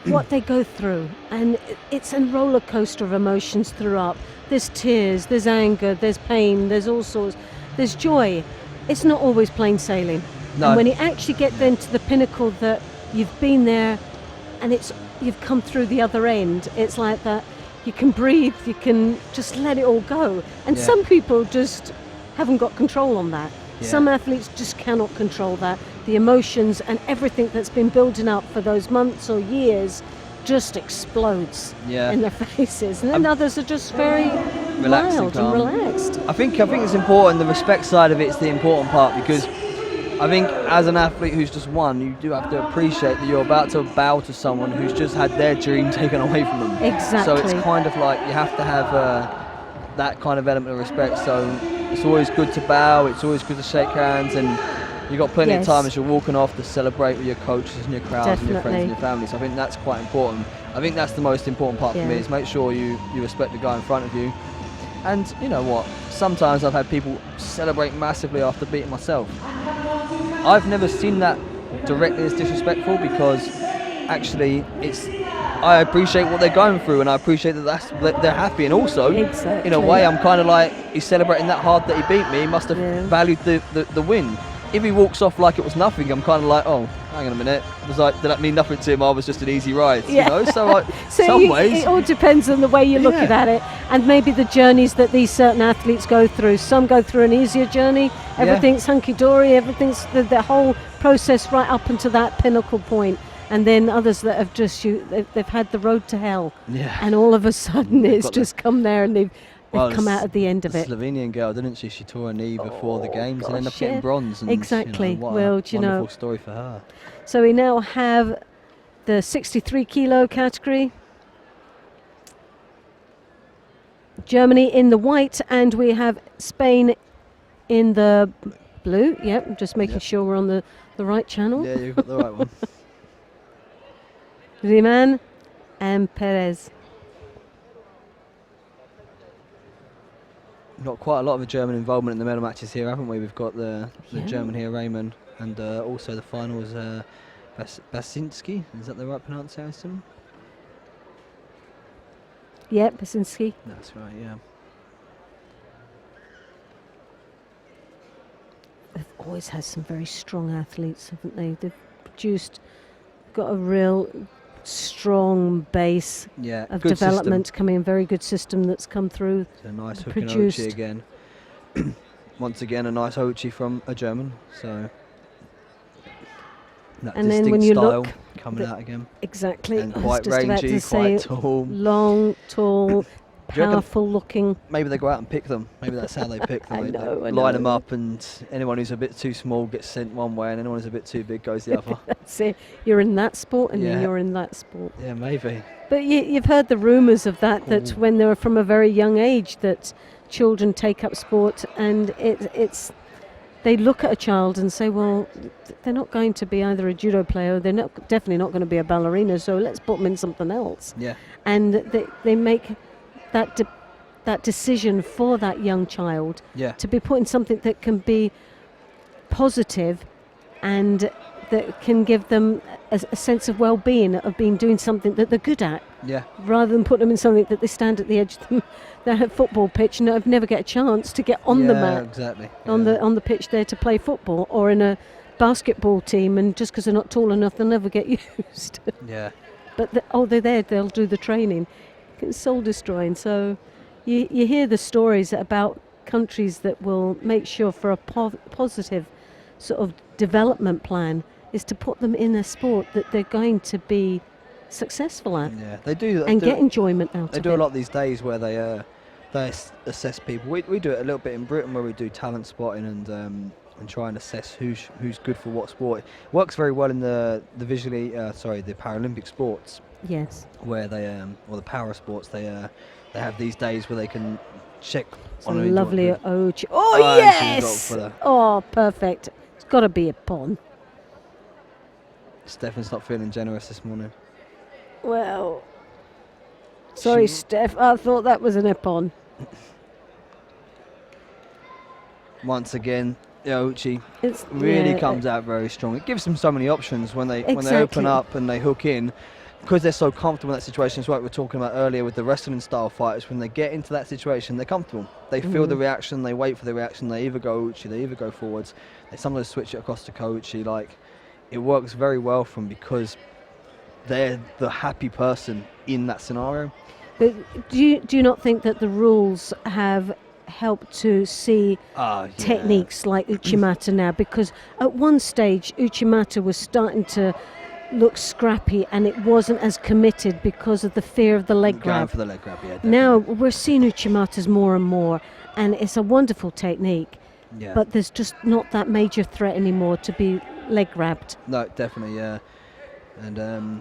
what they go through, and it's a roller coaster of emotions throughout. There's tears, there's anger, there's pain, there's all sorts, there's joy. It's not always plain sailing. No. And when you actually get then to the pinnacle that you've been there and you've come through the other end, it's like that. You can breathe, you can just let it all go. And Yeah. some people just haven't got control on that. Yeah. Some athletes just cannot control that. The emotions and everything that's been building up for those months or years just explodes Yeah. in their faces. And then others are just very Relaxed and mild and calm. relaxed. I think it's important. The respect side of it's the important part, because I think as an athlete who's just won, you do have to appreciate that you're about to bow to someone who's just had their dream taken away from them. Exactly. So it's kind of like you have to have that kind of element of respect. So it's always good to bow. It's always good to shake hands, and you've got plenty Yes. of time as you're walking off to celebrate with your coaches and your crowds and your friends and Definitely. your family. So I think that's quite important. I think that's the most important part for me, Yeah. is make sure you respect the guy in front of you. And you know what? Sometimes I've had people celebrate massively after beating myself. I've never seen that directly as disrespectful, because actually I appreciate what they're going through, and I appreciate that they're happy. And also, in a Exactly. way, I'm kind of like, he's celebrating that hard that he beat me. He must have Yeah. valued the win. if he walks off like it was nothing, I'm kind of like, oh, hang on a minute. It was like, did that mean nothing to him? I was just an easy ride, Yeah. you know? So, like, So some ways, it all depends on the way you're looking Yeah. at it, and maybe the journeys that these certain athletes go through. Some go through an easier journey. Everything's hunky-dory. Everything's the whole process right up until that pinnacle point. And then others that have just they've had the road to hell, yeah. and all of a sudden They've it's got the- just come there and they've Well, come the out at the end of The it. Slovenian girl, didn't she? She tore her knee before the games and ended up gosh, getting yeah. bronze. And, Exactly. You know, what Well, a do you wonderful know- story for her. So we now have the 63 kilo category. Germany in the white, and we have Spain in the blue. Yep, just making Yep. sure we're on the right channel. Yeah, you've got the right one. Riemann and Perez. Got quite a lot of German involvement in the medal matches here, haven't we? We've got the Yeah. German here, Raymond, and also the final was Basinski. Is that the right pronunciation? Yep, Basinski. That's right, yeah. They've always had some very strong athletes, haven't they? They've got a real strong base Yeah, of good development coming, a very good system that's come through. System. It's a nice hook produced. and ochi again. Once again, a nice ochi from a German. So that And then distinct when you style look, coming out again, Exactly. and I was quite just about rangy, to say quite tall. long, tall, you reckon- powerful looking. Maybe they go out and pick them. Maybe that's how they pick them. I They know, I line them know. up, and anyone who's a bit too small gets sent one way, and anyone who's a bit too big goes the other. That's it. You're in that sport and then Yeah. you're in that sport. Yeah, maybe. But you've heard the rumours of that when they're from a very young age that children take up sport, and it's they look at a child and say, well, they're not going to be either a judo player, they're definitely not going to be a ballerina, so let's put them in something else. Yeah. And they make that decision for that young child Yeah. to be put in something that can be positive and that can give them a sense of well-being, of being doing something that they're good at, Yeah. rather than put them in something that they stand at the edge of the football pitch and never get a chance to get on the Yeah, mat, exactly. on yeah. the pitch there to play football, or in a basketball team, and just because they're not tall enough, they'll never get used. Yeah. But they're there, they'll do the training. It's soul destroying. So you hear the stories about countries that will make sure for a positive sort of development plan is to put them in a sport that they're going to be successful at Yeah. They do. and get enjoyment out They of do it. a lot these days where they assess people. We do it a little bit in Britain where we do talent spotting and try and assess who's good for what sport. It works very well in the Paralympic sports Yes. where they or the para sports they have these days where they can check on Some lovely individual- oh Oh, and she's got yes! for the- Oh, perfect. It's got to be a pon. Stefan's not feeling generous this morning. Well, sorry, She- Steph. I thought that was an epon. Once again, Uchi It's really yeah, comes out very strong. It gives them so many options when they open Exactly. up and they hook in, because they're so comfortable in that situation. It's like we were talking about earlier with the wrestling style fighters. When they get into that situation, they're comfortable. They feel the reaction. They wait for the reaction. They either go Uchi, they either go forwards. They sometimes switch it across to Koichi. Like, it works very well for them because they're the happy person in that scenario. But do you not think that the rules have helped to see techniques like Uchimata now? Because at one stage Uchimata was starting to look scrappy and it wasn't as committed because of the fear of the leg Going grab. for the leg grab, yeah. Now we're seeing Uchimatas more and more, and it's a wonderful technique, Yeah. but there's just not that major threat anymore to be leg grabbed. No, definitely, yeah. And a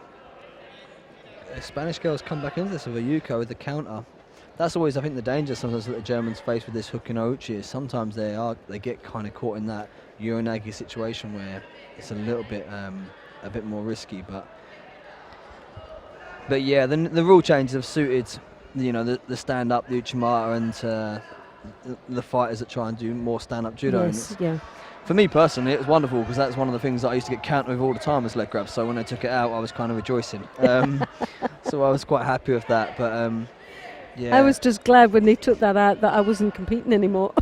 Spanish girls come back into this with a Yuko with the counter. That's always, I think, the danger sometimes that the Germans face with this hook and Ochi is sometimes they get kind of caught in that Uranagi situation where it's a little bit a bit more risky. But yeah, the rule changes have suited, the stand up, the Uchimata, and the fighters that try and do more stand up judo. And Yes, yeah. for me personally, it was wonderful because that's one of the things that I used to get counted with all the time as leg grabs. So when I took it out, I was kind of rejoicing. So I was quite happy with that. But yeah, I was just glad when they took that out that I wasn't competing anymore.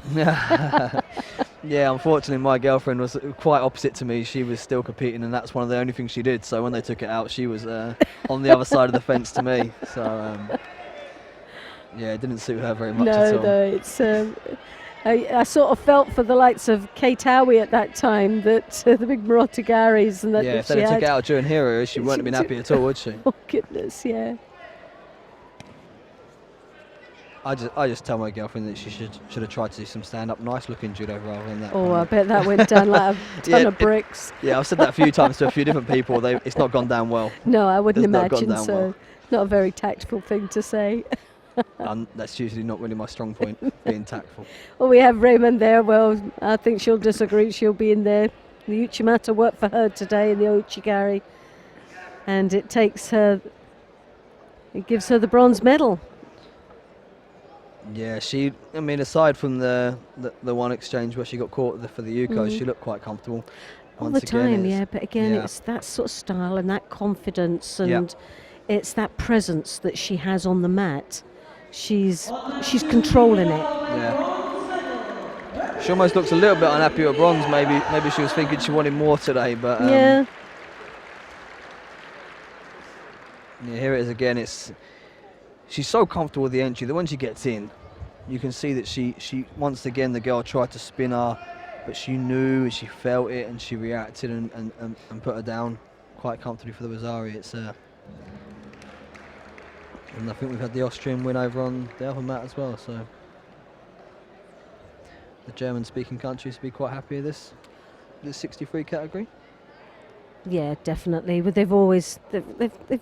Yeah, unfortunately, my girlfriend was quite opposite to me. She was still competing, and that's one of the only things she did. So when they took it out, she was on the other side of the fence to me. So yeah, it didn't suit her very much at all. No, it's. I sort of felt for the likes of Kate Howie at that time that the big Marottigaris and that. Yeah, that if she they took had. it out during Heroes, she wouldn't have been happy at all, would she? Oh goodness, yeah. I just tell my girlfriend that she should have tried to do some stand-up, nice-looking judo rather than that. Oh, kind I of- bet that went down like a ton of bricks. Yeah, I've said that a few times to a few different people. It's not gone down well. No, I wouldn't It's not gone imagine down so. well. Not a very tactful thing to say. That's usually not really my strong point, being tactful. Well, we have Raymond there. Well, I think she'll disagree. She'll be in there. The Uchimata worked for her today in the Ochigari. And it gives her the bronze medal. Yeah, I mean, aside from the one exchange where she got caught for the Yukos, she looked quite comfortable. All Once the again, time, yeah. But again, yeah. it's that sort of style and that confidence Yeah. and it's that presence that she has on the mat. She's controlling it. Yeah. She almost looks a little bit unhappy with bronze. Maybe she was thinking she wanted more today, but Yeah. Yeah, here it is again. She's so comfortable with the entry that when she gets in, you can see that she once again the girl tried to spin her, but she knew, she felt it, and she reacted and put her down quite comfortably for the Rosari. And I think we've had the Austrian win over on the other mat as well. So the German-speaking countries will be quite happy with this 63 category. Yeah, definitely. But they've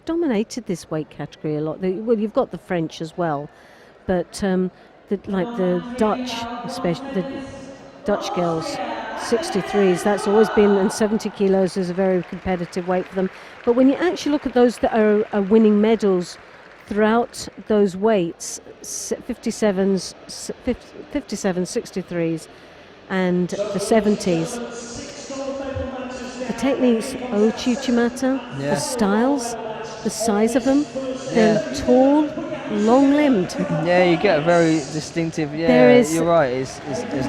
dominated this weight category a lot. Well, you've got the French as well, but the Dutch, especially the Dutch girls, 63s. That's always been, and 70 kilos is a very competitive weight for them. But when you actually look at those that are winning medals throughout those weights, 57s, 63s, and the 70s. The techniques, Uchimata, the styles, the size of them, they're tall, long-limbed. Yeah, you get a very distinctive. Yeah, There is- you're right. It's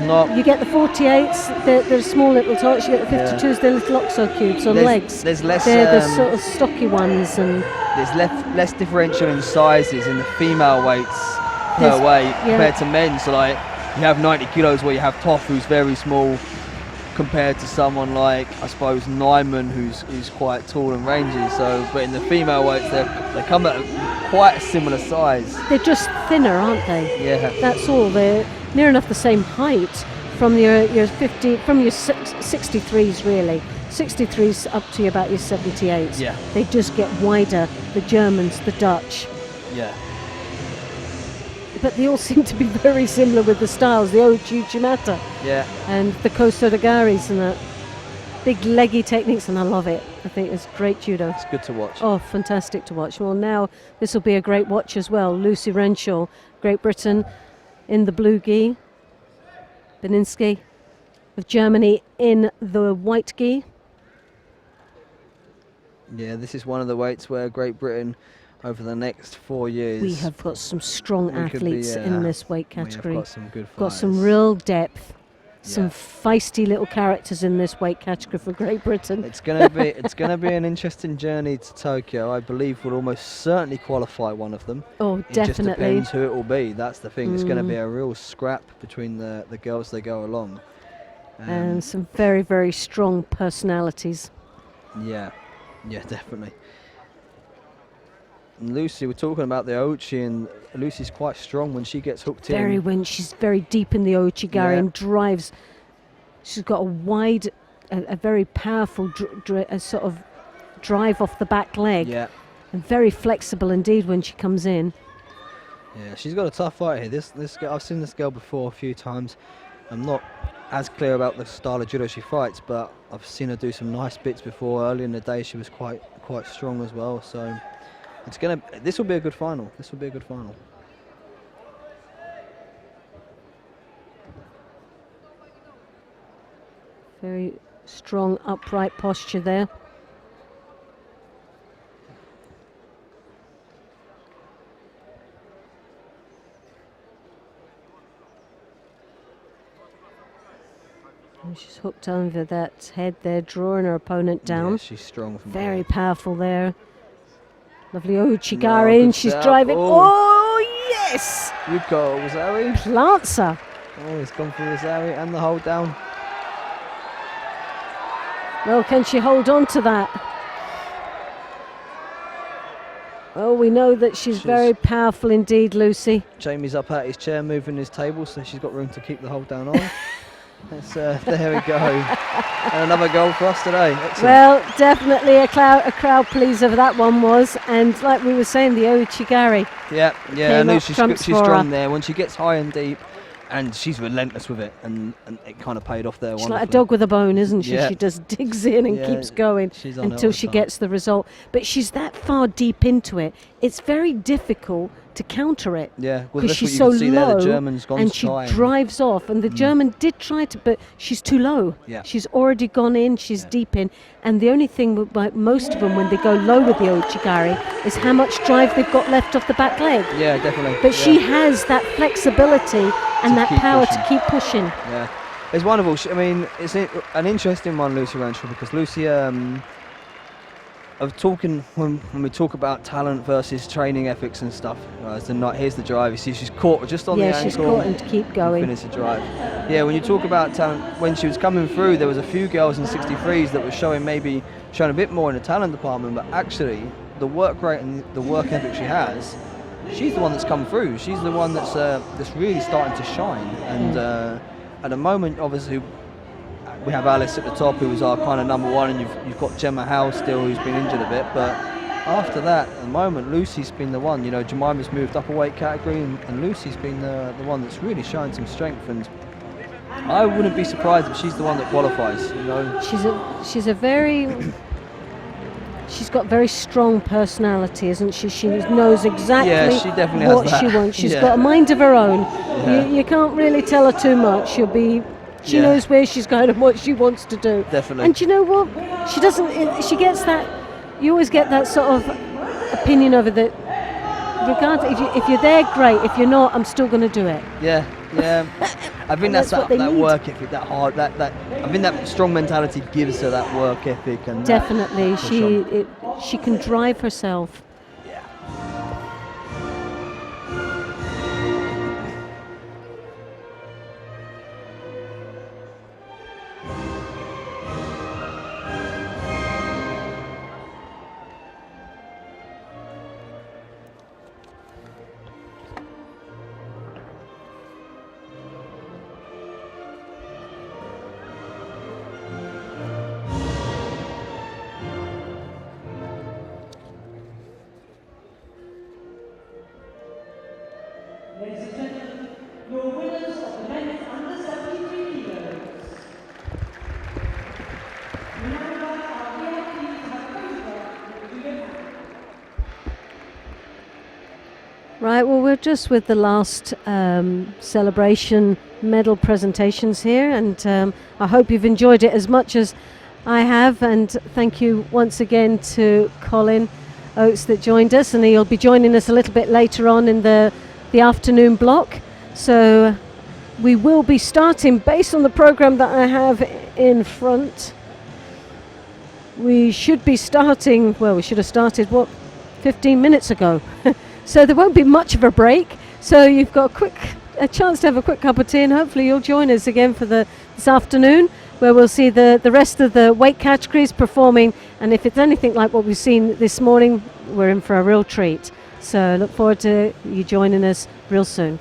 not. You get the 48s, they're small little tots. You get the 52s, they're little oxo cubes on legs. There's less. They're the sort of stocky ones, and There's less differential in sizes in the female weights per There's- weight yeah. compared to men. So like you have 90 kilos where you have Toff, who's very small, compared to someone like I suppose Nyman, who's quite tall and rangy. So, but in the female weights, they come at quite a similar size. they're just thinner, aren't they? Yeah. That's all. They're near enough the same height from your 63s, really. 63s up to about your 78s. Yeah. They just get wider. The Germans, the Dutch. Yeah. But they all seem to be very similar with the styles. The Uchimata Yeah. and the Kosodagaris and that big leggy techniques, and I love it. I think it's great judo. It's good to watch. Oh, fantastic to watch. Well, now this will be a great watch as well. Lucy Renshaw, Great Britain, in the blue gi. Beninsky of Germany in the white gi. Yeah, this is one of the weights where Great Britain, over the next 4 years, We have got some strong we could be, athletes in this weight we have category. got some good Got some fighters. real depth. Some Yeah. feisty little characters in this weight category for Great Britain. It's gonna be an interesting journey to Tokyo. I believe we'll almost certainly qualify one of them. Oh, It just definitely. depends who it will be. That's the thing. It's going to be a real scrap between the girls that go along. And some very, very strong personalities. Yeah, definitely. And Lucy, we're talking about the Ochi, and Lucy's quite strong when she gets hooked Very in. when she's very deep in the Ochigari Yeah. and drives. She's got a wide, a very powerful sort of drive off the back leg. Yeah, And very flexible indeed when she comes in. yeah, she's got a tough fight here. This girl, I've seen this girl before a few times. I'm not as clear about the style of judo she fights, but I've seen her do some nice bits before. Early in the day, she was quite strong as well. So this will be a good final. This will be a good final. Very strong upright posture there. And she's hooked over that head there, drawing her opponent down. Yeah, she's strong from Very there. powerful there. Lovely No, Uchigari, and good she's setup. driving. Oh. Oh, yes! Yuko Wazari. Plants her. Oh, he's gone for Wazari and the hold down. Well, can she hold on to that? Oh, we know that she's very powerful indeed, Lucy. Jamie's up at his chair, moving his table, so she's got room to keep the hold down on. There we go. And another goal for us today. Excellent. Well, definitely a crowd pleaser that one was. And like we were saying, the Uchigari. Yeah, I came knew up she's trumps for strong her. there. When she gets high and deep, and she's relentless with it, and it kind of paid off there. She's like a dog with a bone, isn't she? Yeah. She just digs in and Yeah, keeps going she's on it all until the she time. gets the result. But she's that far deep into it, it's very difficult to counter it. Yeah, well, Because that's what she's you so can see there. low, The German's gone and to she try. drives off. And the German did try to, but she's too low. Yeah. She's already gone in. She's deep in. And the only thing about most of them when they go low with the Uchigari is how much drive they've got left off the back leg. Yeah, definitely. But yeah. she has that flexibility and To that keep power pushing. to keep pushing. Yeah, it's wonderful. I mean, it's an interesting one, Lucy Renshaw, because Lucy, of talking when we talk about talent versus training ethics and stuff. Here's the drive. You see, she's caught just on the ankle. Yeah, she's caught and to keep going. Finish the drive. Yeah, when you talk about talent, when she was coming through, there was a few girls in 63s that were showing a bit more in the talent department, but actually the work rate and the work ethic she has, she's the one that's come through. She's the one that's really starting to shine. And at the moment, obviously, we have Alice at the top, who was our kind of number one, and you've got Gemma Howe still, who's been injured a bit. But after that, at the moment, Lucy's been the one. You know, Jemima's moved up a weight category, and Lucy's been the one that's really showing some strength. And I wouldn't be surprised if she's the one that qualifies. You know, She's got very strong personality, isn't she? She knows exactly she definitely has what that. she wants. She's Yeah. got a mind of her own. Yeah. You can't really tell her too much. She Yeah. knows where she's going and what she wants to do. Definitely. And you know what? She doesn't. She gets that. You always get that sort of opinion over that. Regardless, if you're there, great. If you're not, I'm still going to do it. yeah. I think that's what they that need. work ethic, that hard, that. I think that strong mentality gives her that work ethic and Definitely, that push on. she can drive herself. Ladies and gentlemen, your winners of the men's under 73 kilos. We now invite our VIPs to have a photograph with Judo. Right, well, we're just with the last celebration medal presentations here, and I hope you've enjoyed it as much as I have. And thank you once again to Colin Oates that joined us, and he'll be joining us a little bit later on in the afternoon block. So we will be starting, based on the program that I have in front, we should be starting, well, we should have started, 15 minutes ago. So there won't be much of a break. So you've got a chance to have a quick cup of tea, and hopefully you'll join us again for this afternoon, where we'll see the rest of the weight categories performing. And if it's anything like what we've seen this morning, we're in for a real treat. So look forward to you joining us real soon.